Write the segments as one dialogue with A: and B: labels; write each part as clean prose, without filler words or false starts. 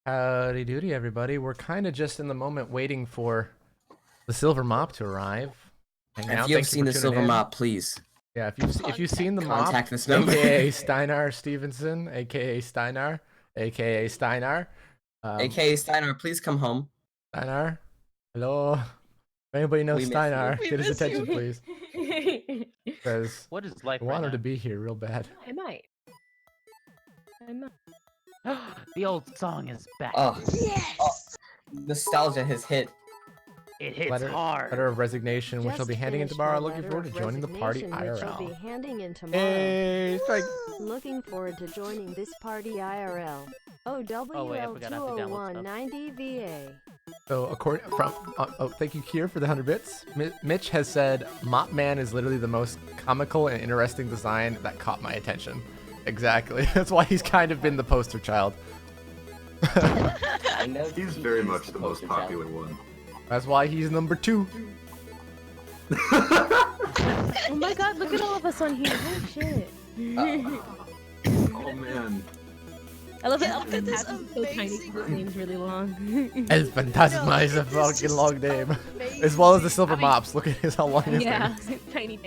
A: Howdy doody, everybody. We're kind of just in the moment waiting for the silver mop to arrive.
B: If you have seen the silver mop, please.
A: Yeah, if you've seen the mop,
B: contact this number.
A: aka Steinarr Stevenson, aka Steinarr, aka Steinarr,
B: AKA Steinarr, please come home.
A: Steinarr, hello. If anybody knows Steinarr, get his attention, please. Because
C: what is life?
A: I want her to be here real bad.
D: I might.
C: The old song is back.
B: Oh,
D: Yes.
B: oh, nostalgia has hit.
C: It hits
A: Letter
C: hard.
A: of resignation, which I'll be handing in tomorrow. Looking forward to joining the party IRL. Hey, it's like...
E: Looking forward to joining this party IRL. OWL2019VA.
A: So, according from thank you, Kier, for the 100 bits. Mitch has said, "Mop Man is literally the most comical and interesting design that caught my attention." Exactly. That's why he's kind of been the poster child.
F: He's very much the most popular one.
A: That's why he's number 2.
D: Oh my god, look at all of us on here. Oh shit.
F: Oh man.
D: I love it.
G: Look at this
D: So tiny,
G: amazing.
D: his name's really long.
A: El Fantasma is a fucking long name. As well as the silver mops. Look at his how long his name
D: Yeah,
A: is.
D: tiny.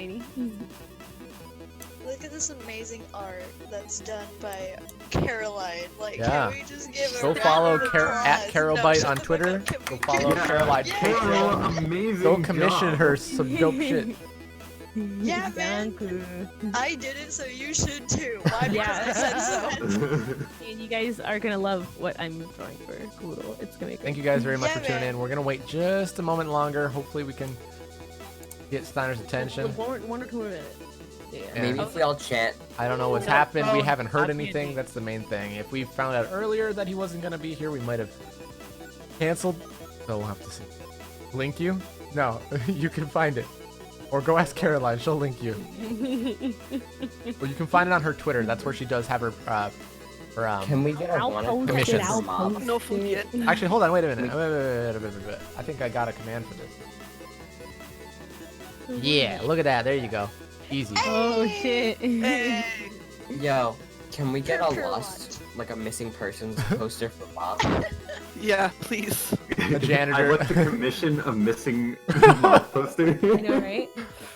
G: Look at this amazing art that's done by Caroline. Like,
A: Yeah.
G: can we just give
A: Go
G: a
A: follow
G: round of
A: at
G: applause?
A: Carolbite
G: shut
A: on
G: the fuck
A: Twitter.
G: up. Can
A: Go
G: we
A: follow
G: give-
A: Caroline.
G: Yeah.
F: Carol, amazing
A: Go commission
F: job.
A: her some dope shit.
G: Yeah, man. I did it, so you should too. Why? Because I said so.
D: And you guys are gonna love what I'm drawing for Caboodle. It's gonna be great.
A: Thank you guys very much
G: Yeah,
A: for tuning
G: man.
A: in. We're gonna wait just a moment longer. Hopefully we can get Steiner's attention.
D: One or 2 more minutes. Yeah.
B: Maybe if we all chant.
A: I don't know what's
D: No,
A: happened. We
D: no,
A: haven't heard
D: I can't
A: anything.
D: do-
A: That's the main thing. If we found out earlier that he wasn't gonna be here, we might have canceled. So we'll have to see. Link you? No, you can find it. Or go ask Caroline. She'll link you. Or you can find it on her Twitter. That's where she does have her
B: Can we get a
D: I'll
B: one
D: post
A: Commissions.
D: it. I'll
B: mob?
D: post
G: No food yet.
A: Actually, hold on. Wait a minute. Wait. I think I got a command for this. Yeah, look at that. There you go. Easy.
D: Oh shit.
G: Hey.
B: Yo, can we get a
G: Pure
B: lost, like a missing persons poster for Bob?
H: Yeah, please.
A: A janitor.
F: I'd like to commission a missing mob poster.
D: I know, right?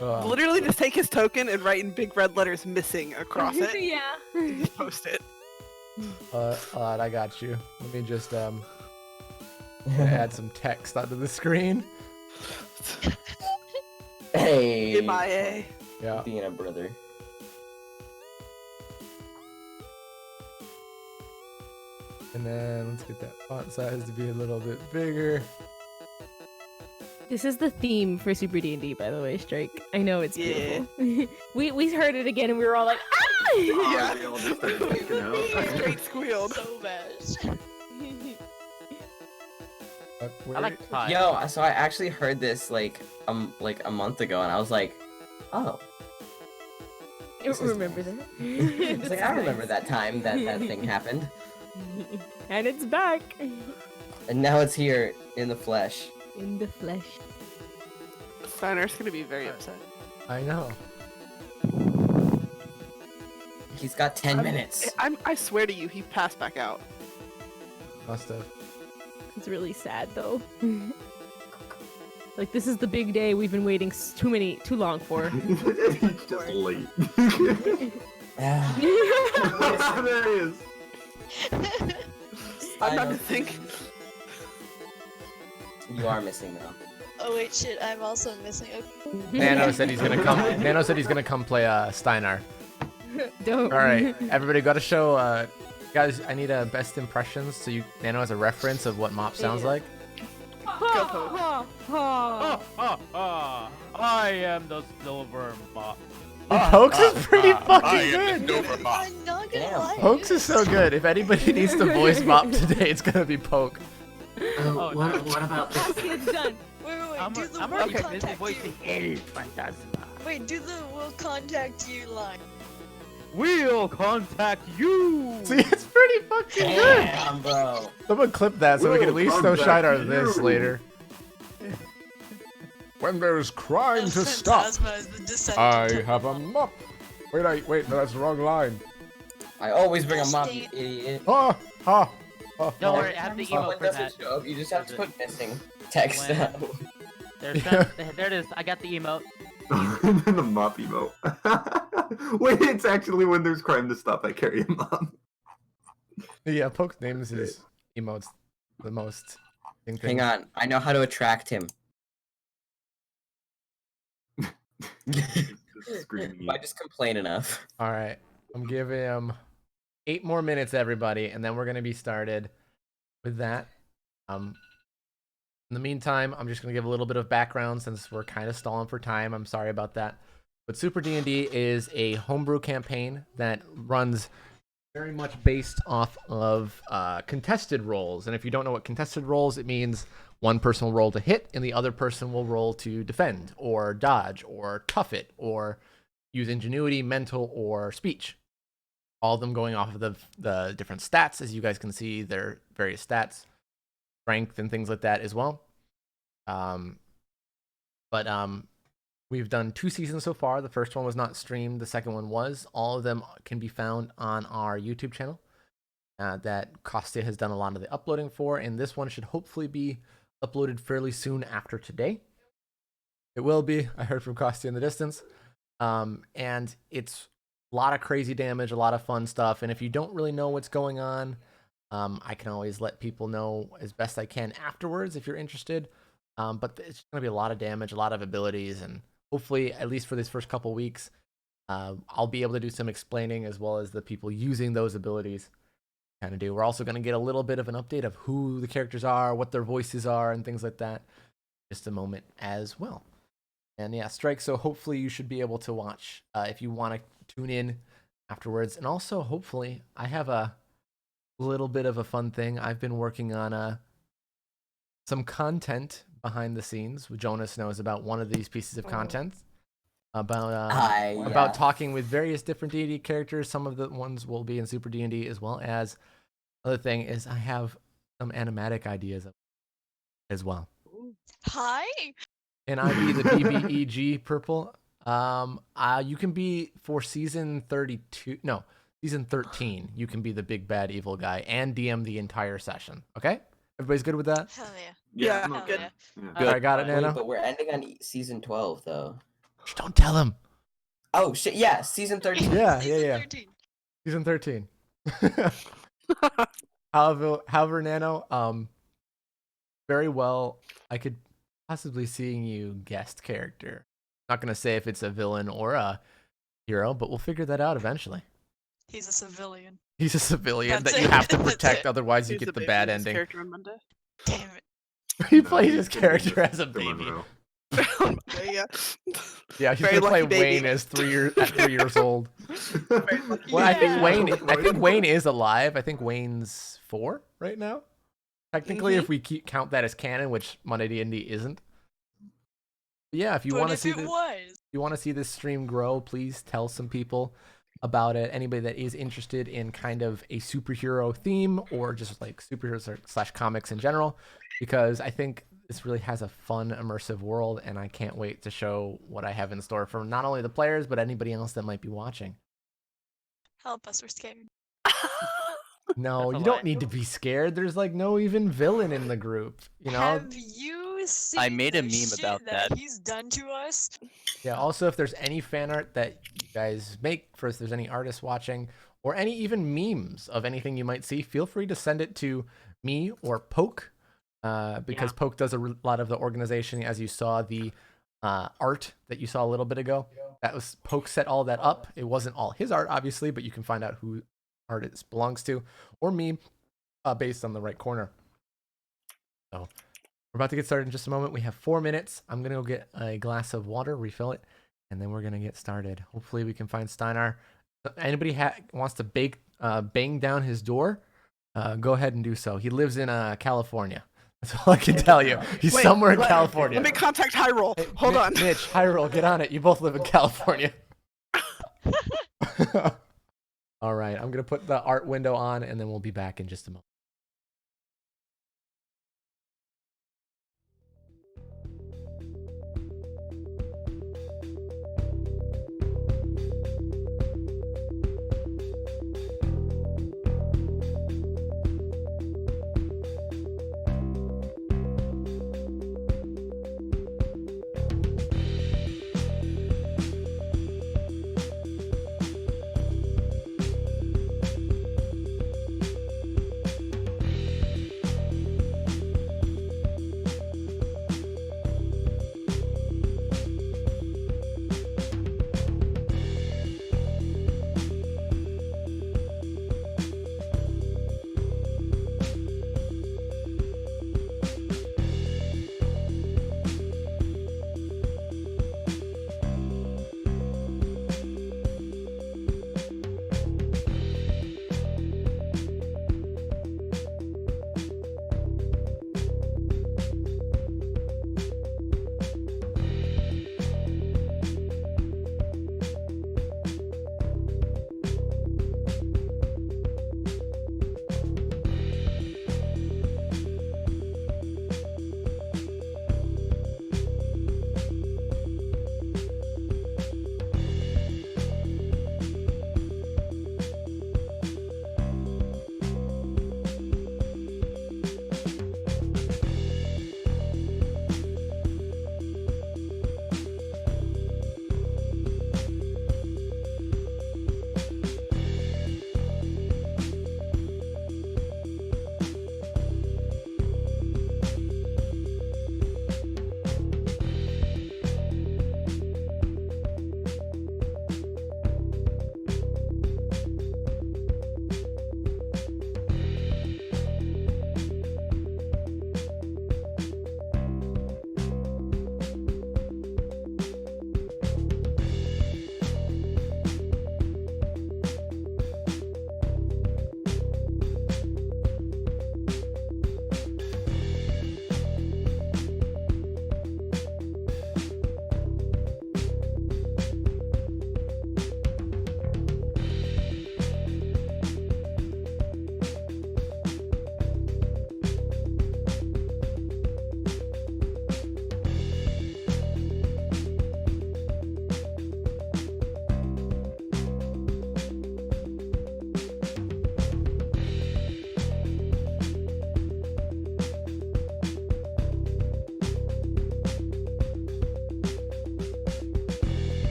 H: Literally just take his token and write in big red letters "missing" across it.
D: Yeah.
H: And just post it.
A: I got you. Let me just add some text onto the screen.
B: Hey,
H: MIA.
A: Yeah.
B: being a brother.
A: And then let's get that font size to be a little bit bigger.
D: This is the theme for Super D&D, by the way, Strike. I know it's
H: Yeah.
D: beautiful. we heard it again and we were all like, ah!
H: Yeah.
F: They all just started freaking out.
H: Straight squealed.
G: So bad.
C: I like pie.
B: Yo, so I actually heard this like a month ago, and I was like, oh.
D: I remember that.
B: It's like I remember that time that thing happened,
D: And it's back.
B: and now it's here in the flesh.
D: In the flesh.
H: Steinar's gonna be very upset.
A: I know.
B: He's got 10 minutes.
H: I swear to you, he passed back out.
A: Must have.
D: It's really sad though. Like this is the big day we've been waiting too long for.
F: He's just late.
B: Ah.
F: There he is.
H: I'm not to think.
B: You are missing though.
G: Oh wait, shit! I'm also missing. Okay.
A: Nano said he's gonna come. Nano said he's gonna come play Steinarr.
D: Don't.
A: All right, everybody got to show. Guys, I need a best impressions so you Nano has a reference of what Mop sounds like.
D: Ha, ha, ha.
C: I am the silver mop.
A: Pokes is pretty fucking good.
G: I'm not gonna
B: Damn.
G: lie.
A: Pokes is so good. If anybody needs to voice Mop today, it's gonna be Poke.
C: Oh,
F: What about this?
D: It's done.
G: Wait,
C: I'm
G: do the
C: already
G: will
C: busy
G: contact
C: voicing
G: you.
C: El Fantasma.
G: Wait, do the will contact you line.
C: We'll contact you.
A: See, it's pretty fucking good.
B: Damn, bro.
A: Someone clip that so we can at least know Shidar this later. When there's crime to stop,
G: Phantasma is the descendant
A: I
G: of-
A: have a mop. Wait, no, that's the wrong line.
B: I always bring a mop, you idiot.
A: Ha, ha,
C: Don't worry, I have the
B: When
C: emote for
B: does
C: that.
B: it show up? You just have to put missing text
C: When-
B: out.
C: There it is. I got the emote.
F: And then the mop emote. Wait, it's actually when there's crime to stop, I carry a mop.
A: Yeah, Poke names his emotes the most.
B: Hang on, I know how to attract him.
F: Screaming.
B: I just complain enough.
A: All right, I'm giving him 8 more minutes, everybody, and then we're gonna be started with that. In the meantime, I'm just gonna give a little bit of background since we're kind of stalling for time. I'm sorry about that, but Super D&D is a homebrew campaign that runs very much based off of contested rolls. And if you don't know what contested rolls, it means one person will roll to hit and the other person will roll to defend or dodge or tough it or use ingenuity, mental, or speech. All of them going off of the different stats. As you guys can see, their various stats, strength, and things like that as well. We've done 2 seasons so far. The first one was not streamed. The second one was. All of them can be found on our YouTube channel that Costia has done a lot of the uploading for. And this one should hopefully be uploaded fairly soon after today. It will be. I heard from Costia in the distance. And it's a lot of crazy damage, a lot of fun stuff. And if you don't really know what's going on, I can always let people know as best I can afterwards if you're interested. But it's going to be a lot of damage, a lot of abilities, and hopefully, at least for this first couple weeks, I'll be able to do some explaining as well as the people using those abilities kind of do. We're also going to get a little bit of an update of who the characters are, what their voices are, and things like that. Just a moment as well. And yeah, Strike, so hopefully you should be able to watch if you want to tune in afterwards. And also, hopefully, I have a little bit of a fun thing. I've been working on some content behind the scenes. Jonas knows about one of these pieces of content about talking with various different D&D characters. Some of the ones will be in Super D&D, as well as other thing is I have some animatic ideas as well.
G: Hi.
A: And I be the BBEG purple. You can be for season 32. No, season 13. You can be the big bad evil guy and DM the entire session. Okay, everybody's good with that?
G: Hell yeah.
H: Yeah,
G: Hell
H: good.
G: yeah.
A: All right, got it,
B: Wait,
A: Nano.
B: but we're ending on season 12, though.
A: Shh, don't tell him.
B: Oh, shit, yeah, season 13.
A: Yeah,
G: Season
A: yeah.
G: 13.
A: Season 13. However, Nano, very well, I could possibly seeing you guest character. Not gonna say if it's a villain or a hero, but we'll figure that out eventually.
G: He's a civilian.
A: He's a civilian
G: That's
A: that you
G: it.
A: have to
G: That's
A: protect,
G: it.
A: otherwise you
H: He's
A: get
H: the
A: the bad
H: baby
A: ending.
H: character on Monday.
G: Damn it.
A: He plays his character as a baby.
H: Yeah.
A: Yeah, he's
H: Very
A: gonna play
H: lucky baby.
A: Wayne as 3 years old.
H: Very lucky
A: Well, I
H: baby.
A: think Wayne is alive. I think Wayne's 4 right now. Technically, if we count that as canon, which Monday D&D isn't. But yeah, if you
G: But
A: want to
G: if
A: see
G: it
A: this,
G: was.
A: you want to see this stream grow, please tell some people about it. Anybody that is interested in kind of a superhero theme or just like superheroes slash comics in general, because I think this really has a fun, immersive world, and I can't wait to show what I have in store for not only the players, but anybody else that might be watching.
G: Help us, we're scared.
A: No,
C: That's a
A: you don't
C: lie.
A: need to be scared. There's like no even villain in the group, you know?
G: Have you seen
C: I made a
G: the
C: meme
G: shit
C: about
G: that
C: that.
G: he's done to us?
A: Yeah, also if there's any fan art that you guys make, for if there's any artists watching, or any even memes of anything you might see, feel free to send it to me or Poke, because Poke does a lot of the organization. As you saw the art that you saw a little bit ago, that was Poke set all that up. It wasn't all his art, obviously, but you can find out who art it belongs to, or me, based on the right corner. So we're about to get started in just a moment. We have 4 minutes. I'm gonna go get a glass of water, refill it, and then we're gonna get started. Hopefully we can find Steinarr. Anybody wants to bang down his door, go ahead and do so. He lives in California. That's all I can tell you. He's
H: Wait,
A: somewhere in California.
H: Let me contact Hyrule.
A: Hey,
H: Hold on.
A: Mitch, Hyrule, get on it. You both live in California. All right, I'm gonna put the art window on, and then we'll be back in just a moment.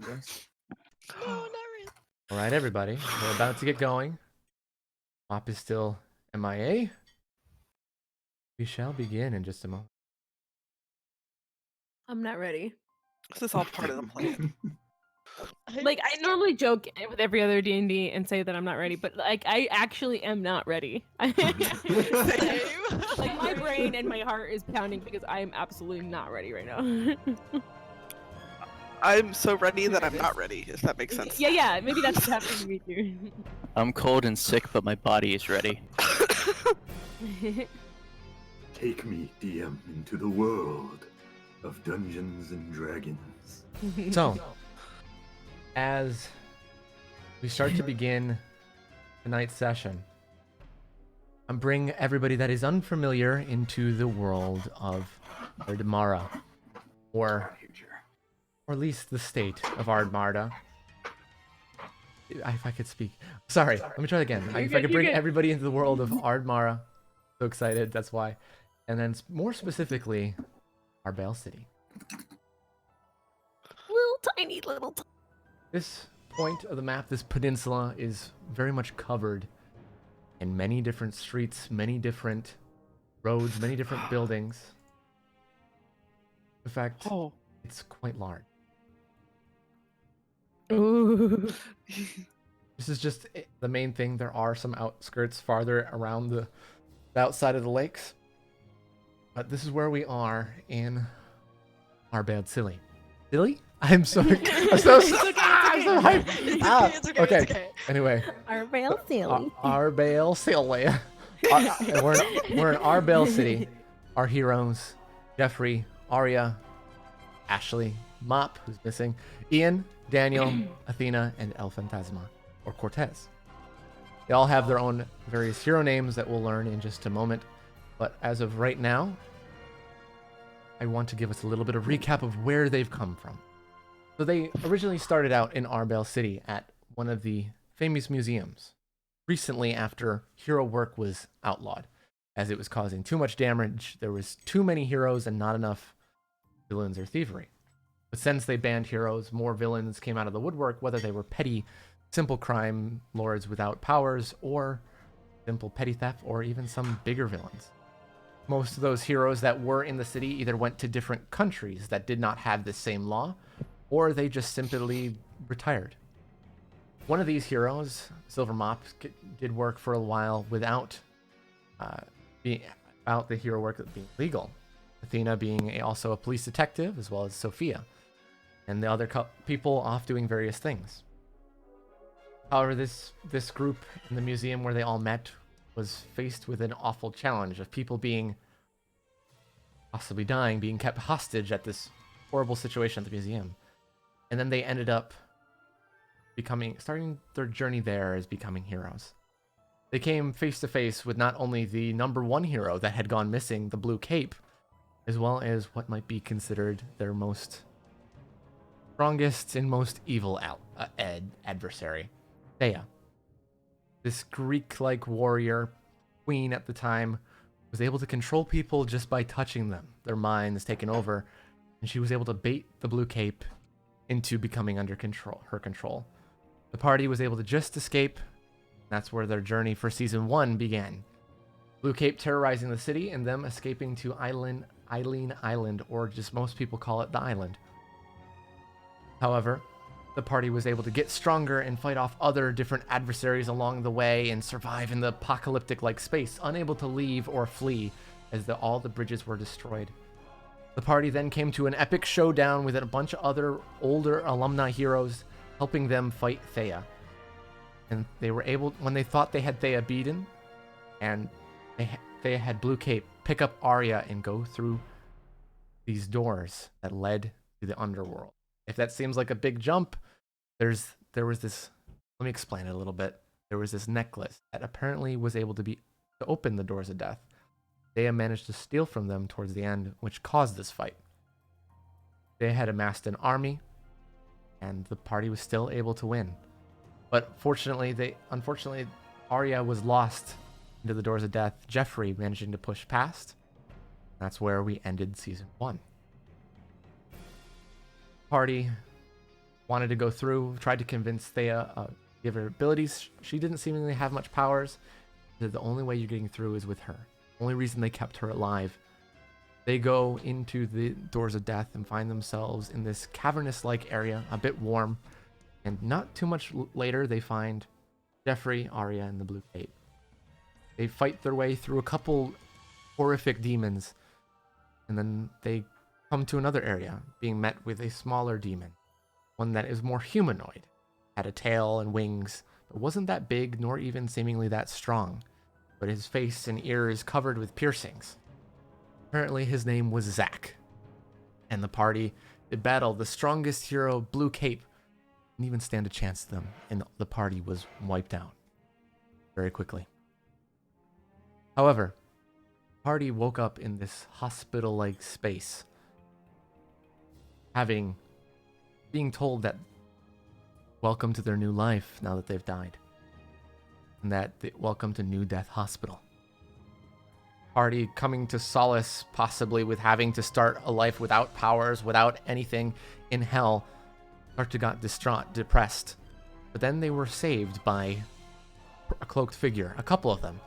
B: Yes.
G: No, not really.
A: All right, everybody, we're about to get going. Mop is still MIA. We shall begin in just a moment.
D: I'm not ready.
H: This is all part of the plan.
D: Like I normally joke with every other D&D and say that I'm not ready, but like I actually am not ready.
G: Same.
D: Like my brain and my heart is pounding because I am absolutely not ready right now.
H: I'm so ready that I'm not ready, if that makes sense.
D: Yeah, maybe that's what's happening to me too.
I: I'm cold and sick, but my body is ready.
F: Take me, DM, into the world of Dungeons and Dragons.
A: So, as we start to begin tonight's session, I'm bringing everybody that is unfamiliar into the world of Ardmara, or at least the state of Ardmarda. If I could speak. Sorry, let me try that again. If I could bring everybody into the world of Ardmara. So excited, that's why. And then more specifically, Arbale City.
D: Little tiny.
A: This point of the map, this peninsula, is very much covered in many different streets, many different roads, many different buildings. In fact, it's quite large.
D: Ooh.
A: This is just the main thing. There are some outskirts farther around the outside of the lakes. But this is where we are in Arbale City. Silly? I'm so I'm so hyped.
G: It's okay,
A: Okay.
G: it's okay.
A: Anyway,
D: Arbale Silly.
A: Arbale City. And we're in Arbale City. Our heroes: Jeffrey, Arya, Ashley, Mop, who's missing, Ian, Daniel, Athena, and El Fantasma, or Cortez. They all have their own various hero names that we'll learn in just a moment. But as of right now, I want to give us a little bit of recap of where they've come from. So they originally started out in Arbale City at one of the famous museums, recently after hero work was outlawed, as it was causing too much damage. There was too many heroes and not enough villains or thievery. But since they banned heroes, more villains came out of the woodwork, whether they were petty, simple crime lords without powers, or simple petty theft, or even some bigger villains. Most of those heroes that were in the city either went to different countries that did not have the same law, or they just simply retired. One of these heroes, Silver Mop, did work for a while without the hero work being legal. Athena being also a police detective, as well as Sophia, and the other people off doing various things. However, this group in the museum where they all met was faced with an awful challenge of people being possibly dying, being kept hostage at this horrible situation at the museum. And then they ended up starting their journey there as becoming heroes. They came face to face with not only the #1 hero that had gone missing, the Blue Cape, as well as what might be considered their most strongest and most evil adversary, Thea. This Greek-like warrior queen at the time was able to control people just by touching them, their minds taken over, and she was able to bait the Blue Cape into becoming under her control. The party was able to just escape. That's where their journey for season 1 began. Blue Cape terrorizing the city and them escaping to Eileen Island, or just most people call it the island. However, the party was able to get stronger and fight off other different adversaries along the way and survive in the apocalyptic-like space, unable to leave or flee as all the bridges were destroyed. The party then came to an epic showdown with a bunch of other older alumni heroes, helping them fight Thea. And they were able, when they thought they had Thea beaten, and Thea had Blue Cape, pick up Arya and go through these doors that led to the underworld. If that seems like a big jump, there was this, let me explain it a little bit. There was this necklace that apparently was able to open the doors of death. Thea managed to steal from them towards the end, which caused this fight. They had amassed an army, and the party was still able to win. But unfortunately, Arya was lost into the doors of death, Jeffrey managing to push past. That's where we ended season 1. Party wanted to go through, tried to convince Thea give her abilities. She didn't seemingly have much powers. The only way you're getting through is with her. Only reason they kept her alive. They go into the doors of death and find themselves in this cavernous-like area, a bit warm. And not too much later, they find Jeffrey, Arya, and the Blue Cape. They fight their way through a couple horrific demons, and then they come to another area, being met with a smaller demon, one that is more humanoid, had a tail and wings, but wasn't that big nor even seemingly that strong, but his face and ears covered with piercings. Apparently his name was Zack, and the party did battle the strongest hero, Blue Cape, didn't even stand a chance to them, and the party was wiped out very quickly. However, the party woke up in this hospital-like space, being told that welcome to their new life now that they've died, and that welcome to New Death Hospital. Party coming to solace possibly with having to start a life without powers, without anything in hell, start to got distraught, depressed. But then they were saved by a cloaked figure, a couple of them,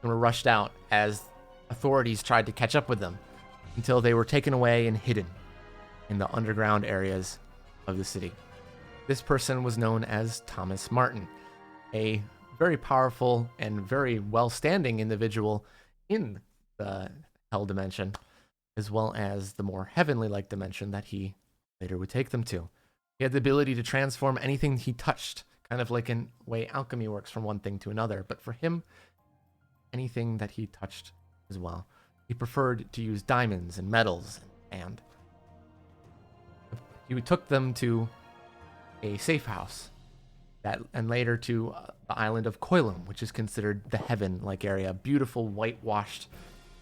A: and were rushed out as authorities tried to catch up with them until they were taken away and hidden in the underground areas of the city. This person was known as Thomas Martin, a very powerful and very well-standing individual in the hell dimension, as well as the more heavenly-like dimension that he later would take them to. He had the ability to transform anything he touched, kind of like in way alchemy works from one thing to another, but for him, anything that he touched as well. He preferred to use diamonds and metals, and he took them to a safe house, and later to the island of Coilum, which is considered the heaven-like area, a beautiful whitewashed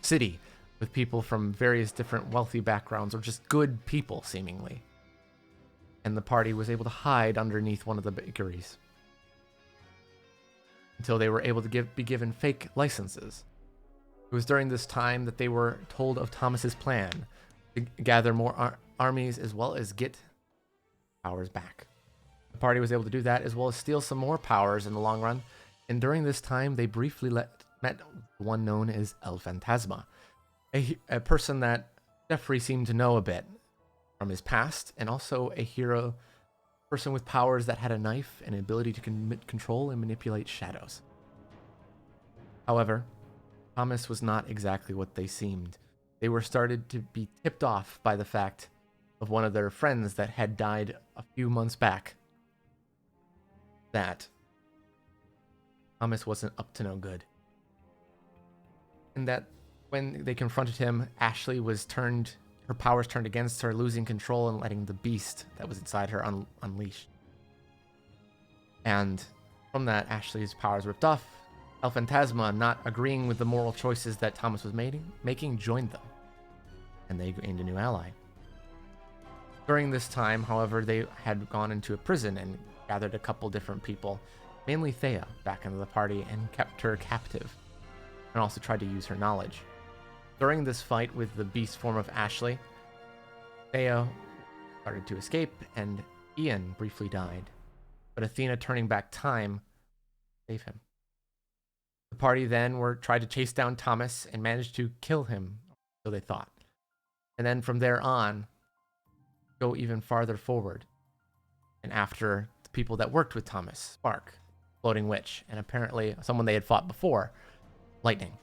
A: city with people from various different wealthy backgrounds, or just good people seemingly. And the party was able to hide underneath one of the bakeries until they were able to be given fake licenses. It was during this time that they were told of Thomas's plan to gather more armies as well as get powers back. The party was able to do that as well as steal some more powers in the long run. And during this time, they briefly met one known as El Fantasma, a person that Jeffrey seemed to know a bit from his past, and also a hero person with powers that had a knife and an ability to control and manipulate shadows. However, Thomas was not exactly what they seemed. They were started to be tipped off by the fact of one of their friends that had died a few months back, that Thomas wasn't up to no good. And that when they confronted him, Ashley was her powers turned against her, losing control and letting the beast that was inside her unleash. And from that, Ashley's powers ripped off. El Fantasma, not agreeing with the moral choices that Thomas was making, joined them, and they gained a new ally. During this time, however, they had gone into a prison and gathered a couple different people, mainly Thea, back into the party and kept her captive, and also tried to use her knowledge. During this fight with the beast form of Ashley, Thea started to escape, and Ian briefly died, but Athena, turning back time, saved him. The party then tried to chase down Thomas and managed to kill him, so they thought. And then from there on, go even farther forward, and after the people that worked with Thomas, Spark, Floating Witch, and apparently someone they had fought before, Lightning.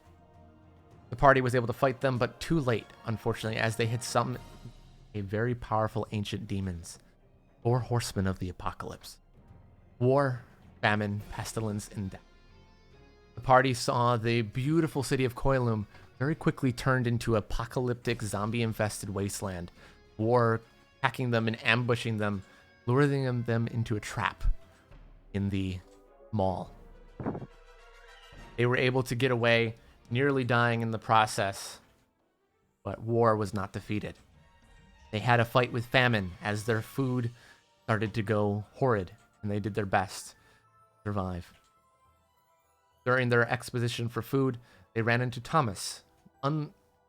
A: The party was able to fight them, but too late, unfortunately, as they had summoned a very powerful ancient demons, 4 horsemen of the apocalypse: war, famine, pestilence, and death. The party saw the beautiful city of Coilum very quickly turned into apocalyptic, zombie-infested wasteland. War attacking them and ambushing them, luring them into a trap in the mall. They were able to get away, nearly dying in the process, but war was not defeated. They had a fight with famine as their food started to go horrid, and they did their best to survive. During their expedition for food, they ran into Thomas,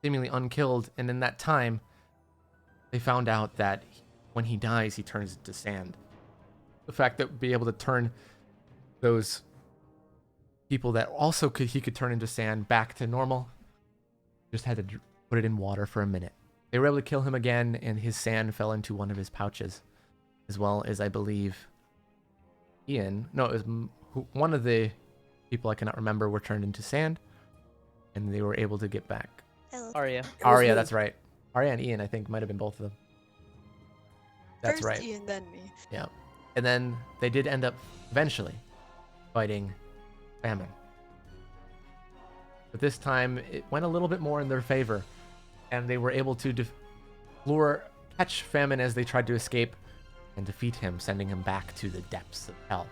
A: seemingly unkilled, and in that time, they found out that when he dies, he turns into sand. the fact that be able to turn those people that also he could turn into sand back to normal. Just had to put it in water for a minute. They were able to kill him again, and his sand fell into one of his pouches, as well as I believe Ian. No, it was one of the people I cannot remember were turned into sand, and they were able to get back.
C: Arya.
A: Arya, that's right. Arya and Ian, I think, might have been both of them. That's
G: First
A: right.
G: Ian, then me.
A: Yeah. And then they did end up eventually fighting famine. But this time it went a little bit more in their favor, and they were able to catch famine as they tried to escape and defeat him, sending him back to the depths of hell.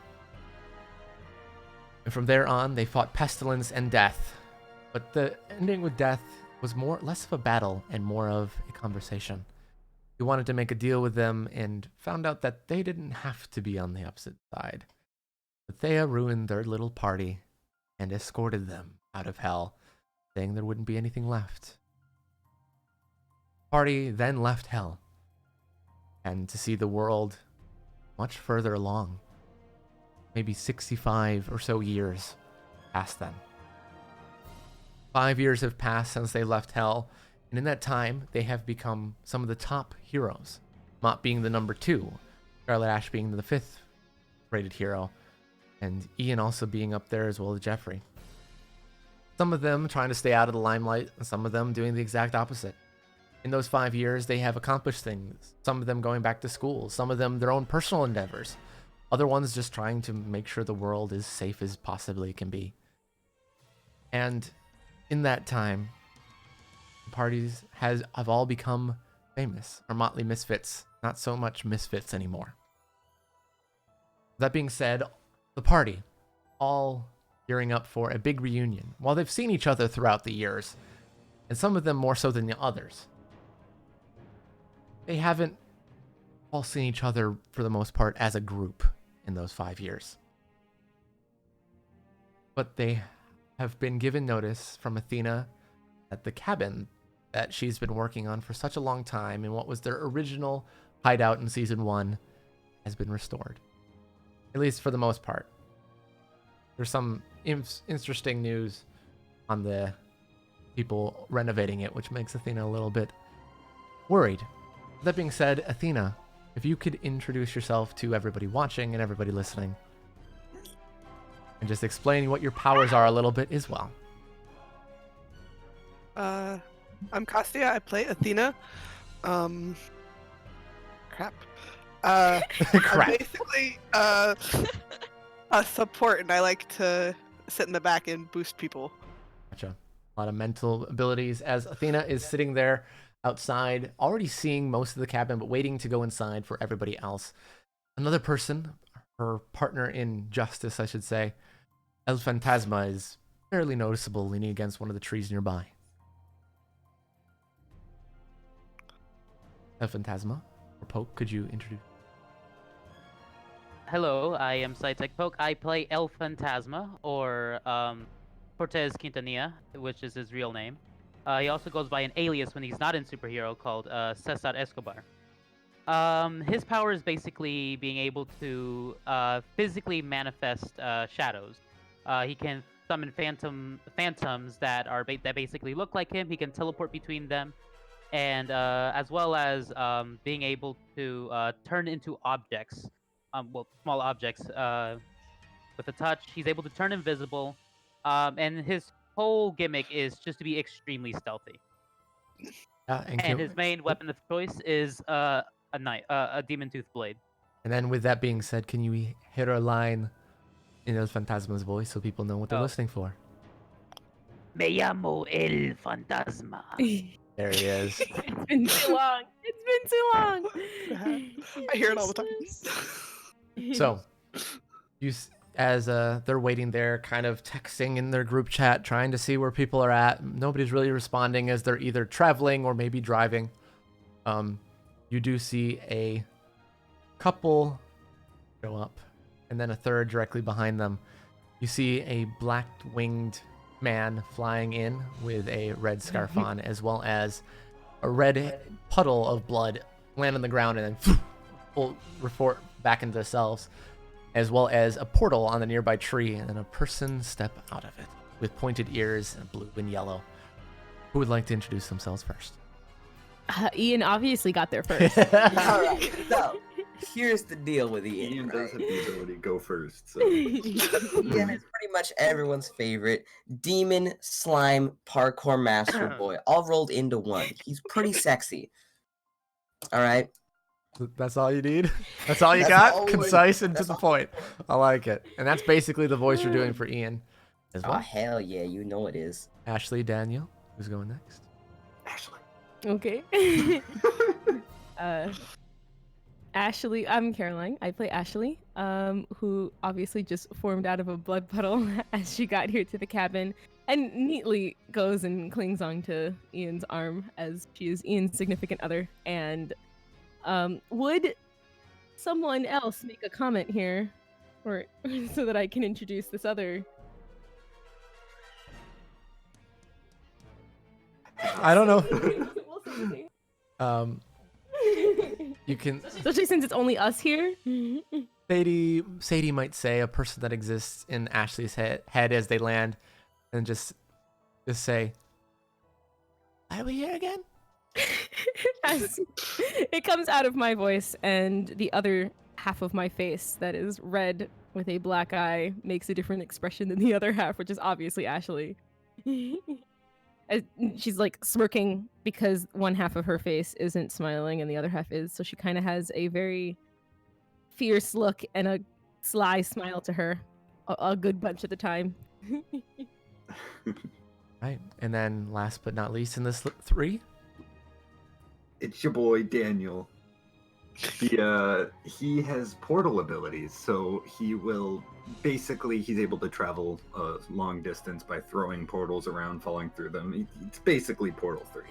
A: And from there on, they fought pestilence and death. But the ending with death was less of a battle and more of a conversation. He wanted to make a deal with them and found out that they didn't have to be on the opposite side. But Thea ruined their little party and escorted them out of hell, saying there wouldn't be anything left. The party then left hell, and to see the world much further along, maybe 65 or so years past then. 5 years have passed since they left hell, and in that time, they have become some of the top heroes. Mott being the number 2, Scarlet Ash being the 5th rated hero, and Ian also being up there as well as Jeffrey. Some of them trying to stay out of the limelight, and some of them doing the exact opposite. In those 5 years, they have accomplished things. Some of them going back to school, some of them their own personal endeavors. Other ones just trying to make sure the world is safe as possibly can be. And in that time, parties have all become famous, or Motley Misfits, not so much Misfits anymore. That being said, the party, all gearing up for a big reunion. While they've seen each other throughout the years, and some of them more so than the others, they haven't all seen each other for the most part as a group in those 5 years. But they have been given notice from Athena that the cabin that she's been working on for such a long time and what was their original hideout in season 1 has been restored. At least for the most part. There's some interesting news on the people renovating it, which makes Athena a little bit worried. That being said, Athena, if you could introduce yourself to everybody watching and everybody listening, and just explain what your powers are a little bit as well.
H: I'm Costia. I play Athena. Crap.
A: Crap.
H: I'm basically a support, and I like to sit in the back and boost people.
A: Gotcha. A lot of mental abilities as Athena is sitting there outside, already seeing most of the cabin, but waiting to go inside for everybody else. Another person, her partner in justice, I should say, El Phantasma, is fairly noticeable, leaning against one of the trees nearby. El Phantasma, or Poke, could you introduce?
C: Hello, I am Cytec Poke. I play El Phantasma, or Cortez Quintanilla, which is his real name. He also goes by an alias when he's not in superhero called Cesar Escobar. His power is basically being able to physically manifest shadows. He can summon phantoms that basically look like him. He can teleport between them, and as well as being able to turn into objects, small objects with a touch. He's able to turn invisible, and his whole gimmick is just to be extremely stealthy. And his main weapon of choice is a demon tooth blade.
A: And then with that being said, can you hit a line in El Phantasma's voice so people know what they're listening for?
C: Me llamo El Fantasma.
A: There he is.
D: It's been too long. It's been too long.
H: I hear it all the time.
A: So, as they're waiting there, kind of texting in their group chat, trying to see where people are at. Nobody's really responding as they're either traveling or maybe driving. You do see a couple show up, and then a third directly behind them. You see a black-winged man flying in with a red scarf on, as well as a red puddle of blood land on the ground and then full back into themselves, as well as a portal on the nearby tree, and then a person step out of it with pointed ears and blue and yellow. Who would like to introduce themselves first?
D: Ian obviously got there first.
B: Alright, so here's the deal with Ian.
F: Ian
B: right?
F: does have the ability to go first, so.
B: Ian is pretty much everyone's favorite demon slime parkour master boy, all rolled into one. He's pretty sexy. Alright?
A: That's all you need? That's all you
B: That's
A: got?
B: all we-
A: Concise and to
B: that's
A: the
B: all-
A: point. I like it. And that's basically the voice you're doing for Ian as
B: Oh,
A: well.
B: hell yeah, you know it is.
A: Ashley, Daniel, who's going next?
F: Ashley.
D: Okay. Ashley, I'm Caroline. I play Ashley, who obviously just formed out of a blood puddle as she got here to the cabin, and neatly goes and clings onto Ian's arm as she is Ian's significant other. And would someone else make a comment here, or so that I can introduce this other?
A: I don't know.
D: We'll see.
A: You can.
D: Especially since it's only us here.
A: Sadie might say a person that exists in Ashley's head as they land, and just say, "Why are we here again?"
D: As it comes out of my voice, and the other half of my face that is red with a black eye makes a different expression than the other half, which is obviously Ashley. She's like smirking because one half of her face isn't smiling and the other half is, so she kind of has a very fierce look and a sly smile to her a good bunch of the time.
A: Right, and then last but not least in this three,
F: It's your boy Daniel. He has portal abilities, so he's able to travel a long distance by throwing portals around, falling through them. It's basically Portal 3.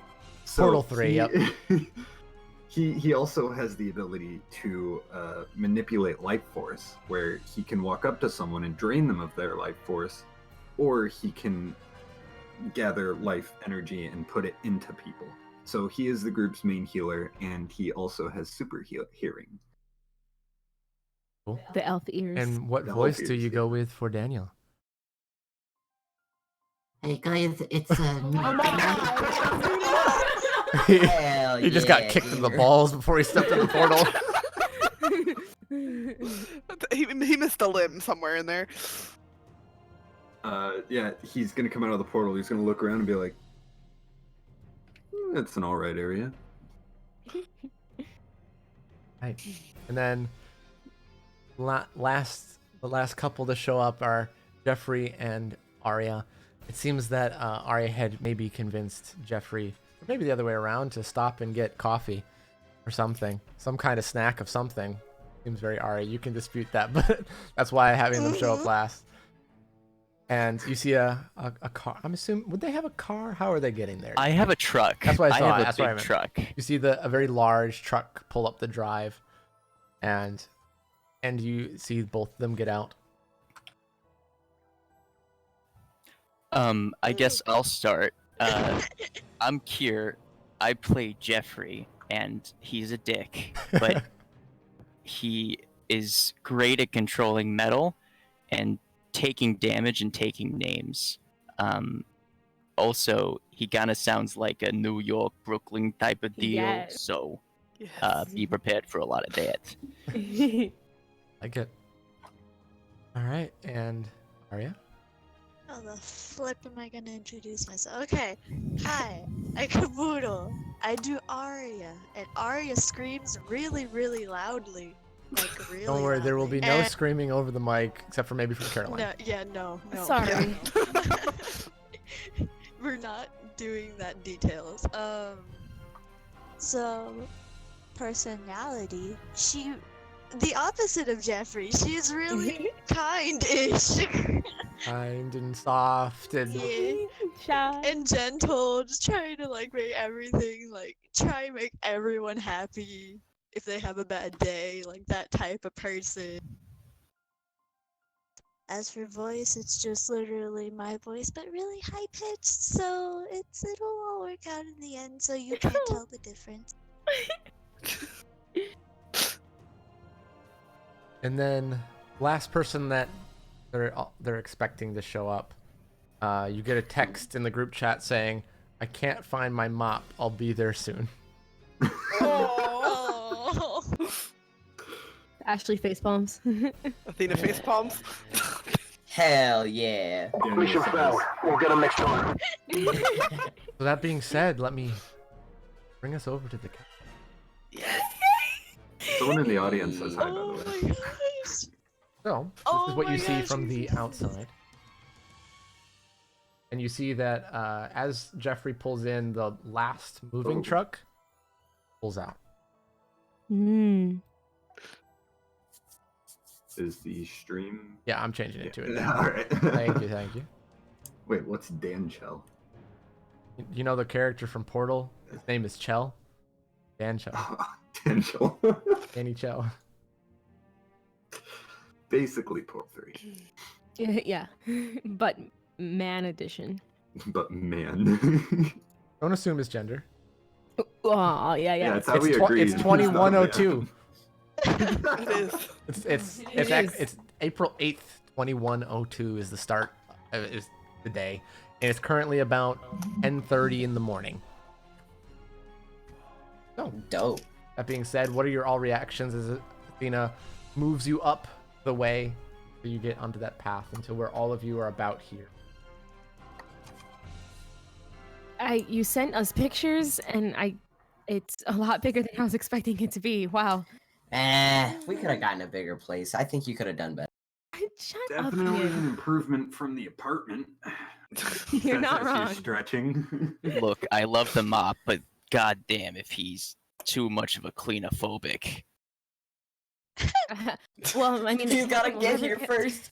F: So
A: Portal 3, yep.
F: He also has the ability to manipulate life force, where he can walk up to someone and drain them of their life force, or he can gather life energy and put it into people. So he is the group's main healer, and he also has super hearing.
A: Cool.
D: The elf ears.
A: And what
F: The
A: voice
F: elf
A: do
F: ears,
A: you
F: yeah.
A: go with for Daniel?
J: Hey guys, it's me.
D: Oh my god!
B: Hell
A: He just got
B: yeah,
A: kicked in the
B: gamer.
A: balls before he stepped in the portal.
H: He missed a limb somewhere in there.
F: Yeah, he's gonna come out of the portal. He's gonna look around and be like, "It's an alright area."
A: Right. And then the last couple to show up are Jeffrey and Arya. It seems that Arya had maybe convinced Jeffrey, or maybe the other way around, to stop and get coffee or something, some kind of snack of something. Seems very Arya. You can dispute that, but that's why having them show up last. And you see a car. I'm assuming, would they have a car? How are they getting there?
I: I have a truck.
A: That's what I saw.
I: have a
A: That's what I
I: big
A: meant.
I: truck.
A: You see a very large truck pull up the drive, and you see both of them get out.
I: I guess I'll start. I'm Kier. I play Jeffrey, and he's a dick, but he is great at controlling metal and taking damage and taking names. Also, he kind of sounds like a New York, Brooklyn type of deal,
D: Yes.
I: so
H: Yes.
I: be prepared for a lot of that.
A: Like it. All right, and Arya.
G: How the flip am I gonna introduce myself? Okay, hi, I'm Caboodle. I do Arya, and Arya screams really, really loudly. Like, really
A: Don't worry, there will be no
G: loudly.
A: screaming over the mic, except for maybe from Caroline.
G: No.
D: Sorry.
G: We're not doing that details. So, personality, the opposite of Jeffrey. She's really kind-ish.
A: Kind and soft and
G: Yeah.
D: Shy.
G: And gentle, just trying to like make everything try and make everyone happy if they have a bad day, like that type of person. As for voice, it's just literally my voice, but really high pitched, so it'll all work out in the end, so you can't tell the difference.
A: And then last person that they're expecting to show up, you get a text in the group chat saying, "I can't find my mop. I'll be there soon."
G: Oh.
D: Ashley face palms.
H: Athena face palms.
B: Hell yeah.
F: Mission failed.
A: So that being said, let me bring us over to the cabin.
F: Someone in the audience says hi, by
G: Oh
F: the way.
G: my gosh.
A: So, this
G: Oh
A: is what
G: my
A: you see
G: gosh,
A: from the
G: Jesus.
A: outside. And you see that as Jeffrey pulls in, the last moving truck pulls out.
D: Mm.
F: Is the stream?
A: Yeah, I'm changing it to it.
F: All right.
A: Thank you.
F: Wait, what's Dan Chell?
A: You know the character from Portal? His name is Chell. Dan Chell.
F: Dan Chell.
A: Danny Chell.
F: Basically, Port 3.
D: Yeah, but man edition.
F: But man.
A: Don't assume his gender.
D: Oh, yeah.
F: Yeah, it's how we
A: It's
F: agreed.
A: it's
F: He's not a man.
A: 2102.
H: It is.
A: It's April 8th, 2102 is the start. Is the day, and it's currently about 10:30 in the morning. So,
B: Dope.
A: that being said, what are your all reactions as Athena moves you up the way so you get onto that path until where all of you are about here?
D: You sent us pictures, and it's a lot bigger than I was expecting it to be. Wow.
B: We could have gotten a bigger place. I think you could have done better.
D: Shut
F: Definitely
D: up,
F: an improvement from the apartment.
D: You're
F: Says
D: not
F: as
D: wrong.
F: He's stretching.
I: Look, I love the mop, but goddamn if he's too much of a cleanophobic.
D: Well, I mean,
B: You gotta get here first.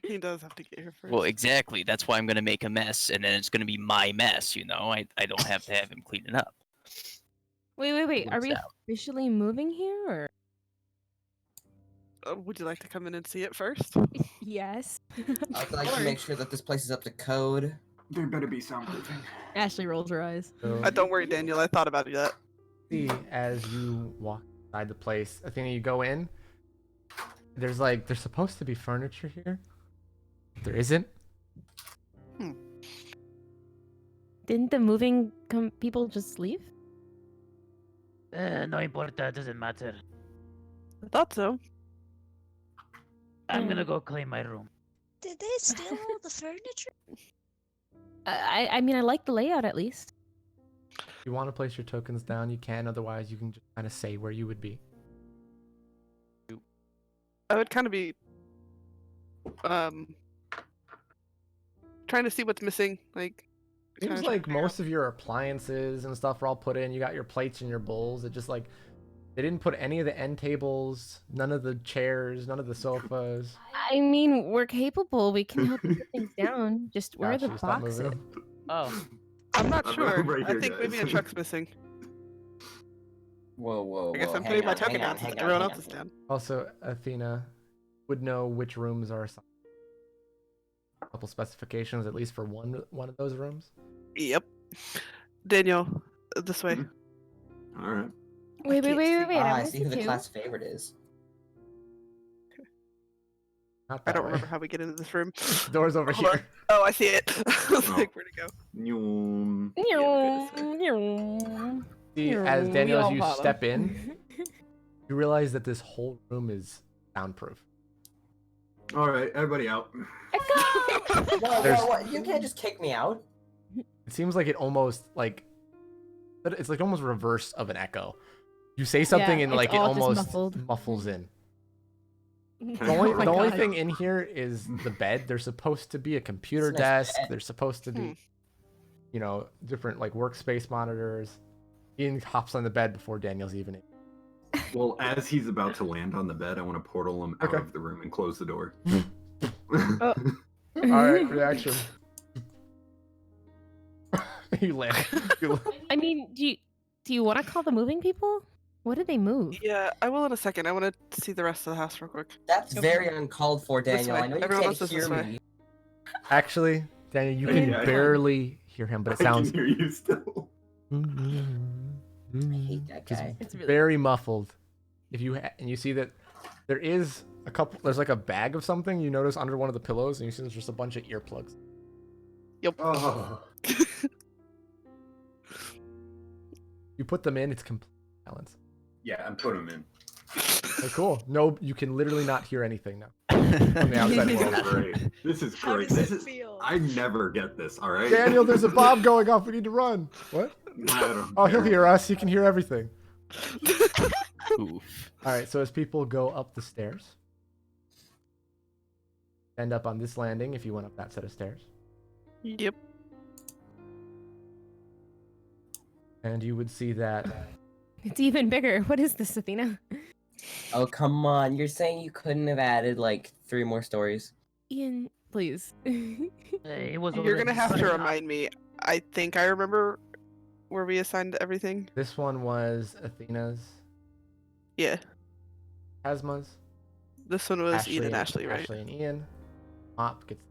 H: He does have to get here first.
I: Well, exactly. That's why I'm gonna make a mess, and then it's gonna be my mess. You know, I don't have to have him clean it up.
D: Wait. Are
I: Lights
D: we
I: out.
D: officially moving here, or?
H: Would you like to come in and see it first?
D: Yes.
B: I'd like to make sure that this place is up to code.
F: There better be soundproofing.
D: Ashley rolls her eyes.
A: So,
H: Don't worry, Daniel. I thought about that.
A: see as you walk inside the place, Athena, you go in. There's supposed to be furniture here. There isn't.
D: Didn't the moving people just leave?
C: No importa, doesn't matter.
H: I thought so.
C: I'm gonna go clean my room.
G: Did they steal all the furniture?
D: I mean, I like the layout at least.
A: If you want to place your tokens down, you can. Otherwise, you can just kind of say where you would be.
H: I would kind of be trying to see what's missing. Like,
A: Seems
H: kinda
A: like
H: trying to figure
A: most of your appliances and stuff are all put in. You got your plates and your bowls. It just they didn't put any of the end tables, none of the chairs, none of the sofas.
D: I mean, we're capable. We can help you put things down. Just where are the
A: Gotcha, stop
D: boxes?
A: moving.
C: Oh,
H: I'm not
F: I'm
H: sure.
F: right
H: I
F: here,
H: think maybe a
F: guys.
H: truck's missing.
B: Whoa.
H: I guess I'm
B: hang
H: putting my
B: on,
H: token
B: hang
H: down
B: on,
H: since
B: hang on,
H: everyone
B: hang
H: else is
B: on.
H: down.
A: Also, Athena would know which rooms are assigned. A couple specifications, at least for one of those rooms.
H: Yep. Daniel, this way.
F: All right.
D: Wait.
B: I
D: I
B: see who
D: want
B: the
D: to.
B: class favorite is.
A: Not
H: I
A: that
H: don't
A: way.
H: remember how we get into this room.
A: Doors over
H: Hold on.
A: here.
H: Oh, I see it. I was
F: Oh.
H: like, where'd it go?
F: Nyum.
A: See, as Daniel, as you
H: follow.
A: step in, you realize that this whole room is soundproof.
F: All right, everybody out.
B: What? You can't just kick me out.
A: It seems like it almost it's like almost reverse of an echo. You say something
D: Yeah,
A: and
D: it's
A: like it
D: all just
A: almost
D: muffled.
A: muffles in. The
D: Oh
A: only,
D: my
A: the only
D: God.
A: thing in here is the bed. There's supposed to be a computer
B: It's a nice
A: desk.
B: bed.
A: There's supposed to be, different workspace monitors. Ian hops on the bed before Daniel's even in.
F: Well, as he's about to land on the bed, I want to portal him out
A: Okay.
F: of the room and close the door.
A: All right, reaction. You land.
D: I mean, do you want to call the moving people? What did they move?
H: Yeah, I will in a second. I want to see the rest of the house real quick.
B: That's very uncalled for,
H: This
B: Daniel.
H: way.
B: I know you
H: Everyone
B: can't
H: else is
B: hear
H: this way.
B: me.
A: Actually, Daniel, you
F: Yeah,
A: can
F: yeah.
A: barely hear him, but it
F: I
A: sounds
F: can hear you still.
B: I hate that
A: just
B: guy.
D: It's really
A: very muffled. If you and you see that There is a couple. There's like a bag of something you notice under one of the pillows, and you see there's just a bunch of earplugs.
H: Yep.
F: Oh.
A: You put them in, it's complete silence.
F: Yeah, I'm putting them in.
A: Okay, cool. No, you can literally not hear anything now from the outside
F: Well,
A: world.
F: great. This is
G: How
F: great.
G: does
F: This
G: it
F: is.
G: feel?
F: I never get this. All right.
A: Daniel, there's a bomb going off. We need to run. What?
F: I don't
A: Oh, he'll
F: care.
A: hear us. He can hear everything.
I: Oof.
A: All right. So as people go up the stairs, end up on this landing. If you went up that set of stairs,
H: Yep.
A: and you would see that
D: It's even bigger. What is this, Athena?
B: Oh, come on. You're saying you couldn't have added like 3 more stories?
D: Ian, please.
C: It was.
H: You're gonna
C: already
H: have to
C: set up.
H: remind me. I think I remember where we assigned everything.
A: this one was Athena's,
H: Yeah.
A: Asma's,
H: This one was Ian and Ashley, right?
A: Ashley and Ian. Mop gets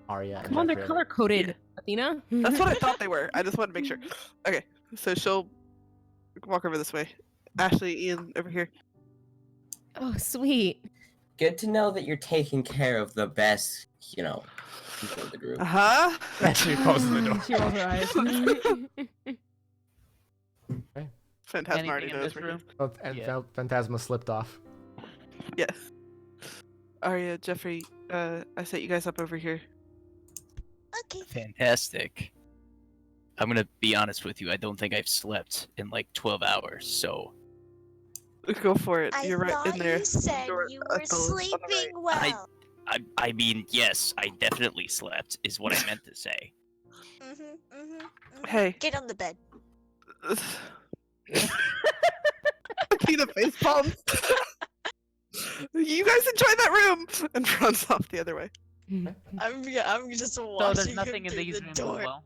A: Arya.
D: Come on, they're color coded, Athena.
H: That's what I thought they were. I just wanted to make sure. Okay, so she'll walk over this way. Ashley, Ian, over here.
D: Oh, sweet.
B: Good to know that you're taking care of the best, people of the group.
H: Uh-huh.
A: Ashley closes the door.
D: She rolls her eyes.
H: Phantasm
C: Anything
H: already
C: in
H: knows
C: this
H: we're here.
C: room?
A: Oh, and
C: Yeah.
A: Phantasma slipped off.
H: Yes. Arya, Jeffrey, I set you guys up over here.
G: Okay.
I: Fantastic. I'm gonna be honest with you. I don't think I've slept in like 12 hours. So
H: Go for it.
G: I
H: You're right
G: thought
H: in there.
G: you said
H: You're
G: you
H: at
G: were
H: the- on the right.
G: sleeping well.
I: I mean, yes, I definitely slept. Is what I meant to say.
H: Hey.
G: Get on the bed.
H: Athena face palms. You guys enjoy that room, and runs off the other way.
G: I'm just
C: So
G: watching
C: there's
G: him
C: nothing in
G: through
C: these
G: the
C: rooms as
G: door.
C: well.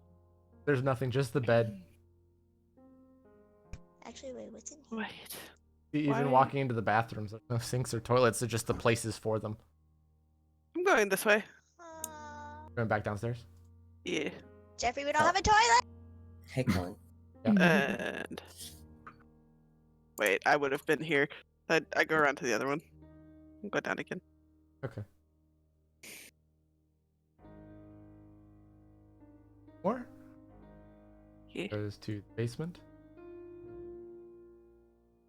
A: There's nothing, just the bed.
G: Actually, wait, what's in here?
H: Wait.
A: Even
H: Why-
A: walking into the bathrooms, there's no sinks or toilets. They're just the places for them.
H: I'm going this way.
A: Going back downstairs.
H: Yeah.
G: Jeffrey, we don't have a toilet.
B: Hey, Colin.
H: And wait, I would have been here. I go around to the other one. And go down again.
A: Okay. More
H: Yeah.
A: goes to the basement.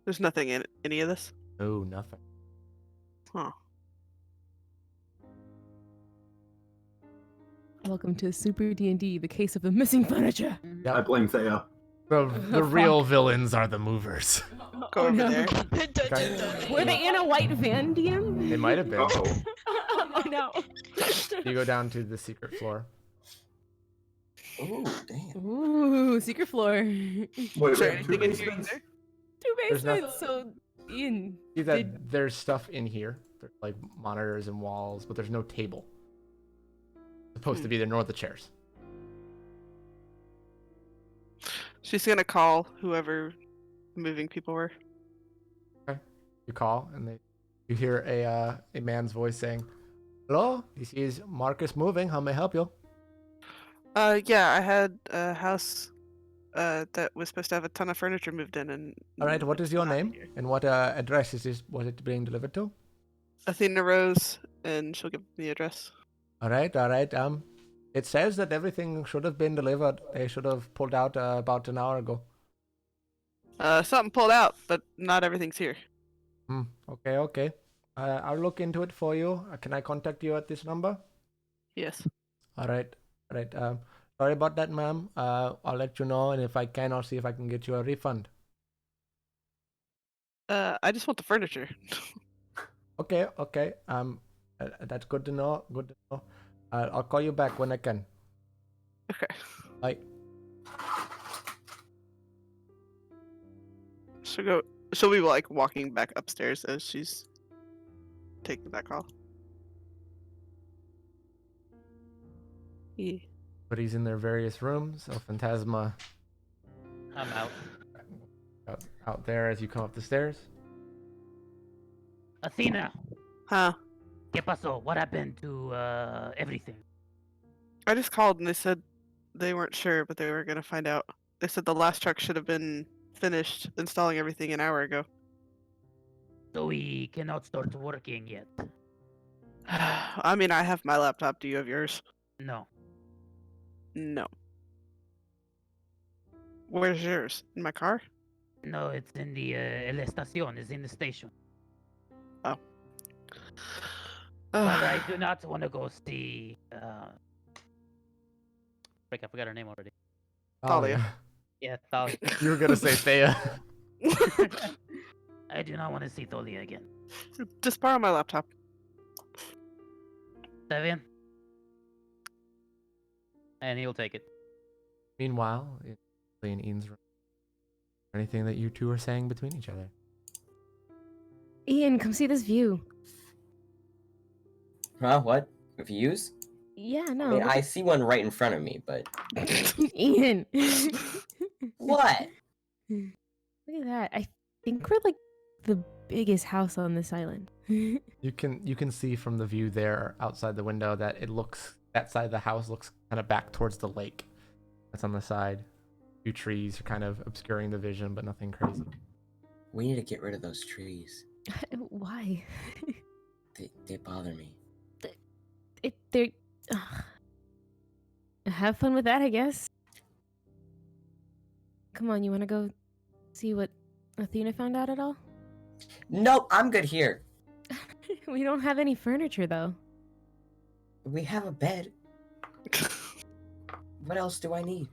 H: There's nothing in any of this.
A: Oh, nothing.
H: Huh.
D: Welcome to Super D&D, the case of the missing furniture.
F: I blame Thea.
A: The real villains are the movers.
H: Go over
D: no.
H: there.
D: Were they in a white van, DM?
A: They might have been.
F: Uh-oh.
D: Oh no.
A: You go down to the secret floor.
B: Ooh, damn.
D: Ooh, secret floor.
F: Wait,
H: Is there
F: wait, two
H: anything in here
F: basements?
H: either?
D: Two
A: There's nothing-
D: basements, so Ian.
A: See that there's stuff in here. There's like monitors and walls, but there's no table. Supposed to be there, nor the chairs.
H: She's gonna call whoever the moving people were.
A: You call, and you hear a man's voice saying, "Hello, this is Marcus Moving. How may I help you?"
H: Yeah, I had a house that was supposed to have a ton of furniture moved in, and
A: All right, what is your
H: not
A: name
H: here.
A: and what address is this? Was it being delivered to?
H: Athena Rose, and she'll give me the address.
A: All right, all right. It says that everything should have been delivered. They should have pulled out about an hour ago.
H: Something pulled out, but not everything's here.
A: Okay, okay. I'll look into it for you. Can I contact you at this number?
H: Yes.
A: All right, all right. Sorry about that, ma'am. I'll let you know, and if I can, I'll see if I can get you a refund.
H: I just want the furniture.
A: Okay, okay. That's good to know. Good to know. I'll call you back when I can.
H: Okay.
A: Bye.
H: She'll be like walking back upstairs as she's taking that call. Yeah.
A: But he's in their various rooms. So Phantasma
C: I'm out.
A: out there as you come up the stairs.
C: Athena,
H: Huh.
C: ¿qué pasó? What happened to everything?
H: I just called and they said they weren't sure, but they were gonna find out. They said the last truck should have been finished installing everything an hour ago.
C: So we cannot start working yet.
H: I mean, I have my laptop. Do you have yours?
C: No.
H: No. Where's yours? In my car?
C: No, it's in the el estación. It's in the station.
H: Oh.
C: But I do not want to go see. Frick, I forgot her name already.
H: Thalia.
C: Yeah, Thalia.
A: You were gonna say Thea.
C: I do not want to see Thalia again.
H: Just borrow my laptop.
C: Está bien. And he'll take it.
A: Meanwhile, in Ian's room, anything that you two are saying between each other?
D: Ian, come see this view.
B: Huh? What? Views?
D: Yeah, no.
B: I mean,
D: look
B: I
D: at-
B: see one right in front of me, but
D: Ian.
B: what?
D: Look at that. I think we're like the biggest house on this island.
A: You can see from the view there outside the window that that side of the house looks kind of back towards the lake. That's on the side. A few trees are kind of obscuring the vision, but nothing crazy.
B: We need to get rid of those trees.
D: Why?
B: They bother me.
D: They're. Have fun with that, I guess. Come on, you want to go see what Athena found out at all?
B: Nope, I'm good here.
D: We don't have any furniture, though.
B: We have a bed. What else do I need?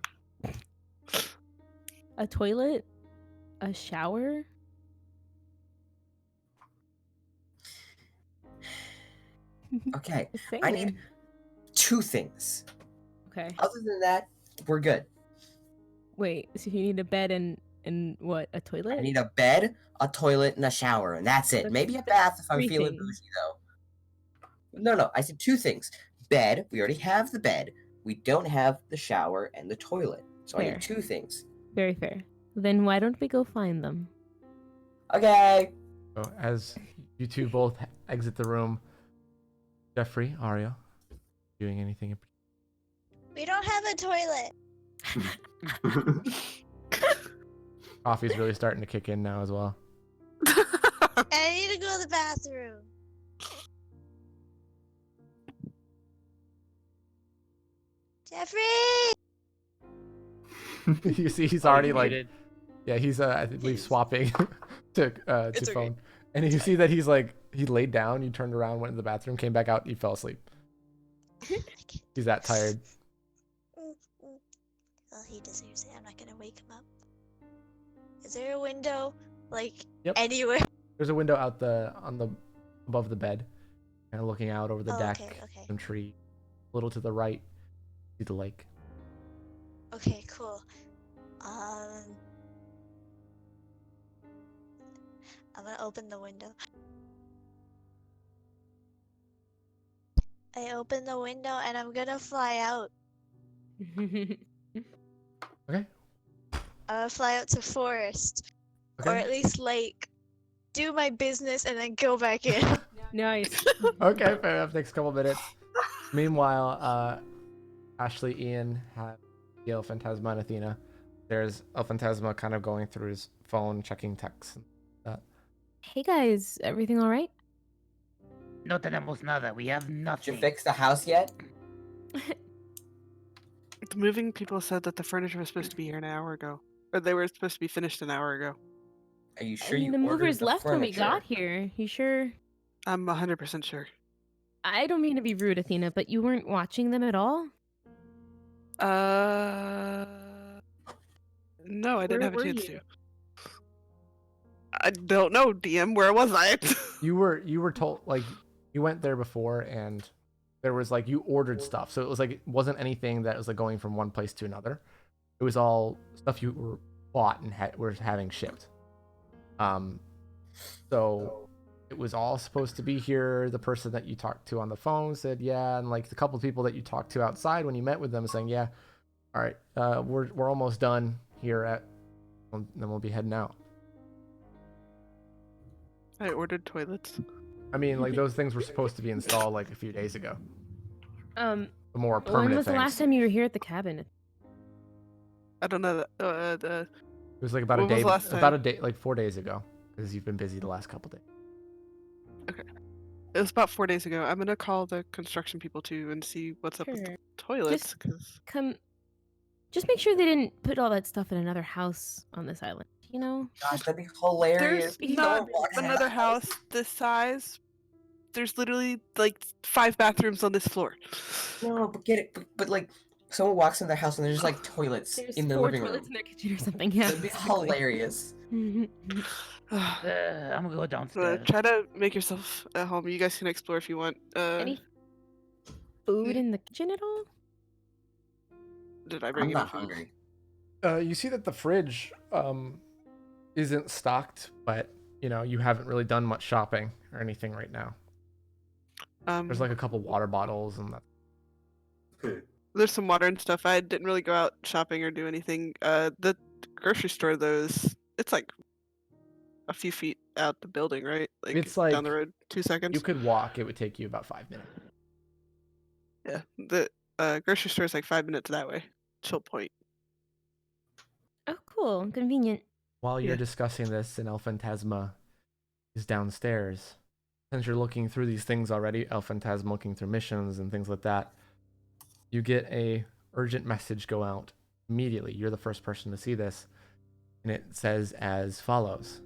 D: A toilet? A shower?
B: Okay,
D: Just
B: I need
D: saying.
B: 2 things.
D: Okay.
B: Other than that, we're good.
D: Wait, so you need a bed and what? A toilet?
B: I need a bed, a toilet, and a shower, and that's it.
D: That's-
B: Maybe a
D: that's
B: bath if I'm
D: 3
B: feeling
D: things.
B: bougie, though. No, I said 2 things. Bed, we already have the bed. We don't have the shower and the toilet. So I
D: Fair.
B: need 2 things.
D: Very fair. Then why don't we go find them?
B: Okay.
A: So as you two both exit the room, Jeffrey, Aria, doing anything in particular?
G: We don't have a toilet.
A: Coffee's really starting to kick in now as well.
G: I need to go to the bathroom. Jeffrey!
A: You see, he's
C: Oh,
A: already
C: you
A: like,
C: muted.
A: yeah, he's I believe swapping to
G: It's okay.
A: phone, and you see that he's like he laid down. You turned around, went to the bathroom, came back out, he fell asleep. He's that tired.
G: Well, he deserves it. I'm not gonna wake him up. Is there a window, like,
A: Yep.
G: anywhere?
A: There's a window out above the bed, kind of looking out over the
G: Oh,
A: deck,
G: okay.
A: some tree. A little to the right, see the lake.
G: Okay, cool. I'm gonna open the window. I open the window and I'm gonna fly out.
A: Okay.
G: I'm gonna fly out to forest, or
A: Okay.
G: at least lake. Do my business and then go back in.
D: Nice.
A: Okay, fair enough. Next couple minutes. Meanwhile, Ashley, Ian have El Phantasma and Athena. There's El Phantasma kind of going through his phone, checking texts.
D: Hey guys, everything all right?
C: No tenemos nada. We have
B: Did
C: nothing.
B: you fix the house yet?
H: The moving people said that the furniture was supposed to be here an hour ago. Or they were supposed to be finished an hour ago.
B: Are you
D: I
B: sure
D: mean,
B: you
D: the
B: ordered
D: movers
B: the
D: left when we
B: furniture?
D: got here. You sure?
H: I'm 100% sure.
D: I don't mean to be rude, Athena, but you weren't watching them at all?
H: No, I didn't
D: Where
H: have a
D: were
H: chance
D: you?
H: to. I don't know, DM. Where was I?
A: You were told, like, you went there before and there was like you ordered stuff, so it was like it wasn't anything that was like going from one place to another. It was all stuff you were bought and were having shipped. So it was all supposed to be here. The person that you talked to on the phone said yeah, and like the couple of people that you talked to outside when you met with them saying yeah, all right, we're almost done here at, and then we'll be heading out.
H: I ordered toilets.
A: I mean, like those things were supposed to be installed like a few days ago. The more permanent
D: When was the
A: things.
D: last time you were here at the cabin?
H: I don't know.
A: It was like about a
H: When was
A: day,
H: the last
A: about a
H: time?
A: day, like 4 days ago, because you've been busy the last couple days.
H: Okay. It was about 4 days ago. I'm gonna call the construction people too and see what's up with
D: Sure.
H: the toilets. Cause
D: Come, just make sure they didn't put all that stuff in another house on this island. You know?
B: Gosh, that'd be hilarious.
H: there's
B: Someone
H: not
B: walks in
H: another
B: the
H: house this size. There's literally like 5 bathrooms on this floor.
B: No, but get it. But like, someone walks in their house and there's just like toilets
D: There's
B: in their
D: 4
B: living
D: toilets
B: room.
D: in their kitchen or something. Yeah.
B: That'd be
D: basically.
B: hilarious.
C: I'm gonna go downstairs.
H: Try to make yourself at home. You guys can explore if you want.
D: Any food in the kitchen at all?
H: Did I bring
B: I'm
H: any
B: not
H: food?
B: hungry.
A: You see that the fridge isn't stocked, but you know you haven't really done much shopping or anything right now. There's like a couple water bottles and that.
H: There's some water and stuff. I didn't really go out shopping or do anything. The grocery store, it's like a few feet out the building, right? Like
A: It's like
H: down the road, 2 seconds.
A: You could walk. It would take you about 5 minutes.
H: Yeah, the grocery store is like 5 minutes that way. Chill Point.
D: Oh, cool. Convenient.
A: While you're
H: Yeah.
A: discussing this, and El Phantasma is downstairs. Since you're looking through these things already, El Phantasma looking through missions and things like that, you get a urgent message go out immediately. You're the first person to see this, and it says as follows.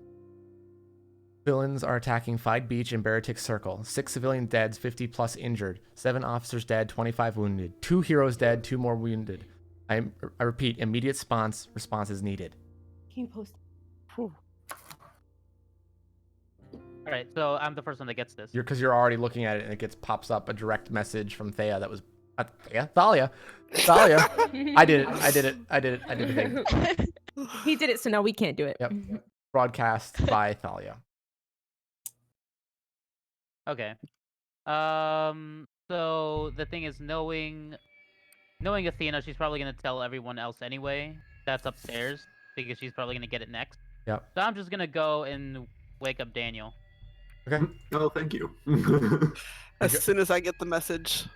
A: Villains are attacking Fide Beach and Baratic Circle. 6 civilian deads, 50 plus injured. 7 officers dead, 25 wounded. 2 heroes dead, 2 more wounded. I repeat, immediate response is needed.
D: Can you post?
C: All right, so I'm the first one that gets this.
A: Because you're already looking at it, and it pops up a direct message from Thea that was Thalia. I did the thing.
D: He did it, so now we can't do it.
A: Yep. Broadcast by Thalia.
C: Okay. So the thing is, knowing Athena, she's probably gonna tell everyone else anyway. That's upstairs because she's probably gonna get it next.
A: Yep.
C: So I'm just gonna go and wake up Daniel.
A: Okay.
F: Oh, thank you.
H: As soon as I get the message,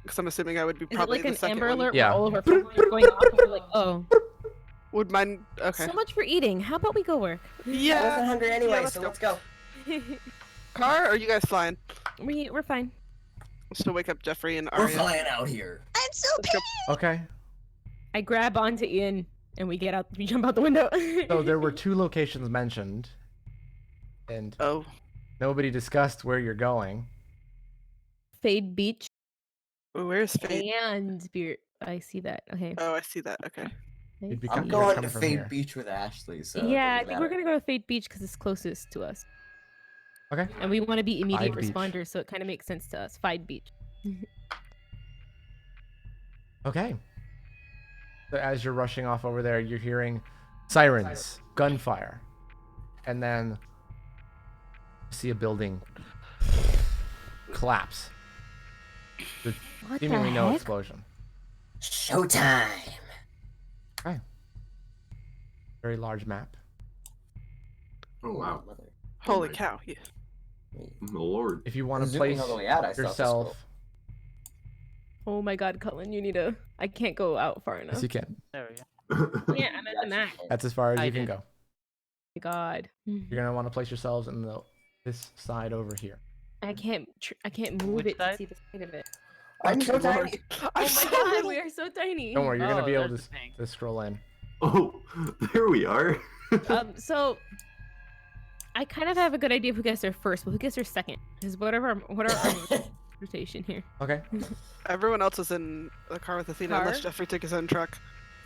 H: because I'm assuming I would be
D: Is it
H: probably
D: like
H: the
D: an
H: second
D: Amber
H: one.
D: Alert
A: Yeah.
D: where all of our phones are going off and we're like, oh.
H: Would mine? Okay.
D: So much for eating. How about we go work?
H: Yeah.
B: I wasn't hungry anyway,
H: Yeah, let's
B: so
H: go.
B: let's go.
H: Car? Or are you guys flying?
D: We're fine.
H: So wake up Jeffrey and
B: We're
H: Arya.
B: flying out here.
G: I'm so
H: Let's go.
A: Okay.
D: I grab onto Ian and we jump out the window.
A: So there were 2 locations mentioned, and
H: Oh.
A: nobody discussed where you're going.
D: Fade Beach
H: Where's Fate?
D: and Spirit. I see that. Okay.
H: Oh, I see that. Okay.
A: You'd be
B: I'm
A: you're
B: going to
A: coming from
B: Fade
A: here.
B: Beach with Ashley, so it
D: Yeah, I
B: doesn't
D: think we're
B: matter.
D: gonna go to Fade Beach because it's closest to us,
A: Okay.
D: and we want to be immediate
A: Fide Beach.
D: responders, so it kind of makes sense to us. Fide Beach.
A: Okay. So as you're rushing off over there, you're hearing sirens, gunfire, and then you see a building collapse. With
D: What
A: seemingly
D: the
A: no
D: heck?
A: explosion.
B: Showtime.
A: Okay. Very large map.
F: Oh wow,
B: Mother.
H: Holy
F: my-
H: cow. Yeah.
F: my lord.
A: If you want to
B: Zooming
A: place
B: all the way out, I still have to scroll.
A: yourself,
D: Oh my God, Cullen, you need to. I can't go out far enough.
A: yes, you can.
C: There we go.
D: Yeah, I'm at the max.
A: That's as far as
C: I
A: you can
C: did.
A: go.
D: Oh my God.
A: You're gonna want to place yourselves in this side over here.
D: I can't move
C: Which
D: it to
C: side?
D: see the side of it.
B: I'm so
H: Good lord.
B: tiny.
D: Oh
H: I'm
D: my
H: so
D: God,
H: little.
D: we are so tiny.
A: Don't worry, you're gonna
C: Oh,
A: be able
C: there's
A: to,
C: the tank.
A: to scroll in.
F: Oh, there we are.
D: So I kind of have a good idea of who gets there first, but who gets there second? Because what are our rotation here?
A: Okay.
H: Everyone else is in the car with Athena unless
D: Car?
H: Jeffrey took his own truck.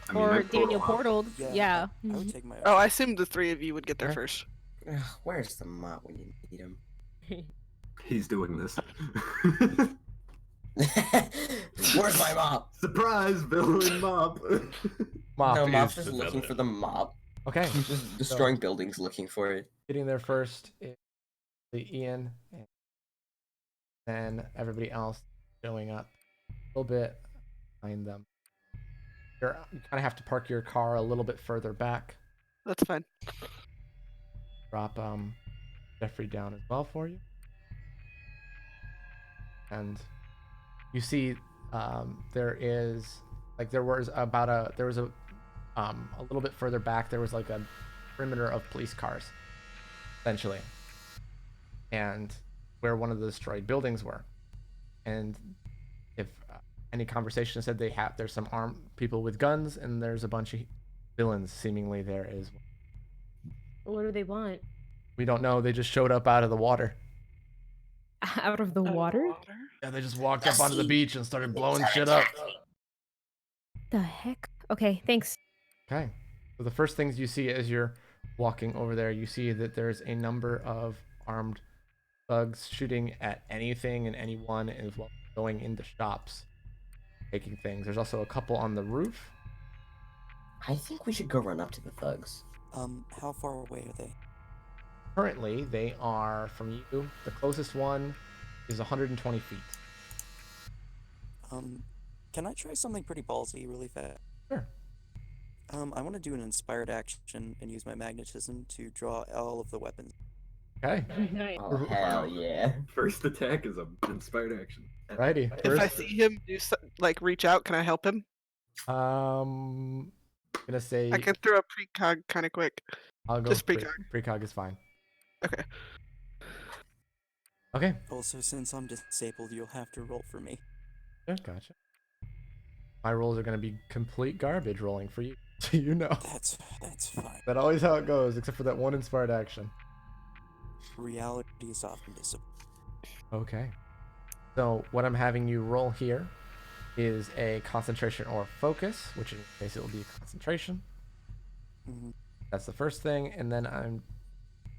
F: I mean,
D: Or
F: I
D: Daniel
F: portal up.
D: portaled. Yeah.
K: I would take my.
H: Oh, I assumed the 3 of you would get there
A: Okay.
H: first.
B: Ugh, where's the mop when you need him?
F: He's doing this.
B: Where's my mop?
F: Surprise, villain mop.
A: Mop
B: No,
A: is
B: Mop's just
A: the
B: looking
A: villain.
B: for the mop.
A: Okay.
B: He's just destroying buildings looking for it.
A: Getting there first is the Ian, and then everybody else showing up a little bit behind them. You kind of have to park your car a little bit further back.
H: That's fine.
A: Drop Jeffrey down as well for you. And you see there was a little bit further back there was like a perimeter of police cars essentially, and where one of the destroyed buildings were. And if any conversation said there's some armed people with guns, and there's a bunch of villains seemingly there as well.
D: What do they want?
A: We don't know. They just showed up out of the water.
D: Out of the water?
A: Yeah, they just walked up onto the beach and started blowing shit up.
D: The heck? Okay, thanks.
A: Okay. So the first things you see as you're walking over there, you see that there's a number of armed thugs shooting at anything and anyone, as well as going into shops, taking things. There's also a couple on the roof.
B: I think we should go run up to the thugs.
I: How far away are they?
A: Currently, they are from you. The closest one is 120 feet.
I: Can I try something pretty ballsy really fast?
A: Sure.
I: I want to do an inspired action and use my magnetism to draw all of the weapons.
A: Okay.
D: Nice.
B: Oh, hell yeah.
F: First attack is an inspired action.
A: Righty.
H: If I
A: First,
H: see him reach out, can I help him?
A: gonna say
H: I can throw a precog kind of quick.
A: I'll go
H: just
A: precog is fine.
H: Okay.
A: Okay.
I: Also, since I'm disabled, you'll have to roll for me.
A: Yeah, gotcha. My rolls are gonna be complete garbage rolling for you. So you know.
I: That's fine.
A: That's always how it goes, except for that one inspired action.
I: Reality is often disappointing.
A: Okay. So what I'm having you roll here is a concentration or focus, which in this case it will be concentration.
I: Mm-hmm.
A: That's the first thing, and then I'm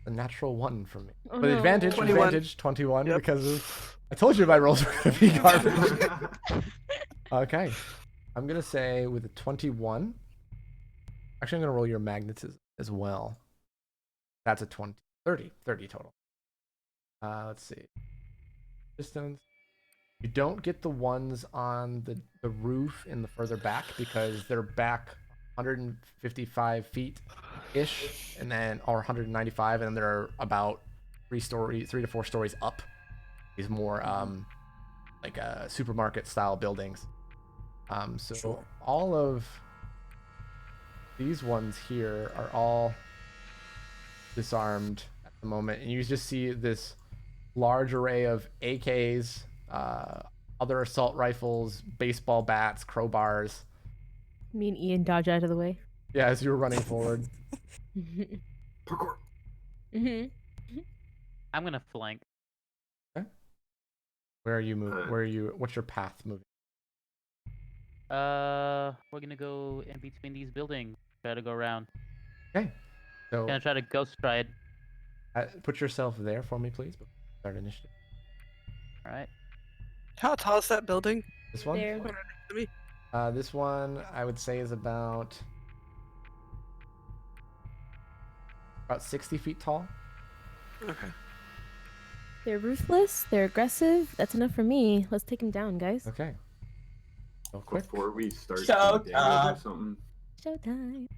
A: a natural 1 for me.
D: Oh,
A: But
D: no.
A: advantage,
H: 21.
A: Yep. Because I told you my rolls were gonna be garbage. Okay. I'm gonna say with a 21. Actually, I'm gonna roll your magnetism as well. That's a 30 total. Let's see. Distance. You don't get the ones on the roof in the further back because they're back 155 feet ish, and then or 195, and then they're about 3 to 4 stories up. These more like supermarket style buildings. So
I: Sure.
A: all of these ones here are all disarmed at the moment, and you just see this large array of AKs, other assault rifles, baseball bats, crowbars.
D: Me and Ian dodge out of the way.
A: Yeah, as you were running forward.
F: Parkour.
C: I'm gonna flank.
A: Where are you moving? Where are you? What's your path moving?
C: We're gonna go in between these buildings. Try to go around.
A: Okay. So
C: Gonna try to ghost stride.
A: put yourself there for me, please. Before we start initiative.
C: All right.
H: How tall is that building?
A: This one.
D: There.
H: Right next to me.
A: This one I would say is about 60 feet tall.
H: Okay.
D: They're ruthless. They're aggressive. That's enough for me. Let's take them down, guys.
A: Okay. Go quick.
F: Before we start
B: Showtime.
F: doing damage or something.
D: Showtime.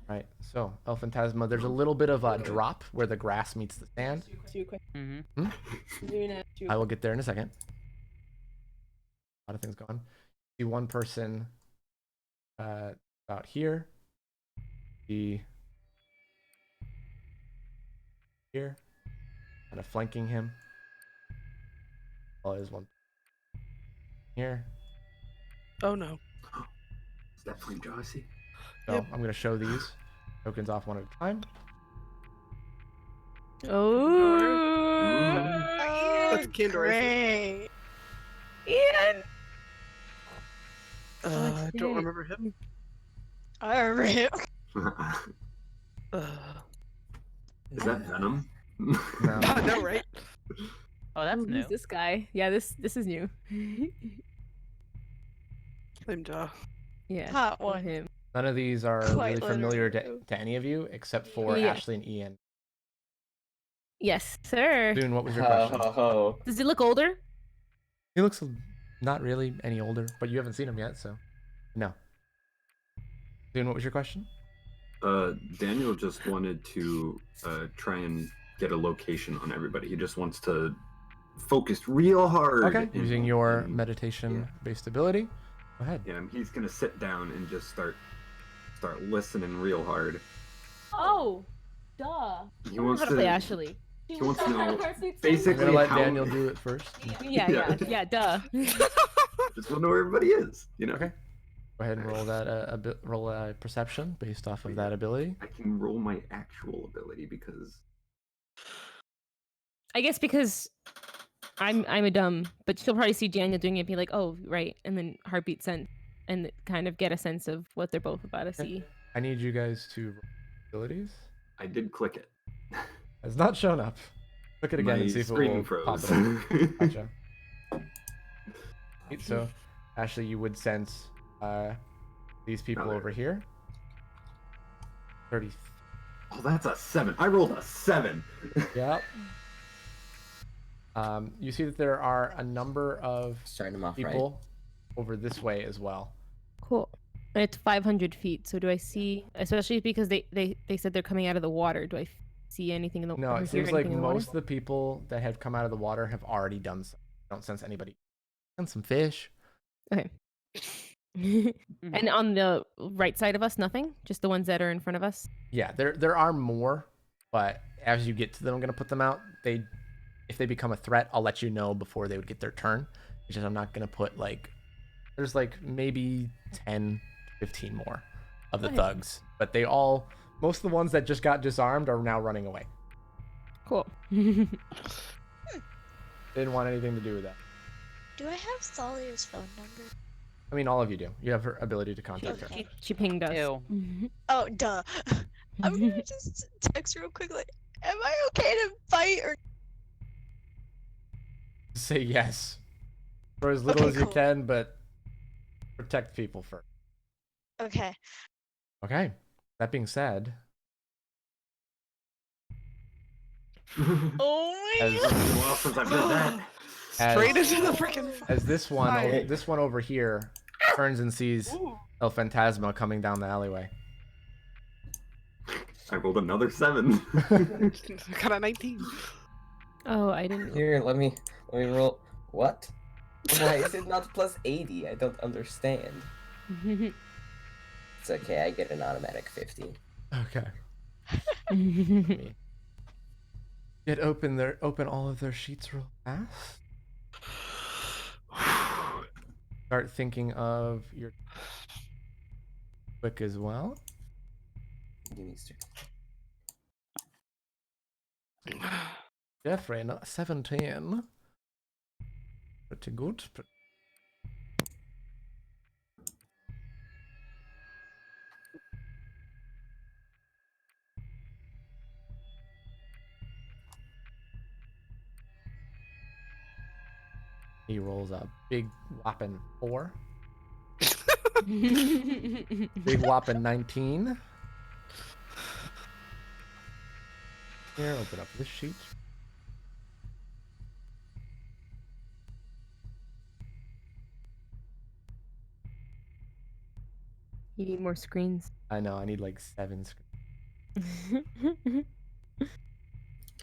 A: Right. So El Phantasma, there's a little bit of a drop where the grass meets the sand.
C: Mm-hmm.
A: I will get there in a second. A lot of things going. See one person about here. See here. Kind of flanking him. There's one here.
H: Oh no.
F: Is that Flame Jossie?
A: So
H: Yep.
A: I'm gonna show these tokens off one at a time.
D: Oh.
H: That's Kindor.
G: Great.
D: Ian.
H: I don't
D: shit.
H: remember him.
G: I remember.
F: Is that Venom?
A: No.
H: I know, right?
C: Oh, that's
D: Who's
C: new.
D: this guy? Yeah, this is new.
H: Flame Jaw.
D: Yeah.
G: Hot
D: love
G: one.
D: him.
A: None of these are
G: Quite
A: really familiar
G: literally.
A: to any of you except for
D: Yeah.
A: Ashley and Ian.
D: Yes, sir.
A: Dune, what was your
B: Ho,
A: question?
B: ho, ho.
D: Does he look older?
A: He looks not really any older, but you haven't seen him yet, so no. Dune, what was your question?
F: Daniel just wanted to try and get a location on everybody. He just wants to focus real hard.
A: Okay,
F: and-
A: using your
F: and-
A: meditation-based ability. Go ahead.
F: Yeah, he's gonna sit down and just start listening real hard.
D: Oh, duh.
F: He
D: I don't know
F: wants
D: how to play Ashley.
F: He wants to know
A: I'm
F: basically
A: gonna let
F: how.
A: Daniel do it first.
D: Yeah, duh.
F: Just want to know where everybody is. You know.
A: Okay. Go ahead and roll that roll a perception based off of that ability.
F: I can roll my actual ability because
D: I guess because I'm a dumb, but she'll probably see Daniel doing it and be like, oh, right, and then heartbeat sense and kind of get a sense of what they're both about to see.
A: I need you guys to roll abilities.
F: I did click it.
A: It's not shown up. Click it again
F: My
A: and see if it
F: screen
A: will
F: froze.
A: pop it up. Gotcha. So, Ashley, you would sense these people over here. 30.
F: Oh, that's a 7. I rolled a 7.
A: Yep. You see that there are a number of
B: Starting them off right.
A: people over this way as well.
D: Cool. And it's 500 feet. So do I see, especially because they said they're coming out of the water, do I see anything in the water?
A: No, it seems like most of the people that have come out of the water have already done so. I don't sense anybody. And some fish.
D: Okay. And on the right side of us, nothing? Just the ones that are in front of us?
A: Yeah, there are more, but as you get to them, I'm gonna put them out. If they become a threat, I'll let you know before they would get their turn. It's just I'm not gonna put there's maybe 10, 15 more of the thugs, but most of the ones that just got disarmed are now running away.
D: Cool.
A: Didn't want anything to do with that.
G: Do I have Thalia's phone number?
A: I mean, all of you do. You have her ability to contact her.
D: She pinged us.
C: Ew.
G: Oh, duh. I'm gonna just text real quickly. Am I okay to fight or?
A: Say yes for as little as you
G: cool.
A: can, but protect people first.
G: Okay.
A: Okay. That being said,
G: Oh my
A: as,
G: god.
F: Well, since I've done that.
H: Straight into the freaking
A: as this one,
H: fire.
A: this one over here turns and sees El Fantasma coming down the alleyway.
F: I rolled another 7.
H: I got a 19.
D: Oh, I didn't.
B: Here, let me roll. What? Why is it not plus 80? I don't understand. It's okay, I get an automatic 50.
A: Okay. Get open all of their sheets real fast. Start thinking of your quick as well.
B: Give me a second.
A: Jeffrey, not 17. Pretty good. He rolls a big whopping 4. Big whopping 19. Here, open up this sheet.
D: You need more screens.
A: I know, I need 7 screens.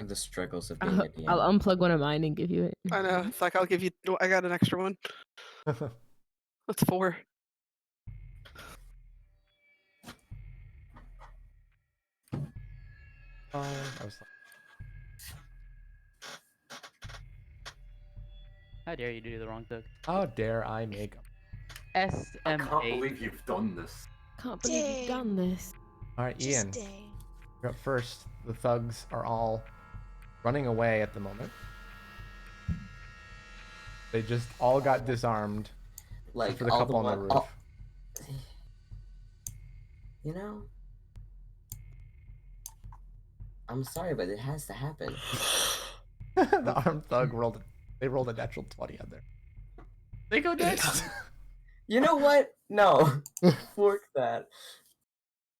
B: The struggles of being a DM.
D: I'll unplug one of mine and give you it.
H: I know. It's like I'll give you. I got an extra one. That's 4.
A: I was
C: How dare you do the wrong thing?
A: how dare I make
F: I can't
C: SMA.
F: believe you've done this.
D: Can't believe you've done this.
A: Alright,
G: Just
A: Ian.
G: dang.
A: You're up first. The thugs are all running away at the moment. They just all got disarmed.
B: Like
A: For the
B: all
A: couple on the
B: one-
A: roof.
B: all- You know, I'm sorry, but it has to happen.
A: The armed thug rolled a natural 20 on there. They go next.
B: You know what? No, fork that.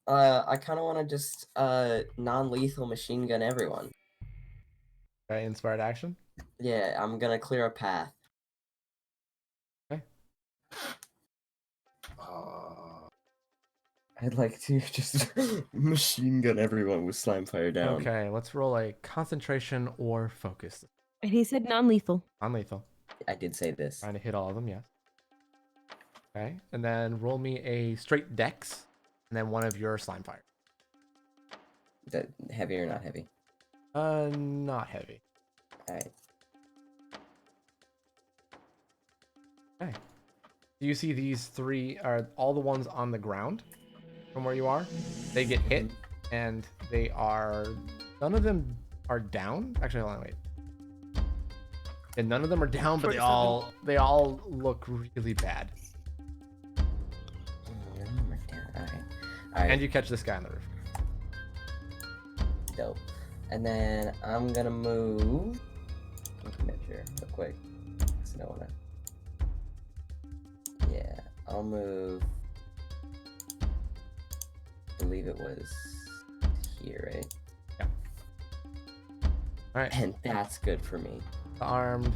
B: I kind of want to just non-lethal machine gun everyone.
A: Okay, inspired action.
B: Yeah, I'm gonna clear a path.
A: Okay.
B: I'd like to just machine gun everyone with slime fire down.
A: Okay, let's roll a concentration or focus.
D: And he said non-lethal.
A: Non-lethal.
B: I did say this.
A: Trying to hit all of them, yes. Okay, and then roll me a straight dex, and then one of your slime fire.
B: That heavy or not heavy?
A: Not heavy.
B: Alright.
A: Okay. Do you see these three are all the ones on the ground from where you are? They get hit, and they are... None of them are down. Actually, hold on, wait. And none of them are down, but they all look really bad.
B: Alright.
A: And you catch this guy on the roof.
B: Dope. And then I'm gonna move. Measure real quick. Cause I don't wanna. Yeah, I'll move. I believe it was here, right?
A: Yeah. Alright.
B: And that's good for me.
A: The armed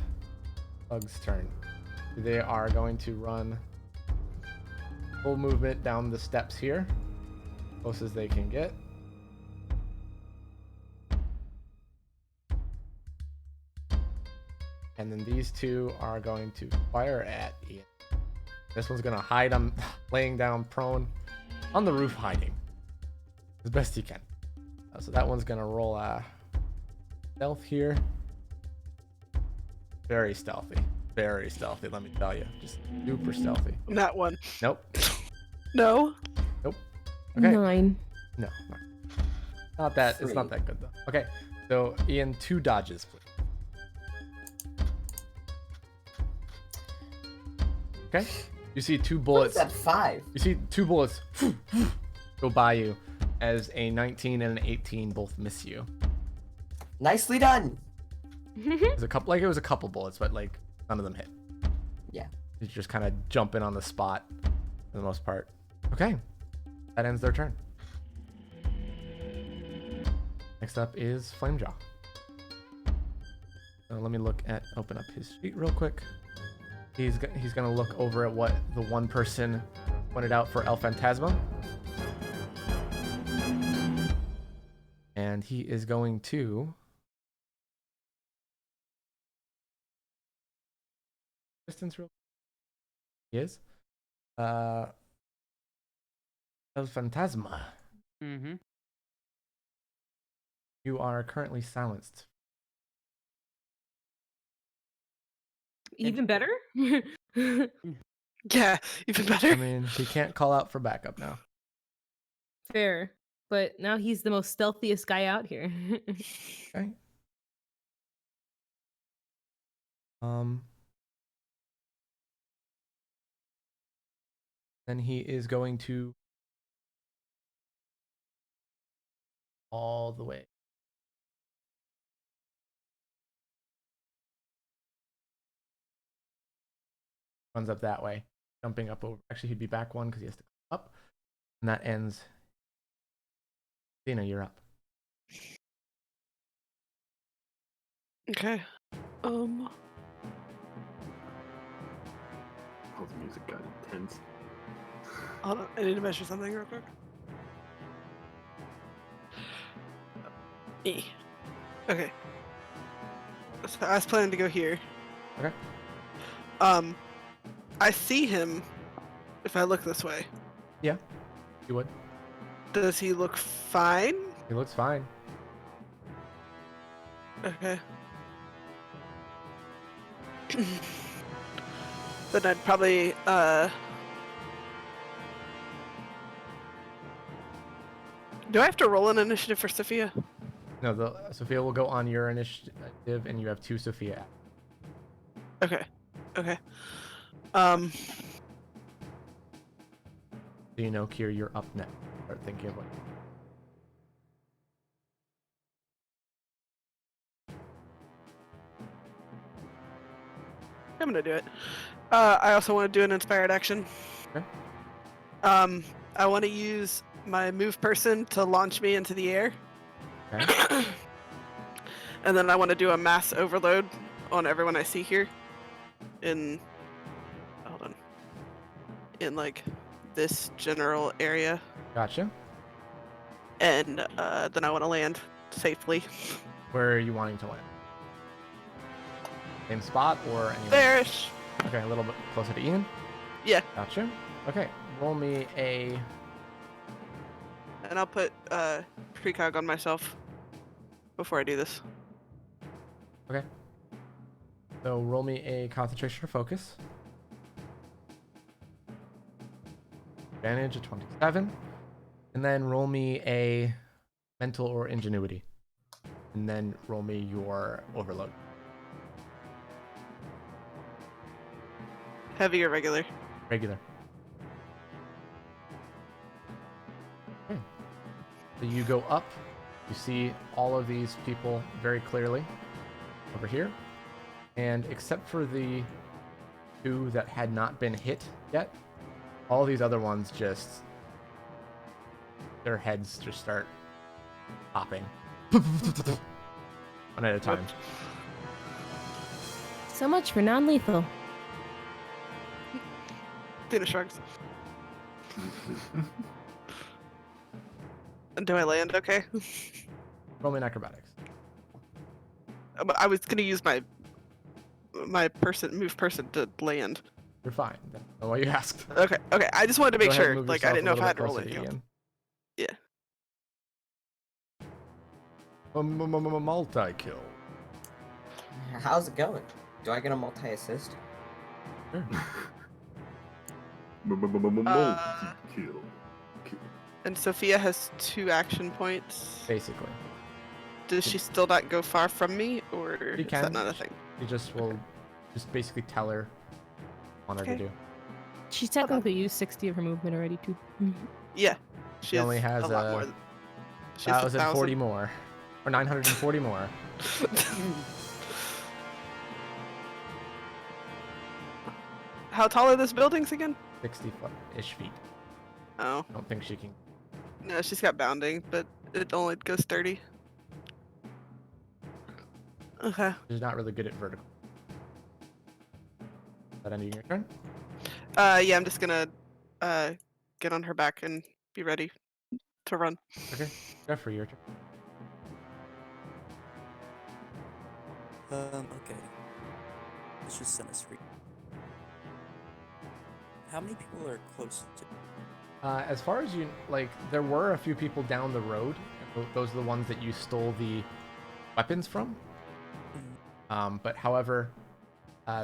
A: bug's turn. They are going to run full movement down the steps here. Close as they can get. And then these two are going to fire at Ian. This one's gonna hide on laying down prone on the roof, hiding as best he can. So that one's gonna roll stealth here. Very stealthy, let me tell you. Just super stealthy.
H: That one.
A: Nope.
H: No.
A: Nope. Okay.
D: 9.
A: No. Not that. It's not that good though. Okay. So Ian, 2 dodges, please. Okay. You see 2 bullets.
B: What's that 5?
A: You see 2 bullets go by you as a 19 and an 18 both miss you.
B: Nicely done.
A: It was a couple bullets, but like none of them hit.
B: Yeah.
A: You just kind of jump in on the spot for the most part. Okay. That ends their turn. Next up is Flamejaw. So let me open up his sheet real quick. He's gonna look over at what the one person pointed out for El Phantasma. And he is going to distance real. He is. El Phantasma.
C: Mm-hmm.
A: You are currently silenced.
D: Even better?
H: Yeah, even better.
A: I mean, he can't call out for backup now.
D: Fair. But now he's the most stealthiest guy out here.
A: Okay. Then he is going to all the way. Runs up that way, jumping up over. Actually, he'd be back 1 because he has to come up, and that ends. Dina, you're up.
H: Okay.
F: Oh, the music got intense.
H: Hold on, I need to measure something real quick. E. Okay. So I was planning to go here.
A: Okay.
H: I see him if I look this way.
A: Yeah, you would.
H: Does he look fine?
A: He looks fine.
H: Okay. Then I'd probably do I have to roll an initiative for Sophia?
A: No, Sophia will go on your initiative, and you have 2 Sophia.
H: Okay. Okay.
A: So you know, Kier, you're up next. Start thinking of what.
H: I'm gonna do it. I also want to do an inspired action.
A: Okay.
H: I want to use my move person to launch me into the air.
A: Okay.
H: And then I want to do a mass overload on everyone I see here. Hold on. In like this general area.
A: Gotcha.
H: And then I want to land safely.
A: Where are you wanting to land? Same spot or anywhere?
H: There-ish.
A: Okay, a little bit closer to Ian.
H: Yeah.
A: Gotcha. Okay, roll me a.
H: And I'll put precog on myself. before I do this.
A: Okay. So roll me a concentration or focus. Advantage of 27. And then roll me a mental or ingenuity. And then roll me your overload.
H: Heavy or regular?
A: Regular. Okay. So you go up. You see all of these people very clearly over here. And except for the 2 that had not been hit yet, all these other ones just, their heads just start popping. One at a time.
D: So much for non-lethal.
H: Dina shrugs. Do I land okay?
A: Roll me an acrobatics.
H: I was gonna use my move person to land.
A: You're fine. That's not why you asked.
H: Okay. I just wanted to make
A: Go ahead and
H: sure.
A: move
H: Like I
A: yourself
H: didn't
A: a
H: know if I
A: little
H: had
A: bit
H: to roll
A: closer to
H: anything else.
A: Ian.
H: Yeah.
A: Multi-kill.
B: How's it going? Do I get a multi-assist?
A: Sure.
F: Kill.
H: And Sophia has 2 action points.
A: Basically.
H: Does she still not go far from me, or
A: She
H: is
A: can.
H: that not a thing?
A: You just will just basically tell her what her to
H: Okay.
A: do.
D: She's technically used 60 of her movement already, too.
H: Yeah.
A: She only has
H: a lot more. She has
A: 1,040
H: 1,000.
A: more. Or 940 more.
H: How tall are those buildings again?
A: 60-ish feet.
H: Oh.
A: I don't think she can.
H: No, she's got bounding, but it only goes 30. Okay.
A: She's not really good at vertical. Is that ending your turn?
H: Yeah, I'm just gonna get on her back and be ready to run.
A: Okay. Jeffrey, your turn.
K: Okay. Let's just send a screen. How many people are close to?
A: As far as you, like, there were a few people down the road. Those are the ones that you stole the weapons from. But however,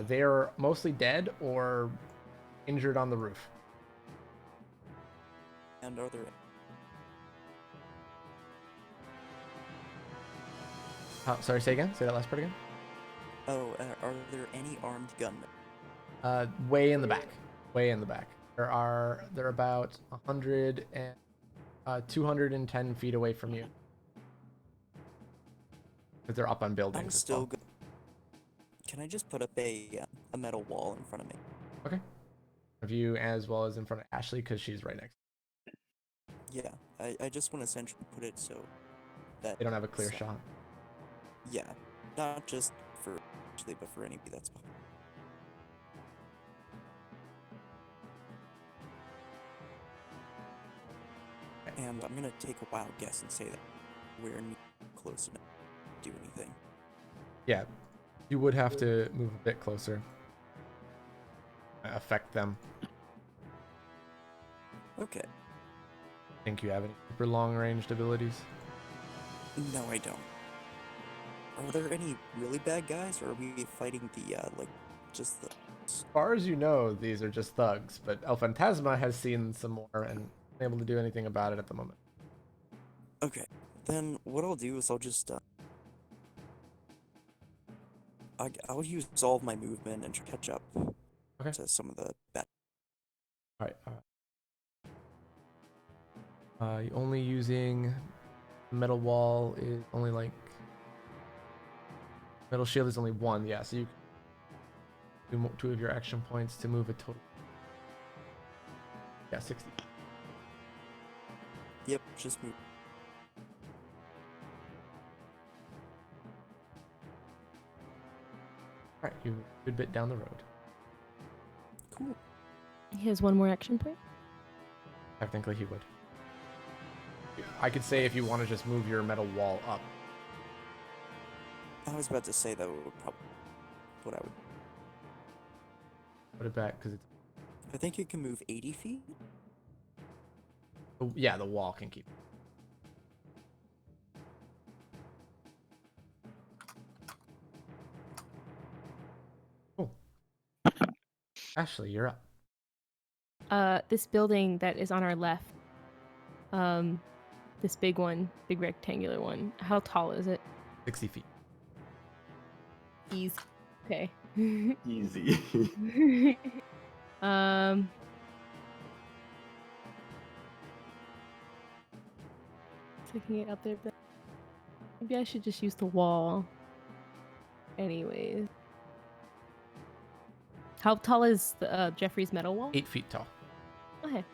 A: they are mostly dead or injured on the roof.
K: And are there?
A: Sorry, say again? Say that last part again?
K: Oh, are there any armed gunmen?
A: Way in the back. Way in the back. They're about 100 and 210 feet away from you. Because they're up on buildings.
K: I'm
A: as
K: still
A: well.
K: good. Can I just put up a metal wall in front of me?
A: Okay. Of you as well as in front of Ashley because she's right next.
K: Yeah, I just want to essentially put it so that
A: They don't have a clear shot.
K: Yeah, not just for Ashley, but for anybody that's behind. And I'm gonna take a wild guess and say that we're close enough to do anything.
A: Yeah, you would have to move a bit closer. Affect them.
K: Okay.
A: Think you have any super long-ranged abilities?
K: No, I don't. Are there any really bad guys, or are we fighting the, just the...
A: As far as you know, these are just thugs, but El Fantasma has seen some more and been able to do anything about it at the moment.
K: Okay, then what I'll do is I'll just, I'll use all of my movement and catch up to some of the bad...
A: Alright, only using metal wall is only like... Metal shield is only 1, yeah, so you can do 2 of your action points to move a total. Yeah, 60.
K: Yep, just move.
A: Alright, you're a good bit down the road.
K: Cool.
D: He has 1 more action point.
A: Technically, he would. I could say if you want to just move your metal wall up.
K: I was about to say that would probably what I would...
A: Put it back, because it's...
K: I think it can move 80 feet?
A: Oh, yeah, the wall can keep... Ashley, you're up.
D: This building that is on our left. This big one, big rectangular one. How tall is it?
A: 60 feet.
D: Easy. Okay.
F: Easy.
D: Taking it up there, but maybe I should just use the wall. Anyways. How tall is the, Jeffrey's metal wall?
A: 8 feet tall.
D: Okay.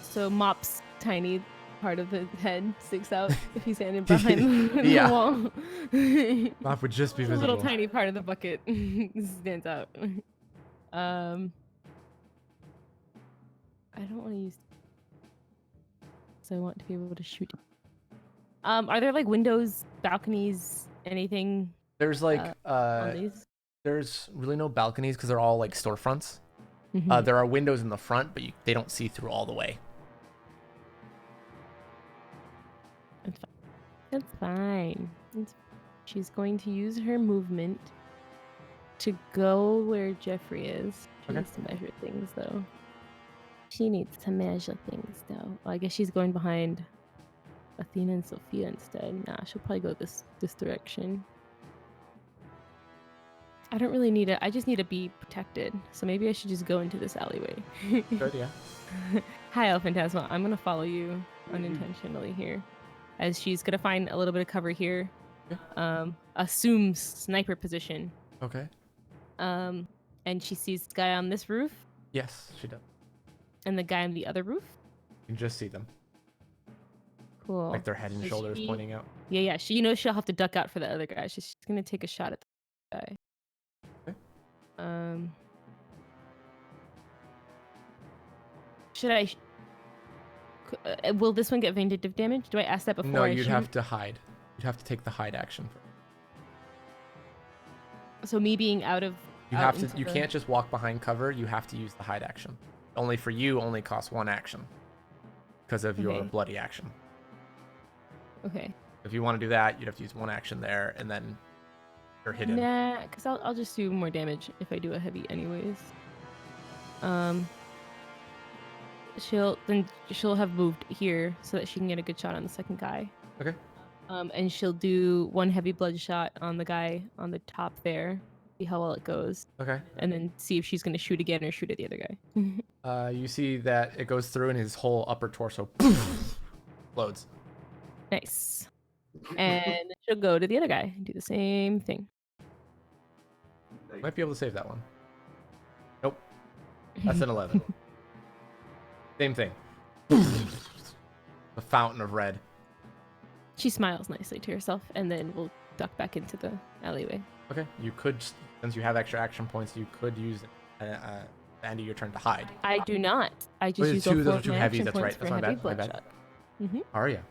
D: So Mop's tiny part of the head sticks out if he's standing behind the
A: Yeah.
D: wall.
A: Mop would just be
D: A
A: visible.
D: little tiny part of the bucket stands out. I don't want to use. So I want to be able to shoot. Are there like windows, balconies, anything?
A: There's like
D: on these?
A: there's really no balconies because they're all like storefronts.
D: Mhm.
A: There are windows in the front, but they don't see through all the way.
D: That's fine. She's going to use her movement to go where Jeffrey is. She needs to measure things, though. She needs to measure things, though. Well, I guess she's going behind Athena and Sophia instead. Nah, she'll probably go this direction. I don't really need it. I just need to be protected. So maybe I should just go into this alleyway.
A: Good, yeah.
D: Hi, El Phantasma. I'm going to follow you unintentionally here. As she's going to find a little bit of cover here. Assumes sniper position.
A: Okay.
D: And she sees the guy on this roof.
A: Yes, she does.
D: And the guy on the other roof.
A: You can just see them.
D: Cool.
A: Like their head and
D: So
A: shoulders
D: she-
A: pointing out.
D: Yeah. She'll have to duck out for the other guy. She's going to take a shot at the guy.
A: Okay.
D: Should I? Will this one get vindictive damage? Do I ask that before?
A: No,
D: I
A: you'd
D: shoot?
A: have to hide. You'd have to take the hide action.
D: So me being out of.
A: You have to. You can't just walk behind cover. You have to use the hide action. Only for you, only costs 1 action because of your
D: Okay.
A: bloody action.
D: Okay.
A: If you want to do that, you'd have to use 1 action there, and then you're hidden.
D: Nah, because I'll just do more damage if I do a heavy anyways. She'll have moved here so that she can get a good shot on the second guy.
A: Okay.
D: And she'll do 1 heavy blood shot on the guy on the top there. See how well it goes.
A: Okay.
D: And then see if she's gonna shoot again or shoot at the other guy.
A: You see that it goes through, and his whole upper torso explodes.
D: Nice. And she'll go to the other guy and do the same thing.
A: Might be able to save that one. Nope. That's an 11. Same thing. A fountain of red.
D: She smiles nicely to herself, and then we'll duck back into the alleyway.
A: Okay. You could, since you have extra action points, you could use the end of your turn to hide.
D: I do not. I just
A: Those
D: use
A: are
D: all
A: two,
D: 4
A: those are
D: of
A: two
D: my
A: heavies.
D: action
A: That's
D: points
A: right. That's
D: for
A: my
D: heavy
A: bad. My
D: blood
A: bad.
D: shot. Mm-hmm.
A: Arya.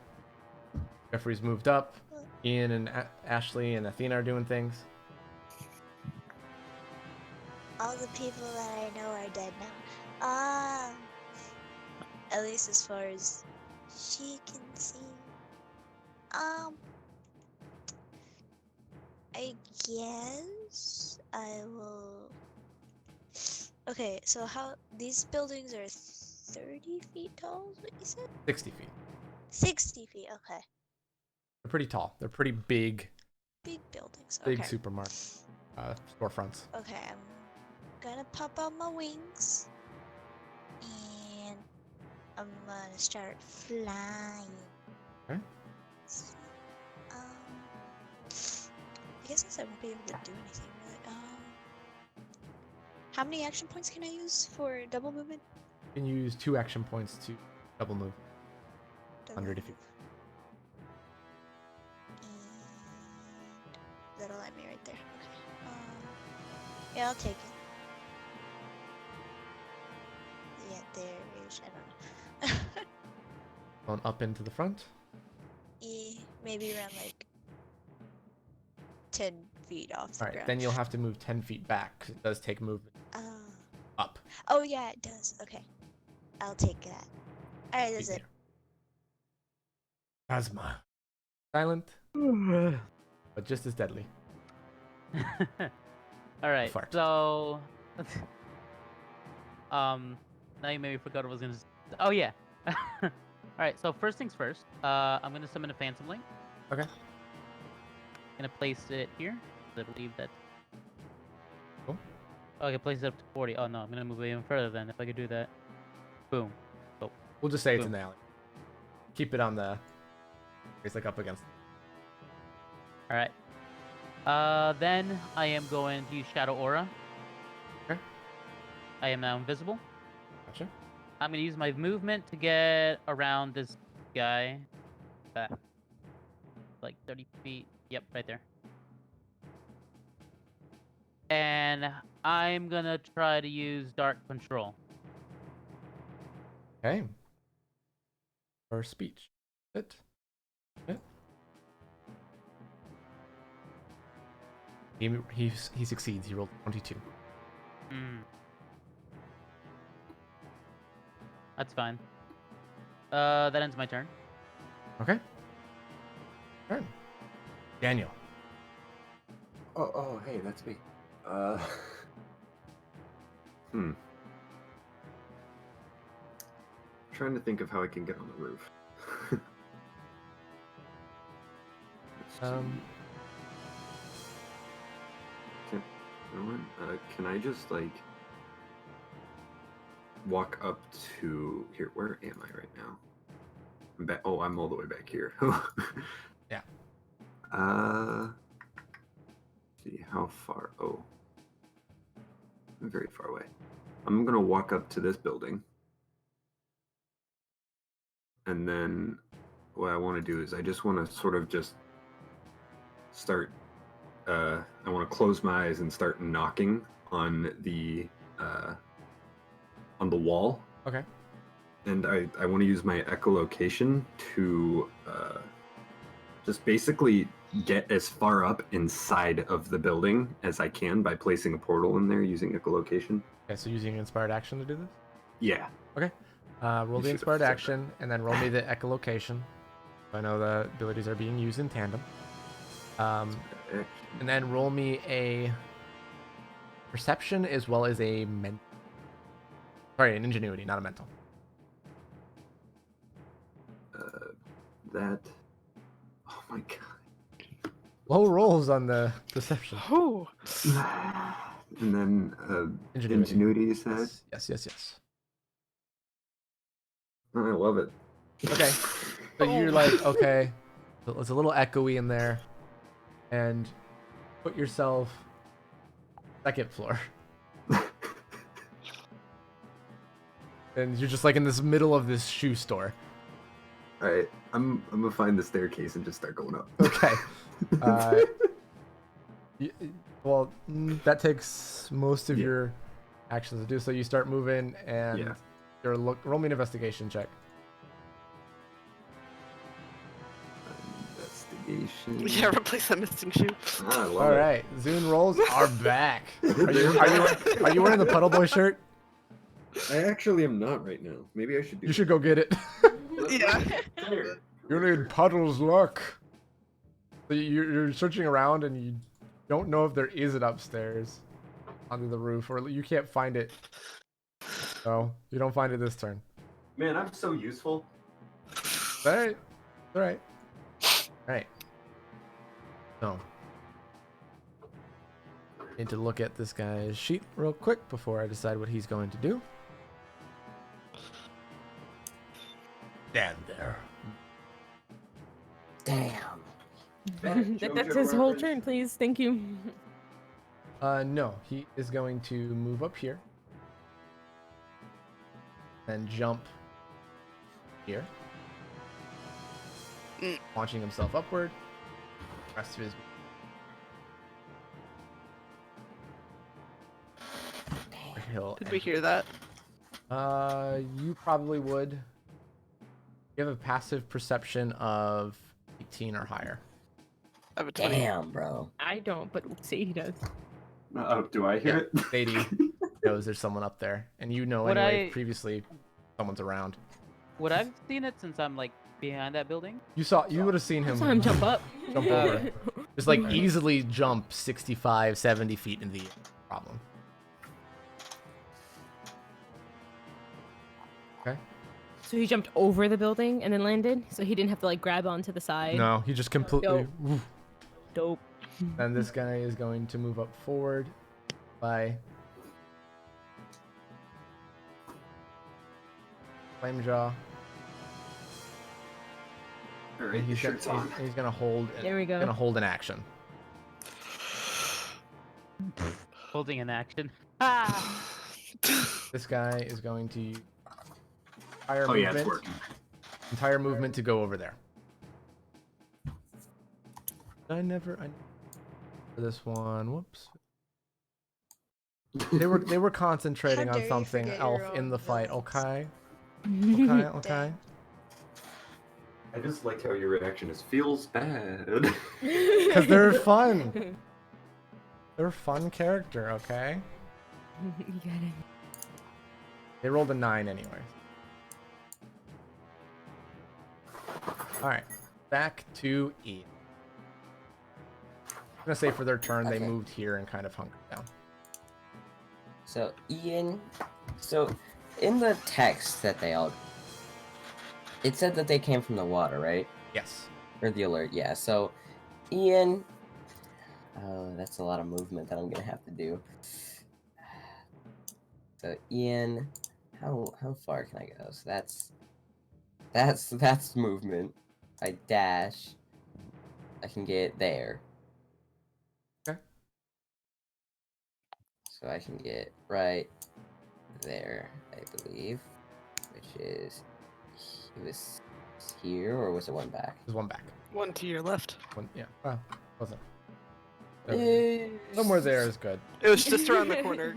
A: Jeffrey's moved up. Ian and Ashley and Athena are doing things.
G: All the people that I know are dead now. At least as far as she can see. I guess I will. Okay, so how these buildings are 30 feet tall? Is what you said?
A: 60 feet.
G: 60 feet. Okay,
A: They're pretty tall. They're pretty big.
G: big buildings.
A: Big
G: Okay.
A: supermarket storefronts.
G: Okay, I'm gonna pop out my wings and I'm gonna start flying.
A: Okay.
G: So, I guess since I won't be able to do anything really. How many action points can I use for double movement?
A: You can use 2 action points to double move.
G: Double
A: 100 if you.
G: And that'll let me right there. Okay. Yeah, I'll take it. Yeah, there is. I don't know.
A: Going up into the front.
G: Yeah, maybe around like 10 feet off the
A: All right.
G: ground.
A: Then you'll have to move 10 feet back because it does take movement up.
G: Oh yeah, it does. Okay, I'll take that. All right, that's it.
A: Phasma. Silent, but just as deadly.
C: All right.
A: Fart.
C: So, now you maybe forgot what I was gonna. Oh yeah. All right. So first things first. I'm gonna summon a Phantom Link.
A: Okay.
C: Gonna place it here. I believe that.
A: Cool.
C: Oh, I can place it up to 40. Oh no, I'm gonna move it even further then. If I could do that. Boom. Oh.
A: We'll just say it's
C: Boom.
A: in the alley. Keep it on the. It's like up against.
C: All right. Then I am going to use Shadow Aura.
A: Okay.
C: I am now invisible.
A: Gotcha.
C: I'm gonna use my movement to get around this guy. Back. Like 30 feet. Yep, right there. And I'm gonna try to use Dark Control.
A: Okay. Or speech. It. He succeeds. He rolled 22.
C: That's fine. That ends my turn.
A: Okay. Turn. Daniel.
F: Oh, hey, that's me. Trying to think of how I can get on the roof. Can I just like walk up to here? Where am I right now? I'm back. Oh, I'm all the way back here.
A: Yeah.
F: See how far? Oh, I'm very far away. I'm gonna walk up to this building, and then what I want to do is I just want to sort of just start. I want to close my eyes and start knocking on the wall.
A: Okay.
F: And I want to use my echolocation to just basically get as far up inside of the building as I can by placing a portal in there using echolocation.
A: Okay, so using inspired action to do this?
F: Yeah.
A: Okay. Roll the inspired action and then roll me the echolocation. I know the abilities are being used in tandem. And then roll me a perception as well as a an ingenuity, not a mental.
F: That. Oh my god.
A: Low rolls on the perception.
H: Oh.
F: And then ingenuity, you said?
A: Yes.
F: I love it.
A: Okay. So you're like, okay, it's a little echoey in there. And put yourself second floor. And you're just like in this middle of this shoe store.
F: All right, I'm gonna find the staircase and just start going up.
A: Okay. That takes most of your actions to do. So you start moving and roll me an investigation check.
F: Investigation.
H: Yeah, replace that missing shoe.
F: I love
A: All right, Zune rolls are back. Are you wearing the Puddle Boy shirt?
F: I actually am not right now. Maybe I should do.
A: You should go get it.
H: Yeah.
A: You need Puddle's luck. So you're searching around and you don't know if there is it upstairs under the roof, or you can't find it. No, you don't find it this turn.
F: Man, I'm so useful.
A: All right. All right. So, need to look at this guy's sheet real quick before I decide what he's going to do. Stand there.
B: Damn.
D: That's his whole turn, please. Thank you.
A: No, he is going to move up here and jump here, launching himself upward. Rest of his.
H: Did we hear that?
A: You probably would. You have a passive perception of 18 or higher.
H: I have a 20.
B: Damn, bro.
D: I don't, but Sadie does.
F: Do I hear it?
A: Sadie knows there's someone up there, and you know previously someone's around.
C: Would I've seen it since I'm like behind that building?
A: You would have seen him.
D: I saw him jump up.
A: Jump over. Just like easily jump 65, 70 feet in the air. problem. Okay.
D: So he jumped over the building and then landed, so he didn't have to like grab onto the side.
A: No, he just completely.
D: Dope.
A: And this guy is going to move up forward by Flamejaw.
F: All right,
A: And
F: the shirt's on.
A: he's gonna hold.
D: There we go.
A: Gonna hold an action.
C: Holding an action.
D: Ah.
A: This guy is going to use entire
F: Oh yeah,
A: movement.
F: it's working.
A: Entire movement to go over there. I for this one. Whoops. They were concentrating
G: How
A: on
G: dare you
A: something
G: forget
A: else
G: your
A: in
G: own
A: the fight.
G: villains.
A: Okay. Okay.
G: Dang.
F: I just like how your reaction is feels bad.
A: Because they're fun. They're a fun character. Okay.
D: You got it.
A: They rolled a 9 anyways. All right. Back to E. I'm gonna say for their turn they
B: Okay.
A: moved here and kind of hunkered down.
B: So Ian, so in the text that they all, it said that they came from the water, right?
A: Yes.
B: Or the alert, yeah. So Ian, oh, that's a lot of movement that I'm gonna have to do. So Ian, how far can I go? So that's movement. I dash. I can get there.
A: Okay.
B: So I can get right there, I believe, which is he was here, or was it one back?
A: There's one back.
H: One to your left.
A: One, yeah. Oh, wasn't. There we go. Somewhere there is good.
H: It was just around the corner.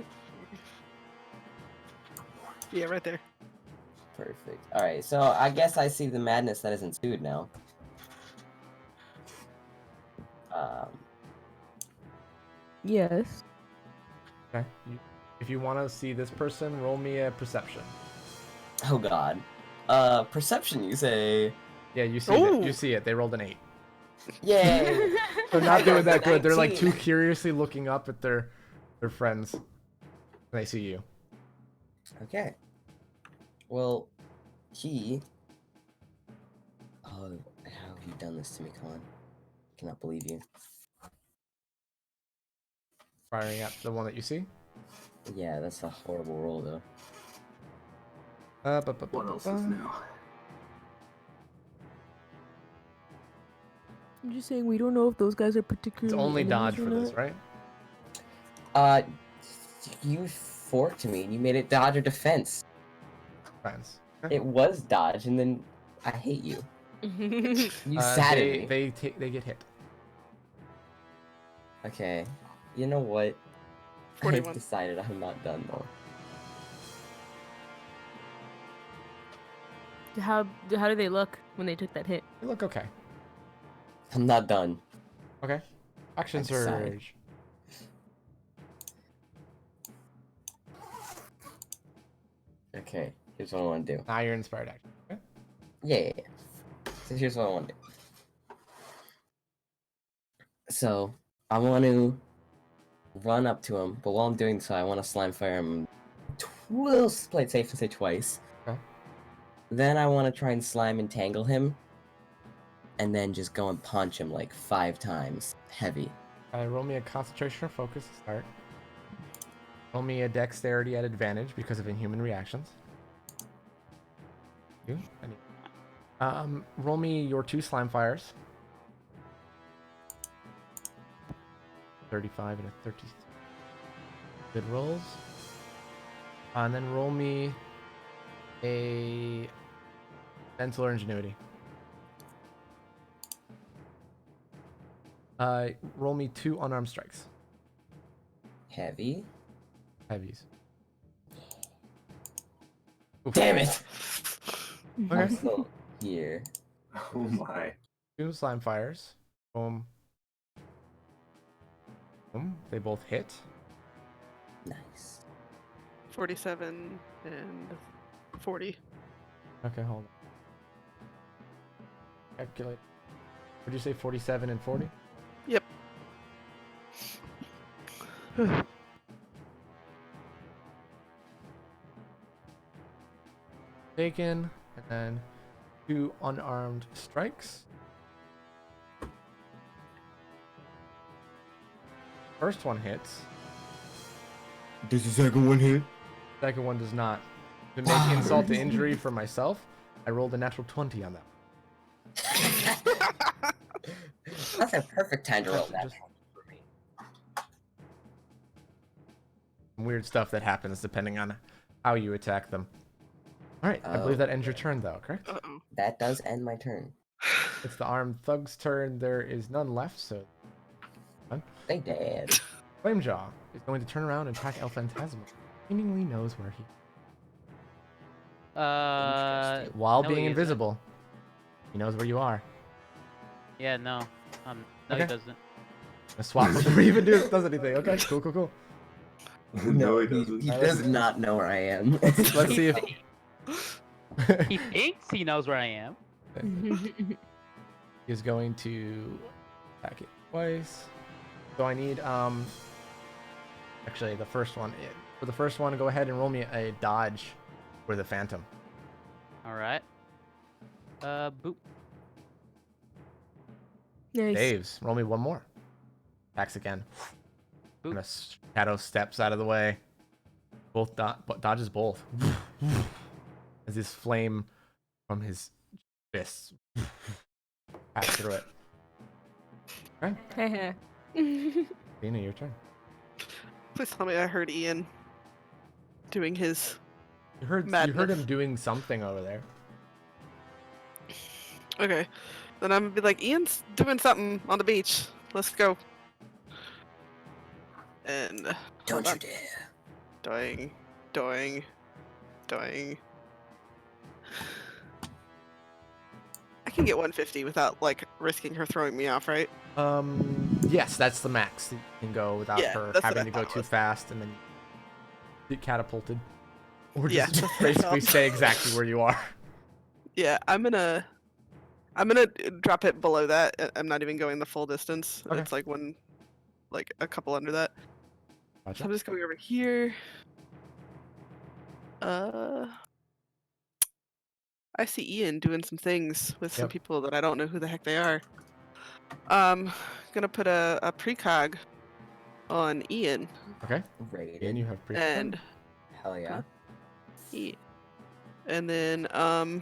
H: Yeah, right there.
B: Perfect. All right, so I guess I see the madness that is ensued now.
D: Yes.
A: Okay. If you want to see this person, roll me a perception.
B: Oh God. Perception, you say?
A: Yeah, you see it. You see it. They rolled an 8.
B: Yay!
A: They're not doing that good. They're like
B: 19.
A: too curiously looking up at their friends. And they see you.
B: Okay. Well, he. Oh, how have you done this to me, Colin? Cannot believe you.
A: Firing at the one that you see.
B: Yeah, that's a horrible roll, though.
F: What else is new?
D: I'm just saying we don't know if those guys are
A: It's
D: particularly.
A: only
D: enemies
A: dodge
D: or
A: for this,
D: not.
A: right?
B: You forked me and you made it dodge or defense.
A: Friends.
B: It was dodge, and then I hate you. You saddened me.
A: They get hit.
B: Okay. You know what?
H: 41.
B: I've decided I'm not done though.
D: How do they look when they took that hit?
A: They look okay.
B: I'm not done.
A: Okay. Action
B: I decided.
A: surge.
B: Okay, here's what I want to do.
A: Now you're inspired action. Okay.
B: Yeah. So here's what I want to do. So I want to run up to him, but while I'm doing so, I want to slime fire him. We'll play it safe and say twice.
A: Okay.
B: Then I want to try and slime entangle him, and then just go and punch him like 5 times, heavy.
A: Roll me a concentration or focus to start. Roll me a dexterity at advantage because of inhuman reactions. You? Roll me your 2 slime fires. 35 and a 30. Good rolls. And then roll me a mental or ingenuity. Roll me 2 unarmed strikes.
B: Heavy.
A: Heavies.
B: Damn it!
A: Okay.
B: I'm still here.
F: Oh my.
A: 2 slime fires. Boom. Boom. They both hit.
B: Nice.
H: 47 and 40.
A: Okay, hold on. Calculate. Would you say 47 and 40?
H: Yep.
A: taken, and then 2 unarmed strikes. First one hits.
B: Does the second one hit?
A: Second one does not. To make insult to injury for myself, I rolled a natural 20 on that.
B: That's a perfect time to roll that.
A: Some weird stuff that happens depending on how you attack them. All right, I believe that ends your turn, though, correct?
H: Uh-oh.
B: That does end my turn.
A: It's the armed thug's turn. There is none left, so...
B: They dead.
A: Flamejaw is going to turn around and attack El Phantasma. Seemingly knows where he... While
C: no,
A: being
C: he isn't.
A: invisible. He knows where you are.
C: Yeah, no. No,
A: Okay.
C: he doesn't.
A: A swap before he even does anything. Okay, cool.
F: No, he
B: he
F: doesn't.
B: does not know where I am.
A: Let's see if...
C: He thinks he knows where I am.
A: He is going to attack it twice. So I need, actually, the first one. For the first one, go ahead and roll me a dodge for the Phantom.
C: Alright. Boop.
D: Nice.
A: Daves, roll me one more. Attacks again. And a shadow steps out of the way. Both dodges both. As this flame from his fists pass through it. Okay. Dina, your turn.
H: Please tell me I heard Ian doing his
A: You heard
H: madness.
A: him doing something over there.
H: Okay. Then I'm gonna be like, Ian's doing something on the beach. Let's go. And
B: Don't you dare.
H: Doing. I can get 150 without like risking her throwing me off, right?
A: Yes, that's the max. You can go without
H: Yeah,
A: her
H: that's what
A: having
H: I
A: to go
H: thought it
A: too
H: was.
A: fast and then get catapulted. Or
H: Yeah,
A: just
H: that's what I
A: basically
H: thought.
A: stay exactly where you are.
H: Yeah, I'm gonna drop it below that. I'm not even going the full distance.
A: Okay.
H: It's like a couple under that.
A: Gotcha.
H: So I'm just going over here. I see Ian doing some things with some
A: Yep.
H: people that I don't know who the heck they are. Gonna put a precog on Ian.
A: Okay.
B: Rated.
A: And you have pre.
H: And
B: Hell yeah.
H: and then I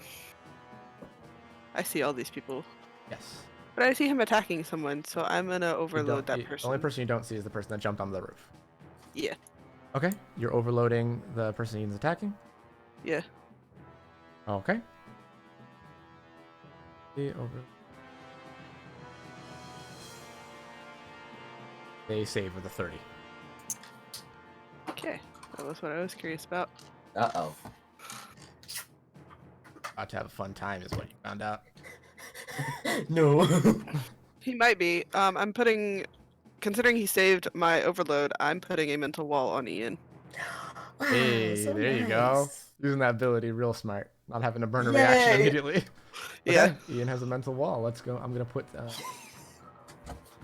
H: see all these people.
A: Yes.
H: But I see him attacking someone, so I'm gonna
A: You
H: overload that
A: the
H: person.
A: only person you don't see is the person that jumped on the roof.
H: Yeah.
A: Okay. You're overloading the person Ian's attacking.
H: Yeah.
A: Okay. They save with a 30.
H: Okay. That was what I was curious about.
B: Uh-oh.
A: About to have a fun time is what you found out.
B: No.
H: He might be. I'm putting, considering he saved my overload, I'm putting a mental wall on Ian.
B: Wow,
A: Hey,
B: so
A: there you go.
B: nice.
A: Using that ability real smart. Not having to burn a reaction
B: Yay.
A: immediately.
H: Yeah.
A: Okay, Ian has a mental wall. Let's go. I'm going to put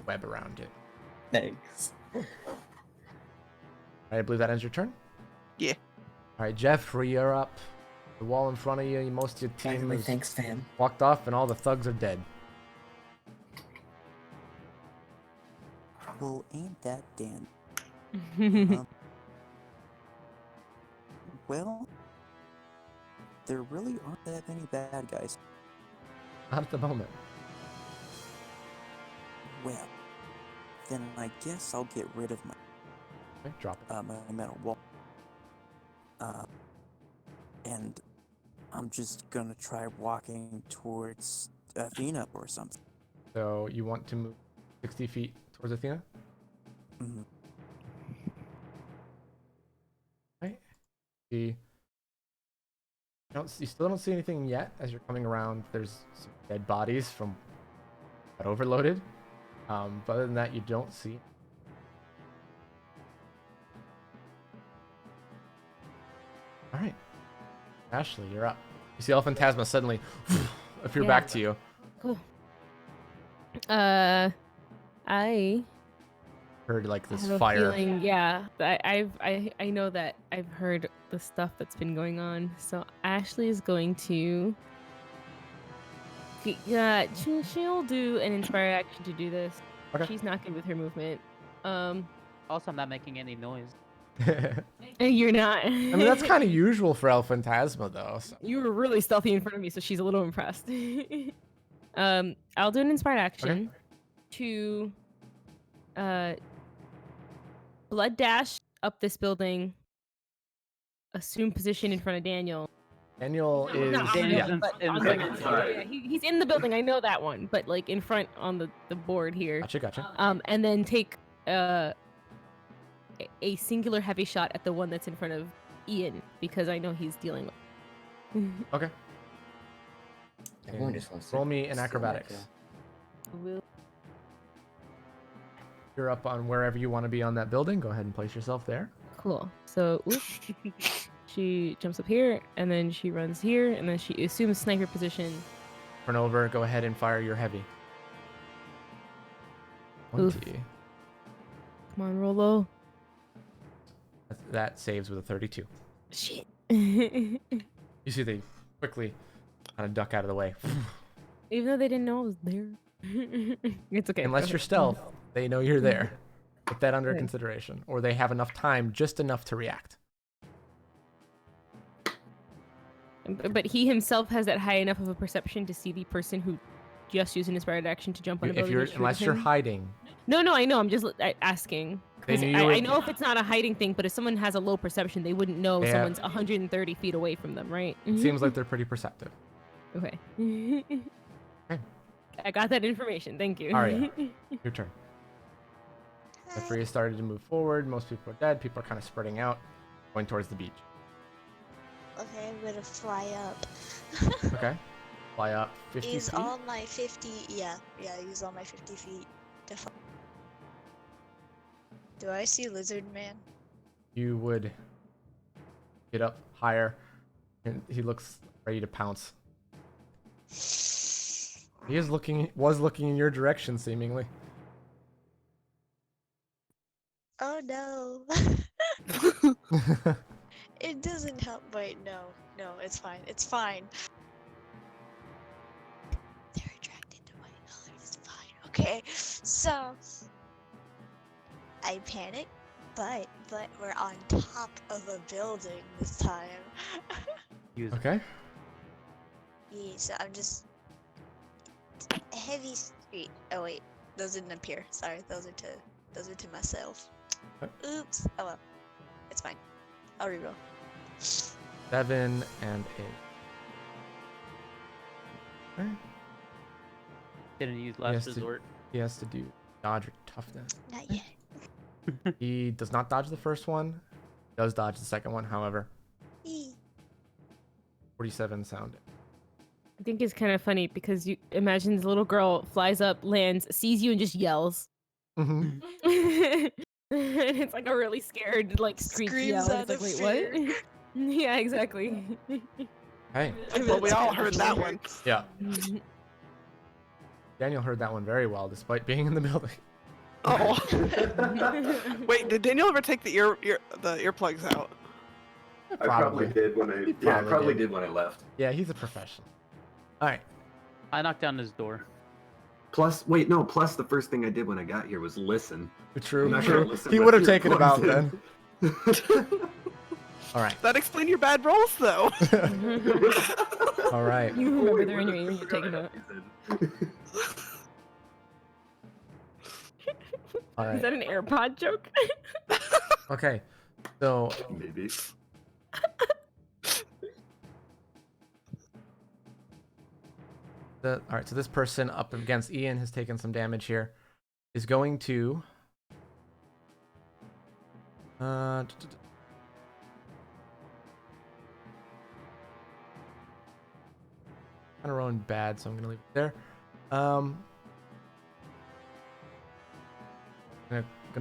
A: web around it.
B: Thanks.
A: All right, I believe that ends your turn?
H: Yeah.
A: All right, Jeffrey, you're up. The wall in front of you, most of your
B: By the
A: team
B: way,
A: is
B: thanks, fam.
A: walked off, and all the thugs are dead.
K: Well, ain't that Dan? Well, there really aren't that many bad guys.
A: Not at the moment.
K: Well, then I guess I'll get rid of my
A: Okay, drop it.
K: my metal wall. And I'm just gonna try walking towards Athena or something.
A: So you want to move 60 feet towards Athena?
K: Mhm.
A: Right. You still don't see anything yet as you're coming around. There's some dead bodies from that overloaded. But other than that, you don't see. All right, Ashley, you're up. You see El Phantasma suddenly appear back to you.
D: Cool. I
A: heard like
D: I
A: this
D: have a
A: fire.
D: feeling, yeah. I know that I've heard the stuff that's been going on. So Ashley is going to. Yeah, she'll do an inspire action to do this.
A: Okay.
D: She's not good with her movement.
C: Also, I'm not making any noise.
D: You're not.
A: I mean, that's kind of usual for El Phantasma, though. So.
D: You were really stealthy in front of me, so she's a little impressed. I'll do an inspired action to blood dash up this building, assume position in front of Daniel.
A: Daniel is
D: He's in the building. I know that one, but like in front on the board here.
A: Gotcha.
D: And then take a singular heavy shot at the one that's in front of Ian because I know he's dealing with.
A: Okay.
B: Everyone just wants to
A: Roll me an
B: steal my
A: acrobatics.
B: kill.
A: You're up on wherever you want to be on that building. Go ahead and place yourself there.
D: Cool. So she jumps up here, and then she runs here, and then she assumes sniper position.
A: Turn over. Go ahead and fire your heavy. 20.
D: Come on, roll low.
A: That saves with a 32.
D: Shit.
A: You see they quickly kind of duck out of the way.
D: Even though they didn't know I was there. It's okay.
A: Unless you're stealth, they know you're there. Put that under
D: Right.
A: consideration. Or they have enough time, just enough to react.
D: But he himself has that high enough of a perception to see the person who just used an inspired action to jump on a building.
A: Unless you're hiding.
D: No, I know. I'm just asking.
A: They
D: 'Cause
A: knew you were-
D: I know if it's not a hiding thing, but if someone has a low perception, they wouldn't know
A: Yeah.
D: someone's 130 feet away from them, right?
A: It seems like they're pretty perceptive.
D: Okay.
A: Okay.
D: I got that information. Thank you.
A: Arya, your turn. Jeffrey has started to move forward. Most people are dead. People are kind of spreading out, going towards the beach.
G: Okay, I'm gonna fly up.
A: Okay. Fly up 50
G: Use
A: feet.
G: all my 50. Yeah, use all my 50 feet to fly. Do I see Lizard Man?
A: You would get up higher, and he looks ready to pounce. He was looking in your direction, seemingly.
G: Oh no. It doesn't help. Wait, no, it's fine. It's fine. They're attracted to white color. It's fine. Okay, so I panic, but we're on top of a building this time.
A: Okay.
G: Yeah, so I'm just heavy street. Oh wait, those didn't appear. Sorry, those are to myself. Oops. Oh well, it's fine. I'll reroll.
A: 7 and 8. Okay.
C: Didn't use last resort.
A: He has to do dodge or toughness.
G: Not yet.
A: He does not dodge the first one. Does dodge the second one, however. 47 sound.
D: I think it's kind of funny because you imagine this little girl flies up, lands, sees you, and just yells.
A: Mm-hmm.
D: And it's like a really scared, like screech
G: Screams
D: yell.
G: out
D: It's like,
G: of
D: wait,
G: fear.
D: what? Yeah, exactly.
A: Hey.
H: Well, we all heard that one.
A: Yeah. Daniel heard that one very well, despite being in the building.
H: Oh. Wait, did Daniel ever take the earplugs out?
F: I probably did when I probably did when I left.
A: Yeah, he's a professional. All right.
C: I knocked down his door.
F: Plus the first thing I did when I got here was listen.
A: True.
F: I'm not
A: True.
F: gonna listen
A: He
F: with
A: would have taken him out
F: earplugs
A: then. All right.
H: That explained your bad rolls, though.
A: All right.
D: You remember they're in your ear, you're taking it.
A: All right.
D: Is that an AirPod joke?
A: Okay. So
F: Maybe.
A: all right. So this person up against Ian has taken some damage here. Is going to. Kind of rolling bad, so I'm gonna leave it there. Gonna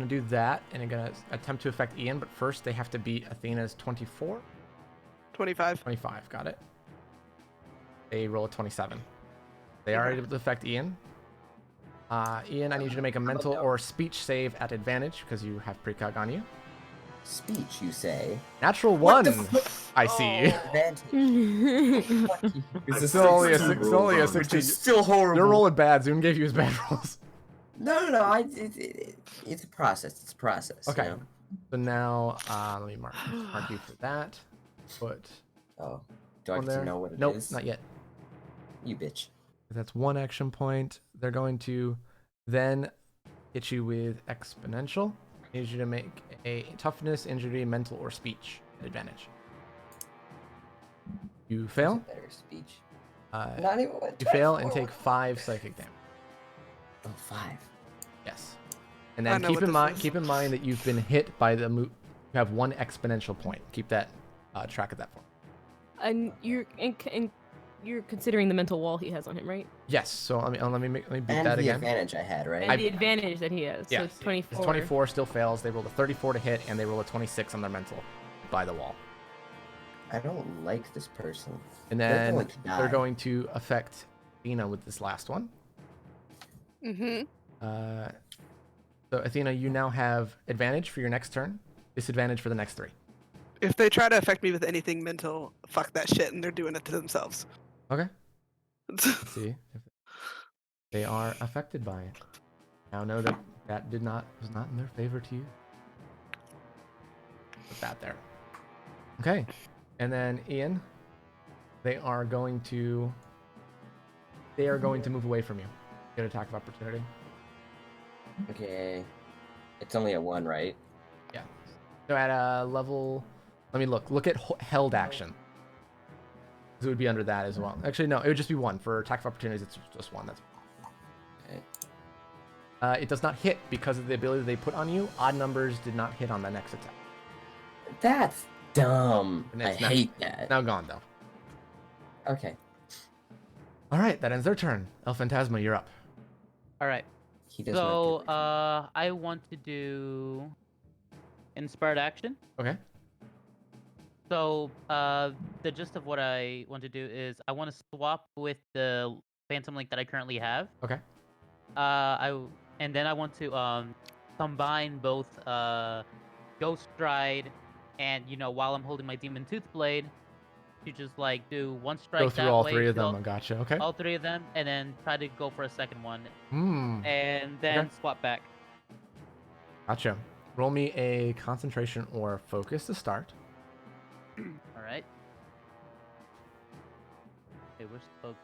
A: do that, and I'm gonna attempt to affect Ian, but first they have to beat Athena's 24.
H: 25.
A: 25, got it. They roll a 27. They are able to affect Ian. Ian, I need you to make a mental or speech save at advantage because you have precog on you.
B: Speech, you say?
A: Natural
B: What the
A: one. I see.
B: Advantage. Fuck you.
A: It's still only a 16.
B: Which is still horrible.
A: You're rolling bad. Zoom gave you his bad rolls.
B: No. It's a process. It's a process.
A: Okay.
B: You know?
A: So now, let me mark you for that. Put.
B: Oh. Do I
A: on
B: get
A: there.
B: to know what it is?
A: Nope, not yet.
B: You bitch.
A: That's 1 action point. They're going to then hit you with exponential. I need you to make a toughness, injury, mental, or speech advantage. You fail.
B: Better speech.
A: Not even you fail and take 5 psychic damage.
B: Oh, 5.
A: Yes. And then keep in mind that you've been hit by the move. You have 1 exponential point. Keep that track of that for me.
D: And you're considering the mental wall he has on him, right?
A: Yes. So let me beat
B: and
A: that
B: the
A: again.
B: advantage I had, right?
D: And the advantage that he has.
A: Yeah.
D: So it's 24.
A: It's 24 still fails. They rolled a 34 to hit, and they roll a 26 on their mental by the wall.
B: I don't like this person.
A: And then they're going to affect Athena with this last one.
H: Mm-hmm.
A: So Athena, you now have advantage for your next turn, disadvantage for the next 3.
H: If they try to affect me with anything mental, fuck that shit, and they're doing it to themselves.
A: Okay. Let's see if they are affected by it. Now know that that was not in their favor to you. Put that there. Okay. And then Ian, they are going to move away from you. Get an attack of opportunity.
B: Okay. It's only a 1, right?
A: Yeah. So at a level, let me look at held action. It would be under that as well. Actually, no, it would just be 1 for attack of opportunities. It's just 1. That's okay. It does not hit because of the ability they put on you. Odd numbers did not hit on the next attack.
B: That's dumb. I hate that.
A: Now gone though.
B: Okay.
A: All right, that ends their turn. El Phantasma, you're up.
C: All right. So I want to do inspired action.
A: Okay.
C: So the gist of what I want to do is I want to swap with the Phantom Link that I currently have.
A: Okay.
C: And then I want to combine both Ghost Stride and while I'm holding my Demon Tooth Blade, to just like do 1 strike.
A: Go through all 3 of them. I gotcha. Okay.
C: All 3 of them, and then try to go for a second one.
A: Hmm.
C: And then swap back.
A: Gotcha. Roll me a concentration or focus to start.
C: All right. Okay, where's the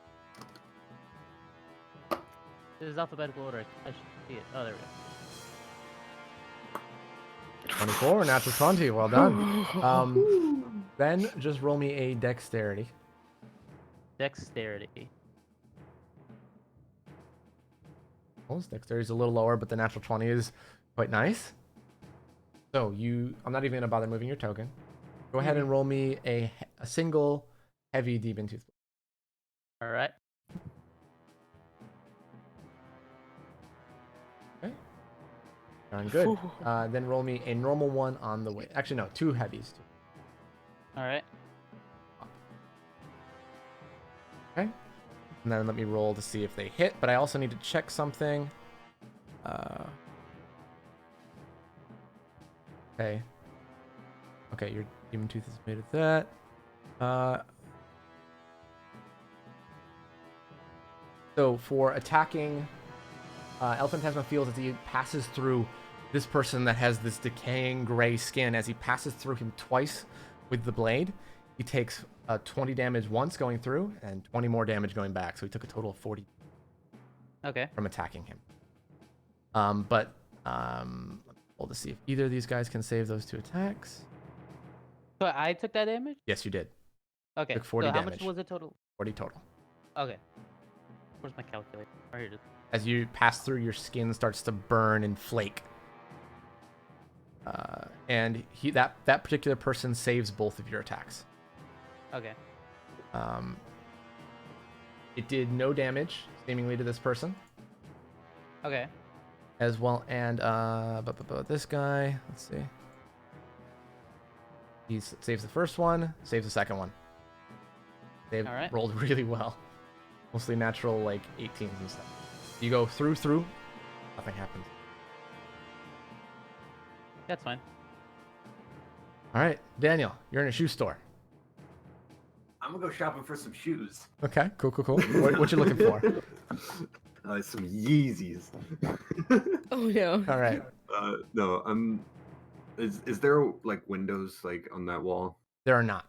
C: focus? This is alphabetical order. I should see it. Oh, there we go.
A: 24, natural 20. Well done. Then just roll me a dexterity.
C: Dexterity.
A: Well, dexterity is a little lower, but the natural 20 is quite nice. So I'm not even going to bother moving your token. Go ahead and roll me a single heavy Demon Tooth.
C: All right.
A: Okay. Darn good. Then roll me a normal one on the way. Actually, no, 2 heavies.
C: All right.
A: Okay. And then let me roll to see if they hit, but I also need to check something. Okay. Okay, your Demon Tooth is made of that. So for attacking, El Phantasma feels as he passes through this person that has this decaying gray skin. As he passes through him twice with the blade, he takes 20 damage once going through and 20 more damage going back. So he took a total of 40 from attacking him. We'll to see if either of these guys can save those 2 attacks.
C: So I took that damage?
A: Yes, you did.
C: Okay.
A: Took 40
C: so how
A: damage.
C: much was it total?
A: 40 total.
C: Okay. Where's my calculator? Right here it is.
A: As you pass through, your skin starts to burn and flake. And that particular person saves both of your attacks.
C: Okay.
A: It did no damage, seemingly, to this person.
C: Okay.
A: As well, and but this guy, let's see. He saves the first one, saves the second one. They've rolled really well. Mostly natural, like, 18s and stuff. You go through, nothing happens.
C: That's fine.
A: All right, Daniel, you're in a shoe store.
F: I'm gonna go shopping for some shoes.
A: Okay, cool. What you looking for?
F: Some Yeezys.
D: Oh no.
A: All right,
F: No, Is there like windows like on that wall?
A: there are not.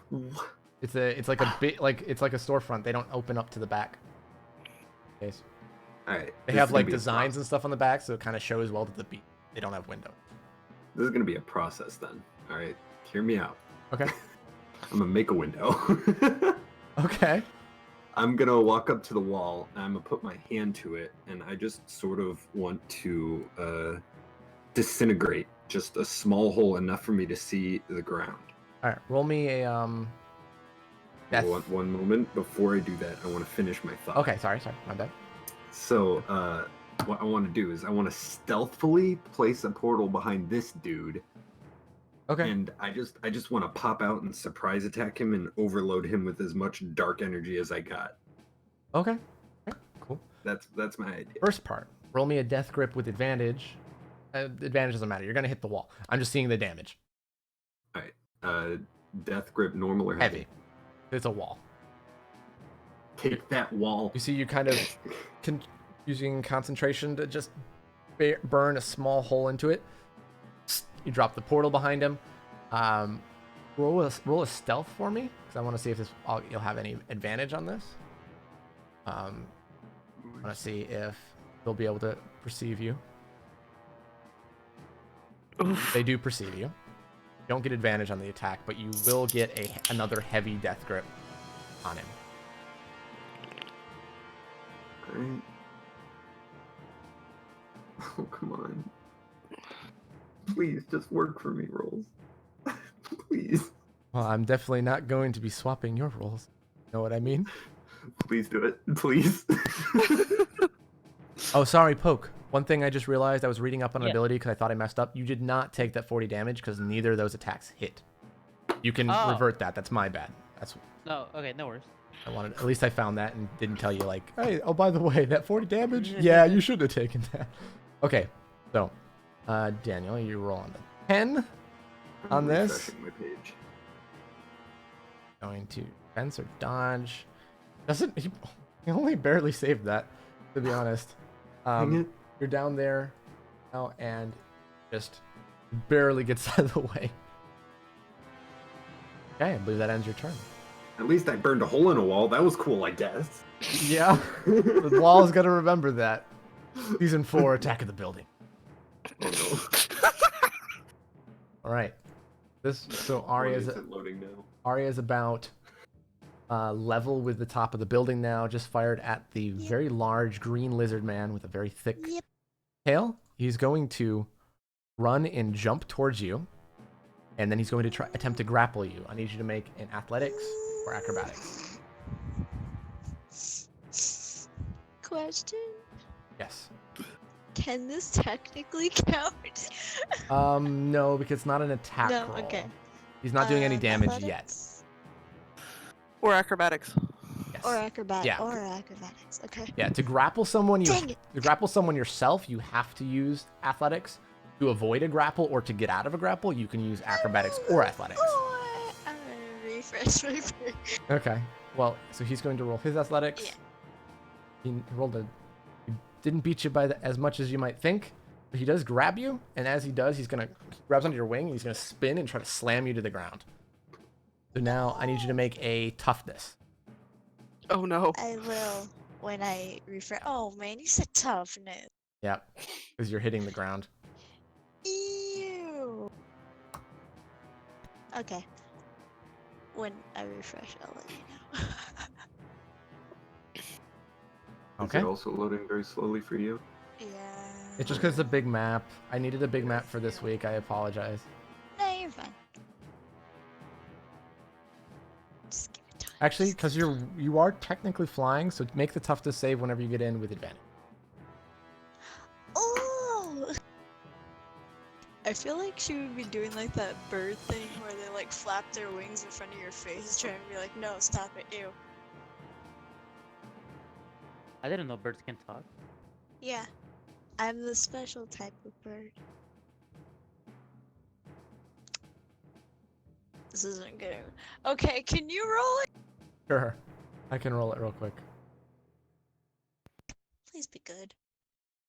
F: What?
A: It's like a bit it's like a storefront. They don't open up to the back. Okay.
F: All right.
A: They
F: this
A: have
F: is gonna
A: like
F: be a
A: designs and stuff on the back, so it kind of shows well to the beat. They don't have windows.
F: This is gonna be a process then. All right, hear me out.
A: Okay.
F: I'm gonna make a window.
A: Okay.
F: I'm gonna walk up to the wall and I'm gonna put my hand to it, and I just sort of want to disintegrate just a small hole enough for me to see the ground.
A: All right. Roll me a death.
F: One moment before I do that, I want to finish my thought.
A: Okay. Sorry. My bad.
F: So, what I want to do is I want to stealthily place a portal behind this dude.
A: Okay.
F: And I just want to pop out and surprise attack him and overload him with as much dark energy as I got.
A: Okay. Cool.
F: That's my idea.
A: First part. Roll me a death grip with advantage. Advantage doesn't matter. You're gonna hit the wall. I'm just seeing the damage.
F: All right. Death grip, normal or heavy?
A: Heavy. It's a wall.
F: Take that wall.
A: You see, you kind of using concentration to just burn a small hole into it. You drop the portal behind him. Roll a stealth for me, because I want to see if you'll have any advantage on this. I want to see if they'll be able to perceive you. They do perceive you. You don't get advantage on the attack, but you will get another heavy death grip on him.
F: Alright. Oh, come on. Please, just work for me, rolls. Please.
A: Well, I'm definitely not going to be swapping your roles. You know what I mean?
F: Please do it. Please.
A: Oh, sorry, Poke. One thing I just realized, I was reading up on an
C: Yeah.
A: ability because I thought I messed up. You did not take that 40 damage because neither of those attacks hit. You can revert that. That's my bad. That's
C: No, okay, no worries.
A: I wanted. At least I found that and didn't tell you like, hey, oh, by the way, that 40 damage? Yeah, you should have taken that. Okay, so, Daniel, you roll on the 10 on this.
F: Refreshing my page.
A: Going to defense or dodge. He only barely saved that, to be honest.
F: Dang it.
A: You're down there now and just barely gets out of the way. Okay, I believe that ends your turn.
F: At least I burned a hole in a wall. That was cool, I guess.
A: Yeah, the wall's gonna remember that. Season 4, Attack of the Building.
F: Oh,
A: All right. So
F: no.
A: Arya's
F: Why is it loading now?
A: Arya's about level with the top of the building now. Just fired at the very large green lizard man with a very thick tail. He's going to run and jump towards you, and then he's going to attempt to grapple you. I need you to make an athletics or acrobatics.
G: Question:
A: Yes.
G: Can this technically count?
A: No, because it's not an attack
G: No,
A: roll.
G: okay.
A: He's not doing any damage yet.
G: Athletics?
H: Or acrobatics.
A: Yes.
G: Or acrobatics.
A: Yeah.
G: Or acrobatics. Okay.
A: Yeah, to grapple someone,
G: Dang it.
A: to grapple someone yourself, you have to use athletics. To avoid a grapple or to get out of a grapple, you can use acrobatics or athletics.
G: Oh, I'm gonna refresh my brain.
A: Okay. Well, so he's going to roll his athletics.
G: Yeah.
A: He didn't beat you by as much as you might think, but he does grab you, and as he does, he grabs onto your wing, and he's gonna spin and try to slam you to the ground. So now I need you to make a toughness.
H: Oh no.
G: I will when I refresh. Oh man, you said toughness.
A: Yeah, because you're hitting the ground.
G: Ew. Okay. When I refresh, I'll let you know.
A: Okay.
F: Is it also loading very slowly for you?
G: Yeah.
A: It's just because it's a big map. I needed a big map for this week. I apologize.
G: No, you're fine. Just give it time.
A: Actually, because you are technically flying, so make the toughness save whenever you get in with advantage.
G: Oh! I feel like she would be doing like that bird thing where they like flap their wings in front of your face, trying to be like, no, stop it, ew.
C: I didn't know birds can talk.
G: Yeah, I'm the special type of bird. This isn't good. Okay, can you roll it?
A: Sure. I can roll it real quick.
G: Please be good.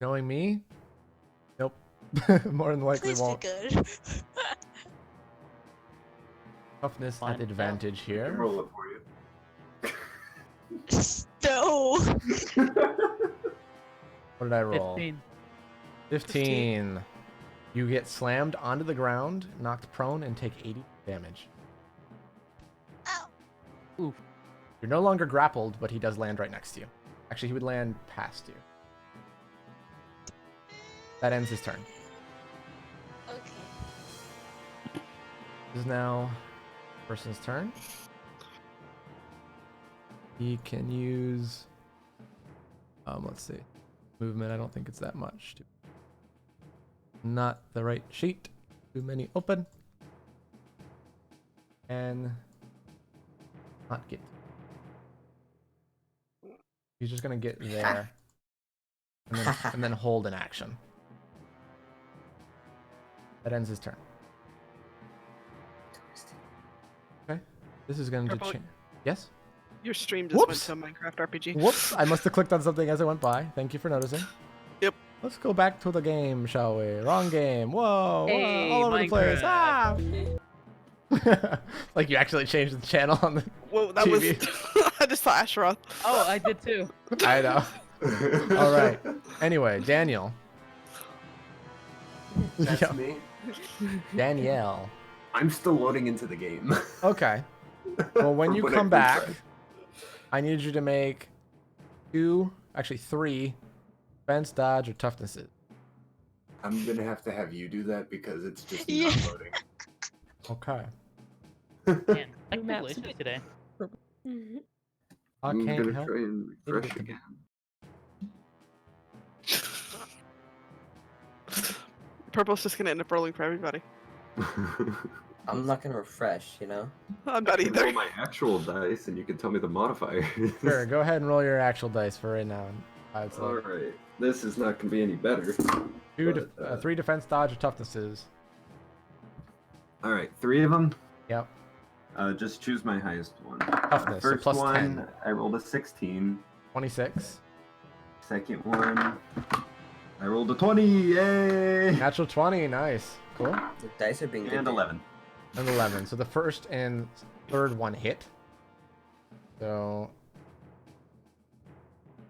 A: Knowing me? Nope. More than likely
G: Please
A: won't.
G: be good.
A: Toughness
C: Fine.
A: at advantage
F: I can
A: here.
F: roll it for you.
G: No.
A: What did I roll?
C: 15.
A: 15. You get slammed onto the ground, knocked prone, and take 80 damage.
G: Ow.
C: Oof.
A: You're no longer grappled, but he does land right next to you. Actually, he would land past you. That ends his turn.
G: Okay.
A: This is now person's turn. He can use, let's see, movement. I don't think it's that much. Not the right sheet. Too many open. And not get. He's just gonna get there, and then hold an action. That ends his turn. Okay. This is going to
H: Purple.
A: change. Yes?
H: Your stream just
A: Whoops.
H: went to a Minecraft RPG.
A: Whoops. I must have clicked on something as I went by. Thank you for noticing.
H: Yep.
A: Let's go back to the game, shall we? Wrong game. Whoa.
C: Hey,
A: all over the place.
C: Minecraft.
A: Ah! Like you actually changed the channel on the
H: Whoa, that
A: TV.
H: was. I just saw Asheroth.
C: Oh, I did too.
A: I know. All right. Anyway, Daniel.
F: That's
A: Yeah.
F: me.
A: Danielle.
F: I'm still loading into the game.
A: Okay. Well, when
F: From
A: you
F: what I
A: come
F: can
A: back,
F: tell.
A: I need you to make 3 defense, dodge, or toughnesses.
F: I'm gonna have to have you do that because it's just
G: Yeah.
F: not loading.
A: Okay.
C: Man, I'm
D: Maps.
C: delicious today.
A: I
F: I'm
A: can't
F: gonna
A: help.
F: try and refresh
A: it.
F: again.
H: Purple's just gonna end up rolling for everybody.
B: I'm not gonna refresh, you know?
H: I'm not
F: I can roll
H: either.
F: my actual dice and you can tell me the modifier.
A: Sure, go ahead and roll your actual dice for right now. I would say
F: Alright, this is not gonna be any better.
A: 3 defense, dodge, or toughnesses.
F: Alright, 3 of them.
A: Yep.
F: Just choose my highest one.
A: Toughness, so
F: First
A: plus
F: one,
A: 10.
F: I rolled a 16.
A: 26.
F: Second one, I rolled a 20. Yay!
A: Natural 20. Nice. Cool.
B: The dice are being good.
F: And 11.
A: And 11. So the first and third one hit. So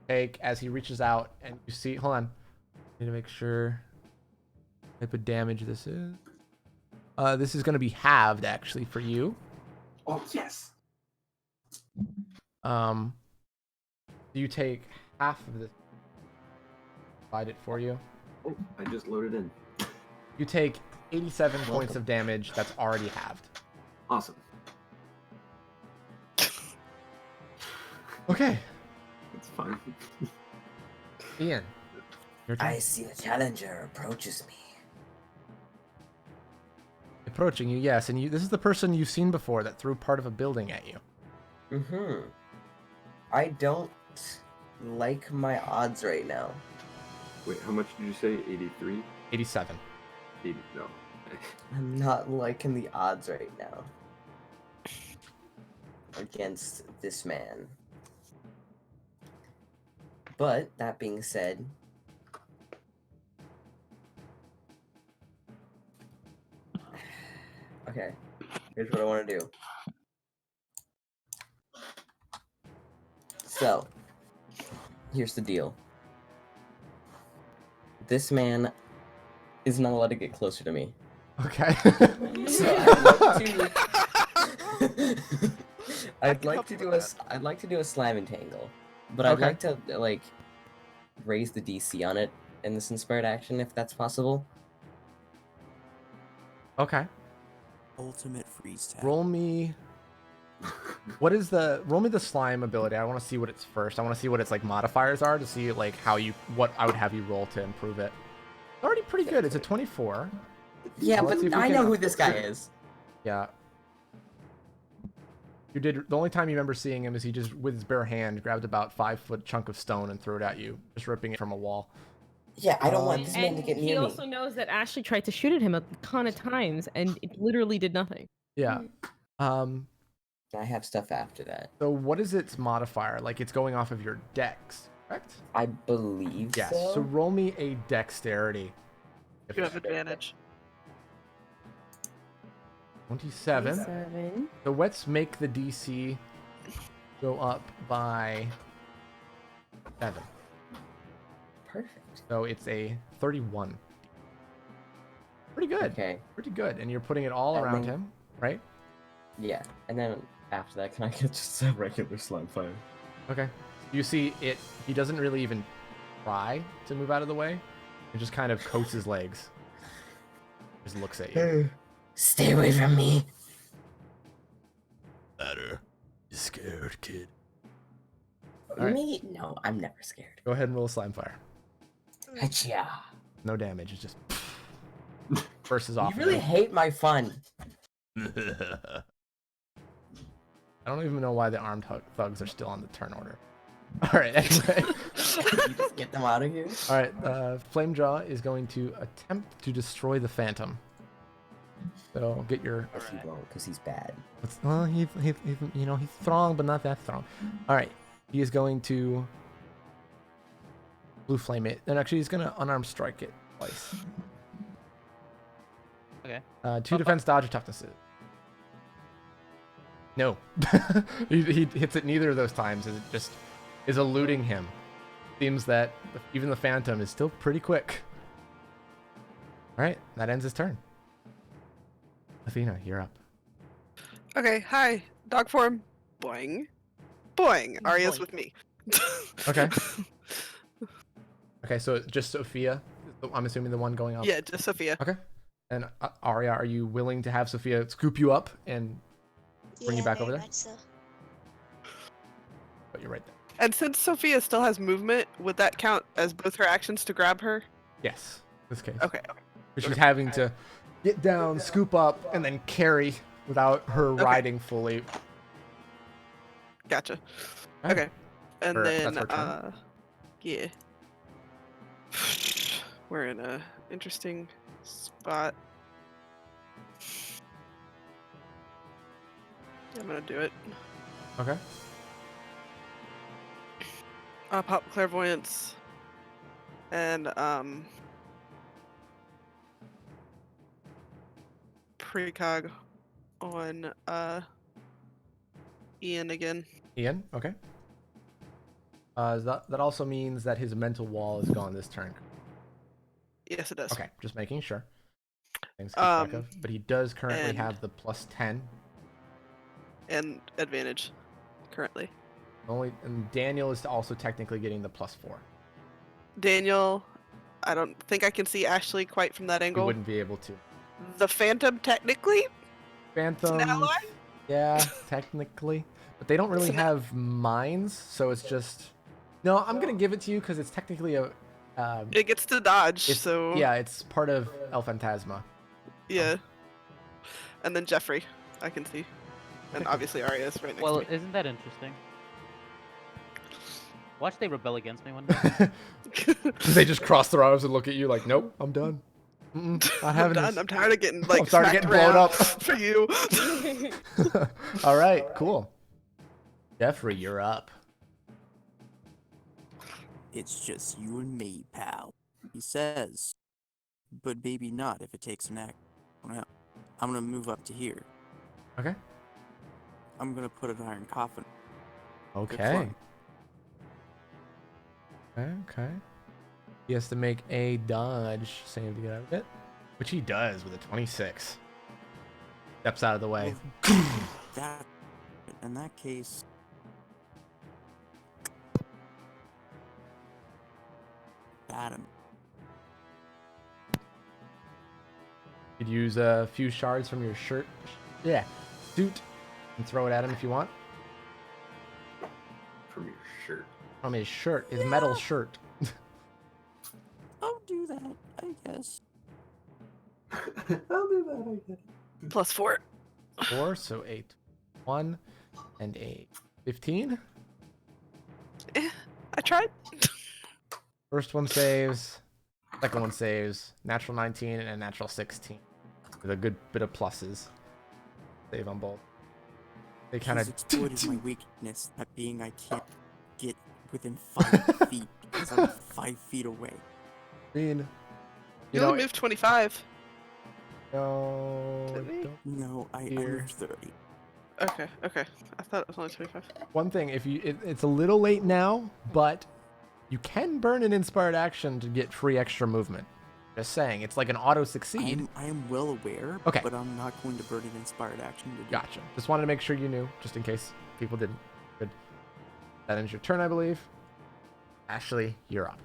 A: take as he reaches out and you see. Hold on. Need to make sure what type of damage this is. This is going to be halved actually for you.
F: Oh, yes!
A: You take half of this. Divide it for you.
F: Oh, I just loaded in.
A: You take 87 points of damage. That's already halved.
F: Awesome.
A: Okay,
F: It's fine.
A: Ian. Your turn.
B: I see a challenger approaches me.
A: Approaching you, yes, and this is the person you've seen before that threw part of a building at you.
B: Mm-hmm. I don't like my odds right now.
F: Wait, how much did you say? 83?
A: 87.
F: 80, no.
B: I'm not liking the odds right now. Against this man. But, that being said... Okay, here's what I want to do. So, here's the deal. This man is not allowed to get closer to me.
A: Okay.
B: So I'd like to do a slime entangle, but I'd
A: Okay.
B: like to like raise the DC on it in this inspired action if that's possible.
A: Okay.
K: Ultimate freeze tag.
A: Roll me the slime ability. I want to see what it's first. I want to see what its like modifiers are to see like what I would have you roll to improve it. It's already pretty good. It's a 24.
B: Yeah,
A: Let's see
B: but
A: if we
B: I
A: can-
B: know who this guy is.
A: Yeah. You did. The only time you remember seeing him is he just, with his bare hand, grabbed about 5-foot chunk of stone and threw it at you, just ripping it from a wall.
B: Yeah, I don't want this man
D: And
B: to get
D: he
B: near me.
D: also knows that Ashley tried to shoot at him a ton of times, and it literally did nothing.
A: Yeah.
B: I have stuff after that.
A: So what is its modifier? Like it's going off of your dex, correct?
B: I believe
A: Yes.
B: so.
A: So roll me a dexterity.
H: You have advantage.
A: 27.
D: 7.
A: So let's make the DC go up by 7.
B: Perfect.
A: So it's a 31. Pretty good.
B: Okay.
A: Pretty good. And you're putting it all
B: And
A: around
B: then-
A: him, right?
B: Yeah, and then after that, can I get just a regular slime fire?
A: Okay. You see it, he doesn't really even try to move out of the way. He just kind of coats his legs. Just looks at you.
B: Stay away from me.
A: Better. You scared, kid. Alright.
B: Me? No, I'm never scared.
A: Go ahead and roll slime fire.
B: Hacha.
A: No damage. It's just versus off.
B: You really hate my fun.
A: I don't even know why the armed thugs are still on the turn order. All right, anyway.
B: You just get them out of here.
A: All right, Flamejaw is going to attempt to destroy the Phantom. So get your.
B: Yes, he won't, because he's bad.
A: Well, he's you know, he's strong, but not that strong. All right, he is going to blue flame it, and actually he's going to unarmed strike it twice.
C: Okay.
A: 2 defense, dodge, or toughness. No. he hits it neither of those times. It just is eluding him. Seems that even the Phantom is still pretty quick. All right, that ends his turn. Athena, you're up.
H: Okay, hi. Dog form. Boing. Boing. Arya's
D: Boing.
H: with me.
A: Okay. Okay, so just Sophia. I'm assuming the one going up.
H: Yeah, just Sophia.
A: Okay. And Arya, are you willing to have Sophia scoop you up and bring you back
G: very
A: over there?
G: much so.
A: But you're right there.
H: And since Sophia still has movement, would that count as both her actions to grab her?
A: Yes, this case.
H: Okay.
A: But she's having to get down, scoop up, and then carry without her riding fully.
H: Gotcha.
A: Okay.
H: Okay. And
A: Or-
H: then,
A: that's her turn?
H: yeah. We're in a interesting spot. I'm gonna do it.
A: Okay.
H: Pop clairvoyance. And precog on Ian again.
A: Ian, okay. That also means that his mental wall is gone this turn.
H: Yes, it does.
A: Okay, just making sure. Things to keep track
H: Um,
A: of. But he does currently
H: and-
A: have the +10.
H: And advantage currently.
A: And Daniel is also technically getting the +4.
H: Daniel, I don't think I can see Ashley quite from that
A: You
H: angle.
A: wouldn't be able to.
H: The Phantom technically?
A: Phantom.
H: ally?
A: Yeah, technically. But they don't really
H: It's an-
A: have minds, so it's just. No, I'm gonna give it to you because it's technically a.
H: It gets to dodge,
A: It's,
H: so
A: yeah, it's part of El Phantasma.
H: yeah. And then Jeffrey, I can see. And obviously Arya is right next
C: Well,
H: to me.
C: isn't that interesting? Watch they rebel against me one day.
A: They just cross their arms and look at you like, nope, I'm done. Not
H: I'm
A: having
H: done.
A: this.
H: I'm tired of getting like
A: I'm tired of
H: smacked
A: getting blown
H: around
A: up.
H: for you.
A: All right, cool. Jeffrey, you're up.
K: It's just you and me, pal. He says. But maybe not if it takes an act. Well, I'm gonna move up to here.
A: Okay.
K: I'm gonna put an iron coffin.
A: Okay. Okay. He has to make a dodge save to get out of it, which he does with a 26. Steps out of the way.
K: That, in that case, bat him.
A: You'd use a few shards from your shirt, suit, and throw it at him if you want.
F: From your shirt.
A: From his shirt, his metal shirt.
K: I'll do that, I guess.
F: I'll do that, I guess.
H: +4.
A: 4, so 8. 1. and a 15.
H: I tried.
A: First one saves. Second one saves. Natural 19 and a natural 16. With a good bit of pluses. Save on both. They kind
K: He's
A: of
K: exploited my weakness, that being I can't get within 5 feet because I'm 5 feet away.
A: mean.
H: You only moved 25.
A: No.
H: Didn't he?
A: Don't
K: No, I
A: Here.
K: moved 30.
H: Okay, okay. I thought it was only 25.
A: One thing, if you, it's a little late now, but you can burn an inspired action to get free extra movement. Just saying, it's like an auto succeed.
K: I am well aware,
A: Okay.
K: but I'm not going to burn an inspired action to do.
A: Gotcha. Just wanted to make sure you knew, just in case people didn't. Good. That ends your turn, I believe. Ashley, you're up.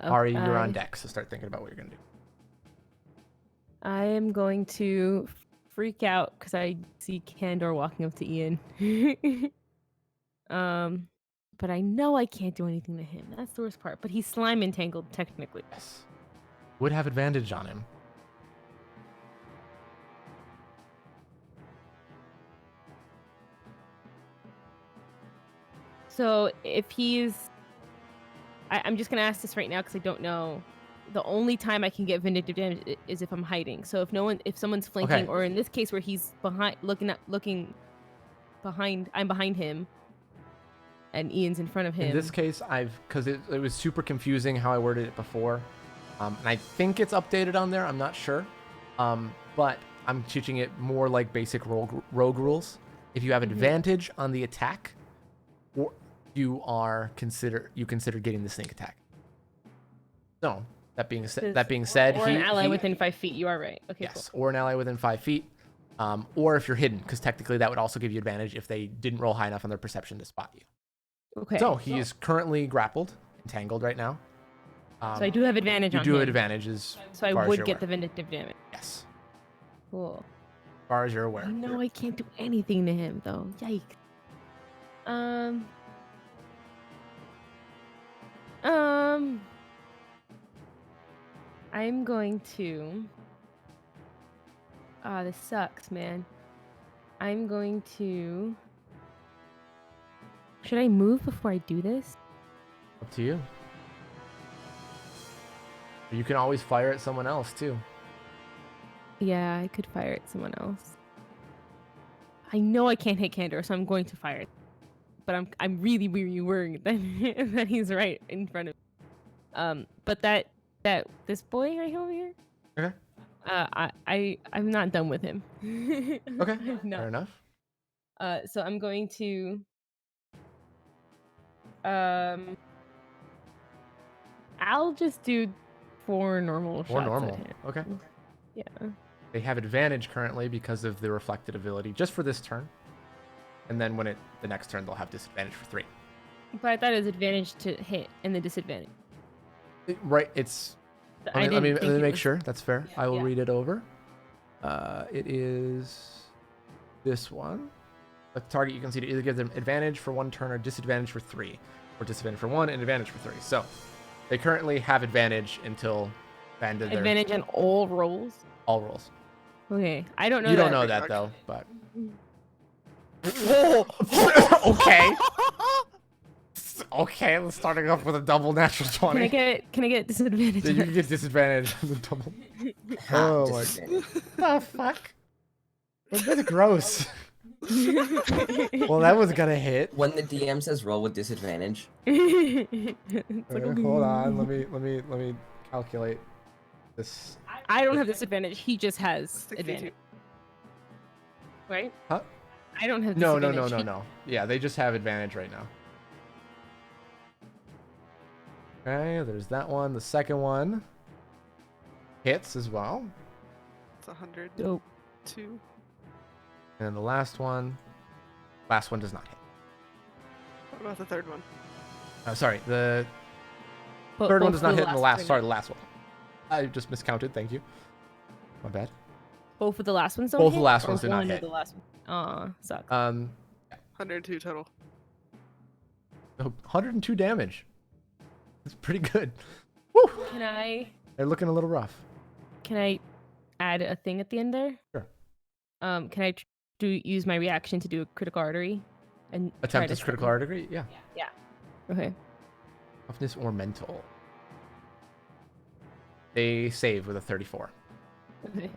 A: Ari, you're on deck, so start thinking about what you're gonna do.
D: I am going to freak out because I see Candor walking up to Ian. But I know I can't do anything to him. That's the worst part. But he's slime entangled, technically.
A: Yes. Would have advantage on him.
D: So if he's, I'm just gonna ask this right now because I don't know. The only time I can get vindictive damage is if I'm hiding. So if someone's flanking,
A: Okay.
D: or in this case where he's looking behind, I'm behind him, and Ian's in front of him.
A: In this case, because it was super confusing how I worded it before, and I think it's updated on there. I'm not sure, but I'm teaching it more like basic rogue rules. If you have advantage on the attack, or you consider getting the sneak attack. So that being said,
D: or an ally within 5 feet. You are right. Okay.
A: Yes, or an ally within 5 feet, or if you're hidden, because technically that would also give you advantage if they didn't roll high enough on their perception to spot you.
D: Okay.
A: So he is currently grappled, entangled right now.
D: So I do have advantage on him.
A: You do have advantages.
D: So I would get the vindictive damage.
A: Yes.
D: Cool.
A: As far as you're aware.
D: I know I can't do anything to him though. Yikes. I'm going to. This sucks, man. I'm going to. Should I move before I do this?
A: Up to you. You can always fire at someone else too.
D: Yeah, I could fire at someone else. I know I can't hit Candor, so I'm going to fire it. But I'm really, really worried that he's right in front of me. But this boy right over here.
A: Okay.
D: I'm not done with him.
A: Okay.
D: No.
A: Fair enough.
D: So I'm going to I'll just do 4 normal shots.
A: 4 normal.
D: At him.
A: Okay.
D: Yeah.
A: They have advantage currently because of the reflected ability, just for this turn. And then when the next turn, they'll have disadvantage for 3.
D: But I thought it was advantage to hit and the disadvantage.
A: Right. It's. Let me make sure. That's fair. I will read it over. It is this one. The target you can see to either give them advantage for 1 turn or disadvantage for 3, or disadvantage for 1 and advantage for 3. So they currently have advantage until the end of their
D: advantage on all rolls.
A: All rolls.
D: Okay, I don't know.
A: You
D: that.
A: don't know that though, but. Okay. Okay, let's starting off with a double natural 20.
D: Can I get disadvantage?
A: Yeah, you can get disadvantage on the double. Oh my god. The fuck? That's gross. Well, that was gonna hit.
B: When the DM says roll with disadvantage.
A: Hold on, let me calculate this.
D: I don't have disadvantage. He just has advantage. Right?
A: Huh?
D: I don't have
A: No.
D: disadvantage.
A: Yeah, they just have advantage right now. Okay, there's that one. The second one hits as well.
H: It's 100.
D: Dope.
H: 2.
A: And the last one does not hit.
H: What about the third one?
A: Sorry, the third one does not hit, and the last one. I just miscounted. Thank you. My bad.
D: Both of the last ones don't
A: Both
D: hit?
A: the last
D: Or
A: ones did not
D: one of
A: hit.
D: The last one? Aw, sucks.
H: 102 total.
A: 102 damage. That's pretty good. Woo!
D: Can
A: They're looking a little rough.
D: I add a thing at the end there?
A: Sure.
D: can I use my reaction to do a critical artery? And try
A: Attempt
D: to
A: this critical
D: stun-
A: artery? Yeah.
D: Yeah. Okay.
A: Toughness or mental. They save with a 34.
D: Okay.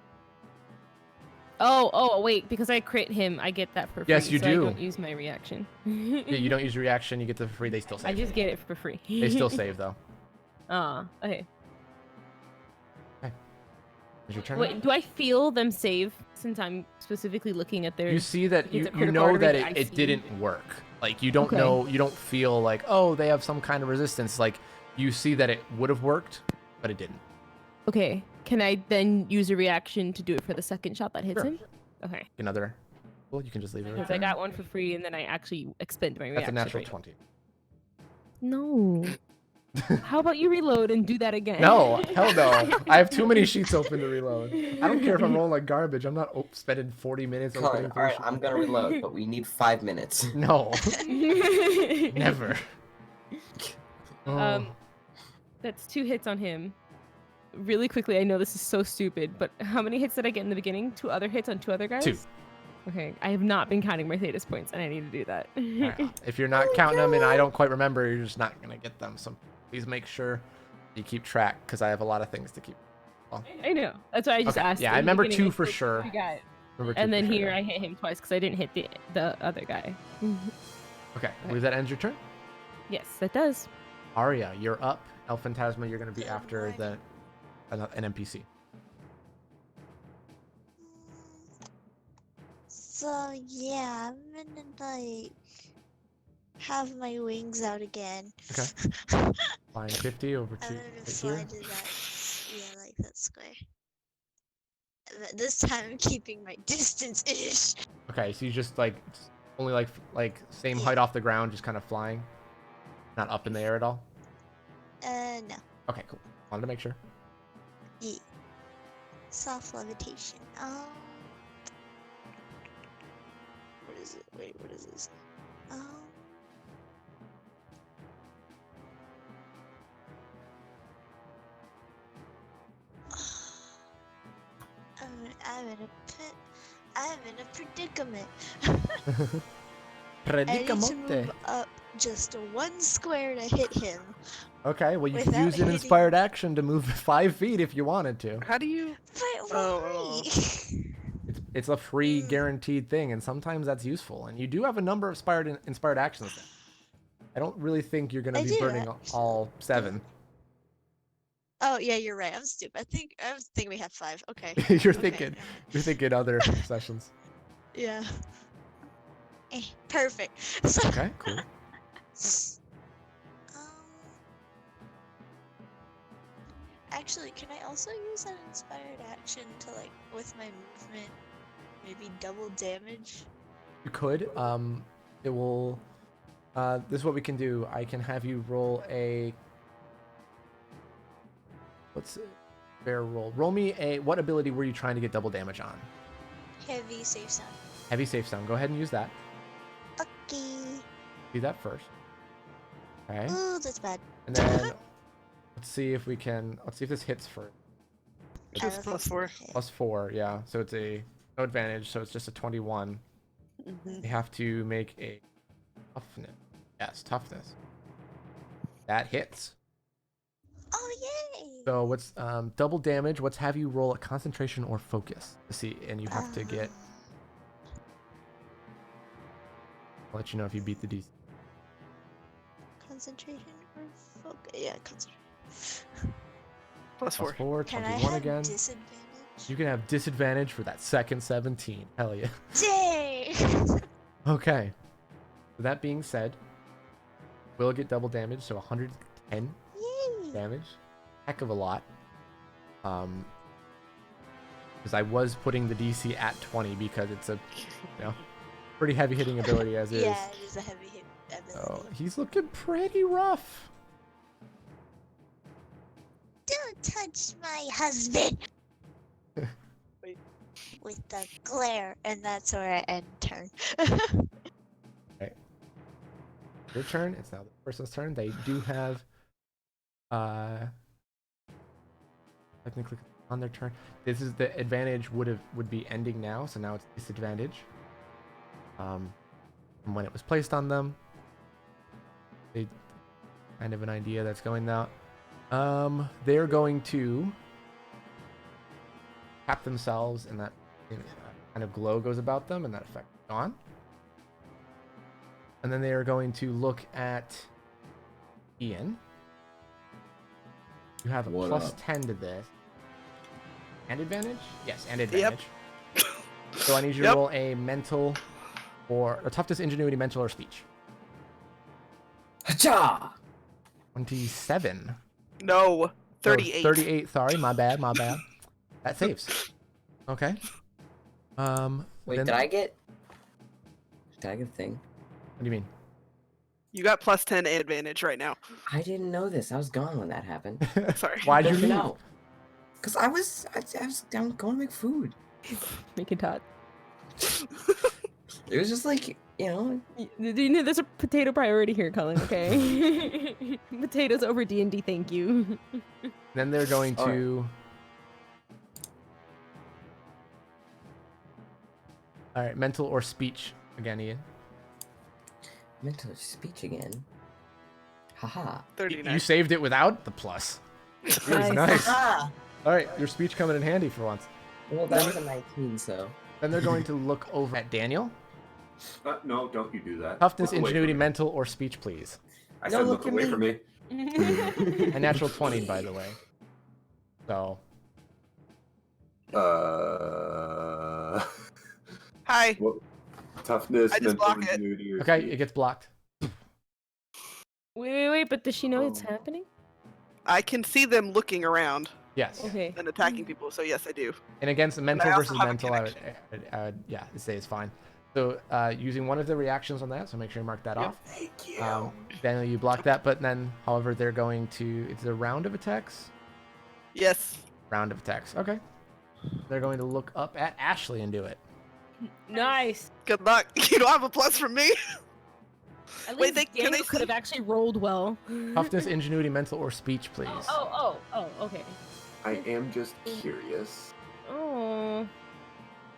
D: Oh, wait, because I crit him, I get that for free.
A: Yes, you
D: so
A: do.
D: I don't use my reaction.
A: Yeah, you don't use your reaction, you get the free, they still save.
D: I just get it for free.
A: They still save though.
D: Okay.
A: Is your turn?
D: Wait, do I feel them save since I'm specifically looking at their...
A: You see that
D: it's
A: you
D: a
A: you
D: critical
A: know
D: artery
A: that
D: that I
A: it
D: see?
A: didn't work. Like you don't
D: Okay.
A: know, you don't feel like, oh, they have some kind of resistance. Like you see that it would have worked, but it didn't.
D: Okay. Can I then use a reaction to do it for the second shot that hits
A: Sure.
D: him? Okay.
A: Another. Well, you can just leave it right
D: Because I
A: there.
D: got one for free and then I actually expend my
A: That's
D: reaction.
A: a natural
D: right?
A: 20.
D: No. How about you reload and do that again?
A: No, hell no. I have too many sheets open to reload. I don't care if I'm rolling like garbage. I'm not spending 40 minutes
B: Colin,
A: opening
B: all right,
A: things.
B: I'm gonna reload, but we need 5 minutes.
A: No. Never. Oh.
D: That's 2 hits on him. Really quickly, I know this is so stupid, but how many hits did I get in the beginning? 2 other hits on 2 other guys?
A: 2.
D: Okay, I have not been counting my status points, and I need to do that.
A: Alright, if you're not counting them and I don't quite remember, you're just not going to get them. So please make sure you keep track because I have a lot of things to keep. Well,
D: I know. That's why I just
A: okay.
D: asked.
A: Yeah,
D: in
A: I
D: the
A: remember
D: beginning,
A: 2
D: I
A: for
D: said
A: sure.
D: you got it.
A: Remember 2
D: And
A: for
D: then
A: sure,
D: here
A: yeah.
D: I hit him twice because I didn't hit the other guy.
A: Okay, I believe that ends your turn.
D: Yes, that does.
A: Arya, you're up. El Phantasma, you're going to be after an NPC.
G: So yeah, I'm gonna like have my wings out again.
A: Okay. Flying 50 over to
G: I'm gonna
A: right
G: fly
A: here.
G: to that, yeah, like that square. This time I'm keeping my distance-ish.
A: Okay, so you just like only like same height off the ground, just kind of flying, not up in the air at all.
G: No.
A: Okay, cool. Wanted to make sure.
G: Yeah. Soft levitation. What is it? Wait, what is this? I'm in a predicament. I need to
A: Predicamente.
G: move up just 1 square to hit him.
A: Okay, well you could
G: without
A: use an
G: hitting-
A: inspired action to move 5 feet if you wanted to.
H: How do you?
G: But
H: Oh.
G: why?
A: It's a free guaranteed thing, and sometimes that's useful. And you do have a number of inspired actions. Then. I don't really think you're gonna
G: I
A: be
G: do,
A: burning all 7.
G: Oh yeah, you're right. I'm stupid. I was thinking we have 5. Okay.
A: you're
G: Okay.
A: thinking other sessions.
G: Yeah. Perfect. So,
A: Okay, cool.
G: Actually, can I also use an inspired action to like with my movement, maybe double damage?
A: You could. It will. This is what we can do. I can have you roll a. What's it? Fair roll. Roll me a. What ability were you trying to get double damage on?
G: Heavy safe sound.
A: Heavy safe sound. Go ahead and use that.
G: Okay.
A: Do that first. Okay.
G: Ooh, that's bad.
A: And then let's see if we can. Let's see if this hits for.
G: I don't think it's gonna hit.
A: +4, yeah. So it's a no advantage. So it's just a 21. You have to make a toughness. Yes, toughness. That hits.
G: Oh yay!
A: So what's double damage? Let's have you roll a concentration or focus to see, and you have to get. I'll let you know if you beat the DC.
G: Concentration or focus? Yeah, concentration.
H: +4.
A: +4,
G: Can I
A: 21
G: have
A: again.
G: disadvantage?
A: You can have disadvantage for that second 17. Hell yeah.
G: Dang!
A: Okay. With that being said, we'll get double damage, so 110
G: Yay!
A: damage. Heck of a lot. Because I was putting the DC at 20 because it's a, pretty heavy hitting ability as is.
G: Yeah, it is a heavy hit ability.
A: So he's looking pretty rough.
G: Don't touch my husband! With the glare, and that's where I end turn.
A: Right. Your turn. It's now the person's turn. They do have technically on their turn. This is the advantage would be ending now, so now it's disadvantage. From when it was placed on them. They kind of an idea that's going now. They're going to tap themselves, and that kind of glow goes about them, and that effect is gone. And then they are going to look at Ian. You have a plus 10 to this. And advantage? Yes, and advantage.
H: Yep.
A: So I need you to roll a mental or a toughness, ingenuity, mental, or speech.
B: Hacha!
H: No.
A: 27.
H: 38.
A: Oh, 38, sorry, my bad. That saves. Okay.
B: Wait,
A: then-
B: did I get a thing?
A: What do you mean?
H: You got plus 10 advantage right now.
B: I didn't know this. I was gone when that happened.
H: Sorry.
A: Why'd you
B: Good to
A: leave?
B: know. Because I was down going to make food.
D: Make it hot.
B: It was just like, you know.
D: You know, there's a potato priority here, Colin. Okay. Potatoes over D&D. Thank you.
A: Then they're going
B: All right.
A: to. All right, mental or speech again, Ian.
B: Mental speech again. Haha.
H: 39.
A: You saved it without the plus.
D: Nice.
A: Nice.
B: Haha!
A: All right, your speech coming in handy for once.
B: Well, that was a 19, so.
A: Then they're going to look over at Daniel.
F: No, don't you do that.
A: Toughness,
F: Look away
A: ingenuity,
F: from me.
A: mental, or speech, please.
F: I
B: No,
F: said
B: look
F: look
B: at
F: away
B: me.
F: from me.
A: A natural 20, by the way. So,
H: Hi.
F: Well, toughness,
H: I just
F: mental
H: block it.
F: ingenuity, or
A: okay,
F: speech.
A: it gets blocked.
D: Wait, but does she know it's
F: Oh.
D: happening?
H: I can see them looking around
A: Yes.
D: Okay.
H: and attacking people, so yes, I do.
A: And against mental
H: also
A: versus
H: have a
A: mental, I would, yeah, say it's fine. So, using one of the reactions on that, so make sure you mark that off.
F: Thank you.
A: Daniel, you block that, but then, however, they're going to. It's a round of attacks.
H: Yes.
A: Round of attacks. Okay. They're going to look up at Ashley and do it.
D: Nice.
H: Good luck. You don't have a plus from me.
D: At
H: Wait,
D: least
H: can
D: Daniel
H: they
D: could have
H: see?
D: actually rolled well.
A: Toughness, ingenuity, mental, or speech, please.
D: Oh, okay.
F: I am just curious.
D: Oh.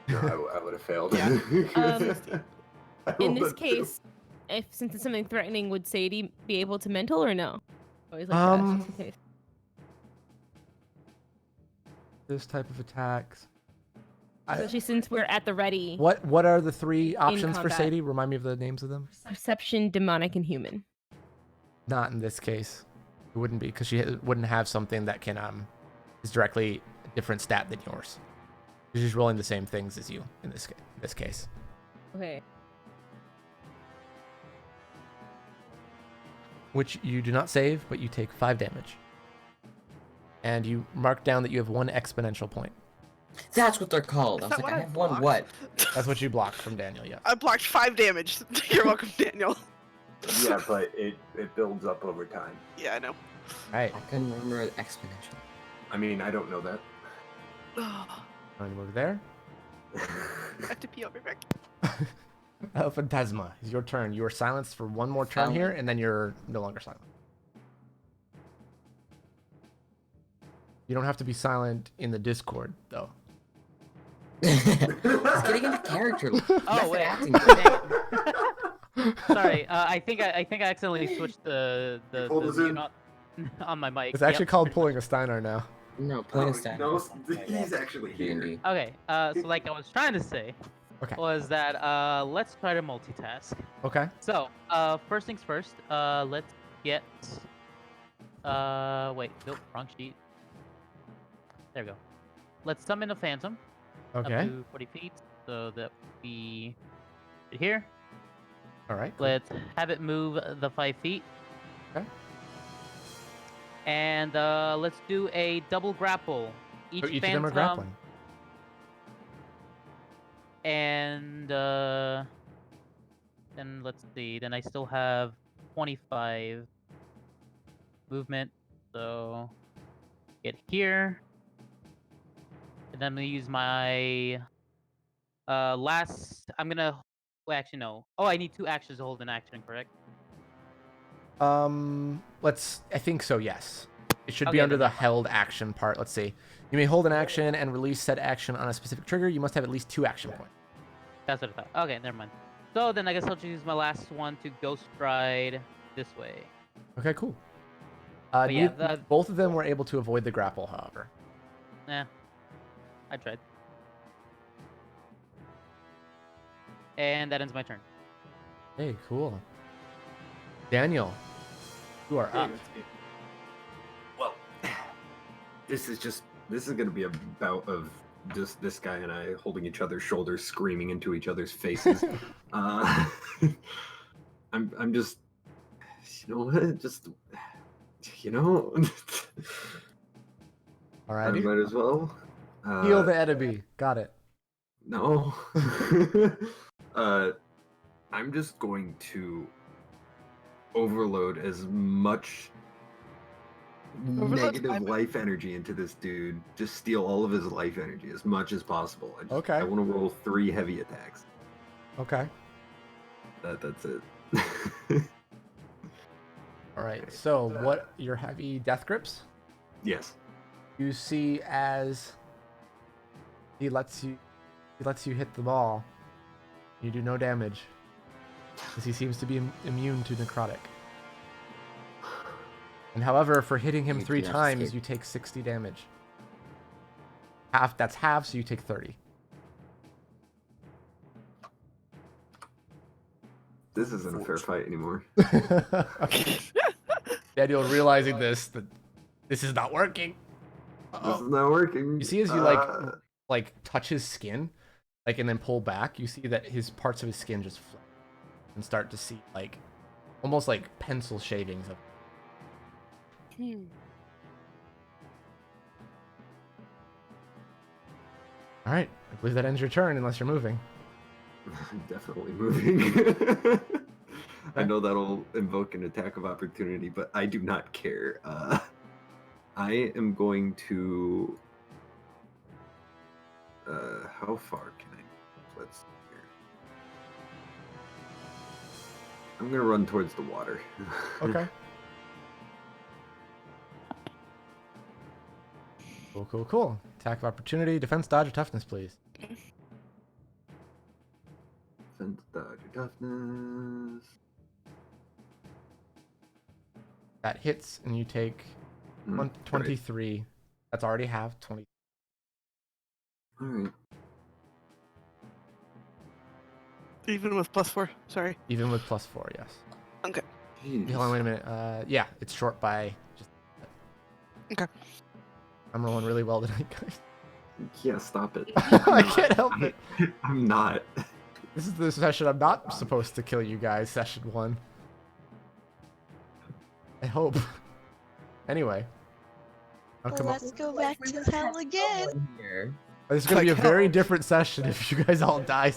F: No, I would have failed.
H: Yeah.
F: I
D: In
F: rolled
D: this
F: a two.
D: case, if since it's something threatening, would Sadie be able to mental or no? Always like
A: Um,
D: just in case.
A: This type of attacks.
D: Especially since we're at the ready.
A: What are the three options for
D: combat.
A: Sadie? Remind me of the names of them.
D: Perception, demonic, and human.
A: Not in this case. It wouldn't be because she wouldn't have something that can is directly a different stat than yours. She's rolling the same things as you in this case.
D: Okay.
A: Which you do not save, but you take 5 damage. And you mark down that you have 1 exponential point.
B: That's what they're called. I
H: Is
B: was
H: that
B: like,
H: what
B: I
H: I
B: have one
H: blocked?
B: what?
A: That's what you blocked from Daniel, yeah.
H: I blocked 5 damage. You're welcome, Daniel.
F: Yeah, but it builds up over time.
H: Yeah, I know.
A: Alright,
B: I couldn't remember exponential.
F: I mean, I don't know that.
H: I
A: going to move there.
H: have to pee. I'll be back.
A: Phantasma, it's your turn. You are silenced for 1 more turn here, and then you're no longer silent. You don't have to be silent in the Discord, though.
B: He's getting into character.
C: Oh, wait.
B: Acting.
C: Sorry, I think I accidentally switched the
F: pulled us in.
C: mute on my mic.
A: It's actually
C: Yep.
A: called pulling a Steinarr now.
B: No, point of stat.
F: No, he's actually here.
B: D&D.
C: Okay, so like I was trying to say
A: Okay.
C: was that let's try to multitask.
A: Okay.
C: So, first things first, let's get wait, nope, wrong sheet. There we go. Let's summon a phantom up
A: Okay.
C: to 40 feet so that we right here.
A: All right. cool.
C: Let's have it move the 5 feet.
A: Okay.
C: And let's do a double grapple.
A: So each of them are grappling.
C: And then let's see. Then I still have 25 movement. So get here. And then I'm gonna use my last. I'm gonna. Well, actually no. Oh, I need 2 actions to hold an action. Correct.
A: I think so. Yes. It should
C: Okay,
A: be under
C: then
A: the held action part. Let's see. You may hold an action and release said action on a specific trigger. You must have at least 2 action points.
C: That's what I thought. Okay, never mind. So then I guess I'll choose my last one to Ghost Ride this way.
A: Okay, cool.
C: But yeah,
A: both of them were able to avoid the grapple, however.
C: Yeah, I tried. And that ends my turn.
A: Hey, cool. Daniel, you are up.
F: Well, this is gonna be a bout of just this guy and I holding each other's shoulders, screaming into each other's faces. I'm just, you know what? Just, you know. I
A: Alrighty.
F: might as well.
A: Heal the enemy. Got it.
F: No. I'm just going to overload as much negative life energy into this dude. Just steal all of his life energy as much as possible.
A: Okay.
F: I want to roll 3 heavy attacks.
A: Okay.
F: That's it.
A: All right. So, what your heavy death grips?
F: Yes.
A: You see as he lets you hit the ball. You do no damage, because he seems to be immune to necrotic. And however, for hitting him 3 times, you take 60 damage. That's half, so you take 30.
F: This isn't a fair fight anymore.
A: Daniel realizing that this is not working.
F: This is not working.
A: You see as you like touch his skin, and then pull back, you see that his parts of his skin just flip and start to see almost like pencil shavings of. All right, I believe that ends your turn unless you're moving.
F: I'm definitely moving. I know that'll invoke an attack of opportunity, but I do not care. I am going to. How far can I? Let's see here. I'm gonna run towards the water.
A: Okay. Cool. Attack of opportunity, defense, dodge, or toughness, please.
F: Defense, dodge, or toughness.
A: That hits, and you take 23. Right. That's already half 20.
F: All right.
H: Even with +4, sorry.
A: Even with +4, yes.
H: Okay.
A: Hold on, wait a minute. Yeah, it's short by just.
H: Okay.
A: I'm rolling really well tonight, guys.
F: Yeah, stop it.
A: I can't help it.
F: I'm not.
A: This is the session I'm not supposed to kill you guys, session 1. I hope. Anyway.
G: Let's go back to hell again.
A: This is going to be a very different session if you guys all die.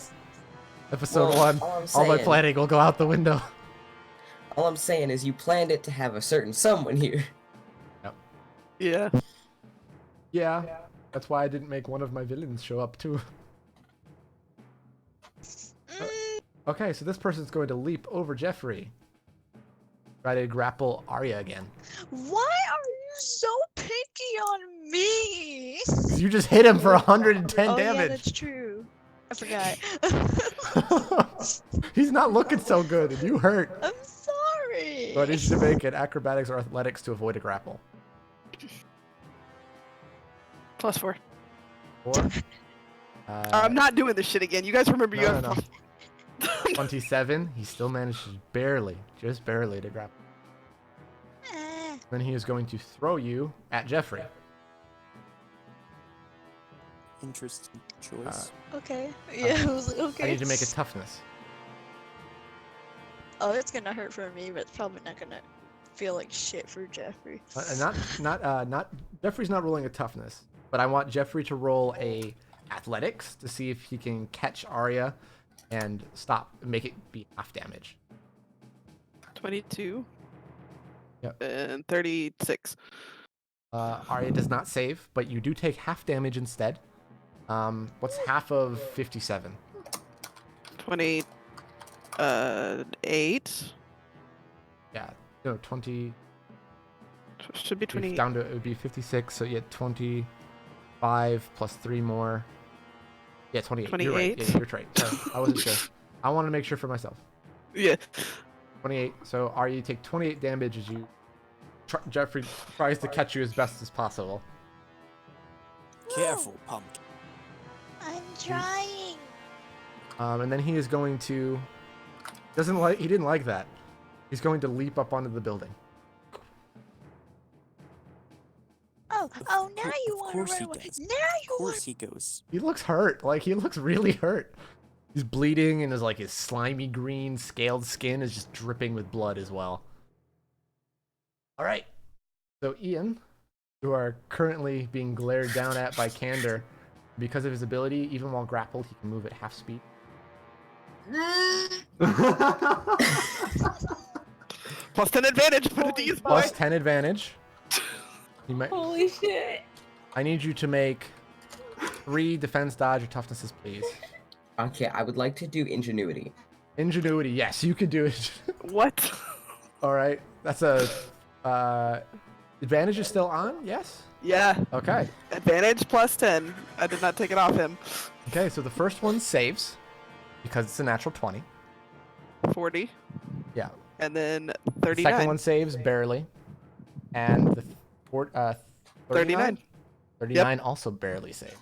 A: Episode 1. All my planning will go out the window.
B: All I'm saying is you planned it to have a certain someone here.
A: Yep.
H: Yeah.
A: Yeah. That's why I didn't make one of my villains show up too. Okay, so this person's going to leap over Jeffrey. Try to grapple Arya again.
G: Why are you so picky on me?
A: You just hit him for 110
G: oh,
A: damage.
G: Yeah, that's true. I forgot.
A: He's not looking so good, and you hurt.
G: I'm sorry.
A: So I need you to make an acrobatics or athletics to avoid a grapple.
H: +4.
A: 4.
H: I'm not doing this shit again. You guys remember you have.
A: No. 27. He still manages just barely to grapple. Then he is going to throw you at Jeffrey.
K: Interesting choice.
G: Okay. Yeah, I was like, okay.
A: I need to make a toughness.
G: Oh, it's gonna hurt for me, but it's probably not gonna feel like shit for Jeffrey.
A: Not Jeffrey's not rolling a toughness, but I want Jeffrey to roll a athletics to see if he can catch Arya and make it be half damage.
H: 22.
A: Yep.
H: And 36.
A: Arya does not save, but you do take half damage instead. What's half of 57?
H: 28.
A: Yeah. No, 20.
H: Should be
A: It's
H: 28.
A: down to, it would be 56, so you had 25 plus 3 more. Yeah, 28. You're right.
H: 28.
A: Yeah, you're right. Sorry, I wasn't sure. I want to make sure for myself.
H: Yeah.
A: 28. So Arya, you take 28 damage as you Jeffrey tries to catch you as best as possible.
K: Careful, pumpkin.
G: I'm trying.
A: And then he is going to he didn't like that. He's going to leap up onto the building.
G: Oh, now you
K: Of
G: want
K: course
G: to
K: he
G: run away.
K: does.
G: Now
K: Of
G: you want.
K: course he goes.
A: He looks hurt. Like, he looks really hurt. He's bleeding, and his slimy green scaled skin is just dripping with blood as well. All right. So Ian, you are currently being glared down at by Candor. Because of his ability, even while grappled, he can move at half speed.
H: Plus 10 advantage for the D's, boy.
A: Plus 10 advantage. You might.
D: Holy shit.
A: I need you to make 3 defense, dodge, or toughnesses, please.
B: Okay, I would like to do ingenuity.
A: Ingenuity, yes, you can do it.
H: What?
A: All right, that's a advantage is still on. Yes.
H: Yeah.
A: Okay.
H: Advantage plus 10. I did not take it off him.
A: Okay, so the first one saves because it's a natural 20.
H: 40.
A: Yeah.
H: And then
A: The
H: 39.
A: second one saves barely, and the
H: 39.
A: 39 also barely saved.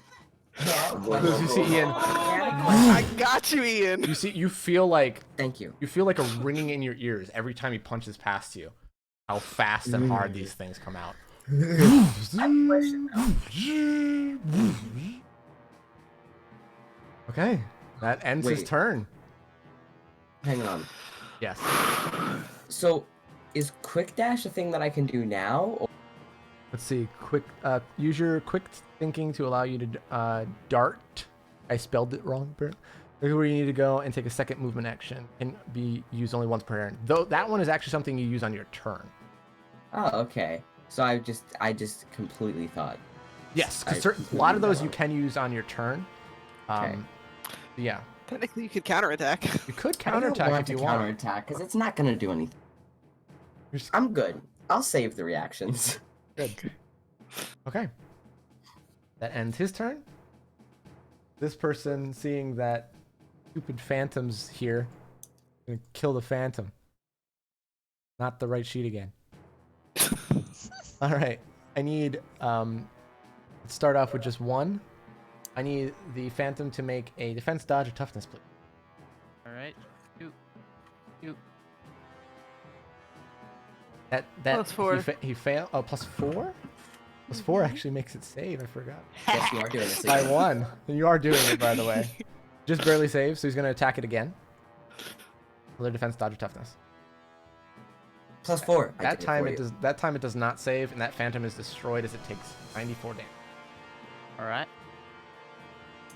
B: Yeah.
A: You see Ian.
H: I got you, Ian.
A: You feel like.
B: Thank you.
A: You feel like a ringing in your ears every time he punches past you. How fast and hard these things come out. Okay, that ends his
B: Wait.
A: turn.
B: Hang on.
A: Yes.
B: So, is quick dash a thing that I can do now? Or...
A: Let's see. Use your quick thinking to allow you to dart. I spelled it wrong. Here's where you need to go and take a second movement action. Can be used only once per turn. Though that one is actually something you use on your turn.
B: Oh, okay. So I just completely thought.
A: Yes, because
B: I
A: a lot of those
B: completely
A: you can use on your turn.
B: Okay.
A: Yeah.
H: Technically, you could counterattack.
A: You could
B: I don't
A: counterattack
B: want
A: if
B: to
A: you want.
B: counterattack because it's not gonna do anything. I'm good. I'll save the reactions.
A: Good. Okay. That ends his turn. This person, seeing that stupid phantom's here, gonna kill the phantom. Not the right sheet again. All right. I need. Let's start off with just one. I need the phantom to make a defense, dodge, or toughness, please.
C: All right. Shoot.
A: That
H: Plus 4.
A: He failed. Oh, plus 4. Plus 4 actually makes it save. I forgot.
B: Yes, you are doing this.
A: By
B: again.
A: 1. And you are doing it, by the way. Just barely saves, so he's gonna attack it again. Another defense, dodge, or toughness.
B: Plus 4. I
A: That
B: did
A: time
B: for
A: it
B: you.
A: does. That time it does not save, and that phantom is destroyed as it takes 94 damage.
C: All right.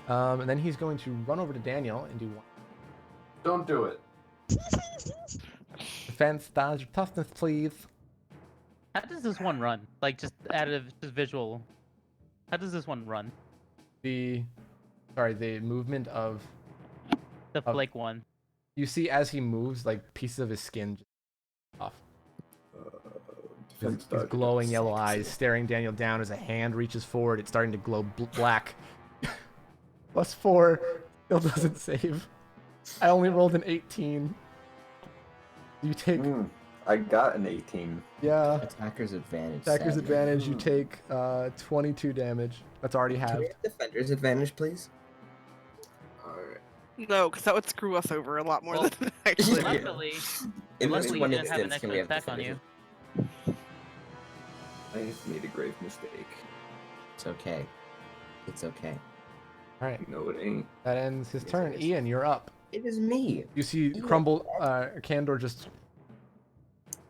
A: And then he's going to run over to Daniel and do 1.
F: Don't do it.
A: Defense, dodge, or toughness, please.
C: How does this one run? Like, just out of just visual. How does this one run?
A: The movement of.
C: The flake one.
A: You see, as he moves, like pieces of his skin just off. His glowing yellow eyes staring Daniel down as a hand reaches forward. It's starting to glow black. Plus 4 still doesn't save. I only rolled an 18. You take
F: I got an 18.
A: yeah.
B: Attacker's advantage.
A: Attacker's
B: sadly.
A: advantage. You take 22 damage. That's already
B: Can we
A: halved.
B: have defender's advantage, please?
F: Alright.
H: No, because that would screw us over a lot more
C: Well,
H: than it actually.
B: Yeah.
C: Luckily,
B: In this
C: luckily you
B: one
C: didn't have an
B: instance, can
C: extra
B: we have
C: attack on
B: defender's
C: you.
F: I just made a grave mistake.
B: It's okay. It's okay.
A: All right.
F: No, it ain't.
A: That ends his
B: Yes,
A: turn.
B: it is.
A: Ian, you're up.
B: It is me.
A: You see Candor just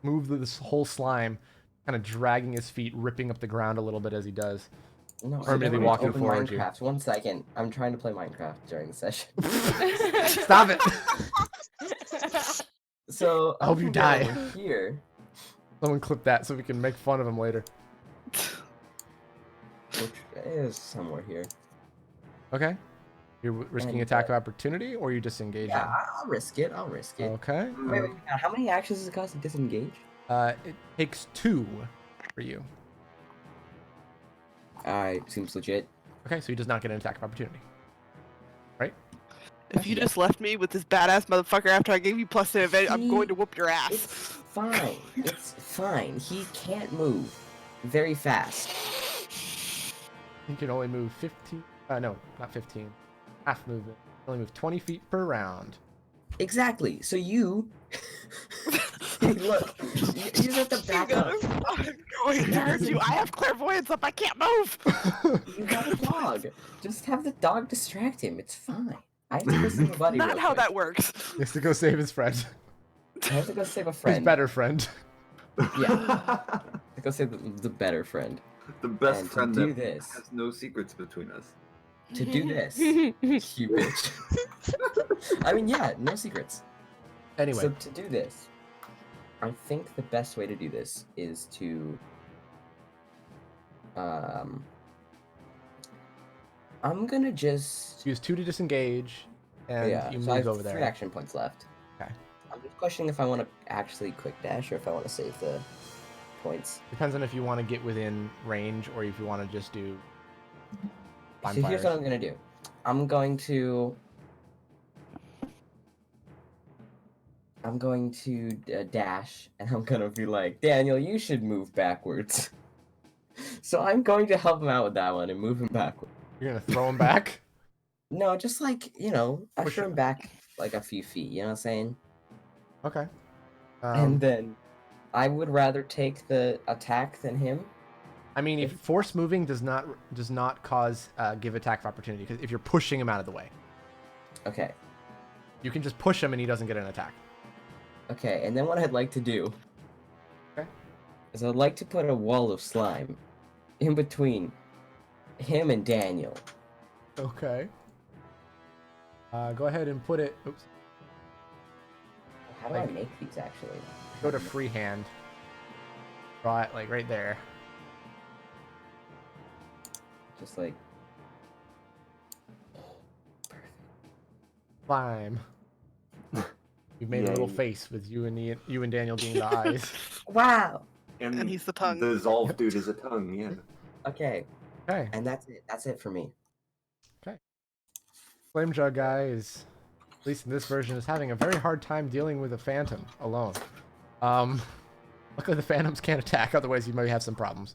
A: move this whole slime, kind of dragging his feet, ripping up the ground a little bit as he does.
B: No,
A: Or maybe
B: I'm
A: walking
B: open
A: forward you.
B: Minecraft. 1 second. I'm trying to play Minecraft during the session.
A: Stop it!
B: So
A: I hope you die.
B: over here.
A: Someone clip that so we can make fun of him later.
B: Which is somewhere here.
A: Okay. You're risking
B: And,
A: attack of opportunity, or you disengaging?
B: Yeah, I'll risk it. I'll risk it.
A: Okay.
B: Wait, how many actions does it cost to disengage?
A: It takes 2. for you.
B: Alright, seems legit.
A: Okay, so he does not get an attack of opportunity. Right?
H: If you just left me with this badass motherfucker after I gave you plus an advantage, I'm going to whoop your ass.
B: It's fine. It's fine. He can't move very fast.
A: He can only move 15. No, not 15. Half movement. Only move 20 feet per round.
B: Exactly. So you look, you just have to back up.
H: I'm going to hurt you. I have clairvoyance up. I can't move.
B: You have a dog. Just have the dog distract him. It's fine. I have to go save a buddy.
H: Not
B: real
H: how
B: quick.
H: that works.
A: He has to go save his friend.
B: I have to go save a friend.
A: His better friend.
B: Yeah. To go save the better friend.
F: The best
B: And to
F: friend
B: do
F: that
B: this.
F: has no secrets between us.
B: To do this, you bitch. I mean, yeah, no secrets.
A: Anyway.
B: So to do this, I think the best way to do this is to, I'm gonna just
A: use 2 to disengage, and you
B: so I
A: move
B: have
A: over
B: 3
A: there.
B: action points left.
A: Okay.
B: I'm just questioning if I want to actually quick dash or if I want to save the points.
A: Depends on if you want to get within range or if you want to just do.
B: So here's what I'm gonna do. I'm going to dash, and I'm gonna be like, Daniel, you should move backwards. So I'm going to help him out with that one and move him backwards.
A: You're gonna throw him back?
B: No, just like, usher him back like a few feet, you know what I'm saying?
A: Okay.
B: And then I would rather take the attack than him.
A: I mean, if force moving does not cause give attack of opportunity, because if you're pushing him out of the way.
B: Okay.
A: You can just push him and he doesn't get an attack.
B: Okay, and then what I'd like to do is I'd like to put a wall of slime in between him and Daniel.
A: Okay. Go ahead and put it. Oops.
B: How do I make these actually?
A: Go to freehand. Draw it like right there.
B: Just like.
A: Slime. You've made a little face with you and Daniel being the eyes.
B: Wow.
H: And he's the tongue.
F: The Zolf dude is a tongue, yeah.
B: Okay.
A: Okay.
B: And that's it. That's it for me.
A: Okay. Flame Jug guy is, at least in this version, is having a very hard time dealing with a phantom alone. Luckily the phantoms can't attack, otherwise he might have some problems.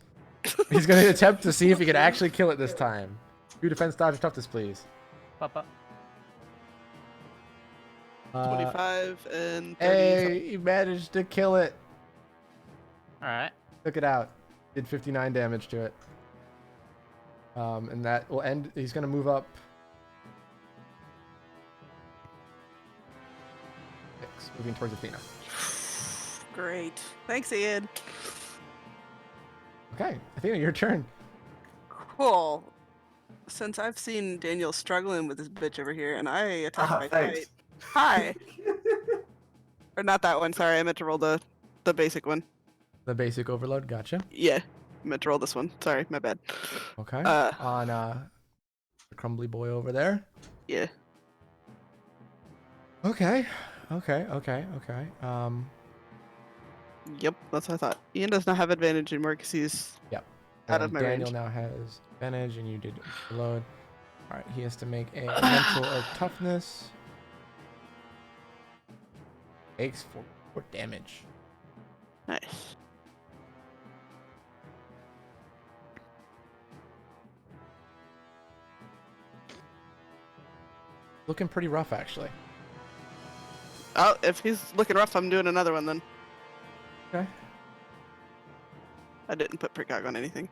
A: He's going to attempt to see if he can actually kill it this time. 2 defense, dodge, or toughness, please.
C: Papa.
H: 25 and 30.
A: Hey, he managed to kill it.
C: Alright.
A: Took it out. Did 59 damage to it. And that will end. He's going to move up. 6, moving towards Athena.
H: Great. Thanks, Ian.
A: Okay, Athena, your turn.
H: Cool. Since I've seen Daniel struggling with this bitch over here, and I attack my
F: thanks.
H: fight. Hi. Or not that one. Sorry, I meant to roll the basic one.
A: The basic overload, gotcha.
H: Yeah, I meant to roll this one. Sorry, my bad.
A: Okay. On the crumbly boy over there.
H: Yeah.
A: Okay.
H: Yep, that's what I thought. Ian does not have advantage anymore because he's out of my
A: Daniel
H: range.
A: now has advantage, and you did overload. All right, he has to make a mental or toughness. Takes 4 damage.
H: Nice.
A: Looking pretty rough, actually.
H: Oh, if he's looking rough, I'm doing another one then.
A: Okay.
H: I didn't put precog on anything.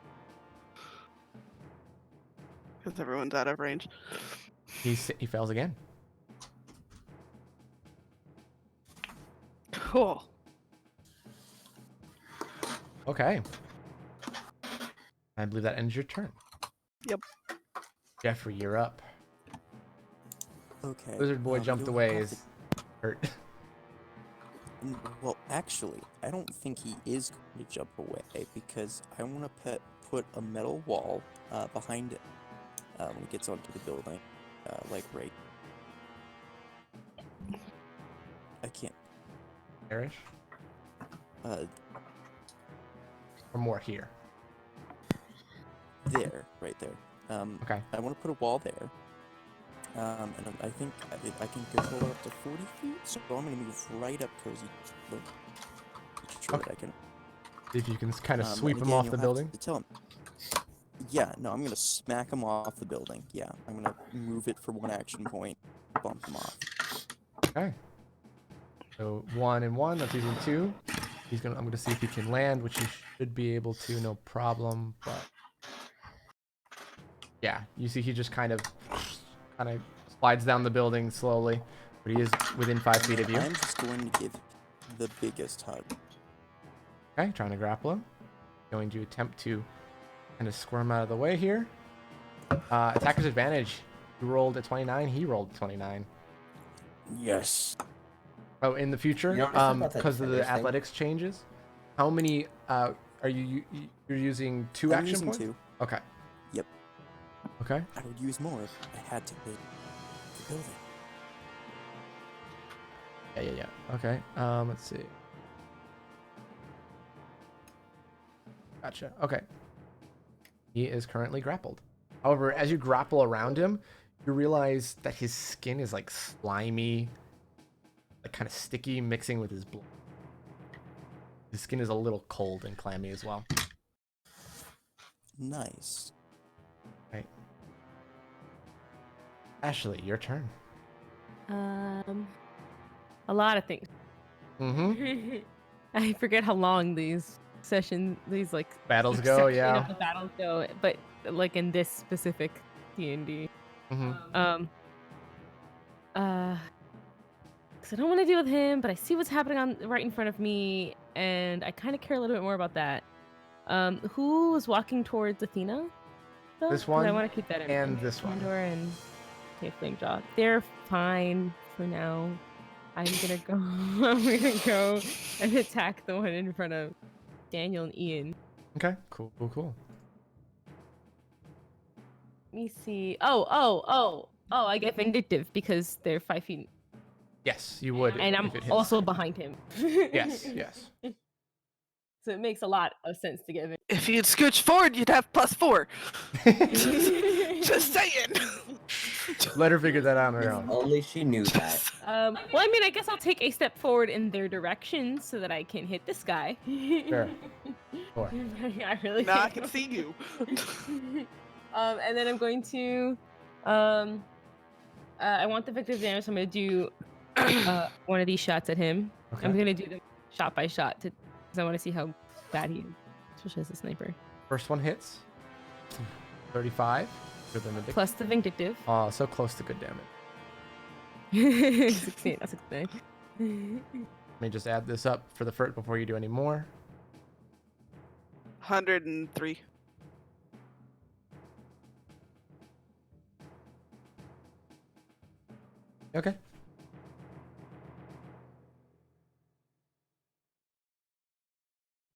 H: Because everyone's out of range.
A: He fails again.
H: Cool.
A: Okay. I believe that ends your turn.
K: Yep.
A: Jeffrey, you're up.
K: Okay.
A: Lizard boy
K: we
A: jumped
K: don't
A: away.
K: have
A: Is hurt.
K: Well, actually, I don't think he is going to jump away because I want to put a metal wall behind it when he gets onto the building, like right. I can't.
A: Perish. or more here?
K: There, right there.
A: Okay.
K: I want to put a wall there. And I think I can control it up to 40 feet, so I'm going to move right up Cozy. Make sure that I can.
A: See if you can kind of sweep
K: and
A: him
K: again,
A: off
K: you'll
A: the
K: have
A: building.
K: To tell him. Yeah, no, I'm going to smack him off the building. Yeah, I'm going to move it for 1 action point, bump him off.
A: Okay. So 1 and 1. That's using 2. I'm gonna see if he can land, which he should be able to, no problem. But yeah, you see he just kind of slides down the building slowly, but he is within 5 feet of you.
K: I'm just going to give the biggest hug.
A: Okay, trying to grapple him. Going to attempt to kind of squirm out of the way here. Attacker's advantage. You rolled a 29. He rolled a 29.
K: Yes.
A: Oh, in the future,
B: You don't understand about that
A: because of the
B: defenders thing?
A: athletics changes. How many are you're using 2
K: I'm
A: action
K: using
A: points?
K: 2.
A: Okay.
K: Yep.
A: Okay.
K: I would use more if I had to hit the building.
A: Yeah. Okay. Let's see. Gotcha. Okay. He is currently grappled. However, as you grapple around him, you realize that his skin is like slimy, like kind of sticky, mixing with his blood. His skin is a little cold and clammy as well.
K: Nice.
A: Right. Ashley, your turn.
D: A lot of things.
A: Mm-hmm.
D: I forget how long these like
A: Battles
D: each
A: go,
D: section
A: yeah.
D: of the battles go, but like in this specific D&D.
A: Mm-hmm.
D: Because I don't want to deal with him, but I see what's happening right in front of me, and I kind of care a little bit more about that. Who was walking towards Athena? Though?
A: This
D: 'Cause
A: one
D: I want to keep that in
A: and
D: mind.
A: this one.
D: Andor and Flamejaw. They're fine for now. I'm gonna go. I'm gonna go and attack the one in front of Daniel and Ian.
A: Okay. Cool.
D: Let me see. Oh! I get vindictive because they're 5 feet,
A: Yes, you would.
D: and I'm
A: if it hits.
D: also behind him.
A: Yes.
D: So it makes a lot of sense to get vindictive.
H: If you'd scooch forward, you'd have +4. Just saying.
A: Let her figure that out on her
B: If
A: own.
B: only she knew that.
D: Well, I mean, I guess I'll take a step forward in their direction so that I can hit this guy.
A: Sure. Sure.
D: I really
H: Now I
D: can't
H: can
D: go.
H: see you.
D: And then I'm going to, I want the victor's damage, so I'm going to do one of these shots at him.
A: Okay.
D: I'm going to do them shot by shot because I want to see how bad he is, especially as a sniper.
A: First one hits. 35. Good than the
D: Plus the vindictive.
A: Oh, so close to good damage.
D: 16, that's 16.
A: Let me just add this up for the first before you do any more.
H: 103.
A: Okay.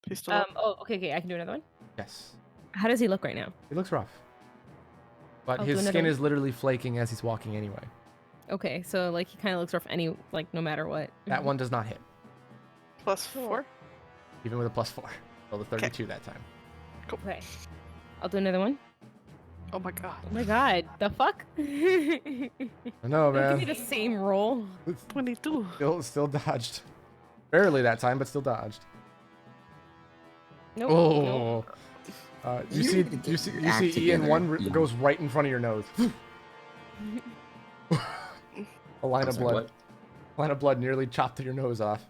H: Pistol up.
D: Okay, I can do another one.
A: Yes.
D: How does he look right now?
A: He looks rough. But
D: I'll do
A: his
D: another
A: skin
D: one.
A: is literally flaking as he's walking anyway.
D: Okay, so like he kind of looks rough no matter what.
A: That one does not hit,
H: +4.
A: even with a +4. So the 32 that time.
D: Okay. I'll do another one.
H: Oh my god.
D: Oh my god, the fuck?
A: I know,
D: Don't give me
A: man.
D: the same roll.
H: 22.
A: Still dodged. Barely that time, but still dodged.
D: Nope.
A: Oh. You
B: You
A: see,
B: need to get
A: you see,
B: your
A: you
B: act
A: see, Ian
B: together,
A: one
B: Ian.
A: goes right in front of your nose. A line
F: I'm
A: of
F: sorry,
A: blood. Line of blood nearly chopped your nose off.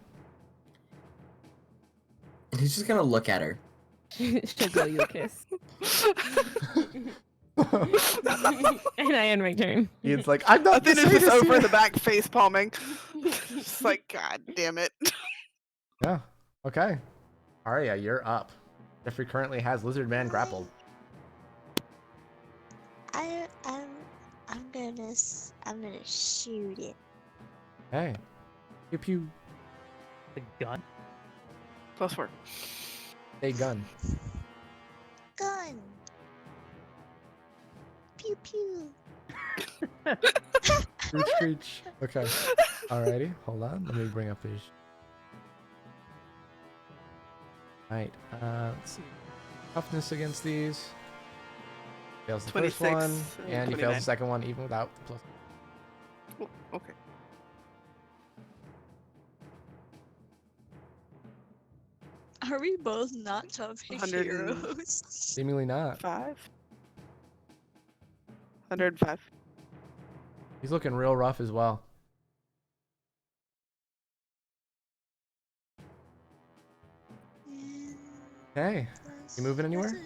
B: And he's just gonna look at her.
D: Should blow you a kiss. And I end my turn.
A: Ian's like, I'm not the
H: Then it's just
A: sadist
H: over
A: here."
H: the back face palming. Just like, god damn it.
A: Yeah. Okay. Arya, you're up. Jeffrey currently has Lizard Man grappled.
G: I'm gonna shoot it.
A: Hey. Pew pew.
C: The gun.
H: +4.
A: A gun.
G: Gun. Pew pew.
A: Screech, screech. Okay. Alrighty. Hold on. Let me bring up these. Right. Let's see. Toughness against these. Fails the first
H: 26
A: one, and he fails
H: 29.
A: the second one even without the plus.
H: Oh, okay.
G: Are we both not topic
H: 100 and-
G: heroes?
A: Seemingly not.
H: 105.
A: He's looking real rough as well. Okay. You moving anywhere?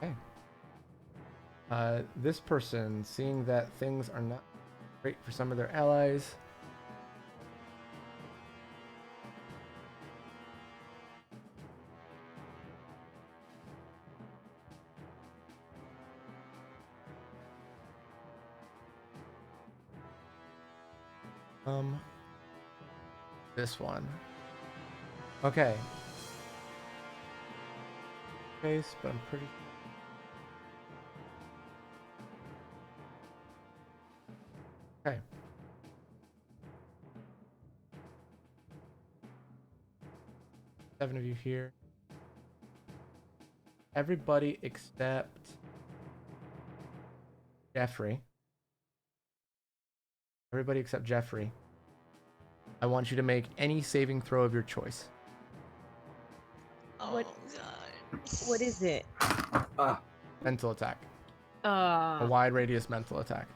A: Okay. This person, seeing that things are not great for some of their allies, this one. Okay. Case, but I'm pretty. Okay. Seven of you here. Everybody except Jeffrey. Everybody except Jeffrey. I want you to make any saving throw of your choice.
G: Oh god.
D: What is it?
A: Mental attack. A wide radius mental attack.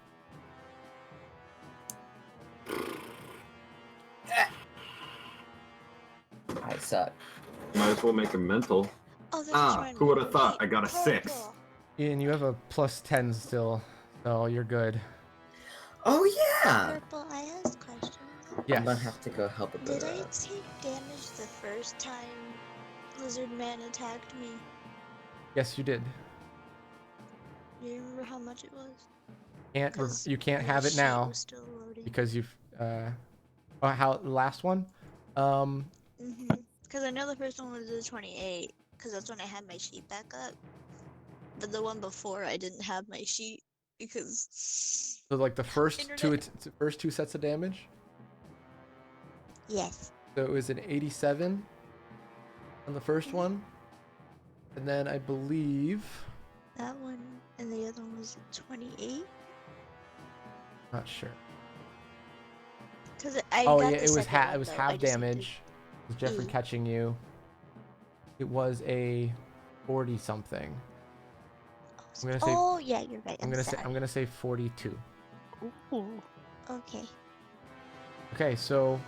B: I suck.
F: Might as well make a mental.
G: Oh, that's
F: Who would have thought? I got a 6.
A: Ian, you have a plus 10 still, so you're good.
B: Oh yeah.
G: Purple, I asked a question.
A: Yes.
B: I'm gonna have to go help a bit.
G: Did I take damage the first time Lizard Man attacked me?
A: Yes, you did.
G: Do you remember how much it was?
A: You can't
G: my
A: have it
G: sheet
A: now
G: was still loading.
A: because you've how the last one?
G: Because I know the first one was the 28, because that's when I had my sheet back up. But the one before, I didn't have my sheet because.
A: So like the first
G: Internet.
A: two sets of damage.
G: Yes.
A: So it was an 87 on the first one, and then I believe
G: That one and the other one was 28.
A: not sure.
G: Because I
A: Oh
G: got
A: yeah,
G: the
A: it was
G: second one,
A: it was
G: though. I
A: half
G: just need to-
A: damage. It was Jeffrey catching you. It was a 40 something. I'm gonna say.
G: Oh yeah, you're right.
A: I'm gonna say 42.
H: Ooh.
G: Okay.
A: Okay, so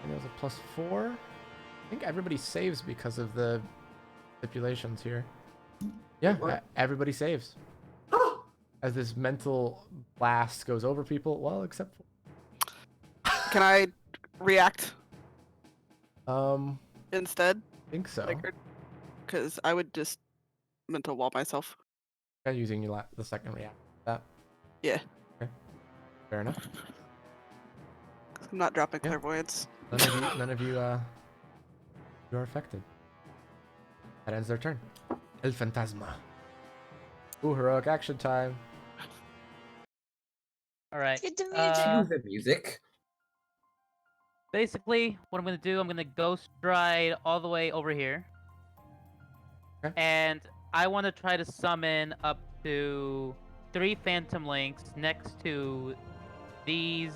A: and it was a +4. I think everybody saves because of the stipulations here. Yeah, everybody saves. As this mental blast goes over people, well, except for
H: Can I react
A: I
H: instead?
A: think so.
H: Because I would just mental wall myself.
A: I'm using the second react. That
H: Yeah.
A: okay. Fair enough.
H: I'm not dropping
A: Yeah.
H: clairvoyance.
A: None of you you are affected. That ends their turn. El Fantasma. Ooh, heroic action time.
C: All right.
G: Get the music.
B: The music.
C: Basically, what I'm gonna do, I'm gonna ghost stride all the way over here,
A: Okay.
C: and I want to try to summon up to 3 Phantom Links next to these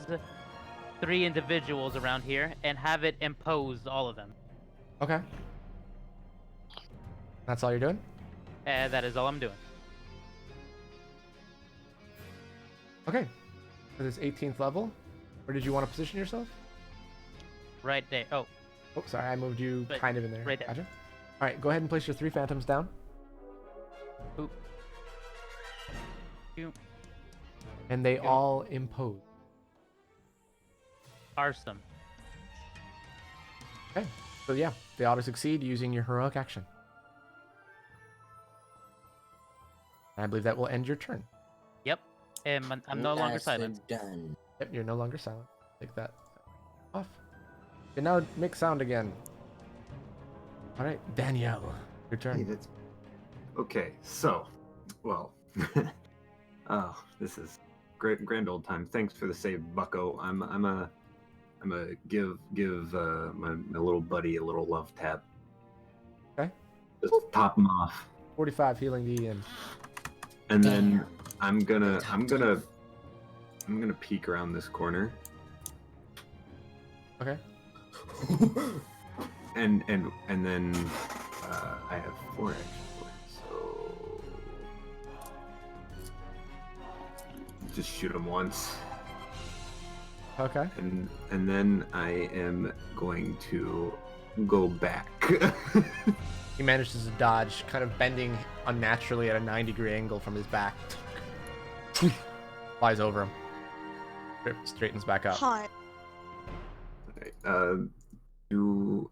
C: 3 individuals around here, and have it impose all of them.
A: Okay. That's all you're doing?
C: And that is all I'm doing.
A: Okay. For this 18th level, where did you want to position yourself?
C: Right there. Oh,
A: Oh, sorry, I moved you
C: Right-
A: kind of in there.
C: right there.
A: Gotcha. All right, go ahead and place your 3 phantoms down.
C: Oop. Shoot.
A: And they all impose.
C: Arson.
A: Okay. So yeah, they auto succeed using your heroic action. And I believe that will end your turn.
C: Yep. And I'm no longer silent.
B: Done.
A: Yep, you're no longer silent. Take that off. Okay, now make sound again. All right, Danielle, your turn.
F: Hey, that's okay. So, well, oh, this is great, grand old time. Thanks for the save, Bucko. I'm gonna give my little buddy a little love tap.
A: Okay.
F: Just top him off.
A: 45 healing to Ian.
F: And then I'm gonna peek around this corner.
A: Okay.
F: And then I have 4 action points, so just shoot him once.
A: Okay.
F: And then I am going to go back.
A: He manages to dodge, kind of bending unnaturally at a 9-degree angle from his back. Flies over him. Straightens back up.
G: Hot.
F: Alright,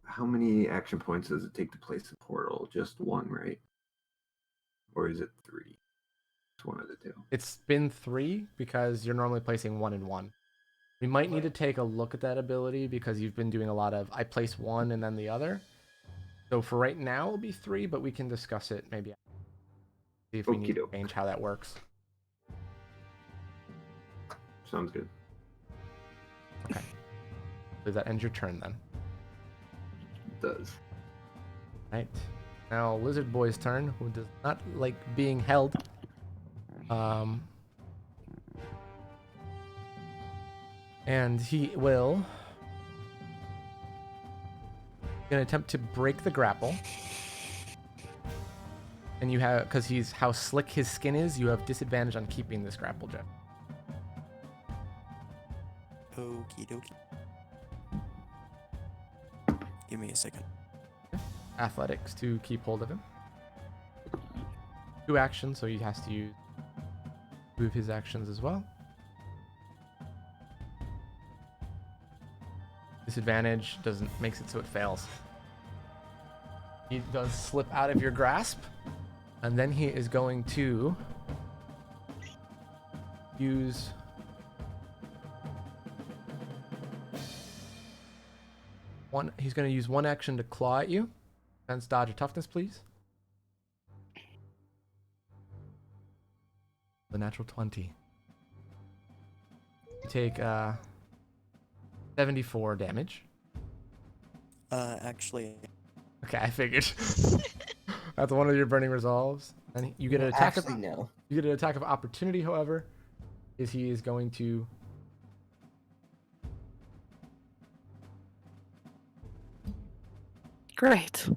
F: how many action points does it take to place a portal? Just 1, right? Or is it 3? It's one of the 2.
A: It's been 3 because you're normally placing 1 and 1. We might need to take a look at that ability because you've been doing a lot of I place 1 and then the other. So for right now, it'll be 3, but we can discuss it maybe. See if we need to change how that works.
F: Sounds good.
A: Okay. Does that end your turn then?
F: It does.
A: Right. Now Lizard Boy's turn, who does not like being held. And he will gonna attempt to break the grapple. And you have, because he's how slick his skin is, you have disadvantage on keeping this grapple, Jeff.
K: Okie dokie. Give me a second.
A: Athletics to keep hold of him. 2 actions, so he has to use 2 of his actions as well. Disadvantage makes it so it fails. He does slip out of your grasp, and then he is going to use one. He's going to use 1 action to claw at you. Defense, dodge, or toughness, please. The natural 20. You take 74 damage.
K: Actually.
A: Okay, I figured. That's one of your burning resolves. And you get an attack.
B: Actually, no.
A: You get an attack of opportunity, however, he is going to.
H: Great.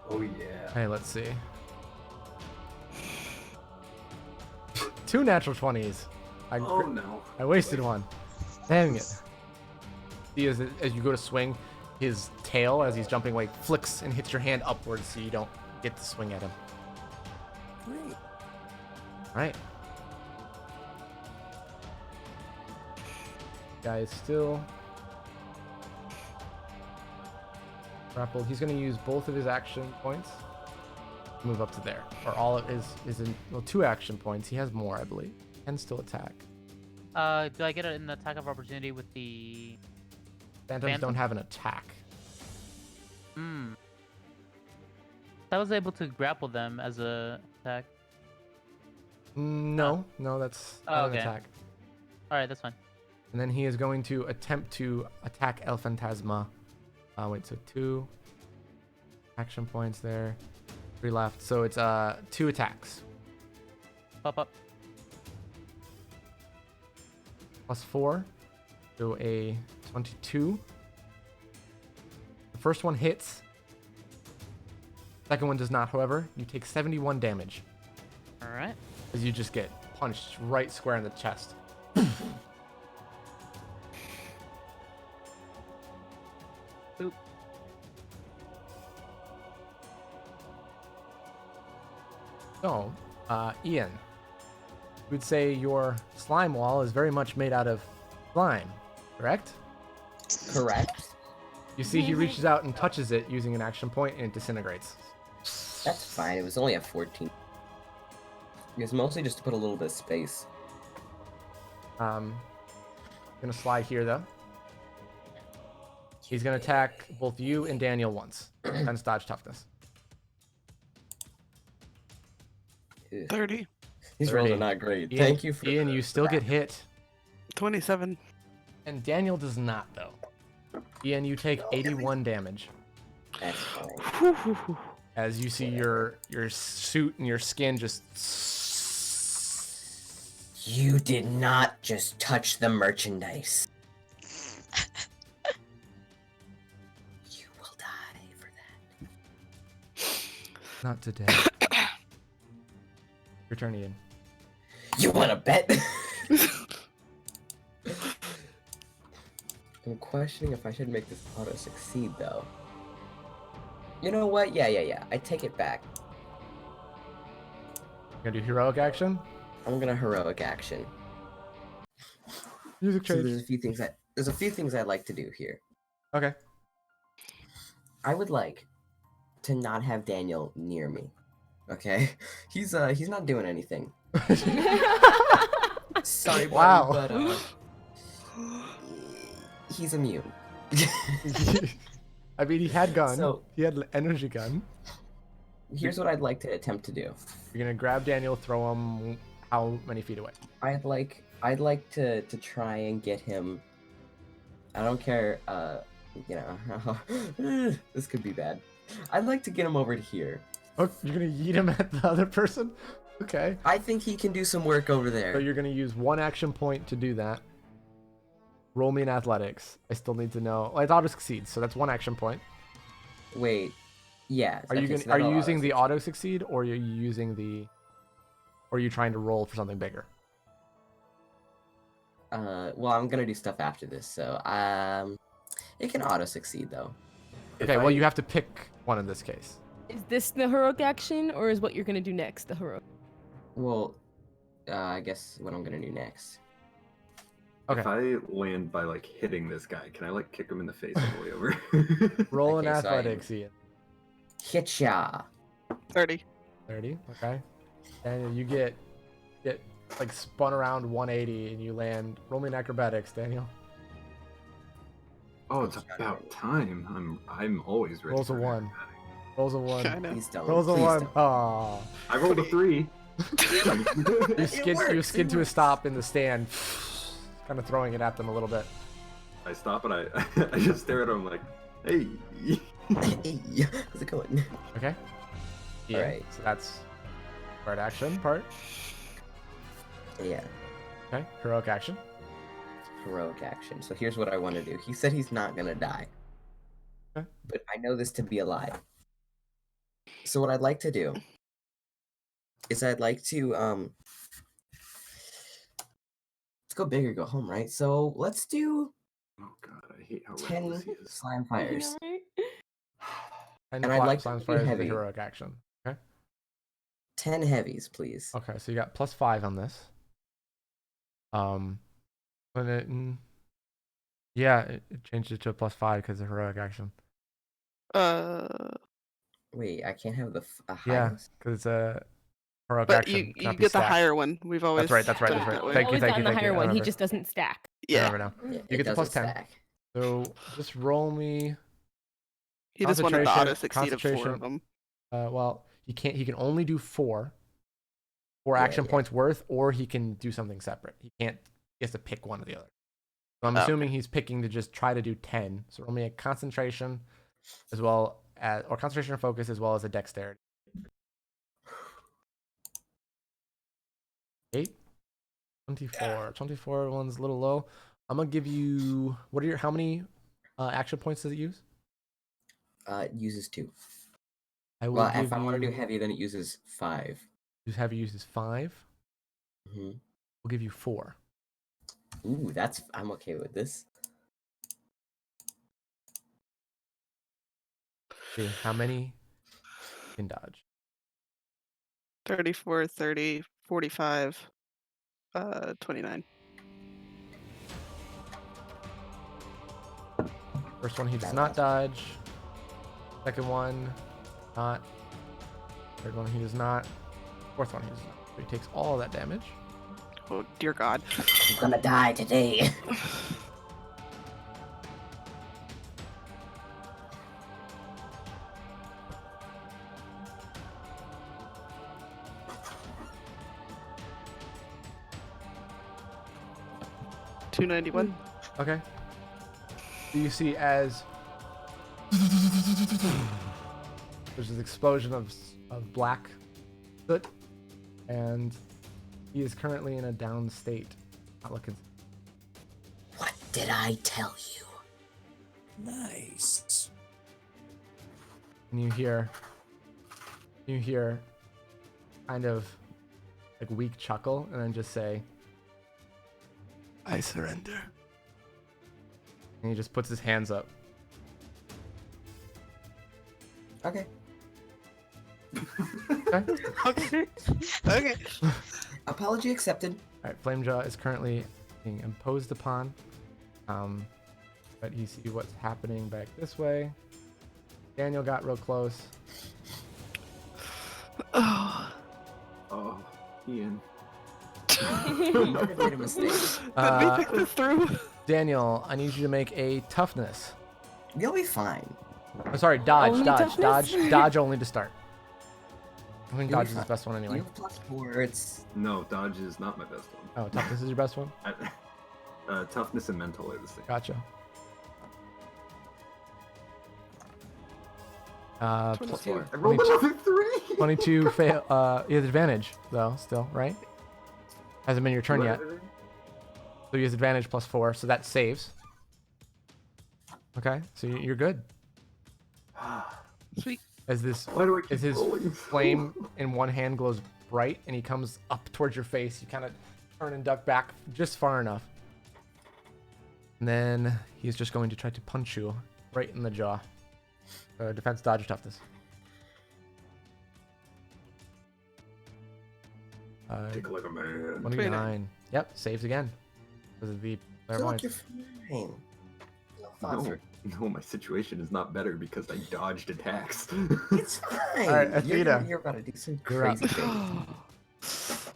F: Oh yeah.
A: Hey, let's see. 2 natural 20s.
F: Oh no.
A: I wasted one. Dang it. See, as you go to swing, his tail, as he's jumping away, flicks and hits your hand upwards so you don't get to swing at him.
K: Great.
A: Right. Guy is still grappled. He's going to use both of his action points to move up to there. Or all of his 2 action points. He has more, I believe. Can still attack.
C: Do I get an attack of opportunity with the
A: Phantoms don't have an attack.
C: I was able to grapple them as a attack.
A: No, that's not an attack.
C: Alright, that's fine.
A: And then he is going to attempt to attack El Phantasma. Wait, so 2 action points there. 3 left. So it's 2 attacks.
C: Pop up.
A: +4. So a 22. The first one hits. Second one does not, however. You take 71 damage.
C: Alright.
A: As you just get punched right square in the chest.
C: Boop.
A: So, Ian, we'd say your slime wall is very much made out of slime, correct?
B: Correct.
A: You see he reaches out and touches it using an action point and it disintegrates.
B: That's fine. It was only a 14. It's mostly just to put a little bit of space.
A: Gonna slide here though. He's gonna attack both you and Daniel once. Defense dodge toughness.
H: 30.
B: These
A: 30.
B: rolls are not great.
A: Ian,
B: Thank you for
A: Ian, you still get hit.
H: 27.
A: And Daniel does not though. Ian, you take 81 damage.
B: That's fine.
A: As you see your suit and your skin just...
B: You did not just touch the merchandise. You will die for that.
A: Not today. Your turn, Ian.
B: You wanna bet? I'm questioning if I should make this auto succeed though. You know what? Yeah. I take it back.
A: You gonna do heroic action?
B: I'm gonna heroic action.
A: Music
B: So
A: change.
B: there's a few things I'd like to do here.
A: Okay.
B: I would like to not have Daniel near me. Okay? He's not doing anything. Sorry, buddy,
A: Wow.
B: but he's immune.
A: I mean, he had gun.
B: So-
A: he had energy gun.
B: Here's what I'd like to attempt to do.
A: You're gonna grab Daniel, throw him how many feet away?
B: I'd like to try and get him. I don't care. This could be bad. I'd like to get him over to here.
A: Oh, you're gonna yeet him at the other person? Okay.
B: I think he can do some work over there.
A: So you're gonna use one action point to do that. Roll me in athletics. I still need to know. Well, it's auto succeed, so that's one action point.
B: Wait. Yeah.
A: Are you
B: okay,
A: gonna,
B: so
A: are you
B: that'll
A: using the
B: auto-succeed.
A: auto succeed, or are you using the, or are you trying to roll for something bigger?
B: Well, I'm gonna do stuff after this, so it can auto succeed though.
A: Okay, well you have to pick one in this case.
D: Is this the heroic action, or is what you're gonna do next the heroic?
B: Well, I guess what I'm gonna do next.
A: Okay.
F: If I land by like hitting this guy, can I like kick him in the face on the way over?
A: Roll in
B: Okay, so I-
A: athletics, Ian.
B: Hitcha.
H: 30.
A: 30, okay. And you get like spun around 180 and you land. Roll me in acrobatics, Daniel.
F: Oh, it's about time. I'm always ready.
A: Rolls a
F: for
A: 1.
F: acrobatics.
A: Rolls a 1.
H: I know.
B: Please don't.
A: Rolls a
B: please
A: 1.
B: don't.
A: Aww.
F: I rolled a 3.
A: You skid to a stop in the stand, kind of throwing it at them a little bit.
F: I stop and I just stare at him like, hey.
B: Hey, how's it going?
A: Okay. Yeah.
B: Alright.
A: So that's part action part.
B: Yeah.
A: Okay. Heroic action.
B: Heroic action. So here's what I want to do. He said he's not gonna die.
A: Okay.
B: But I know this to be a lie. So what I'd like to do is I'd like to let's go big or go home, right? So let's do
F: Oh god, I hate how
B: 10
F: reckless he is.
B: slime fires.
A: And
B: I'd like to
A: Slime's
B: be
A: fire is the
B: heavy.
A: heroic action. Okay.
B: 10 heavies, please.
A: Okay. So you got +5 on this. But yeah, it changed it to a +5 because of heroic action.
B: Wait, I can't have the
A: Yeah,
B: highest.
A: because it's a heroic
H: But
A: action.
H: you
A: cannot be
H: get the
A: stacked.
H: higher one. We've always.
A: That's right.
H: done it
A: That's right.
H: that way.
A: Thank you.
D: Always
A: Thank
D: gotten
A: you.
D: the
A: Thank you.
D: higher
A: I
D: one. He
A: remember.
D: just doesn't stack.
A: I
H: Yeah.
A: remember now.
B: Yeah,
A: You
B: it
A: get the
B: doesn't
A: +10.
B: stack.
A: So just roll me.
H: He just wanted to
A: Concentration-
H: auto succeed of 4 of
A: concentration.
H: them.
A: Well, he can't. He can only do 4 action
B: yeah.
A: points worth, or he can do something separate. He can't. He has to pick one or the other. So I'm
H: Oh,
A: assuming he's picking to just try to do 10. So roll me a concentration, as well as, or concentration or focus, as well as a dexterity. 8, 24. 24 one's a little low. I'm gonna give you. How many action points does it use?
B: It uses 2.
A: I will
B: Well,
A: give
B: if I want to do
A: you-
B: heavy, then it uses 5.
A: Use heavy uses 5.
B: hmm
A: We'll give you 4.
B: Ooh, I'm okay with this.
A: See how many you can dodge.
H: 34, 30, 45, 29.
A: First one he does not dodge. Second one, not. Third one he does not. Fourth one he does not. So he takes all that damage.
H: Oh dear God.
B: You're gonna die today.
H: $291.
A: Okay. So you see as there's an explosion of black soot, and he is currently in a down state. Not looking.
B: What did I tell you?
K: Nice.
A: And you hear kind of like weak chuckle, and then just say, "I surrender." And he just puts his hands up.
B: Okay.
A: Okay.
H: Okay. Okay.
B: Apology accepted.
A: All right. Flamejaw is currently being imposed upon. But you see what's happening back this way. Daniel got real close.
H: Oh.
F: Oh, Ian.
B: I made a mistake.
H: Let me think this through.
A: Daniel, I need you to make a toughness.
B: You'll be fine.
A: Oh, sorry, dodge,
D: Only
A: dodge,
D: toughness?
A: dodge only to start. I think
B: You'll
A: dodge
B: be
A: is the
B: fine.
A: best one
B: You
A: anyway.
B: have +4. It's
F: No, dodge is not my best one.
A: Oh, toughness is your best one?
F: Toughness and mental are the same.
A: Gotcha. Pl-
B: 22.
F: I rolled
A: 22
F: another 3.
A: 22 fail. You have advantage though, still, right? Hasn't been your turn yet. So you have advantage +4, so that saves. Okay, so you're good.
H: Sweet.
A: As this,
F: Why do I keep
A: as his
F: rolling?
A: flame in one hand glows bright, and he comes up towards your face. You kind of turn and duck back just far enough, and then he's just going to try to punch you right in the jaw. Defense, dodge, or toughness.
F: Kick like a man.
A: 29. Yep, saves again. Because of the
B: feel like
A: clairvoyance.
B: you're fine. No thought
F: No,
B: for-
F: no, my situation is not better because I dodged attacks.
B: It's fine.
A: All right,
B: you're,
A: Athena.
B: you're about to do some
A: You're up.
B: crazy things.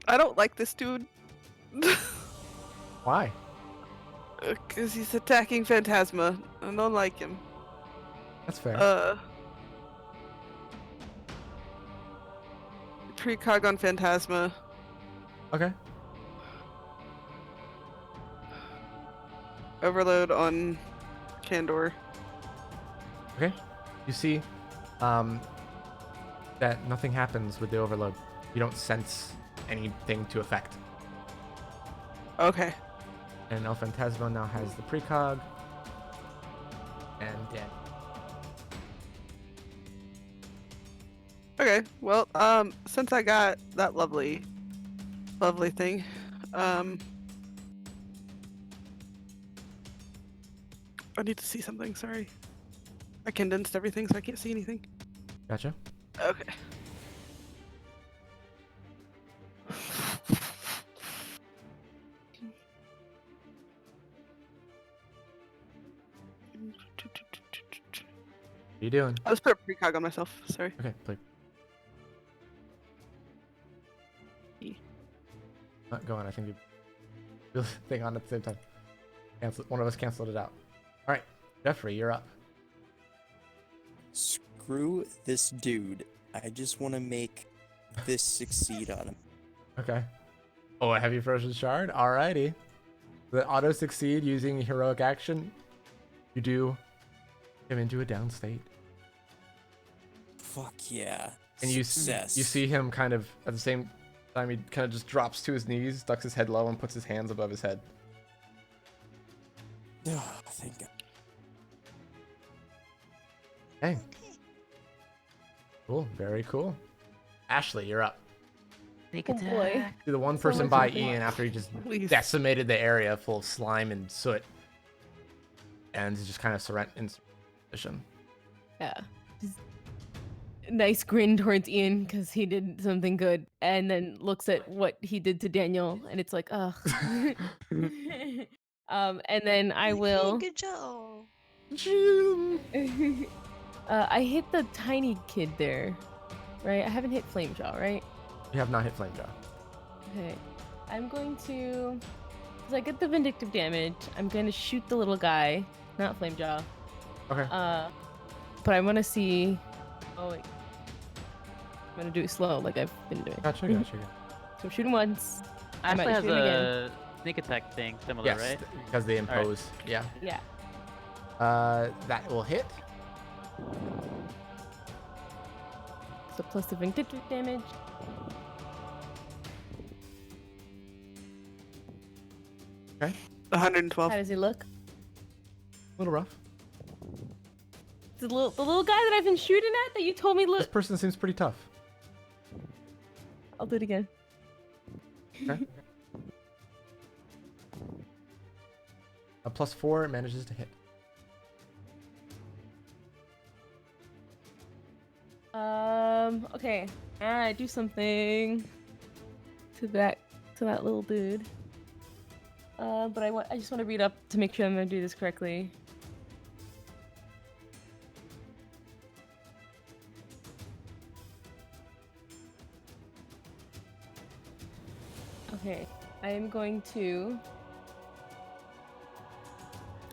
H: I don't like this dude.
A: Why?
H: Because he's attacking Phantasma. I don't like him.
A: That's fair.
H: Precog on Phantasma.
A: Okay.
H: Overload on Candor.
A: Okay. You see that nothing happens with the overload. You don't sense anything to affect.
H: Okay.
A: And El Phantasma now has the precog. And dead.
H: Okay. Well, since I got that lovely thing, I need to see something. Sorry. I condensed everything, so I can't see anything.
A: Gotcha.
H: Okay.
A: What are you doing?
H: Let's put a precog on myself. Sorry.
A: Okay, play. Go on, I think you do the thing on at the same time. One of us canceled it out. Alright, Jeffrey, you're up.
K: Screw this dude. I just want to make this succeed on him.
A: Okay. Oh, a heavy frozen shard? Alrighty. The auto succeed using heroic action. You do him into a down state.
K: Fuck yeah.
A: And you
K: Success.
A: you see him kind of at the same time he kind of just drops to his knees, ducks his head low, and puts his hands above his head.
K: Oh, thank God.
A: Hey. Cool. Very cool. Ashley, you're up.
D: Oh boy.
A: You're the one
D: So
A: person
D: much
A: by
D: information.
A: Ian after he just
H: Please.
A: decimated the area full of slime and soot. And he's just kind of in position.
D: Yeah. Just nice grin towards Ian because he did something good, and then looks at what he did to Daniel, and it's like, ugh. And then I will.
G: Good job.
D: I hit the tiny kid there. right? I haven't hit Flamejaw, right?
A: You have not hit Flamejaw.
D: Okay. I'm going to, because I get the vindictive damage, I'm going to shoot the little guy, not Flamejaw.
A: Okay.
D: But I want to see. Oh wait. I'm gonna do it slow, like I've been doing.
A: Gotcha.
D: So shoot him once. I might
C: Ashley has
D: shoot him again.
C: a sneak attack thing similar,
A: Yes,
C: right?
A: because they impose. Yeah.
D: Yeah.
A: That will hit.
D: So plus the vindictive damage.
A: Okay.
H: 112.
D: How does he look?
A: A little rough.
D: The little guy that I've been shooting at that you told me
A: This
D: look.
A: person seems pretty tough.
D: I'll do it again.
A: Okay. A +4 manages to hit.
D: Okay. I do something to that little dude. But I just want to read up to make sure I'm gonna do this correctly. Okay, I am going to.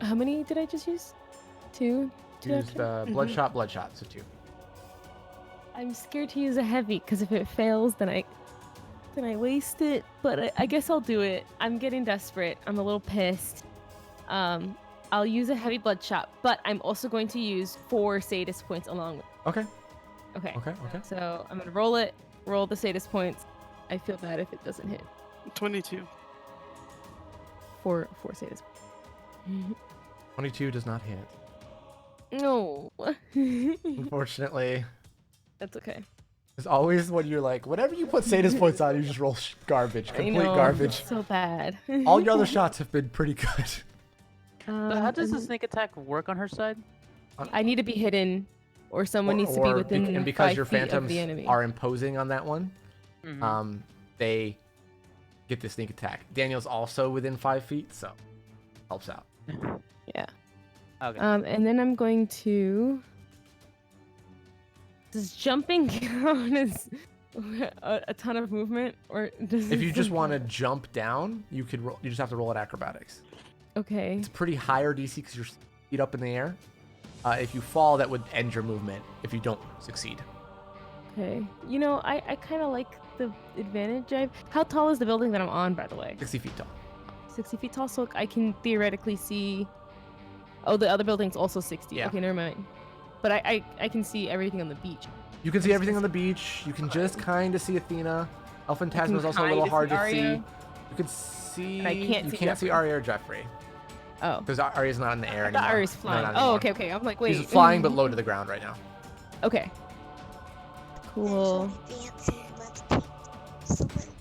D: How many did I just use? Two.
A: Used bloodshot, so 2.
D: I'm scared to use a heavy because if it fails, then I waste it. But I guess I'll do it. I'm getting desperate. I'm a little pissed. I'll use a heavy bloodshot, but I'm also going to use 4 sadist points along with.
A: Okay.
D: Okay.
A: Okay.
D: So I'm gonna roll it. Roll the sadist points. I feel bad if it doesn't hit.
H: 22.
D: 4 sadist.
A: 22 does not hit.
D: No.
A: Unfortunately.
D: That's okay.
A: There's always when you're like, whatever you put sadist points on, you just roll garbage.
D: I
A: Complete
D: know,
A: garbage.
D: So bad.
A: All your other shots have been pretty good.
C: So how does the sneak attack work on her side?
D: I need to be hidden, or someone needs to be within
A: and because
D: 5
A: your
D: feet of
A: phantoms
D: the enemy.
A: are imposing on that one,
C: Mm-hmm.
A: they get the sneak attack. Daniel's also within 5 feet, so helps out.
D: Yeah.
C: Okay.
D: And then I'm going to. Does jumping count as a ton of movement, or does
A: If you
D: it
A: just
D: simply-
A: want to jump down, you could roll. You just have to roll at acrobatics.
D: Okay.
A: It's pretty higher DC because you're feet up in the air. If you fall, that would end your movement. If you don't succeed,
D: Okay. You know, I kind of like the advantage I've. How tall is the building that I'm on, by the way?
A: 60 feet tall.
D: 60 feet tall, so I can theoretically see. Oh, the other building's also 60.
A: Yeah.
D: Okay, never mind. But I can see everything on the beach.
A: You can see everything on the beach. You can just kind of see Athena. Elphantasma is also a little
D: kinda
A: hard
D: see
A: to see.
D: Arya.
A: You can see.
D: And I can't
A: you
D: see
A: can't see
D: Jeffrey.
A: Arya or Jeffrey
D: Oh.
A: because Arya's not in the air
D: I thought
A: anymore.
D: Ari's
A: No,
D: flying.
A: not
D: Oh,
A: anymore.
D: okay, okay. I'm like, wait.
A: She's flying but low to the ground right now.
D: Okay. Cool.
G: Fancy left just a little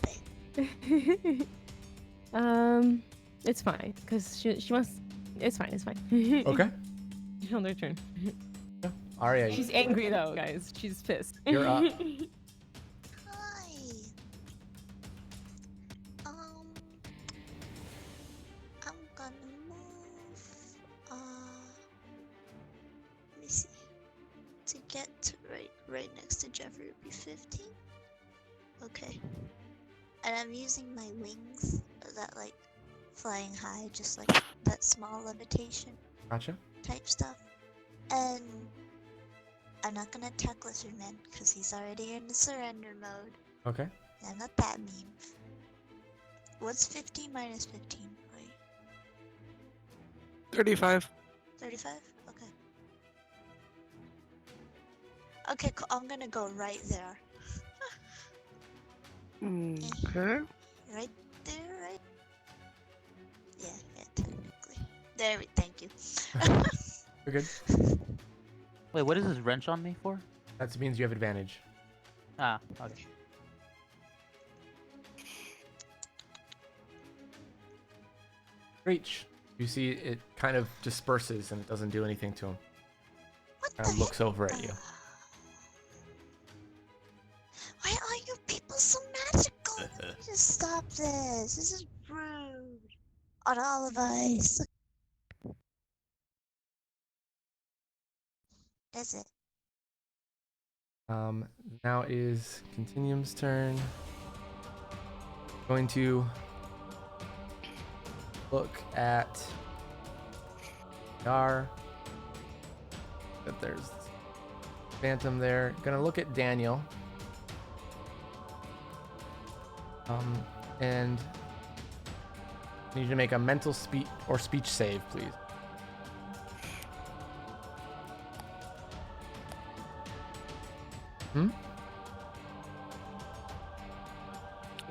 G: bit.
D: It's fine, because she wants. It's fine. It's fine.
A: Okay.
D: On their turn.
A: Arya,
D: She's angry though, guys. She's pissed.
A: You're up.
G: Hi. I'm gonna move. Let me see. To get to right next to Jeffrey would be 15. Okay. And I'm using my wings, that like flying high, just like that small levitation
A: Gotcha.
G: type stuff. And I'm not gonna attack Lizardman because he's already in the surrender mode.
A: Okay.
G: I'm not that mean. What's 15 minus 15? Wait,
H: 35.
G: 35? Okay. Okay, cool. I'm gonna go right there.
H: Okay.
G: Right there, right? Yeah, technically. There, thank you.
A: You're good.
C: Wait, what is this wrench on me for?
A: That means you have advantage.
C: Ah, okay.
A: Reach. You see it kind of disperses and it doesn't do anything to him.
G: What
A: Kind of looks over at you.
G: Why are you people so magical? Just stop this. This is rude. On all of us. Is it?
A: Now it is Continuum's turn. Going to look at Yar. That there's Phantom there. Gonna look at Daniel. And need you to make a mental speech or speech save, please. Hmm?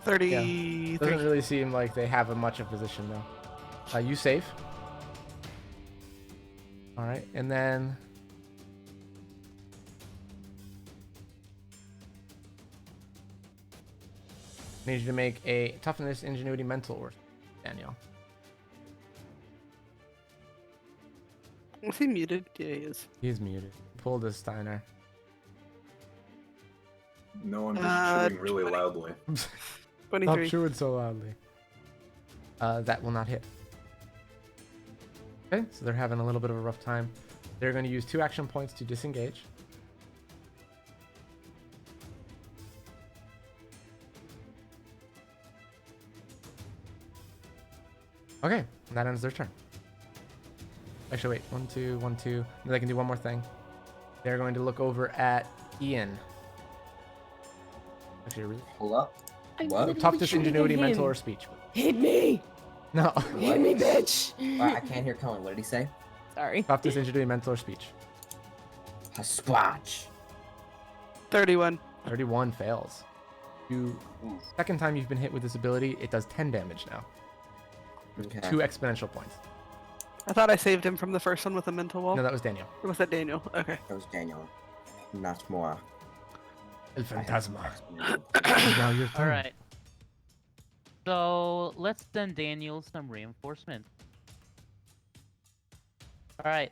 H: 33.
A: Doesn't really seem like they have much of a position though. You save. All right, and then need you to make a toughness, ingenuity, mental, or Daniel.
H: Is he muted? Yeah, he is.
A: He's muted. Pull this Steinarr.
F: No, I'm just chewing really
H: 20.
F: loudly.
A: Stop
H: 23.
A: chewing so loudly. That will not hit. Okay, so they're having a little bit of a rough time. They're going to use 2 action points to disengage. Okay, and that ends their turn. Actually, wait. 1, 2, 1, 2. And they can do one more thing. They're going to look over at Ian. Actually, really?
B: Pull up.
D: I'm
B: What?
D: literally
A: Toughness,
D: trying to
A: ingenuity,
D: hit
A: mental,
D: him.
A: or speech.
D: Hit me!
A: No.
D: Hit me, bitch!
B: I can't hear Cullen. What did he say?
D: Sorry.
A: Toughness, ingenuity, mental, or speech.
B: A squatch.
H: 31.
A: 31 fails. Second time you've been hit with this ability, it does 10 damage now.
B: Okay.
A: 2 exponential points.
H: I thought I saved him from the first one with a mental wall.
A: No, that was Daniel.
H: Or was that Daniel? Okay.
B: That was Daniel. Not more.
A: El Fantasma.
B: Now
A: Now your turn.
C: Alright. So let's send Daniel some reinforcements. Alright,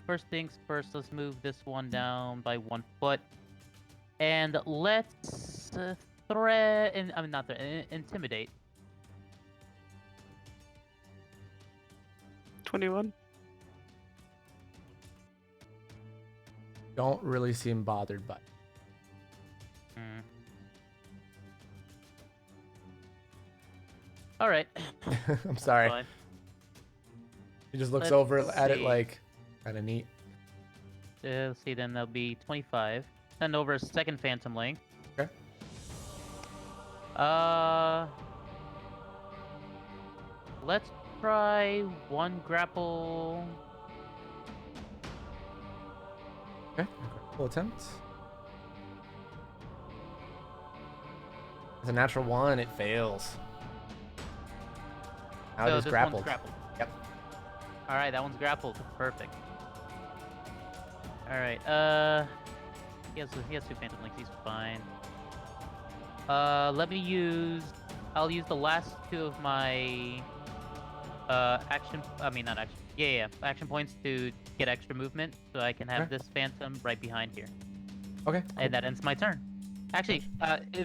C: first things first, let's move this one down by 1 foot. And let's intimidate.
H: 21.
A: Don't really seem bothered by it.
C: Alright.
A: I'm sorry.
C: Fine.
A: He just looks
C: Let's
A: over at it
C: see.
A: like, kind of neat.
C: Let's see, then that'll be 25. Send over a second Phantom Link.
A: Okay.
C: Let's try 1 grapple.
A: Okay. Full attempt. It's a natural 1. It fails. Now
C: So
A: it is
C: this
A: grappled.
C: one's grappled.
A: Yep.
C: Alright, that one's grappled. Perfect. Alright, he has 2 Phantom Links, he's fine. I'll use the last 2 of my action points to get extra movement, so I can have
A: Okay.
C: this Phantom right behind here.
A: Okay. Cool.
C: And that ends my turn. Actually,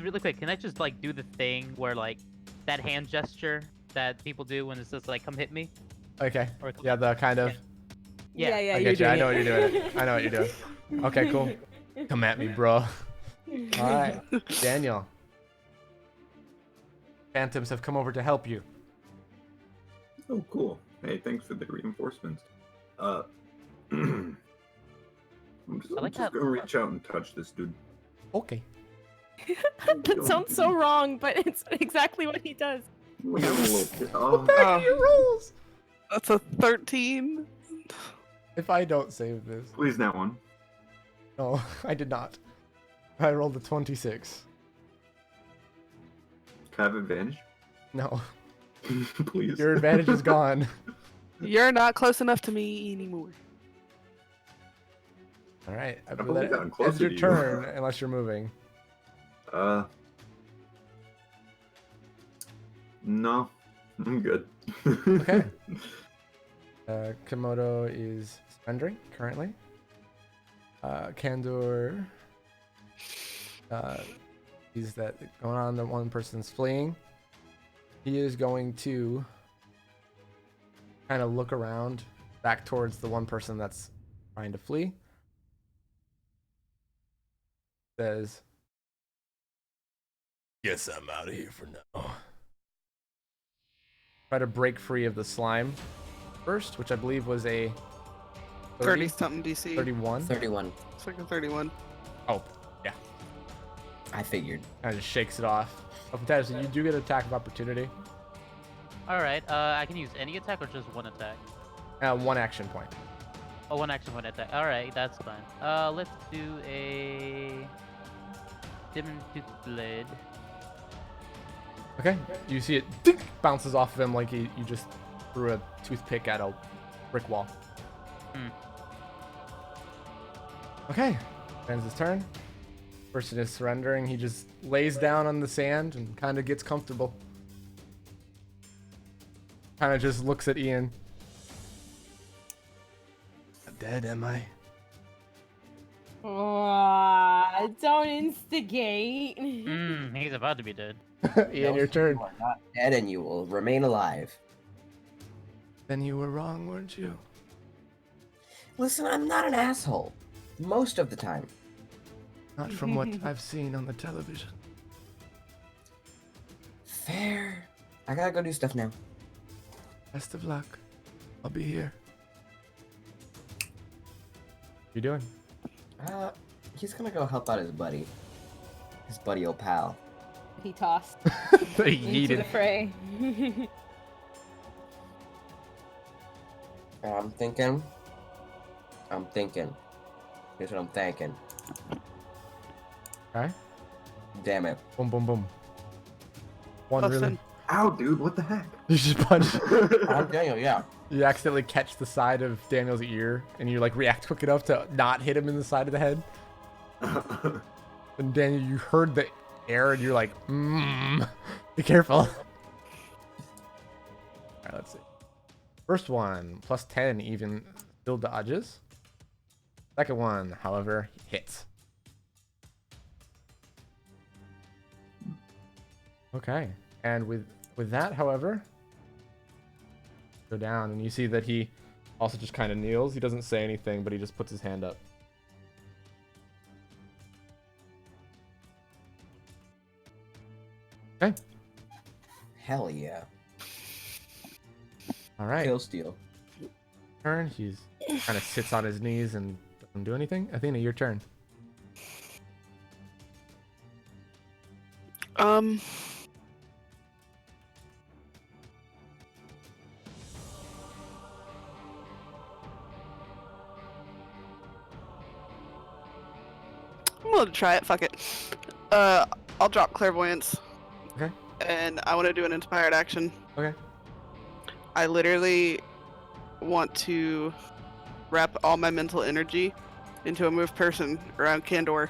C: really quick, can I just like do the thing where like that hand gesture that people do when it's just like come hit me?
A: Okay.
C: Or
A: Yeah, the kind of.
C: Yeah.
D: Yeah,
A: I
D: you're
A: get you. I
D: doing
A: know what
D: it.
A: you're doing. I know what you're doing. Okay, cool. Come at me, bro. All right, Daniel. Phantoms have come over to help you.
F: Oh, cool. Hey, thanks for the reinforcements. I'm just,
C: I like
F: I'm just
C: that-
F: gonna reach out and touch this dude.
A: Okay.
D: That sounds so wrong, but it's exactly what he does.
F: Look at him, little kid. Oh,
A: Back to your rules.
H: That's a 13.
A: If I don't save this.
F: please, that one.
A: No, I did not. I rolled a 26.
F: Can I have advantage?
A: No,
F: Please.
A: your advantage is gone.
H: You're not close enough to me anymore.
A: All right, I
F: I've
A: believe
F: only
A: that
F: gotten
A: ends
F: closer
A: your
F: to you.
A: turn, unless you're moving.
F: No, I'm good.
A: Okay. Komodo is surrendering currently. Kandor sees that going on. The one person's fleeing. He is going to kind of look around back towards the one person that's trying to flee. says, "Guess I'm out of here for now." Try to break free of the slime first, which I believe was a
H: 30 something DC.
A: 31.
B: 31.
H: It's like a 31.
A: Oh, yeah.
B: I figured.
A: Kind of just shakes it off. Fantastic. You do get an attack of opportunity.
C: All right. I can use any attack or just one attack.
A: 1 action point.
C: Oh, one action point attack. All right, that's fine. Let's do a Demon Tooth Blade.
A: Okay. You see it dink, bounces off of him like you just threw a toothpick at a brick wall. Okay. Ends his turn. Person is surrendering. He just lays down on the sand and kind of gets comfortable. Kind of just looks at Ian. Not dead, am I?
D: Oh, don't instigate.
C: He's about to be dead.
A: Ian, your turn.
B: You are not dead and you will remain alive.
A: Then you were wrong, weren't you?
B: Listen, I'm not an asshole. Most of the time.
A: Not from what I've seen on the television.
B: Fair. I gotta go do stuff now.
A: Best of luck. I'll be here. What you doing?
B: He's gonna go help out his buddy. His buddy old pal.
D: He tossed
A: He
D: into the
A: yeeted.
D: fray.
B: I'm thinking. Here's what I'm thinking.
A: Okay.
B: Damn it.
A: Boom, boom, boom. One
H: Plus
A: really.
H: 10.
F: Ow, dude, what the heck?
A: You just punch.
B: I'm Daniel, yeah.
A: You accidentally catch the side of Daniel's ear, and you like react quick enough to not hit him in the side of the head. And Daniel, you heard the air, and you're like, be careful. All right, let's see. First one, plus 10, even still dodges. Second one, however, hits. Okay, and with that, however, go down, and you see that he also just kind of kneels. He doesn't say anything, but he just puts his hand up. Okay.
B: Hell yeah.
A: All right.
B: Kill steal.
A: Turn. He's kind of sits on his knees and doesn't do anything. Athena, your turn.
H: I'm gonna try it. Fuck it. I'll drop clairvoyance.
A: Okay.
H: And I want to do an inspired action.
A: Okay.
H: I literally want to wrap all my mental energy into a moved person around Kandor.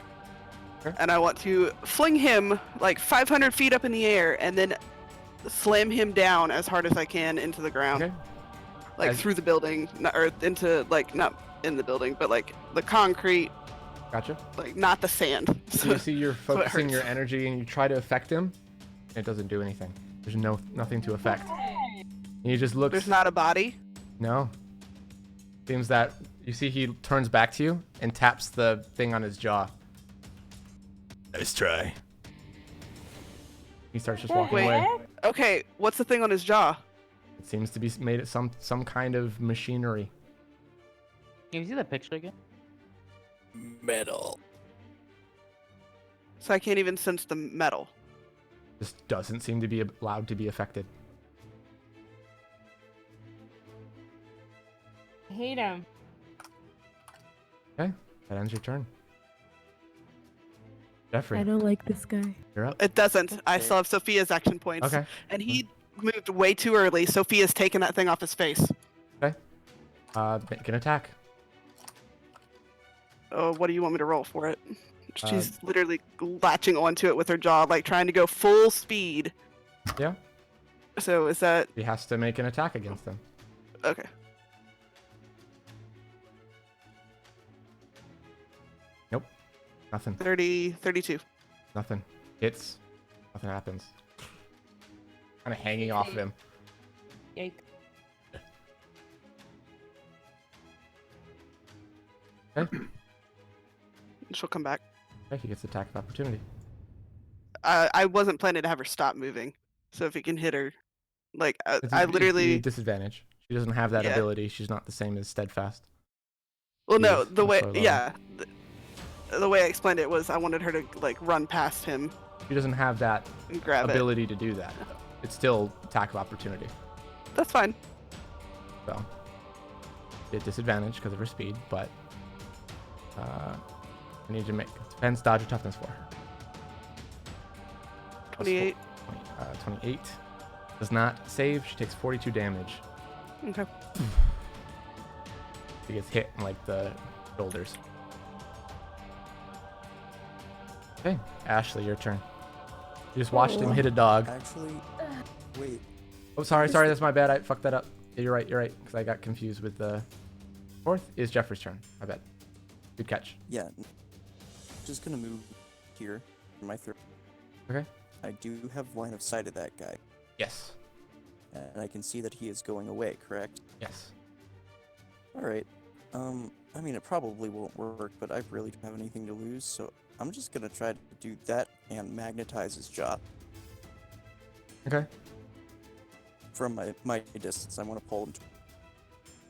A: Okay.
H: And I want to fling him like 500 feet up in the air and then slam him down as hard as I can into the ground.
A: Okay.
H: Like
A: As-
H: through the building, or into like not in the building, but like the concrete,
A: Gotcha.
H: like not the sand.
A: So you see you're
H: So it
A: focusing your
H: hurts.
A: energy and you try to affect him. And it doesn't do anything. There's nothing to affect. And he just looks.
H: There's not a body.
A: No. Seems that you see he turns back to you and taps the thing on his jaw. Nice try. He starts just walking
H: Wait.
A: away.
H: Okay, what's the thing on his jaw?
A: It seems to be made of some kind of machinery.
C: Can you see that picture again?
K: Metal.
H: So I can't even sense the metal.
A: Just doesn't seem to be allowed to be affected.
D: I hate him.
A: Okay, that ends your turn. Jeffrey,
D: I don't like this guy.
A: you're up.
H: It doesn't. I still have Sophia's action points.
A: Okay.
H: And he moved way too early. Sophia's taken that thing off his face.
A: Make an attack.
H: Oh, what do you want me to roll for it? She's literally latching onto it with her jaw, like trying to go full speed.
A: Yeah.
H: So is that
A: He has to make an attack against them.
H: okay?
A: Nothing.
H: 32.
A: Nothing. Hits. Nothing happens. Kind of hanging off of him.
D: Yikes.
A: Okay.
H: She'll come back.
A: Okay, he gets attack of opportunity.
H: I wasn't planning to have her stop moving, so if he can hit her, like I
A: It'd be
H: literally.
A: disadvantage. She doesn't have that
H: Yeah.
A: ability. She's not the same as Steadfast.
H: Well,
A: She
H: no,
A: is
H: the
A: much
H: way,
A: lower level.
H: yeah, the way I explained it was I wanted her to like run past him
A: She doesn't have that
H: and grab
A: ability to do that. It's still attack of opportunity.
H: it. That's fine.
A: So, at disadvantage because of her speed, but I need to make defense, dodge, or toughness for her.
H: 28.
A: 28 does not save. She takes 42 damage.
H: Okay.
A: She gets hit in like the shoulders. Okay, Ashley, your turn. You just watched him hit a dog.
K: Actually, wait.
A: Oh, sorry, that's my bad. I fucked that up. Yeah, you're right, because I got confused with the fourth is Jeffrey's turn. My bad. Good catch.
K: Yeah. Just gonna move here for my third.
A: Okay.
K: I do have line of sight of that guy,
A: Yes.
K: and I can see that he is going away, correct?
A: Yes.
K: Alright. I mean, it probably won't work, but I really don't have anything to lose, so I'm just gonna try to do that and magnetize his jaw
A: Okay.
K: from my distance. I want to pull him.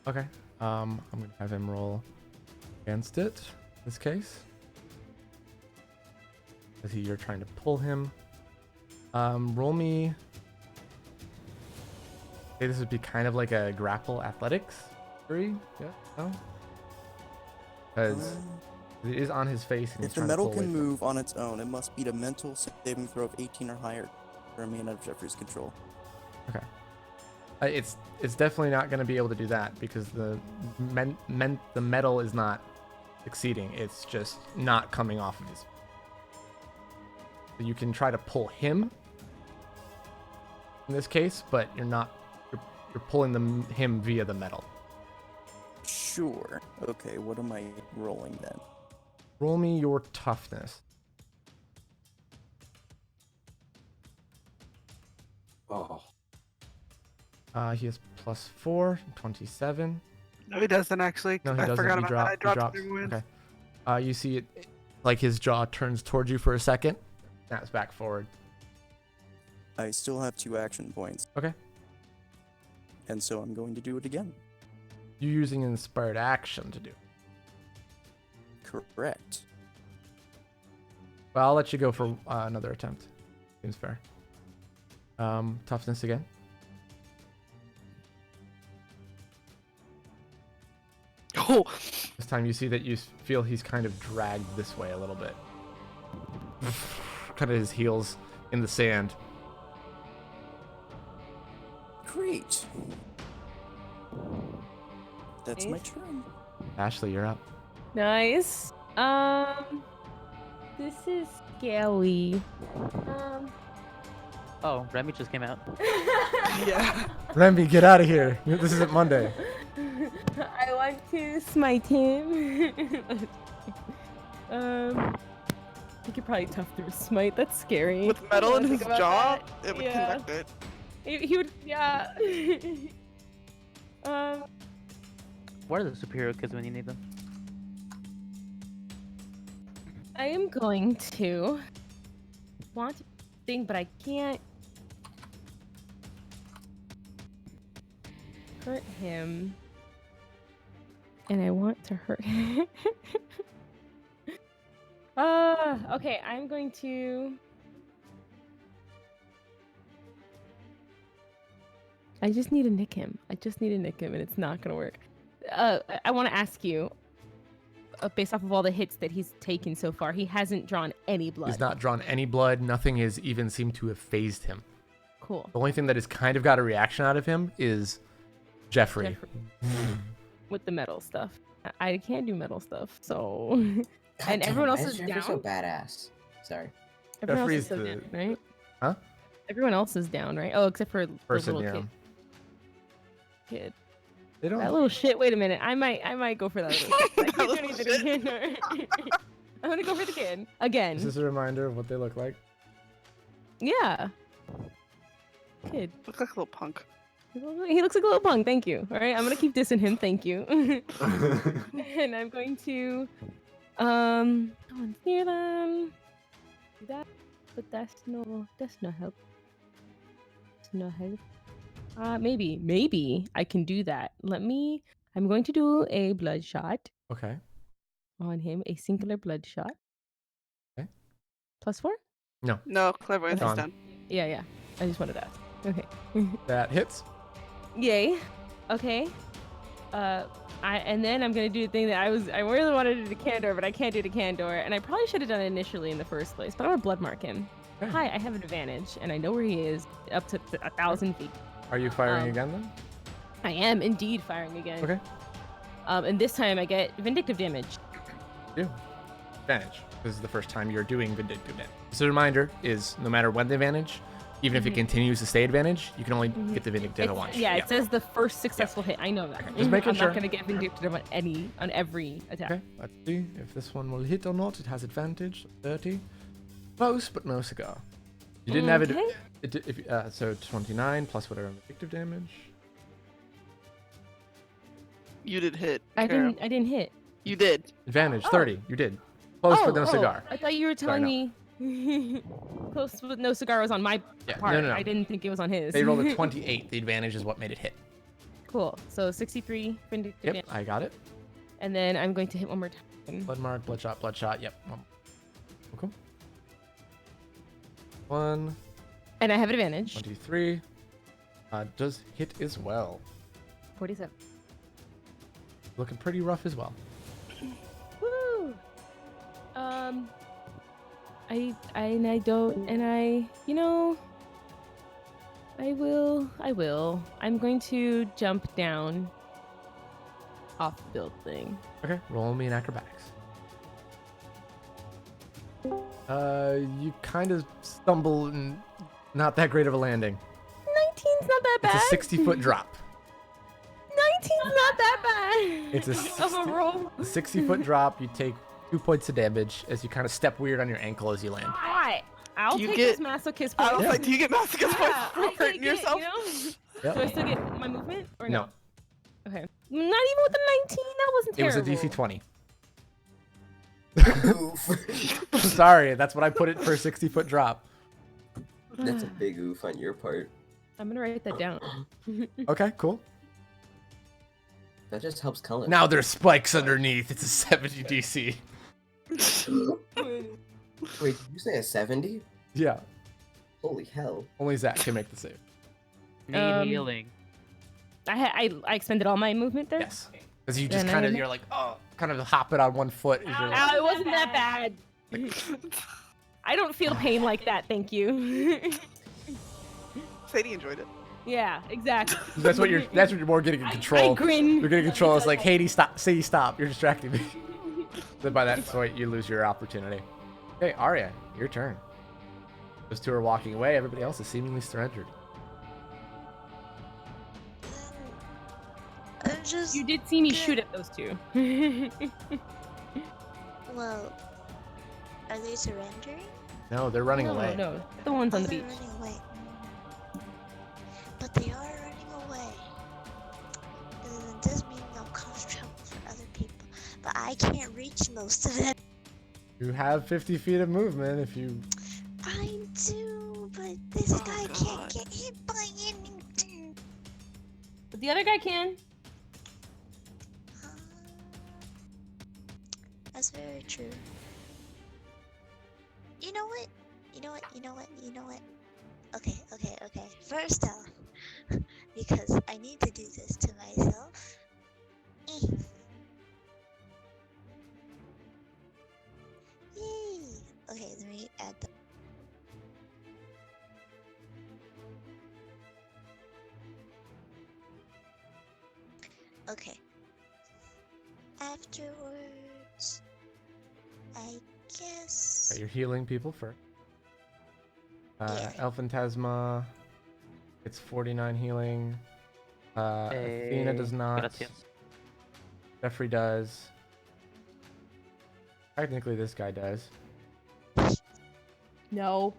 A: Okay. I'm gonna have him roll against it. In this case, because you're trying to pull him. Roll me. Okay, this would be kind of like a grapple athletics 3. Yeah. No. Because it is on his face. And
K: If
A: he's
K: the
A: trying to
K: metal
A: pull away
K: can
A: from it.
K: move on its own, it must beat a mental saving throw of 18 or higher to remain out of Jeffrey's control.
A: Okay. It's definitely not going to be able to do that because the metal is not succeeding. It's just not coming off of his. So you can try to pull him in this case, but you're not. You're pulling him via the metal.
K: Sure. Okay, what am I rolling then?
A: Roll me your toughness.
F: Oh.
A: He has +4, 27.
H: No, he doesn't actually.
A: No, he
H: I
A: doesn't.
H: forgot
A: He
H: about that. I
A: he
H: dropped
A: drops.
H: three wins.
A: Okay. You see it, like his jaw turns towards you for a second, snaps back forward.
K: I still have 2 action points.
A: Okay.
K: And so I'm going to do it again.
A: You're using an inspired action to do.
K: Correct.
A: Well, I'll let you go for another attempt. Seems fair. Toughness again.
H: Oh.
A: This time you see that you feel he's kind of dragged this way a little bit. Kind of his heels in the sand.
K: Great. That's my turn.
A: Ashley, you're up.
D: Nice. This is scary.
C: Oh, Remy just came out.
H: Yeah.
A: Remy, get out of here. This isn't Monday.
D: I want to smite him. He could probably tough through a smite. That's scary.
H: With metal in
D: Think
H: his
D: about
H: jaw,
D: that.
H: it would
D: Yeah.
H: conduct it.
D: He would, yeah.
C: What are the superhero kids when you need them?
D: I am going to want to think, but I can't hurt him. And I want to hurt him. Okay, I'm going to. I just need to nick him. And it's not gonna work. I want to ask you, based off of all the hits that he's taken so far, he hasn't drawn any blood.
A: He's not drawn any blood. Nothing has even seemed to have phased him.
D: Cool.
A: The only thing that has kind of got a reaction out of him is Jeffrey.
D: With the metal stuff. I can't do metal stuff, so.
B: God
D: And
B: damn,
D: everyone else
B: why
D: is
B: Jeffrey
D: down.
B: so badass. Sorry.
D: Everyone else
A: Jeffrey's
D: is so
A: the-
D: down, right?
A: Huh?
D: Everyone else is down, right? Oh, except for
A: Person,
D: the
A: yeah.
D: little kid.
A: They don't.
D: That little shit. Wait a minute. I might go for that little kid. I
H: That
D: can't do
H: little
D: anything again. I'm gonna go for the kid again.
A: Is this a reminder of what they look like?
D: Yeah. Kid.
H: Look like a little punk.
D: He looks like a little punk. Thank you. All right. I'm gonna keep dissing him. Thank you. And I'm going to No one's near them. Do that, but that's no help. That's no help. Maybe I can do that. I'm going to do a bloodshot
A: Okay.
D: on him, a singular bloodshot.
A: Okay.
D: +4?
A: No.
H: No, clairvoyance is
A: Gone.
H: done.
D: Yeah. I just wanted to ask. Okay.
A: That hits.
D: Yay. Okay. And then I'm gonna do the thing that I really wanted to do to Candor, but I can't do to Candor, and I probably should have done it initially in the first place. But I'm gonna blood mark him.
A: Okay.
D: Hi, I have an advantage, and I know where he is, up to 1,000 feet.
A: Are you firing again then?
D: I am indeed firing again.
A: Okay.
D: And this time I get vindictive damage.
A: Do. Advantage. This is the first time you're doing vindictive damage. So the reminder is no matter when the advantage, even if it continues to stay advantage, you can only get the vindictive at once.
D: Yeah, it says the first successful hit. I know that.
A: Just making sure.
D: I'm not gonna get vindictive on every attack.
A: Okay, let's see if this one will hit or not. It has advantage. 30. Close, but no cigar. You didn't have it. So 29 plus whatever vindictive damage.
H: You did hit.
D: I
H: Kara.
D: didn't hit.
H: You did.
A: Advantage 30. You did. Close, but no cigar.
D: I thought you were telling me close with no cigar was on my part.
A: No.
D: I didn't think it was on his.
A: They rolled a 28. The advantage is what made it hit.
D: Cool. So 63 vindictive
A: Yep,
D: damage.
A: I got it.
D: And then I'm going to hit one more time.
A: Blood mark, bloodshot. Yep. Cool. 1,
D: And I have advantage.
A: 23. Does hit as well.
D: 47.
A: Looking pretty rough as well.
D: Woo! I will. I'm going to jump down off the building.
A: Okay, roll me in acrobatics. You kind of stumble and not that great of a landing.
D: 19's not that bad.
A: It's a 60-foot drop.
D: 19's not that bad.
A: It's
D: of a roll.
A: 60-foot drop. You take 2 points of damage as you kind of step weird on your ankle as you land.
D: Alright. I'll take this masochist point.
H: I was like, do you get masochist points for hurting yourself?
A: Yep.
D: Do I still get my movement or
A: No.
D: Okay. Not even with the 19. That wasn't terrible.
A: It was a DC 20. Sorry, that's what I put it for a 60-foot drop.
B: That's a big oof on your part.
D: I'm gonna write that down.
A: Okay, cool.
B: That just helps color.
A: Now there's spikes underneath. It's a 70 DC.
B: Wait, did you say a 70?
A: Yeah.
B: Holy hell.
A: Only Zach can make the save.
C: Need healing.
D: I expended all my movement there?
A: Yes. Because you just kind of, you're like, kind of hopping on one foot. As you're like,
D: It wasn't that bad. I don't feel pain like that, thank you.
H: Sadie enjoyed it.
D: Yeah, exactly.
A: That's what you're more getting in control.
D: I grin.
A: You're getting control. It's like, Sadie, stop. You're distracting me. Then by that point, you lose your opportunity. Okay, Arya, your turn. Those two are walking away. Everybody else is seemingly surrendered.
D: You did see me shoot at those two.
G: Well, are they surrendering?
A: No, they're running away.
D: No, the ones on the
G: They're
D: beach.
G: running away. But they are running away. And it does mean they'll cause trouble for other people. But I can't reach most of them.
A: You have 50 feet of movement if you...
G: I do, but this guy can't get hit by anything.
D: But the other guy can.
G: That's very true. You know what? Okay. First off, because I need to do this to myself. Yay! Okay, let me add the. Okay. Afterwards, I guess.
A: You're healing people first. Elphantasma gets 49 healing. Athena does not.
C: Gracias.
A: Jeffrey does. Technically, this guy does.
D: No.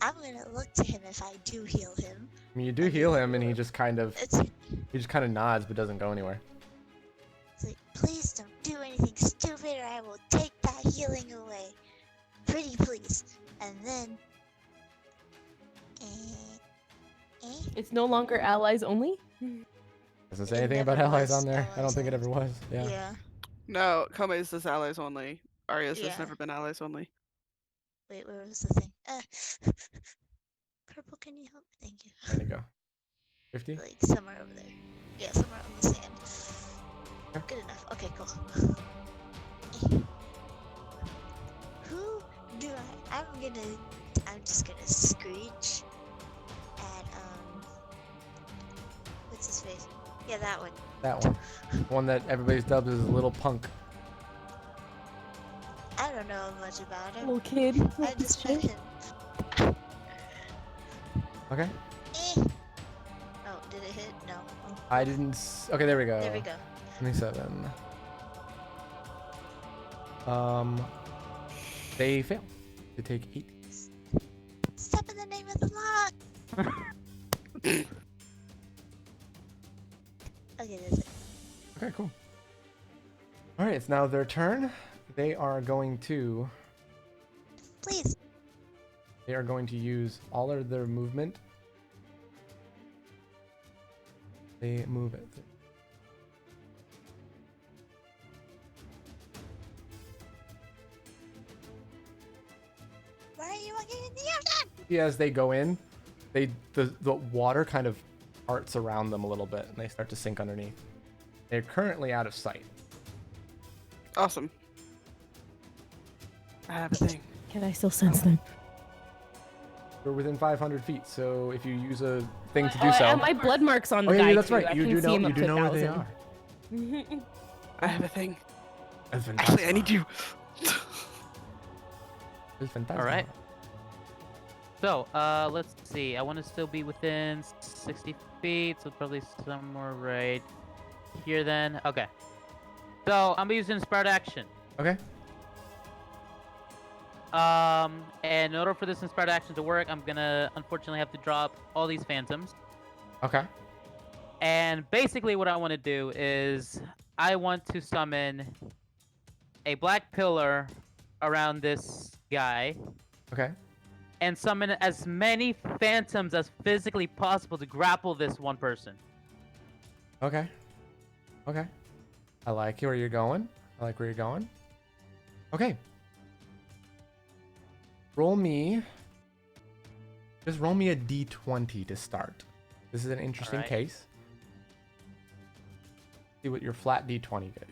G: I'm gonna look to him if I do heal him.
A: I mean, you do heal him, and he just kind of
G: It's
A: nods, but doesn't go anywhere.
G: like, please don't do anything stupid or I will take that healing away. Pretty please. And then...
D: It's no longer allies only?
A: Doesn't say
G: It
A: anything
G: never
A: about allies
G: was
A: on there. I don't think it
G: allies
A: ever was. Yeah.
G: Yeah.
H: No, Kome's is allies only. Arya's
G: Yeah.
H: has never been allies only.
G: Wait, where was the thing? Purple, can you help? Thank you.
A: There you go. 50?
G: Like somewhere over there. Yeah, somewhere on the sand. Good enough. Okay, cool. Who do I'm just gonna screech at what's his face? Yeah, that one.
A: That one. One that everybody's dubbed as Little Punk.
G: I don't know much about him.
D: Little kid.
G: I just met him.
A: Okay.
G: Oh, did it hit? No. Oh.
A: I didn't. Okay, there we go.
G: There we go.
A: 27. They fail. They take 8.
G: Step in the name of the law. Okay, that's it.
A: Okay, cool. All right, it's now their turn. They are going to.
G: Please.
A: They are going to use all of their movement. They move it.
G: Why are you walking in the ocean?
A: As they go in, the water kind of parts around them a little bit, and they start to sink underneath. They're currently out of sight.
H: Awesome. I have a thing.
D: Can I still sense them?
A: We're within 500 feet, so if you use a thing to do so.
D: And my blood marks on the
A: oh,
D: guy.
A: yeah, that's
D: too.
A: right.
D: I
A: You
D: can
A: do
D: see
A: know.
D: him
A: You
D: up
A: do
D: to
A: know where they
D: 1,000.
A: are.
H: I have a thing.
A: That's
H: Actually,
A: fantastic.
H: I need you.
A: That's fantastic.
C: All right. So, let's see. I want to still be within 60 feet, so probably somewhere right here then. Okay. So, I'm using Inspired Action.
A: Okay.
C: And in order for this Inspired Action to work, I'm gonna unfortunately have to drop all these Phantoms.
A: Okay.
C: And basically what I want to do is I want to summon a black pillar around this guy.
A: Okay.
C: And summon as many phantoms as physically possible to grapple this one person.
A: Okay. Okay. I like where you're going. I like where you're going. Okay. Just roll me a d20 to start. This is an interesting
C: Alright.
A: case. See what your flat d20 gets.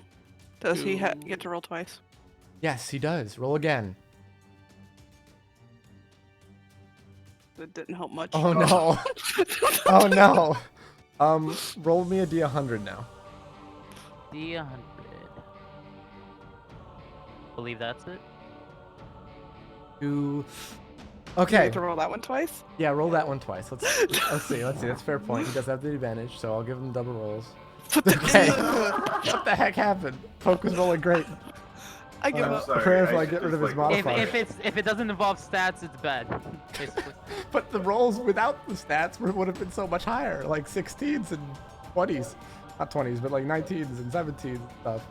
H: Does he get to roll twice?
A: Yes, he does. Roll again.
H: That didn't help much.
A: Oh no. Oh no. Roll me a d100 now.
C: D100. Believe that's it.
A: Two.
H: You
A: Okay.
H: get to roll that one twice?
A: Yeah, roll that one twice. Let's see. That's fair point. He does have the advantage, so I'll give him double rolls. Okay. What the heck happened? Poke was rolling great.
H: I give up.
F: sorry,
A: Apparently, I
F: I
A: get rid
F: just,
A: of his
F: like,
A: modifier.
C: If it doesn't involve stats, it's bad. Basically.
A: But the rolls without the stats would have been so much higher, like 16s and 20s. Not 20s, but like 19s and 17s and stuff.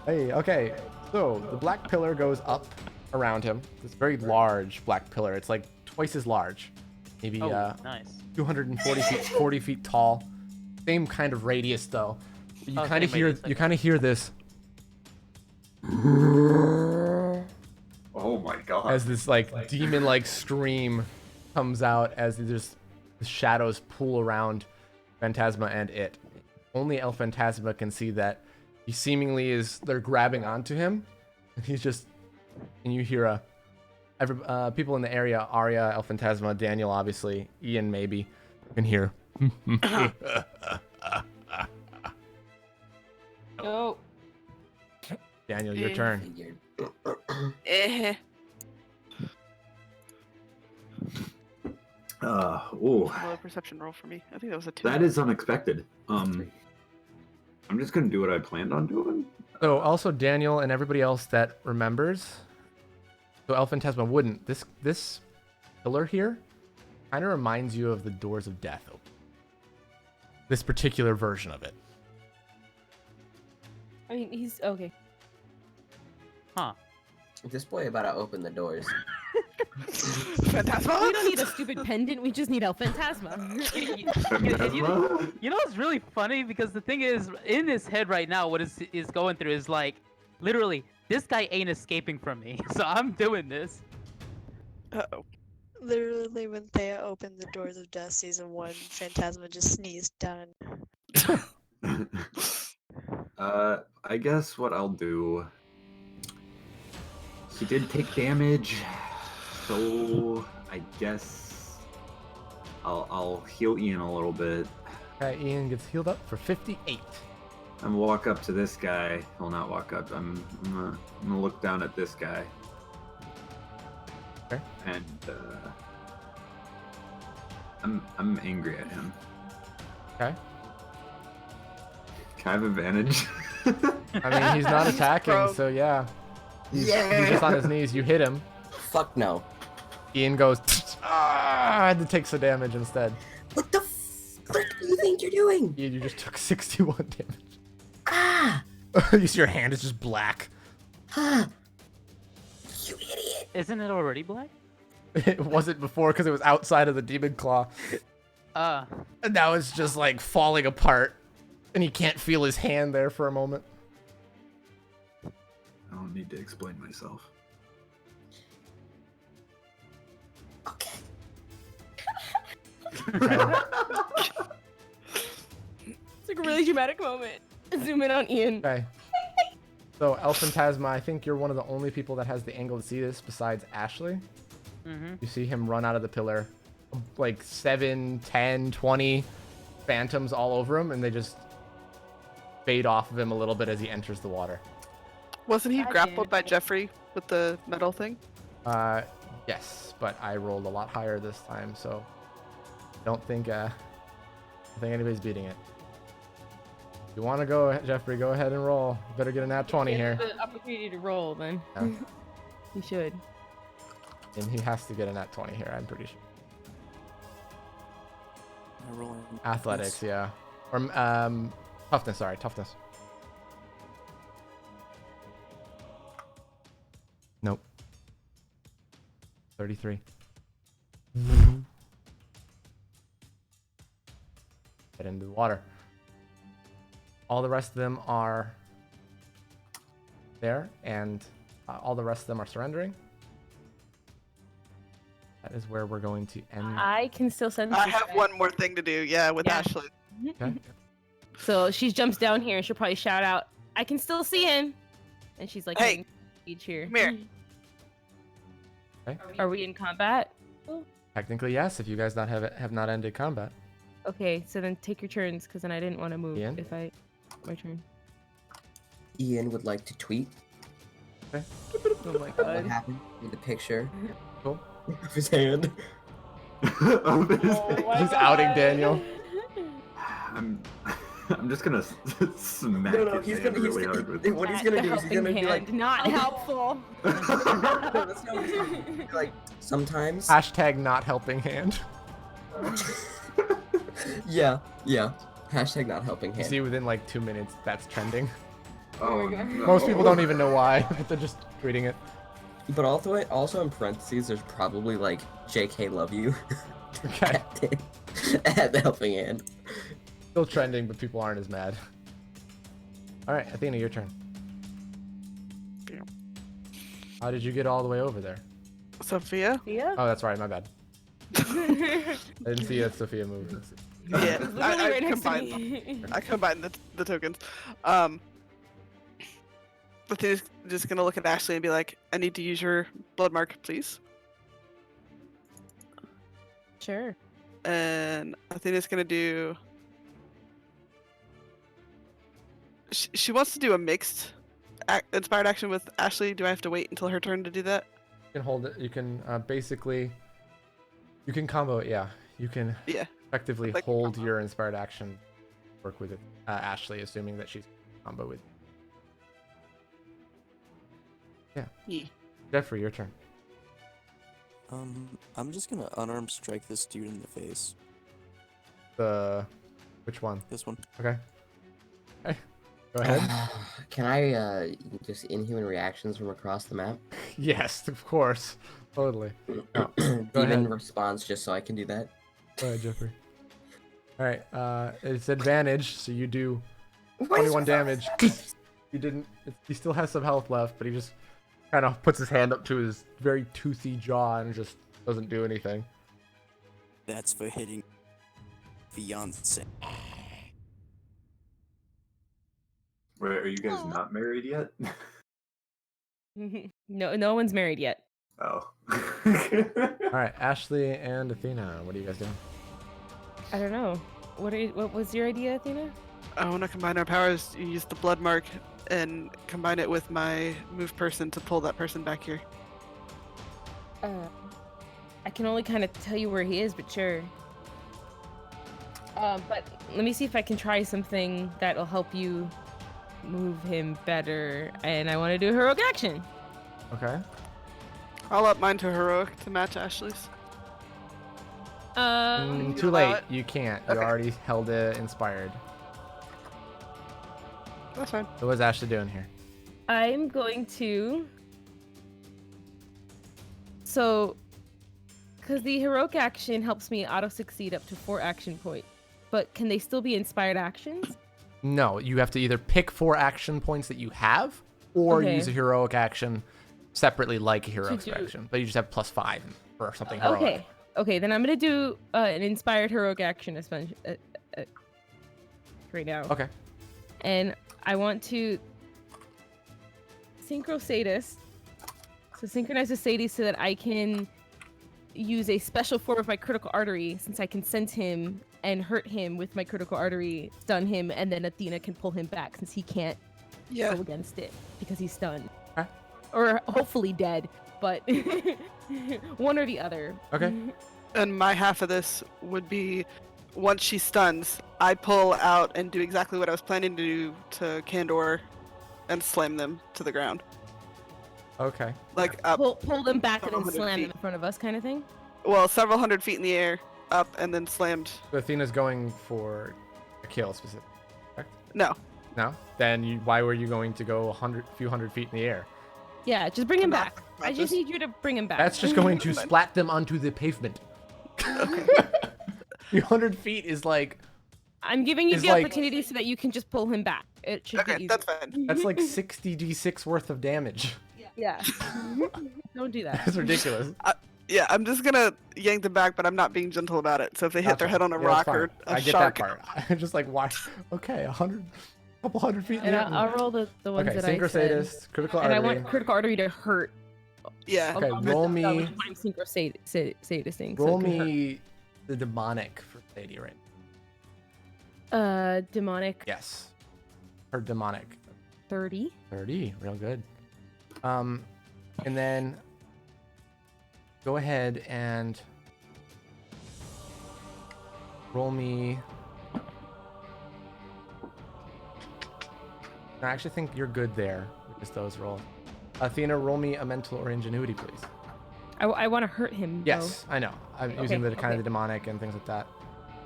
A: Hey, okay. So the black pillar goes up around him. This very large black pillar. It's like twice as large. Maybe
C: Nice.
A: 240 feet, 40 feet tall. Same kind of radius though. You
C: Oh,
A: kind of
C: same
A: hear
C: radius, okay.
A: you kind of hear this
F: Oh my god.
A: as this like demon-like scream comes out as there's the shadows pool around Phantasma and it. Only El Phantasma can see that he seemingly they're grabbing onto him, and he's just, and you hear people in the area, Arya, El Phantasma, Daniel, obviously, Ian maybe, can hear.
D: Oh.
A: Daniel, your turn.
B: Figured.
H: Eh.
F: Oh,
H: Low perception roll for me. I think that was a 2.
F: that is unexpected. I'm just gonna do what I planned on doing.
A: So also Daniel and everybody else that remembers. So El Phantasma wouldn't. This pillar here kind of reminds you of the Doors of Death. This particular version of it.
D: I mean, he's okay.
C: Huh.
B: This boy about to open the doors.
H: Phantasma?
D: We don't need a stupid pendant. We just need El Phantasma.
C: You know what's really funny? Because the thing is, in his head right now, what is going through is like, literally, this guy ain't escaping from me, so I'm doing this.
H: Uh-oh.
G: Literally, when Thea opened the doors of Death Season 1, Phantasma just sneezed down.
F: I guess what I'll do. He did take damage, so I guess I'll heal Ian a little bit.
A: Okay, Ian gets healed up for 58.
F: I'm gonna walk up to this guy. Well, not walk up. I'm gonna look down at this guy.
A: Okay.
F: And I'm angry at him.
A: Okay.
F: Can I have advantage?
A: I mean, he's not attacking,
H: Bro.
A: so yeah. He's
B: Yeah.
A: just on his knees. You hit him.
B: Fuck no.
A: Ian goes, and takes the damage instead.
B: What the frick do you think you're doing?
A: Ian, you just took 61 damage.
B: Ah!
A: You see your hand is just black.
B: Huh. You idiot.
C: Isn't it already black?
A: It wasn't before because it was outside of the demon claw. And now it's just like falling apart. And he can't feel his hand there for a moment.
F: I don't need to explain myself.
B: Okay.
D: It's like a really dramatic moment. Zoom in on Ian.
A: Okay. So, El Phantasma, I think you're one of the only people that has the angle to see this besides Ashley.
C: Mm-hmm.
A: You see him run out of the pillar. Like 7, 10, 20 phantoms all over him, and they just fade off of him a little bit as he enters the water.
H: Wasn't he
D: I
H: grappled
D: did.
H: by Jeffrey with the metal thing?
A: Yes, but I rolled a lot higher this time, so don't think anybody's beating it. If you want to go, Jeffrey, go ahead and roll. You better get a nat 20 here.
D: The opportunity to roll, then.
A: Yeah.
D: You should.
A: And he has to get a nat 20 here, I'm pretty sure.
K: Am I rolling
A: Athletics, yeah. Or toughness, sorry, toughness. Nope. 33. Get into the water. All the rest of them are there, and all the rest of them are surrendering. That is where we're going to end.
D: I can still send.
H: I
D: this
H: have
D: back.
H: one more thing to do, yeah, with
D: Yeah.
H: Ashley.
A: Okay.
D: So she jumps down here and she'll probably shout out, "I can still see him!" And she's like,
H: Hey,
D: each here.
H: come here."
A: Okay.
D: Are we in combat?
A: Technically, yes, if you guys have not ended combat.
D: Okay, so then take your turns, because then I didn't want to move
A: Ian?
D: if I... My turn.
B: Ian would like to tweet
D: Oh my
B: what
D: god.
B: happened with the picture
A: Cool.
B: of his hand.
F: Of his
A: He's outing Daniel.
F: I'm just gonna smack
B: No,
F: his
B: he's
F: hand
B: gonna,
F: really hard with
B: what he's
D: The
B: gonna do is he's
D: helping
B: gonna be like,
D: hand, not helpful.
B: no, that's not what he's gonna do. Like, sometimes,
A: Hashtag not helping hand.
B: yeah, hashtag not helping
A: You
B: hand.
A: see, within like 2 minutes, that's trending.
F: Oh, no.
A: Most people don't even know why, but they're just tweeting it.
B: But also in parentheses, there's probably like JK love you
A: Okay.
B: at the helping hand.
A: Still trending, but people aren't as mad. Alright, Athena, your turn. How did you get all the way over there?
H: Sophia?
D: Yeah?
A: Oh, that's right, my bad. I didn't see that Sophia moved.
H: Yeah,
D: Literally
H: I
D: right next to
H: combined
D: me.
H: I combined the tokens. But they're just gonna look at Ashley and be like, "I need to use your blood mark, please."
D: Sure.
H: And Athena's gonna do. She wants to do a mixed inspired action with Ashley. Do I have to wait until her turn to do that?
A: You can hold it. You can basically. You can combo it, yeah. You can
H: Yeah.
A: effectively
H: Like
A: hold your inspired action. Work with it, Ashley, assuming that she's combo with. Yeah.
H: Yeah.
A: Jeffrey, your turn.
K: I'm just gonna unarmed strike this dude in the face.
A: Which one?
K: This one.
A: Okay. Okay. Go ahead.
B: Can I just inhuman reactions from across the map?
A: Yes, of course. Totally. Oh, go
B: Demon
A: ahead.
B: response just so I can do that.
A: Go ahead, Jeffrey. All right. It's advantage, so you do
B: What is
A: 21 damage. He didn't. He still has some health left, but he just kind of puts his hand up to his very toothy jaw and just doesn't do anything.
K: That's for hitting fiance.
F: Wait, are you guys not married yet?
D: No one's married yet.
F: Oh.
A: All right, Ashley and Athena, what are you guys doing?
D: I don't know. What was your idea, Athena?
H: I want to combine our powers, use the blood mark, and combine it with my move person to pull that person back here.
D: I can only kind of tell you where he is, but sure. But let me see if I can try something that'll help you move him better. And I want to do a heroic action.
A: Okay.
H: I'll up mine to heroic to match Ashley's.
A: Too
H: allow
A: late.
H: it?
A: You can't. You
H: Okay.
A: already held it inspired.
H: That's fine.
A: So what's Ashley doing here?
D: I'm going to. So, because the heroic action helps me auto succeed up to 4 action points, but can they still be inspired actions?
A: No, you have to either pick 4 action points that you have, or
D: Okay.
A: use a heroic action separately, like a heroic
D: do-
A: action. But you just have +5 for something heroic.
D: Okay. Okay, then I'm gonna do an inspired heroic action right now.
A: Okay.
D: And I want to synchro Sadist. So synchronize with Sadist so that I can use a special form of my critical artery, since I can sense him and hurt him with my critical artery, stun him, and then Athena can pull him back since he can't
H: Yeah.
D: go against it because he's stunned.
A: Okay.
D: Or hopefully dead, but one or the other.
A: Okay.
H: And my half of this would be, once she stuns, I pull out and do exactly what I was planning to do to Candor and slam them to the ground.
A: Okay.
H: Like up,
D: Pull them back and then
H: several hundred
D: slam them
H: feet.
D: in front of us, kind of thing.
H: well, several hundred feet in the air, up, and then slammed.
A: So Athena's going for a kill specific.
H: No.
A: No? Then why were you going to go a few hundred feet in the air?
D: Yeah, just bring him
H: Not-
D: back.
H: not
D: I just
H: this.
D: need you to bring him back.
A: That's just going to splat them onto the pavement.
H: Okay.
A: Few hundred feet is like
D: I'm giving you
A: is
D: the
A: like-
D: opportunity so that you can just pull him back. It should be
H: Okay,
D: easy.
H: that's fine.
A: that's like 60 d6 worth of damage.
D: Yeah. Don't do that.
A: That's ridiculous.
H: Yeah, I'm just gonna yank them back, but I'm not being gentle about it. So if they hit their
A: That's
H: head on
A: fine.
H: a
A: Yeah, that's
H: rock
A: fine.
H: or a
A: I get
H: shark,
A: that part. I'm just like, why? Okay, couple hundred feet in
D: And
A: the air.
D: I'll roll the ones
A: Okay,
D: that I
A: synchro
D: said.
A: sadist, critical
D: And I
A: artery.
D: want critical artery to hurt.
H: yeah.
A: Okay,
D: along
A: roll
D: with the-
A: me-
D: which is why I'm synchro sadisting. so
A: Roll
D: it can hurt.
A: me the demonic for Sadie, right?
D: Demonic
A: Yes. Her demonic.
D: 30.
A: 30, real good. And then go ahead and roll me. I actually think you're good there with just those rolls. Athena, roll me a mental or ingenuity, please.
D: I want to hurt him.
A: Yes, I know. I'm using the kind
D: okay.
A: of the demonic and things like that.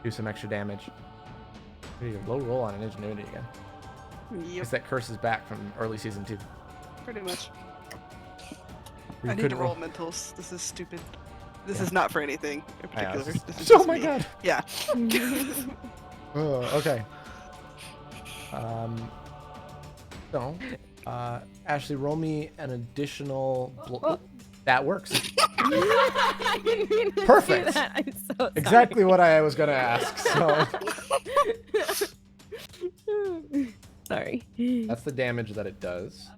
A: Do some extra damage. Pretty low roll on an ingenuity again.
H: Yep,
A: It's that curses back from early season 2.
H: pretty much.
A: You
H: I need to
A: couldn't
H: roll mentals. This is stupid. This
A: Yeah.
H: is not for anything in
A: I know,
H: particular.
A: it's
H: This is
A: just- oh
H: just
A: my
H: me.
A: god.
H: Yeah.
A: Oh, okay. So, Ashley, roll me an additional.
D: Oh.
A: That works.
D: I didn't mean to do
A: Perfect.
D: that. I'm so sorry.
A: Exactly what I was gonna ask. So
D: Sorry.
A: that's the damage that it does.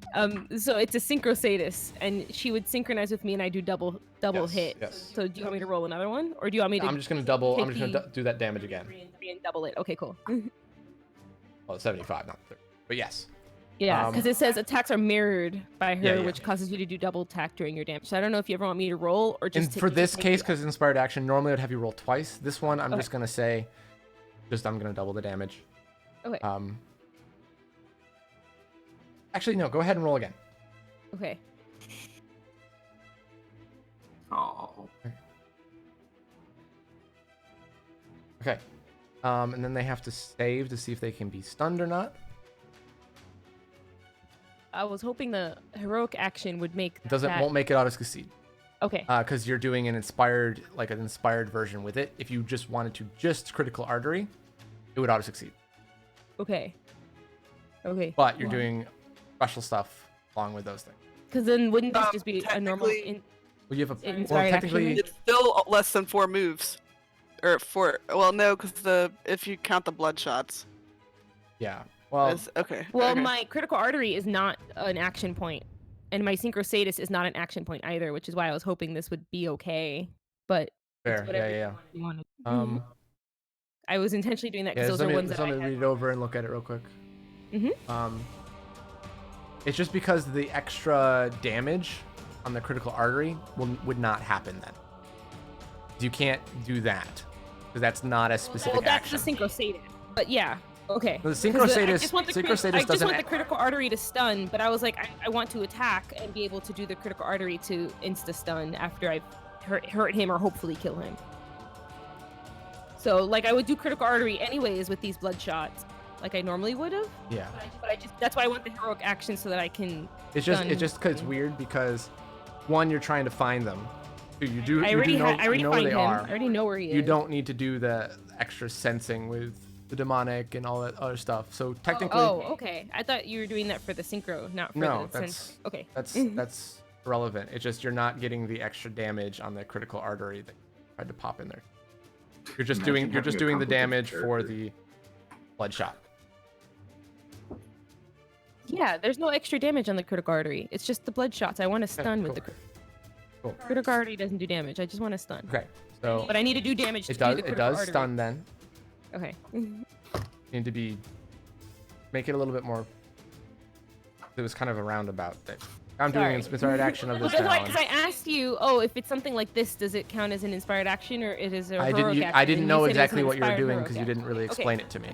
D: So it's a synchro sadist, and she would synchronize with me, and I do double
A: Yes,
D: hit.
A: yes.
D: So do you want me to roll another one, or do you want me to?
A: I'm just gonna double. I'm
D: take
A: just gonna
D: the
A: do that damage again.
D: 3 and double it. Okay, cool.
A: Well, 75, not 30. But yes.
D: Yeah, because it says attacks are mirrored by her,
A: Yeah, yeah.
D: which causes you to do double attack during your damage. So I don't know if you ever want me to roll or just.
A: And
D: take-
A: for
D: just
A: this
D: take
A: case,
D: the-
A: because inspired action, normally I'd have you roll twice. This one, I'm
D: Okay.
A: just gonna say, I'm gonna double the damage.
D: Okay.
A: Actually, no. Go ahead and roll again.
D: Okay.
F: Oh.
A: Okay. And then they have to save to see if they can be stunned or not.
D: I was hoping the heroic action would make
A: It doesn't
D: that...
A: won't make it auto succeed.
D: Okay.
A: Because you're doing an inspired version with it. If you just wanted to just critical artery, it would auto succeed.
D: Okay. Okay.
A: But you're doing special stuff along with those things.
D: Because then wouldn't this just be a normal?
A: Well, you have a
D: inspired
A: technically
D: action?
H: It's still less than 4 moves, or 4. Well, no, because if you count the blood shots.
A: Yeah. Well.
H: Okay.
D: Well,
H: okay.
D: my critical artery is not an action point, and my synchrosatus is not an action point either, which is why I was hoping this would be okay. But
A: Fair.
D: it's whatever
A: Yeah.
D: you wanted.
A: I
D: was intentionally doing that because those
A: let
D: are
A: me,
D: ones that
A: let
D: I
A: me
D: had.
A: read it over and look at it real quick. It's just because the extra damage on the critical artery would not happen then. You can't do that because that's not a specific
D: Well, that's
A: action.
D: the synchrosatus. But yeah, okay.
A: The synchrosatus-
D: I just want
A: doesn't-
D: the critical artery to stun, but I was like, I want to attack and be able to do the critical artery to insta stun after I've hurt him or hopefully kill him. So like I would do critical artery anyways with these blood shots, like I normally would have.
A: Yeah.
D: But I just that's why I want the heroic action so that I can.
A: It's just because it's weird because one, you're trying to find them. Two, you do
D: I
A: you
D: already
A: do know,
D: I already
A: you know where
D: find
A: they
D: him.
A: are.
D: I already know where he is.
A: You don't need to do the extra sensing with the demonic and all that other stuff. So technically.
D: Oh, okay. I thought you were doing that for the synchro, not for
A: No,
D: the
A: that's
D: okay.
A: That's irrelevant. It's just you're not getting the extra damage on the critical artery that you tried to pop in there. You're just doing the damage for the bloodshot.
D: Yeah, there's no extra damage on the critical artery. It's just the blood shots. I want to stun with the critical artery doesn't do damage. I just want to stun.
A: Okay, so
D: but I need to do damage.
A: It
D: to do
A: does.
D: the
A: It
D: critical
A: does
D: artery.
A: stun then.
D: Okay.
A: You need to make it a little bit more. It was kind of a roundabout thing. I'm doing an inspired action of this
D: Well,
A: now.
D: that's why, because I asked you, if it's something like this, does it count as an inspired action or it is a heroic action?
A: I didn't
D: And
A: know
D: you said it was
A: exactly
D: an
A: what you were
D: inspired
A: doing
D: heroic
A: because you
D: action.
A: didn't really
D: Okay.
A: explain it to me.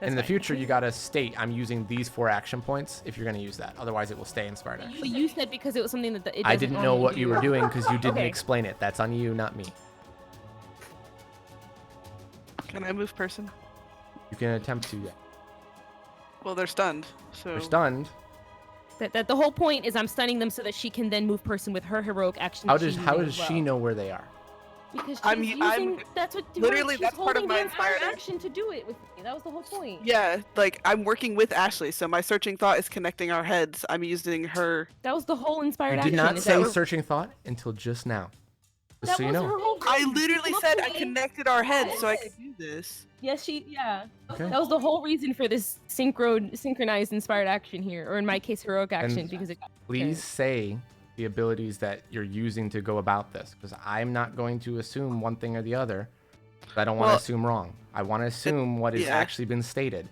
D: That's
A: In the
D: fine.
A: future, you gotta state I'm using these 4 action points if you're gonna use that. Otherwise, it will stay inspired action.
D: But you said because it was something that it
A: I
D: doesn't
A: didn't know
D: normally
A: what you
D: do.
A: were doing because you didn't
D: Okay.
A: explain it. That's on you, not me.
H: Can I move person?
A: You can attempt to. Yeah.
H: Well, they're stunned. So
A: You're stunned.
D: That the whole point is I'm stunning them so that she can then move person with her heroic action.
A: How
D: that
A: does
D: she's
A: how
D: using
A: does
D: as
A: she
D: well.
A: know where they are?
D: Because she's
H: I'm
D: using, that's what
H: literally,
D: she's
H: that's part of
D: holding
H: my
D: the entire
H: inspired
D: action to do it with me. That was the whole point.
H: yeah, like I'm working with Ashley, so my searching thought is connecting our heads. I'm using her.
D: That was the whole inspired
A: You
D: action.
A: did not
D: is
A: say
D: that
A: searching thought until just now. Just
D: That
A: so you
D: was
A: know.
D: her whole
H: I
D: point.
H: literally
D: Look
H: said I
D: away.
H: connected our heads so I could do this.
D: Yes, yeah.
A: Okay.
D: That was the whole reason for this synchronized inspired action here, or in my case, heroic action,
A: And
D: because it.
A: Please say the abilities that you're using to go about this, because I'm not going to assume one thing or the other. I don't want to
H: Well,
A: assume wrong. I want to assume what has
H: yeah.
A: actually been stated.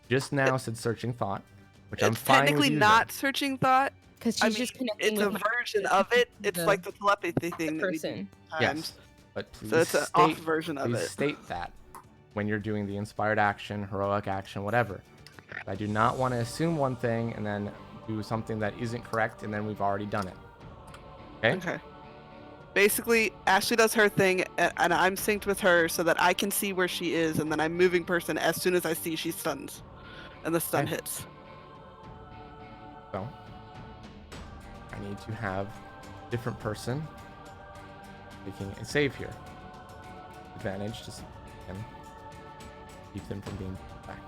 A: Just now said searching thought, which I'm
H: It's
A: fine with
H: technically
A: using.
H: not searching thought.
D: Because
H: I
D: she's
H: mean,
D: just connecting
H: it's
D: with
H: a
D: my
H: version of it. It's
D: the-
H: like the telepathy thing that we do
D: person.
H: sometimes.
A: Yes, but please
H: So it's an
A: state,
H: off version of
A: please
H: it.
A: state that when you're doing the inspired action, heroic action, whatever. I do not want to assume one thing and then do something that isn't correct, and then we've already done it. Okay?
H: Okay. Basically, Ashley does her thing, and I'm synced with her so that I can see where she is, and then I'm moving person as soon as I see she stuns, and the stun
A: Okay.
H: hits.
A: So I need to have a different person making a save here. Advantage to see if I can keep them from being back.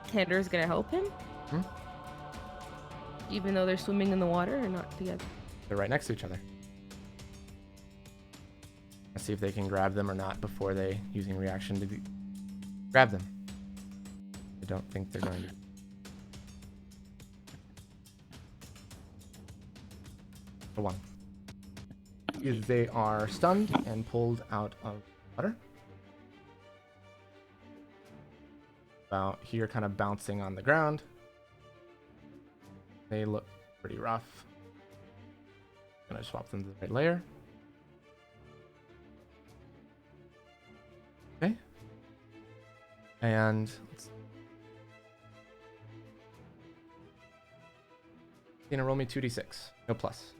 D: Tanner's gonna help him,
A: Hmm?
D: even though they're swimming in the water or not together.
A: They're right next to each other. Let's see if they can grab them or not before they using reaction to grab them. I don't think they're going to. For one. If they are stunned and pulled out of water. About here, kind of bouncing on the ground. They look pretty rough. Gonna swap them to the right layer. Okay. And let's gonna roll me 2d6. No plus.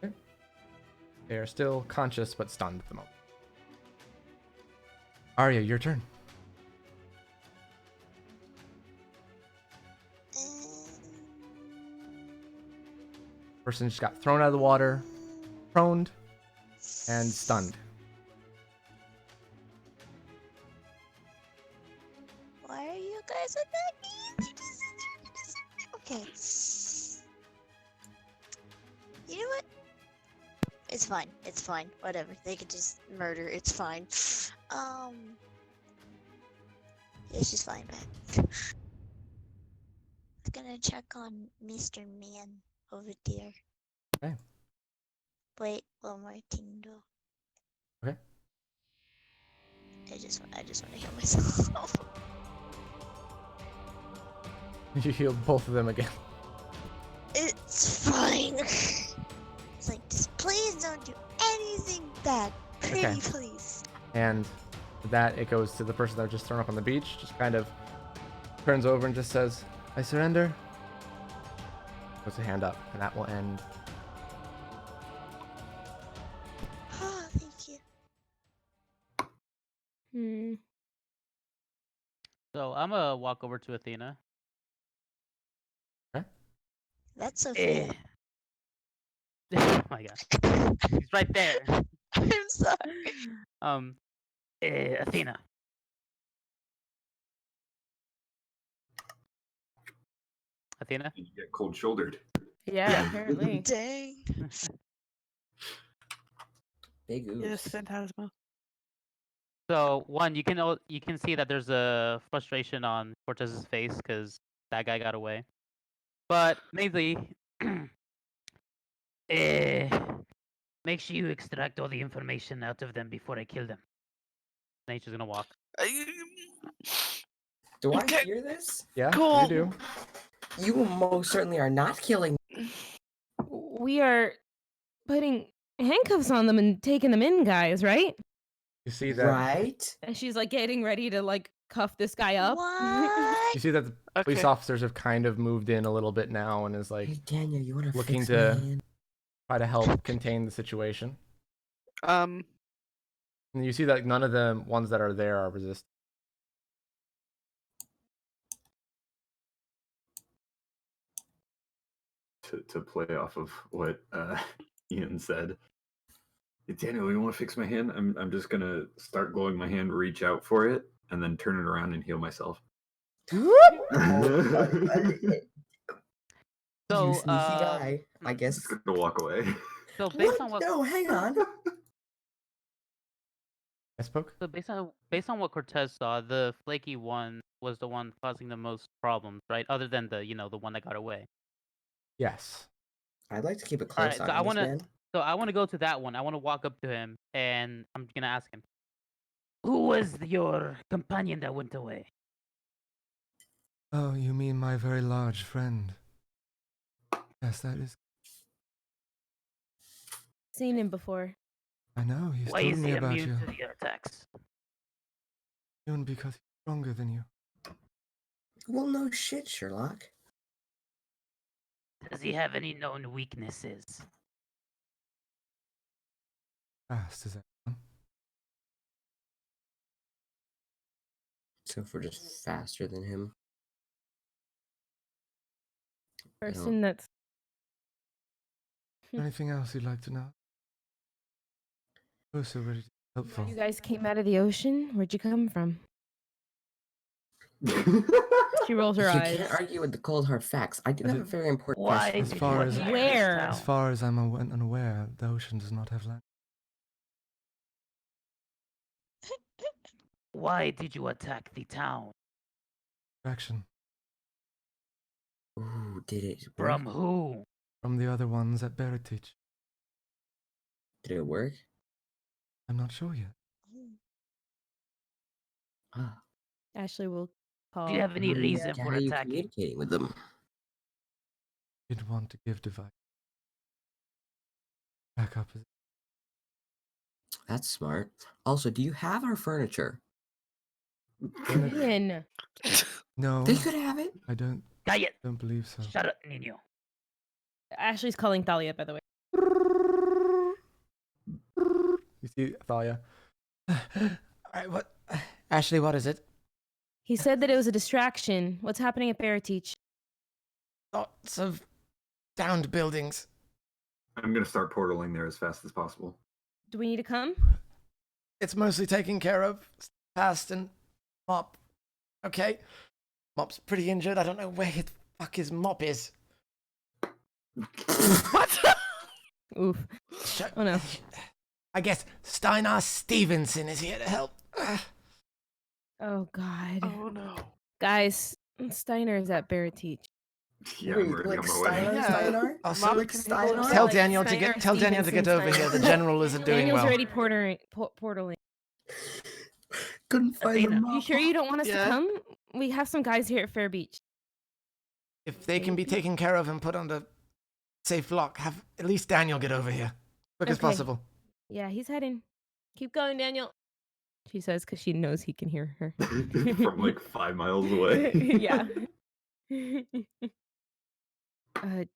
A: Okay. They are still conscious but stunned at the moment. Arya, your turn. Person just got thrown out of the water, proned, and stunned.
G: Why are you guys attacking? Okay. You know what? It's fine. It's fine. Whatever. They could just murder. It's fine. It's just fine, man. I'm gonna check on Mr. Man over there.
A: Okay.
G: Wait, one more thing though.
A: Okay.
G: I just want to heal myself.
A: You healed both of them again.
G: It's fine. It's like, just please don't do anything bad. Pretty
A: Okay.
G: please.
A: And with that, it goes to the person that was just thrown up on the beach, just kind of turns over and just says, I surrender. Puts a hand up, and that will end.
G: Oh, thank you.
C: So I'm gonna walk over to Athena.
G: That's Sophia.
C: Oh my god. He's right there.
G: I'm sorry.
C: Athena. Athena?
F: You get cold-shouldered.
D: Yeah, apparently.
G: Dang.
B: Big ooze.
H: Yes, Phantasma.
C: So one, you can see that there's a frustration on Cortez's face because that guy got away. But mainly, make sure you extract all the information out of them before I kill them. Nature's gonna walk.
B: Do I
H: Okay.
B: hear this?
A: Yeah,
H: Cool.
A: you do.
B: You most certainly are not killing.
D: We are putting handcuffs on them and taking them in, guys, right?
A: You see that.
B: Right?
D: And she's like getting ready to like cuff this guy up.
G: What?
A: You see that the police
H: Okay.
A: officers have kind of moved in a little bit now and is like
B: Hey, Daniel, you want to
A: looking
B: fix
A: to-
B: my hand?
A: try to help contain the situation.
H: Um,
A: And you see that none of the ones that are there are resisting.
F: To play off of what Ian said. Hey, Daniel, you want to fix my hand? I'm just gonna start glowing my hand, reach out for it, and then turn it around and heal myself.
B: You
C: So,
B: sneaky guy. I guess.
F: Just gonna walk away.
C: So based
B: What?
C: on what
B: No, hang on.
A: I spoke.
C: So based on what Cortez saw, the flaky one was the one causing the most problems, right? Other than the the one that got away.
A: Yes.
B: I'd like to keep a
C: All
B: close
C: right,
B: eye
C: so
B: on this man.
C: I want to go to that one. I want to walk up to him and I'm gonna ask him, who was your companion that went away?
A: Oh, you mean my very large friend? Yes, that is.
D: Seen him before.
A: I know. He's
C: Why
A: told
C: is
A: me
C: he
A: about
C: immune
A: you.
C: to your attacks?
A: Even because he's stronger than you.
B: Well, no shit, Sherlock.
C: Does he have any known weaknesses?
A: Fast as anyone.
B: So if we're just faster than him.
D: Person that's
A: Anything else you'd like to know? Oh, so ready to be helpful.
D: you guys came out of the ocean. Where'd you come from? She rolls her
B: You
D: eyes.
B: can't argue with the cold hard facts. I do have a very important
C: Why
B: question.
A: As
C: did you
A: far as-
C: attack this
D: Where?
C: town?
A: As far as I'm unaware, the ocean does not have land.
C: Why did you attack the town?
A: Action
B: Ooh, did it work?
C: From who?
A: from the other ones at Beretich.
B: Did it work?
A: I'm not sure yet.
B: Ah,
D: Ashley will call.
C: Do you have any reason
B: how
C: for
B: are you
C: attacking?
B: communicating with them?
A: Did want to give device back up.
B: That's smart. Also, do you have our furniture?
D: Ian.
A: No,
B: They could have it.
A: I don't
C: Quiet!
A: believe so.
C: Shut up, Nino.
D: Ashley's calling Thalia, by the way.
A: You see Thalia. All right, what? Ashley, what is it?
D: He said that it was a distraction. What's happening at Bariteach?
A: Lots of downed buildings.
F: I'm gonna start portaling there as fast as possible.
D: Do we need to come?
A: It's mostly taken care of. Past and Mop. Okay. Mop's pretty injured. I don't know where the fuck his Mop is.
H: What?
D: Oof. Oh no.
A: I guess Steinarr Stevenson is here to help.
D: Oh god.
H: Oh no.
D: Guys, Steinarr is at Bariteach.
F: Yeah, I'm already on my way.
H: Yeah.
A: Also,
B: Like Steinarr?
A: tell
D: Like
A: Daniel to
D: Steinarr
A: tell Daniel to get
D: Stevenson
A: over here. The
D: Steinarr.
A: general isn't doing
D: Daniel's
A: well.
D: already portaling.
B: Couldn't find
C: Athena.
B: him.
D: You sure you don't want us
H: Yeah.
D: to come? We have some guys here at Fair Beach.
A: If they can be taken care of and put under safe lock, have at least Daniel get over here. Quick as
D: Okay.
A: possible.
D: Yeah, he's heading. Keep going, Daniel. She says because she knows he can hear her.
F: From like 5 miles away.
D: Yeah.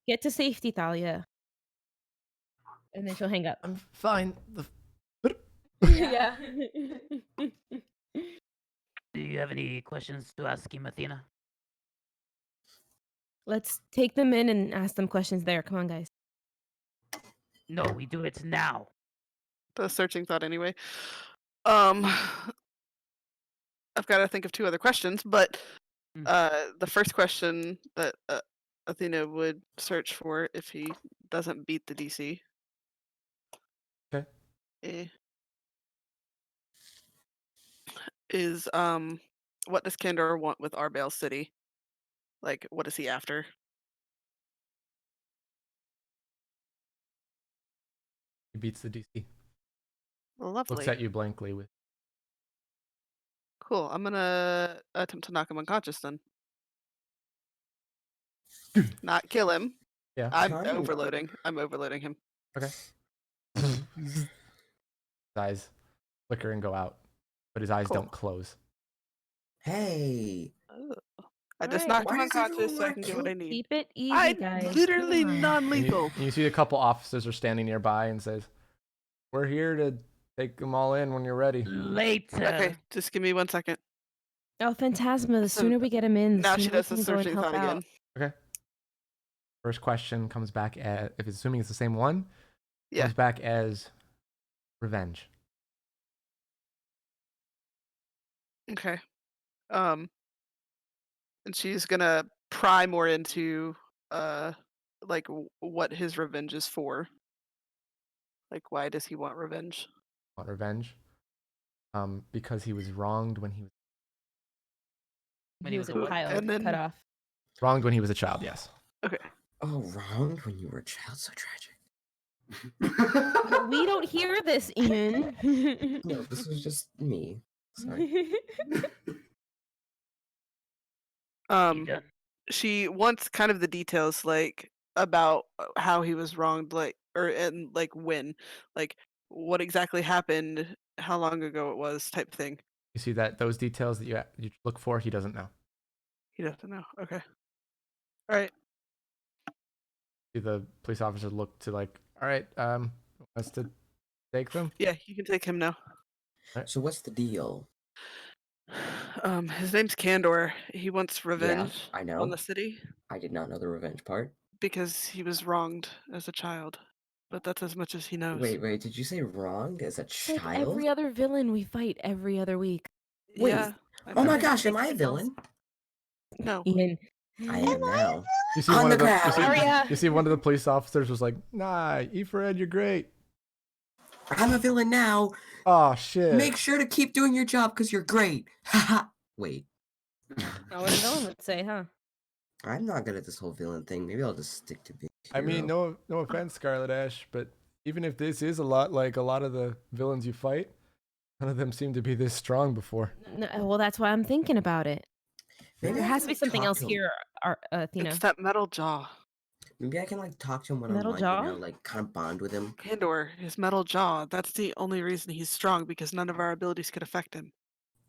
D: Get to safety, Thalia. And then she'll hang up.
A: I'm fine.
D: Yeah.
C: Do you have any questions to ask him, Athena?
D: Let's take them in and ask them questions there. Come on, guys.
C: No, we do it now.
H: The searching thought anyway. I've got to think of 2 other questions, but the first question that Athena would search for if he doesn't beat the DC.
A: Okay.
H: Is what does Candor want with Arbale City? Like, what is he after?
A: He beats the DC.
H: Lovely.
A: Looks at you blankly with.
H: Cool. I'm gonna attempt to knock him unconscious then. Not kill him.
A: Yeah.
H: I'm
B: Fine.
H: overloading. I'm overloading him.
A: Okay. His eyes flicker and go out, but his eyes
H: Cool.
A: don't close.
B: Hey.
H: I just
D: Alright.
H: knocked him
B: Why does everyone
H: unconscious so I
B: wanna
H: can get what I need.
D: Keep it easy,
H: I
D: guys.
H: literally
D: Come on.
A: And
H: non-lethal.
A: you see a couple officers are standing nearby and says, "We're here to take them all in when you're ready."
C: Later.
H: Okay, just give me 1 second.
D: Oh, Phantasma, the
H: So
D: sooner we get him in, the
H: Now she
D: sooner we
H: does the
D: can go and
H: searching
D: help
H: thought
D: out.
H: again.
A: Okay. First question comes back at, if it's assuming it's the same one,
H: Yeah.
A: comes back as revenge.
H: Okay. And she's gonna pry more into like what his revenge is for. Like, why does he want revenge?
A: Want revenge? Because he was wronged when he was
D: He was a
C: what?
D: child,
H: And then-
D: cut off.
A: wronged when he was a child. Yes.
H: Okay.
B: Oh, wronged when you were a child. So tragic.
D: We don't hear this, Ian.
B: No, this was just me. Sorry.
C: You done?
H: She wants kind of the details, like about how he was wronged, like and like when, like what exactly happened, how long ago it was, type thing.
A: You see that those details that you look for, he doesn't know.
H: He doesn't know. Okay. All right.
A: See the police officer look to like, all right, us to take them.
H: Yeah, you can take him now.
B: So what's the deal?
H: His name's Candor. He wants revenge
B: I
H: on
B: know.
H: the city
B: I did not know the revenge part.
H: because he was wronged as a child. But that's as much as he knows.
B: Wait, did you say wronged as a
D: It's like
B: child?
D: every other villain we fight every other week.
B: Wait.
H: Yeah. I
B: Oh
H: know.
B: my gosh, am I a villain?
H: No.
D: Ian.
B: I am now.
A: You see
B: On
A: one
B: the
A: of the
B: ground.
D: Aria.
A: you see one of the police officers was like, "Nah, Efred, you're great."
B: I'm a villain now.
A: Oh shit.
B: Make sure to keep doing your job because you're great. Haha. Wait.
D: Not what a villain would say, huh?
B: I'm not good at this whole villain thing. Maybe I'll just stick to being a
A: I mean,
B: hero.
A: no offense, Scarlet Ash, but even if this is a lot like a lot of the villains you fight, none of them seem to be this strong before.
D: No, well, that's why I'm thinking about it.
B: Maybe
D: There
B: I
D: has
B: can,
D: to be
B: like,
D: something
B: talk
D: else
B: to him.
D: here, Athena.
H: It's that metal jaw.
B: Maybe I can like talk to him
D: Metal
B: one-on-one,
D: jaw?
B: you know, like kind of bond with him.
H: Candor, his metal jaw. That's the only reason he's strong, because none of our abilities could affect him.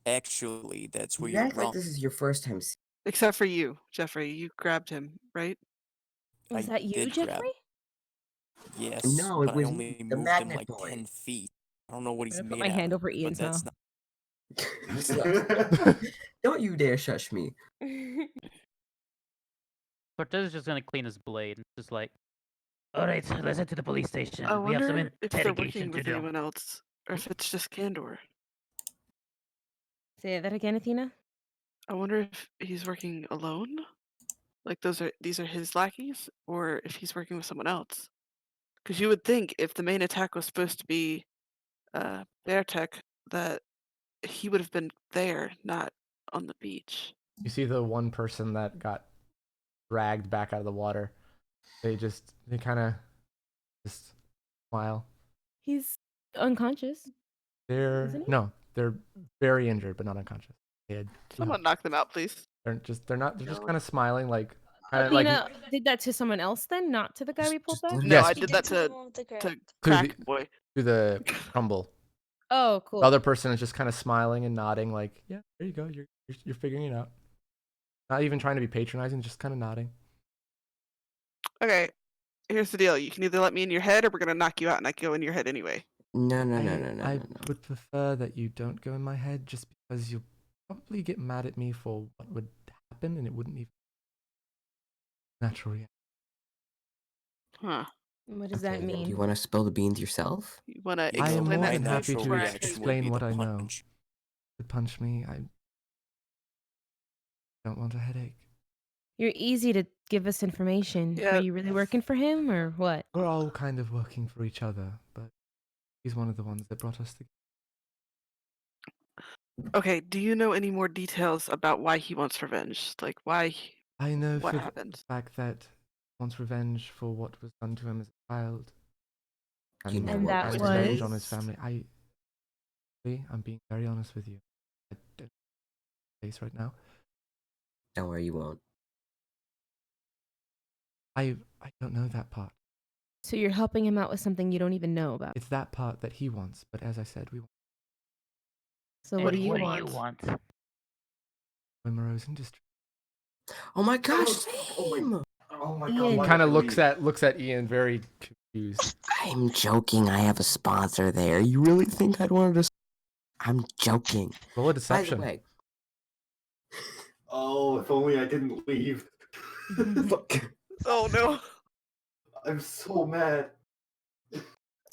K: Actually, that's where
B: You
K: you're
B: act
K: wrong.
B: like this is your first time.
H: Except for you, Jeffrey. You grabbed him, right?
D: Was
K: I
D: that you,
K: did grab-
D: Jeffrey?
K: Yes,
B: No, it
K: but I
B: was
K: only
B: the
K: moved him
B: magnet
K: like
B: boy.
K: 10 feet don't know what he's
D: I'm gonna
K: made
D: put my
K: out
D: hand
K: of,
D: over
K: but
D: Ian's
K: that's
D: mouth.
K: not.
B: Don't you dare shush me.
C: Cortez is just gonna clean his blade. Just like, all right, let's head to the police station.
H: I
C: We have some
H: wonder if they're
C: interrogation
H: working
C: to
H: with
C: do.
H: anyone else, or if it's just Candor.
D: Say that again, Athena.
H: I wonder if he's working alone. Like these are his lackeys, or if he's working with someone else. Because you would think if the main attack was supposed to be Bear Tech, that he would have been there, not on the beach.
A: You see the one person that got dragged back out of the water. They kind of just smile.
D: He's unconscious. Isn't he?
A: No, they're very injured, but not unconscious. They had,
H: Someone knock them out, please.
A: they're just
H: No.
A: kind of smiling, like kind of like
D: Athena did that to someone else then, not to the guy we pulled back?
H: No,
A: Yes.
H: I
G: He
H: did that to
G: someone with the
H: to
A: the-
H: Crack Boy.
A: to the crumble.
D: Oh, cool.
A: The other person is just kind of smiling and nodding, like, yeah, there you go, you're figuring it out. Not even trying to be patronizing, just kind of nodding.
H: Okay, here's the deal. You can either let me in your head, or we're gonna knock you out, and I can go in your head anyway.
B: No.
A: I would prefer that you don't go in my head, just because you'll probably get mad at me for what would happen, and it wouldn't even natural reaction.
H: Huh.
D: What does that
B: Do
D: mean?
B: you want to spill the beans yourself?
H: You wanna
A: I am
H: explain
A: more
H: that
A: than
H: to
A: happy
H: me
A: to
H: before I
K: reaction would
A: explain
K: be
A: what
K: the
A: I know.
K: punch.
A: To punch me, I don't want a headache.
D: You're easy to give us information.
H: Yeah.
D: Are you really working for him or what?
A: We're all kind of working for each other, but he's one of the ones that brought us together.
H: Okay, do you know any more details about why he wants revenge? Like why?
A: I know
H: What
A: for the
H: happened?
A: fact that he wants revenge for what was done to him as a child.
B: You know
D: And
B: what
D: that
B: was
A: revenge
B: done?
A: on his family. I'm being very honest with you. I don't face right now.
B: Don't worry, you won't.
A: I don't know that part.
D: So you're helping him out with something you don't even know about.
A: It's that part that he wants, but as I said, we want
D: So what do you want?
A: Moreau's industry.
B: Oh my gosh,
F: Oh my
D: Ian.
F: god.
A: He
F: why
A: kind of
F: did
A: looks at Ian very confused.
B: I'm joking. I have a sponsor there. You really think I'd want to? I'm joking.
A: Roll a
B: By the
A: deception.
B: way,
F: Oh, if only I didn't leave.
H: Oh no.
F: I'm so mad.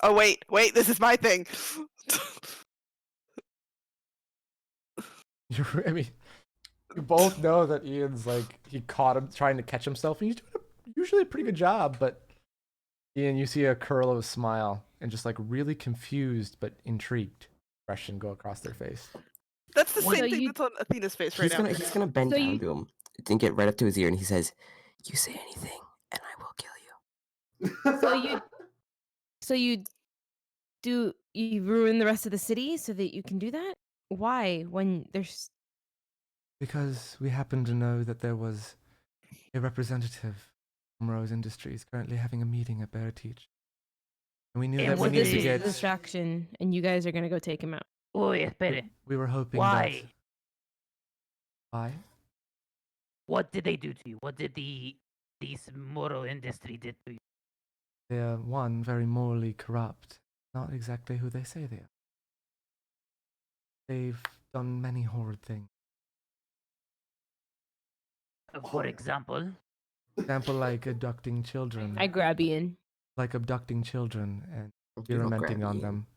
H: Oh wait, this is my thing.
A: I mean, you both know that Ian's like, he caught him trying to catch himself, and he's doing usually a pretty good job, but Ian, you see a curl of a smile and just like really confused but intrigued expression go across their face.
H: That's the
D: What
H: same
D: are
H: thing
D: you-
H: that's on Athena's face right
B: he's gonna bend
D: So
B: down
D: you-
B: to him and get right up to his ear, and he says, "You say anything, and I will kill you."
D: So you ruin the rest of the city so that you can do that? Why? When there's
A: Because we happen to know that there was a representative from Rose Industries currently having a meeting at Bearteach. And we knew that
D: so
A: we needed
D: this
A: to
D: is
A: get...
D: a distraction, and you guys are gonna go take him out.
C: Uy, espere.
A: We were hoping
C: Why?
A: that... Why?
C: What did they do to you? What did this Moro industry did to you?
A: They are, one, very morally corrupt. Not exactly who they say they are. They've done many horrid things.
C: For example,
A: Example, like abducting children.
D: I grab Ian.
A: Like abducting children and
B: You don't
A: experimenting
B: grab
A: on
B: Ian.
A: them.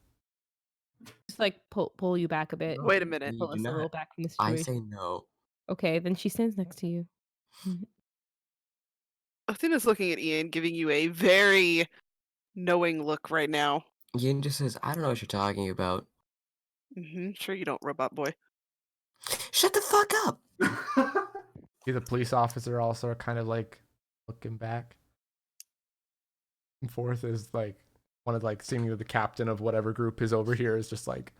D: Just like pull you back a bit.
H: Wait a minute.
B: You
D: Pull
B: do
D: us a little
B: not.
D: back from the
B: I
D: situation.
B: say no.
D: Okay, then she stands next to you.
H: Athena's looking at Ian, giving you a very knowing look right now.
B: Ian just says, "I don't know what you're talking about."
H: Sure you don't, robot boy.
B: Shut the fuck up.
A: See the police officer also kind of like looking back and forth is like one of like seemingly the captain of whatever group is over here is just like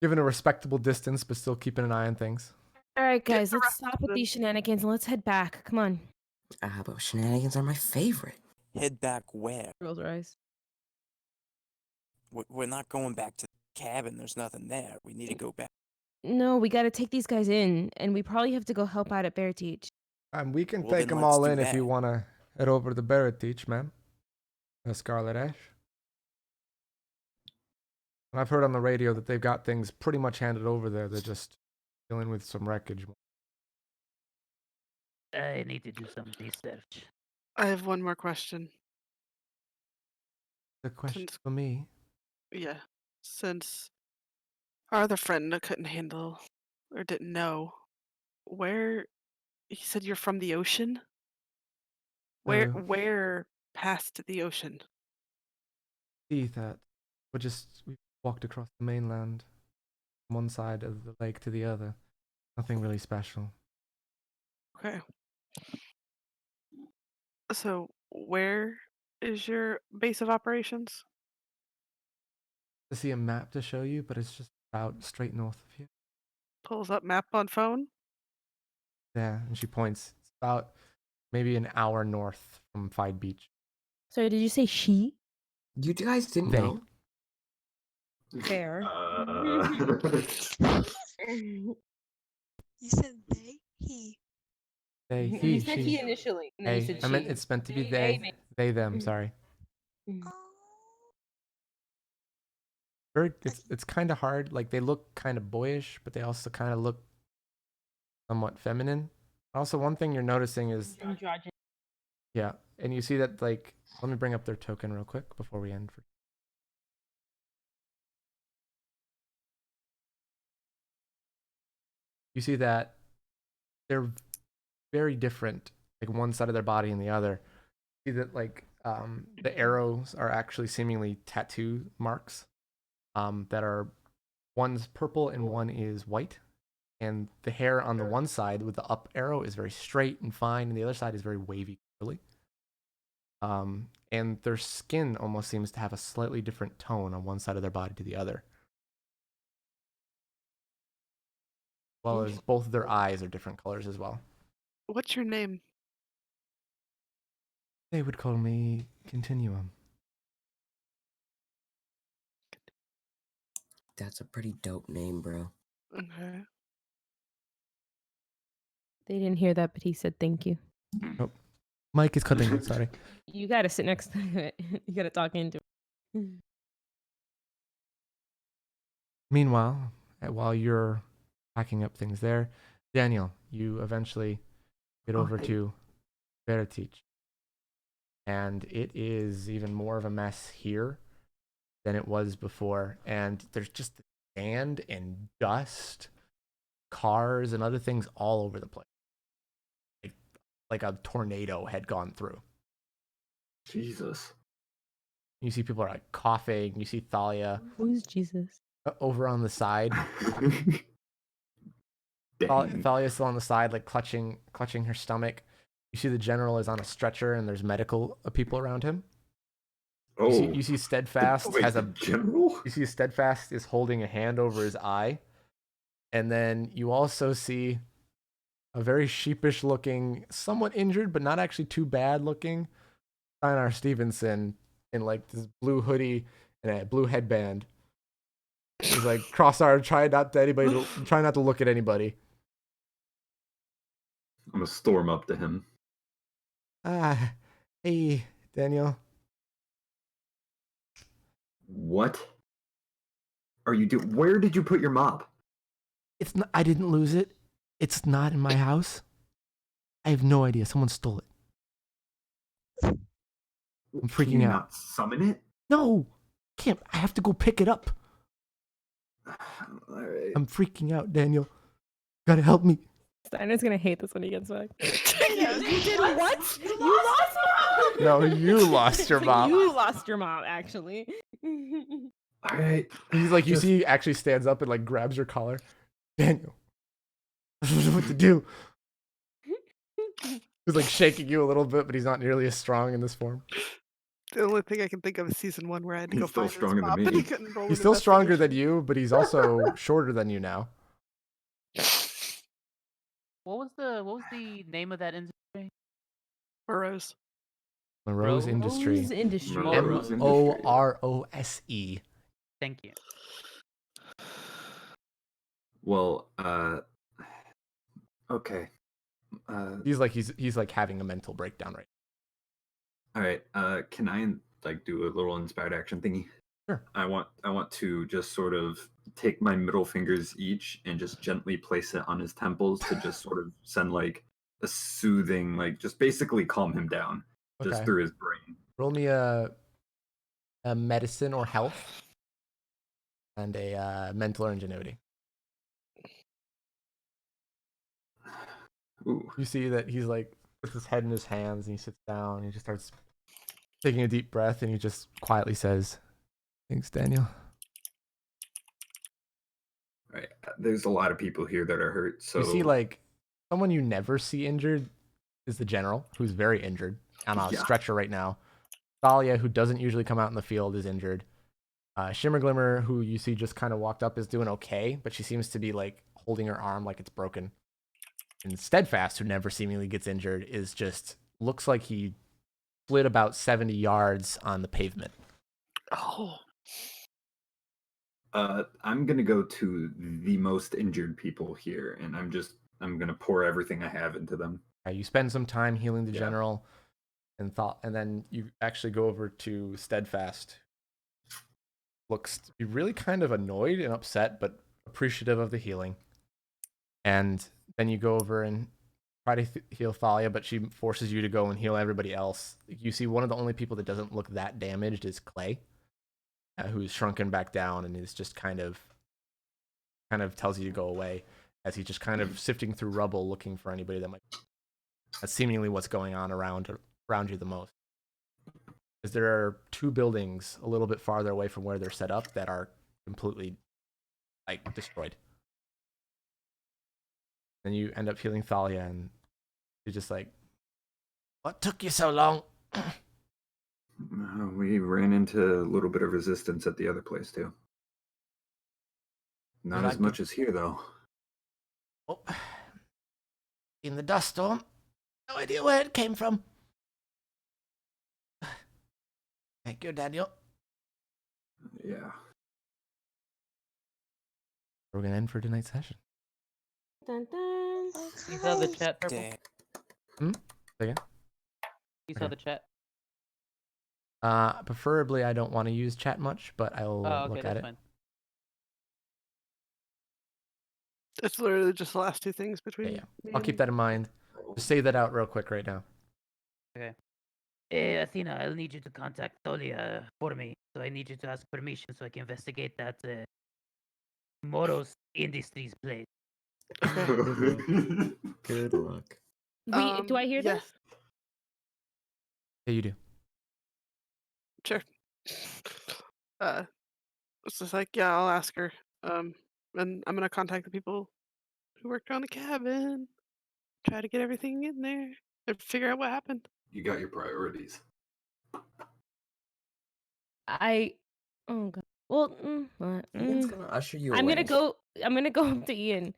A: given a respectable distance but still keeping an eye on things.
D: All right,
H: Get
D: guys,
H: the
D: let's
H: rest
D: stop
H: of
D: with
H: them.
D: these shenanigans and let's head back. Come on.
B: But shenanigans are my favorite.
K: Head back where?
D: Rolls her eyes.
K: We're not going back to the cabin. There's nothing there. We need to go back.
D: No, we gotta take these guys in, and we probably have to go help out at Bear Teach.
A: We can
K: Well,
A: take
K: then
A: them
K: let's
A: all
K: do
A: in if you
K: that.
A: want to head over to the Barrett Teach, ma'am. Scarlet Ash. I've heard on the radio that they've got things pretty much handed over there. They're just dealing with some wreckage.
C: I need to do some research.
H: I have one more question.
A: The question
H: Since,
A: for me.
H: yeah, since our other friend couldn't handle or didn't know, where he said you're from the ocean? Where past the ocean?
A: See that we walked across the mainland from one side of the lake to the other. Nothing really special.
H: Okay. So where is your base of operations?
A: To see a map to show you, but it's just about straight north of here.
H: Pulls up map on phone.
A: Yeah, and she points. It's about maybe an hour north from Fide Beach.
D: Sorry, did you say she?
B: You guys didn't
A: They.
B: know?
D: Fair.
G: You said they? He.
A: They,
D: You
A: he,
D: said
A: she.
D: he initially, and then you
A: Hey,
D: said
A: I meant
D: she.
A: it's meant to be
D: They,
A: they, them. Sorry.
G: Oh.
A: It's kind of hard. Like they look kind of boyish, but they also kind of look somewhat feminine. Also, one thing you're noticing is
D: Androgynous.
A: yeah, and you see that like let me bring up their token real quick before we end. You see that they're very different, like one side of their body and the other. See that like the arrows are actually seemingly tattoo marks that are one's purple and one is white. And the hair on the one side with the up arrow is very straight and fine, and the other side is very wavy, curly. And their skin almost seems to have a slightly different tone on one side of their body to the other. As well as both of their eyes are different colors as well.
H: What's your name?
A: They would call me Continuum.
B: That's a pretty dope name, bro.
H: Okay.
D: They didn't hear that, but he said thank you.
A: Oh, Mike is cutting. Sorry.
D: You gotta sit next to it. You gotta talk into it.
A: Meanwhile, while you're packing up things there, Daniel, you eventually get over to Veritich. And it is even more of a mess here than it was before. And there's just sand and dust, cars and other things all over the place. Like a tornado had gone through.
F: Jesus.
A: You see people are like coughing. You see Thalia
D: Who's Jesus?
A: over on the side.
F: Dang.
A: Thalia's still on the side, like clutching her stomach. You see the general is on a stretcher and there's medical people around him.
F: Oh.
A: You see Steadfast
F: Wait,
A: has a
F: general?
A: You see Steadfast is holding a hand over his eye. And then you also see a very sheepish looking, somewhat injured, but not actually too bad looking Steinarr Stevenson in like this blue hoodie and a blue headband. He's like cross-armed, try not to look at anybody.
F: I'm gonna storm up to him.
A: Hey, Daniel.
F: What are you doing? Where did you put your mop?
A: It's not, I didn't lose it. It's not in my house. I have no idea. Someone stole it. I'm freaking
F: Can you
A: out.
F: not summon it?
A: No, can't. I have to go pick it up.
F: All right.
A: I'm freaking out, Daniel. Gotta help me.
D: Steinar's gonna hate this when he gets back. You did what? You lost your mom?
A: No, you lost your mom.
D: You lost your mom, actually.
F: All right.
A: He's like, you see, he actually stands up and like grabs your collar. Daniel, I don't know what to do. He's like shaking you a little bit, but he's not nearly as strong in this form.
H: The only thing I can think of is season 1 where I had to
F: He's
H: go
F: still
H: find
F: stronger
H: his
F: than
H: mop, but
F: me.
H: he couldn't roll
A: He's
H: an
A: still stronger
H: investigation.
A: than you, but he's also shorter than you now.
C: What was the name of that industry?
H: Burrows.
A: Moreau's Industry.
D: Rose Industry.
F: Moreau's
A: Morose.
C: Thank you.
F: Well, okay.
A: He's like having a mental breakdown right
F: All right. Can I like do a little inspired action thingy?
A: Sure.
F: I want to just sort of take my middle fingers each and just gently place it on his temples to just sort of send like a soothing, like just basically calm him down just
A: Okay.
F: through his brain.
A: Roll me a medicine or health and a mental or ingenuity.
F: Ooh.
A: You see that he's like puts his head in his hands and he sits down and he just starts taking a deep breath and he just quietly says, "Thanks, Daniel."
F: Right. There's a lot of people here that are hurt. So
A: You see like someone you never see injured is the general, who's very injured on a stretcher right now. Thalia, who doesn't usually come out in the field, is injured. Shimmer Glimmer, who you see just kind of walked up, is doing okay, but she seems to be like holding her arm like it's broken. And Steadfast, who never seemingly gets injured, is just looks like he slid about 70 yards on the pavement.
H: Oh.
F: I'm gonna go to the most injured people here, and I'm gonna pour everything I have into them.
A: You spend some time healing the general, and then you actually go over to Steadfast. Looks to be really kind of annoyed and upset, but appreciative of the healing. And then you go over and try to heal Thalia, but she forces you to go and heal everybody else. You see one of the only people that doesn't look that damaged is Clay, who's shrunken back down and is just kind of tells you to go away as he's just kind of sifting through rubble looking for anybody that might. That's seemingly what's going on around you the most. Because there are two buildings a little bit farther away from where they're set up that are completely like destroyed. Then you end up healing Thalia, and you're just like, "What took you so long?"
F: We ran into a little bit of resistance at the other place too. Not as much as here, though.
A: Oh, in the dust storm. No idea where it came from. Thank you, Daniel.
F: Yeah.
A: We're gonna end for tonight's session.
D: Dun, dun.
C: You saw the chat, Purple?
A: Again?
C: You saw the chat?
A: Preferably I don't want to use chat much, but I'll look at it.
C: Fine.
H: It's literally just the last two things between.
A: Yeah. I'll keep that in mind. Just say that out real quick right now.
C: Okay. Hey, Athena, I'll need you to contact Thalia for me. So I need you to ask permission so I can investigate that Moros Industries place.
J: Good luck.
D: Wait, do I hear this?
A: Yeah, you do.
H: Sure. It's just like, yeah, I'll ask her. And I'm gonna contact the people who worked on the cabin, try to get everything in there, and figure out what happened.
F: You got your priorities.
D: Oh god. Well,
B: Ian's gonna usher you away.
D: I'm gonna go up to Ian.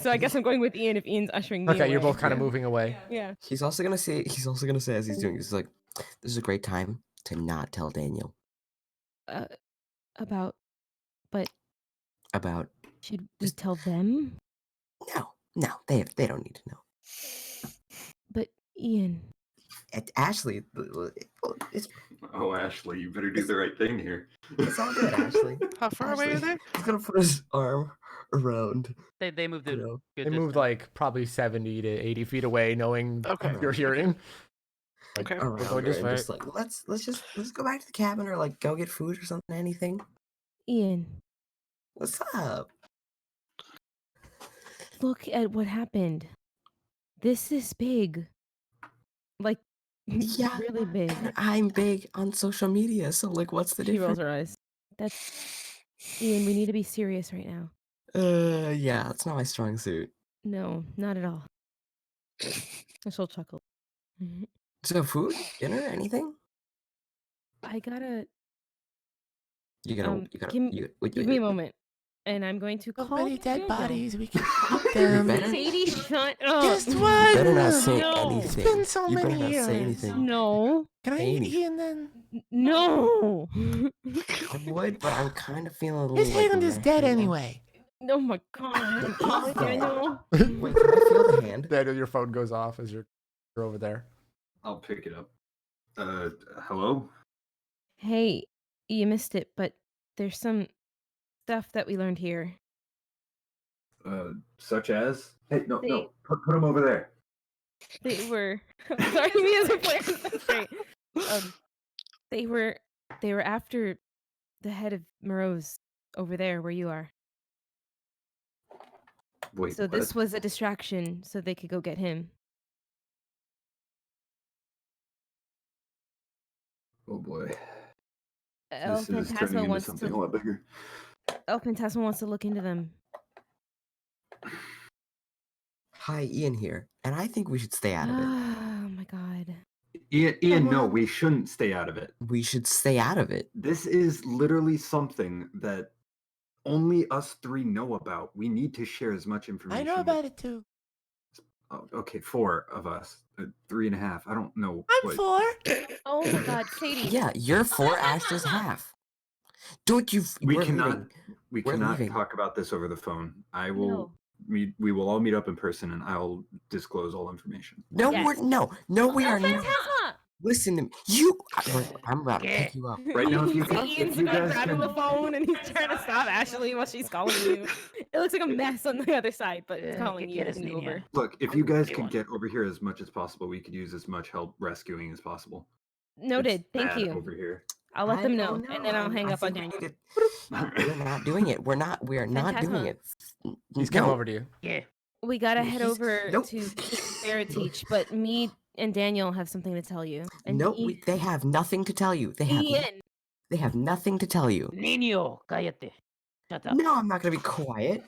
D: So I guess I'm going with Ian if Ian's ushering me away.
A: Okay, you're both kind of moving away.
D: Yeah.
B: He's also gonna say as he's doing, he's like, "This is a great time to not tell Daniel
D: About
B: about."
D: should we tell them?
B: No, they don't need to know.
D: But Ian.
B: Ashley, it's
F: Ashley, you better do the right thing here.
B: It's all good, Ashley.
H: How far away are they?
B: He's gonna put his arm around.
C: They moved it.
A: They moved like probably 70 to 80 feet away, knowing you're hearing.
H: Okay.
B: Around
A: going
B: her
A: this
B: and
A: way.
B: just like let's go back to the cabin or like go get food or something. Anything.
D: Ian,
B: What's up?
D: look at what happened. This is big. Like,
B: Yeah,
D: really big.
B: and I'm big on social media, so like, what's the
D: She rolls
B: difference?
D: her eyes. Ian, we need to be serious right now.
B: Yeah, that's not my strong suit.
D: No, not at all. And she'll chuckle.
B: So food, dinner, anything?
D: I gotta.
B: You gotta.
D: Give me a moment, and I'm going to call.
A: Many dead
D: Daniel.
A: bodies. We can eat
B: You
A: them.
B: better,
D: Sadie, shut up.
A: Just
B: you
A: one.
B: better not say
D: No.
B: anything.
A: It's been so
B: You better
A: many
B: not say
A: years.
B: anything.
D: No.
A: Can I
B: Hey,
A: eat Ian then?
D: No.
B: I would, but I'm kind of feeling a little.
A: His hand is
B: meh,
A: dead
B: you know?
A: anyway.
D: Oh my god. I'm calling Daniel.
B: Wait, can I feel the hand?
A: Daniel, your phone goes off as you're over there.
F: I'll pick it up. Hello?
D: Hey, you missed it, but there's some stuff that we learned here.
F: Such as? Hey, no,
D: They-
F: no, put them over there.
D: They were. I'm sorry, me as a player. That's great. They were after the head of Moreau's over there where you are.
F: Wait,
D: So
F: what?
D: this was a distraction so they could go get him.
F: Oh boy.
D: El
F: This is turning
D: Phantasma
F: into
D: wants
F: something a
D: to.
F: lot bigger.
D: El Phantasma wants to look into them.
B: Hi, Ian here, and I think we should stay out of it.
D: Oh my god.
F: Ian, no,
B: on.
F: we shouldn't stay out of it.
B: We should stay out of it.
F: This is literally something that only us three know about. We need to share as much information.
L: I know about it too.
F: Oh, okay, 4 of us. 3.5. I don't know.
L: I'm 4.
D: Oh my god, Sadie.
B: Yeah, you're 4, Ashley's half. Dude,
F: We
B: we're
F: cannot.
B: leaving.
F: We
B: We're
F: cannot
B: leaving.
F: talk about this over the phone. I will.
D: No.
F: We will all meet up in person, and I'll disclose all information.
B: No,
D: Yes.
B: we are
D: El
B: not.
D: Phantasma!
B: Listen to me. You. I'm about to pick you up.
F: Right now, if you
D: see
F: guys-
D: Ian's
F: if you guys
D: grabbing
F: can-
D: the phone and he's trying to stop Ashley while she's calling you. It looks like a mess on the other side, but it's calling you
C: Get us,
D: and
C: Nina.
D: over.
F: Look, if you guys
C: Day
F: could
C: one.
F: get over here as much as possible, we could use as much help rescuing as possible.
D: Noted.
F: It's
D: Thank
F: bad
D: you.
F: Over here.
D: I'll let them
B: I
D: know,
B: don't
D: and then I'll hang
B: I
D: up on
B: think we
D: Daniel.
B: need to- We're not doing it. We are not doing
D: Phantasma.
B: it.
A: He's coming
B: No.
A: over to you.
C: Yeah.
D: We gotta
B: No,
D: head
B: he's-
D: over
B: nope.
D: to Teach, but me and Daniel have something to tell you. And
B: Nope, they have nothing to tell you. They have nothing to tell you.
C: Niño, cállate. Shut up.
B: No, I'm not gonna be quiet.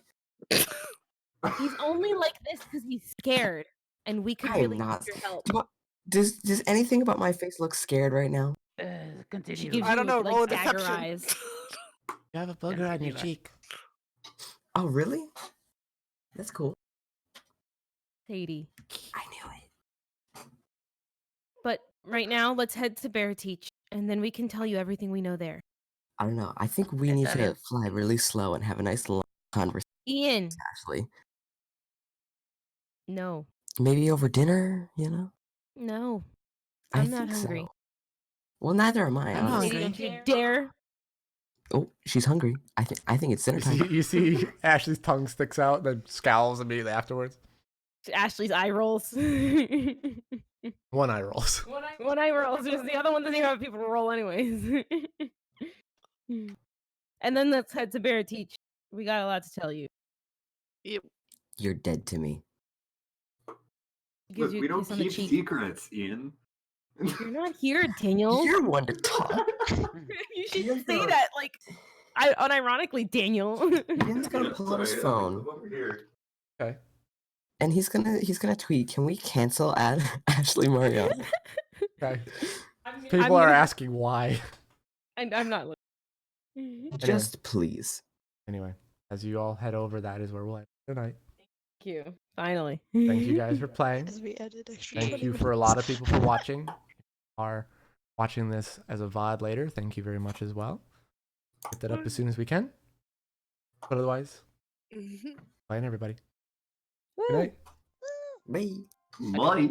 D: He's only like this because he's scared, and we could
B: I'm
D: really
B: not.
D: use your help.
B: Does anything about my face look scared right now?
D: She
C: Continue.
D: gives
H: I
D: you
H: don't know, roll a
D: like dagger
H: deception.
D: eyes.
L: You have a booger on your cheek.
B: Oh, really? That's cool.
D: Sadie.
B: I knew it.
D: But right now, let's head to Teach, and then we can tell you everything we know there.
B: I don't know. I think we need to fly really slow and have a nice long conversation.
D: Ian.
B: Ashley,
D: No.
B: maybe over dinner. You know.
D: No.
B: I
D: I'm not
B: think
D: hungry.
B: so. Well, neither am I.
L: I'm
B: honestly.
D: Sadie,
L: hungry.
D: don't you dare.
B: Oh, she's hungry. I think it's dinner time.
A: You see Ashley's tongue sticks out, then scowls immediately afterwards.
D: Ashley's eye rolls.
A: One eye rolls.
D: One eye rolls. Because the other one doesn't even have people to roll anyways. And then let's head to Teach. We got a lot to tell you.
H: Yep.
B: You're dead to me.
D: Gives
F: Look,
D: you
F: we
D: a
F: don't
D: kiss on the
F: keep
D: cheek.
F: secrets, Ian.
D: You're not here, Daniel.
B: You're one to talk.
D: You should
B: Ian's
D: say
B: gonna-
D: that, like, unironically, Daniel.
B: Ian's gonna pull out his phone,
F: Over here.
A: Okay.
B: and he's gonna tweet. Can we cancel Ashley Marion?
A: Okay.
D: I'm
A: People are
D: gonna-
A: asking why.
D: I'm not looking.
B: Just please.
A: Anyway, as you all head over, that is where we'll end tonight.
D: Thank you. Finally.
A: Thank you guys for playing.
G: As we ended extra
A: Thank
G: 20
A: you for a lot of
G: minutes.
A: people for watching. If you are watching this as a VOD later, thank you very much as well. Get that up as soon as we can. But otherwise, playing everybody. Good
D: Woo.
A: night.
B: Bye.
F: Bye.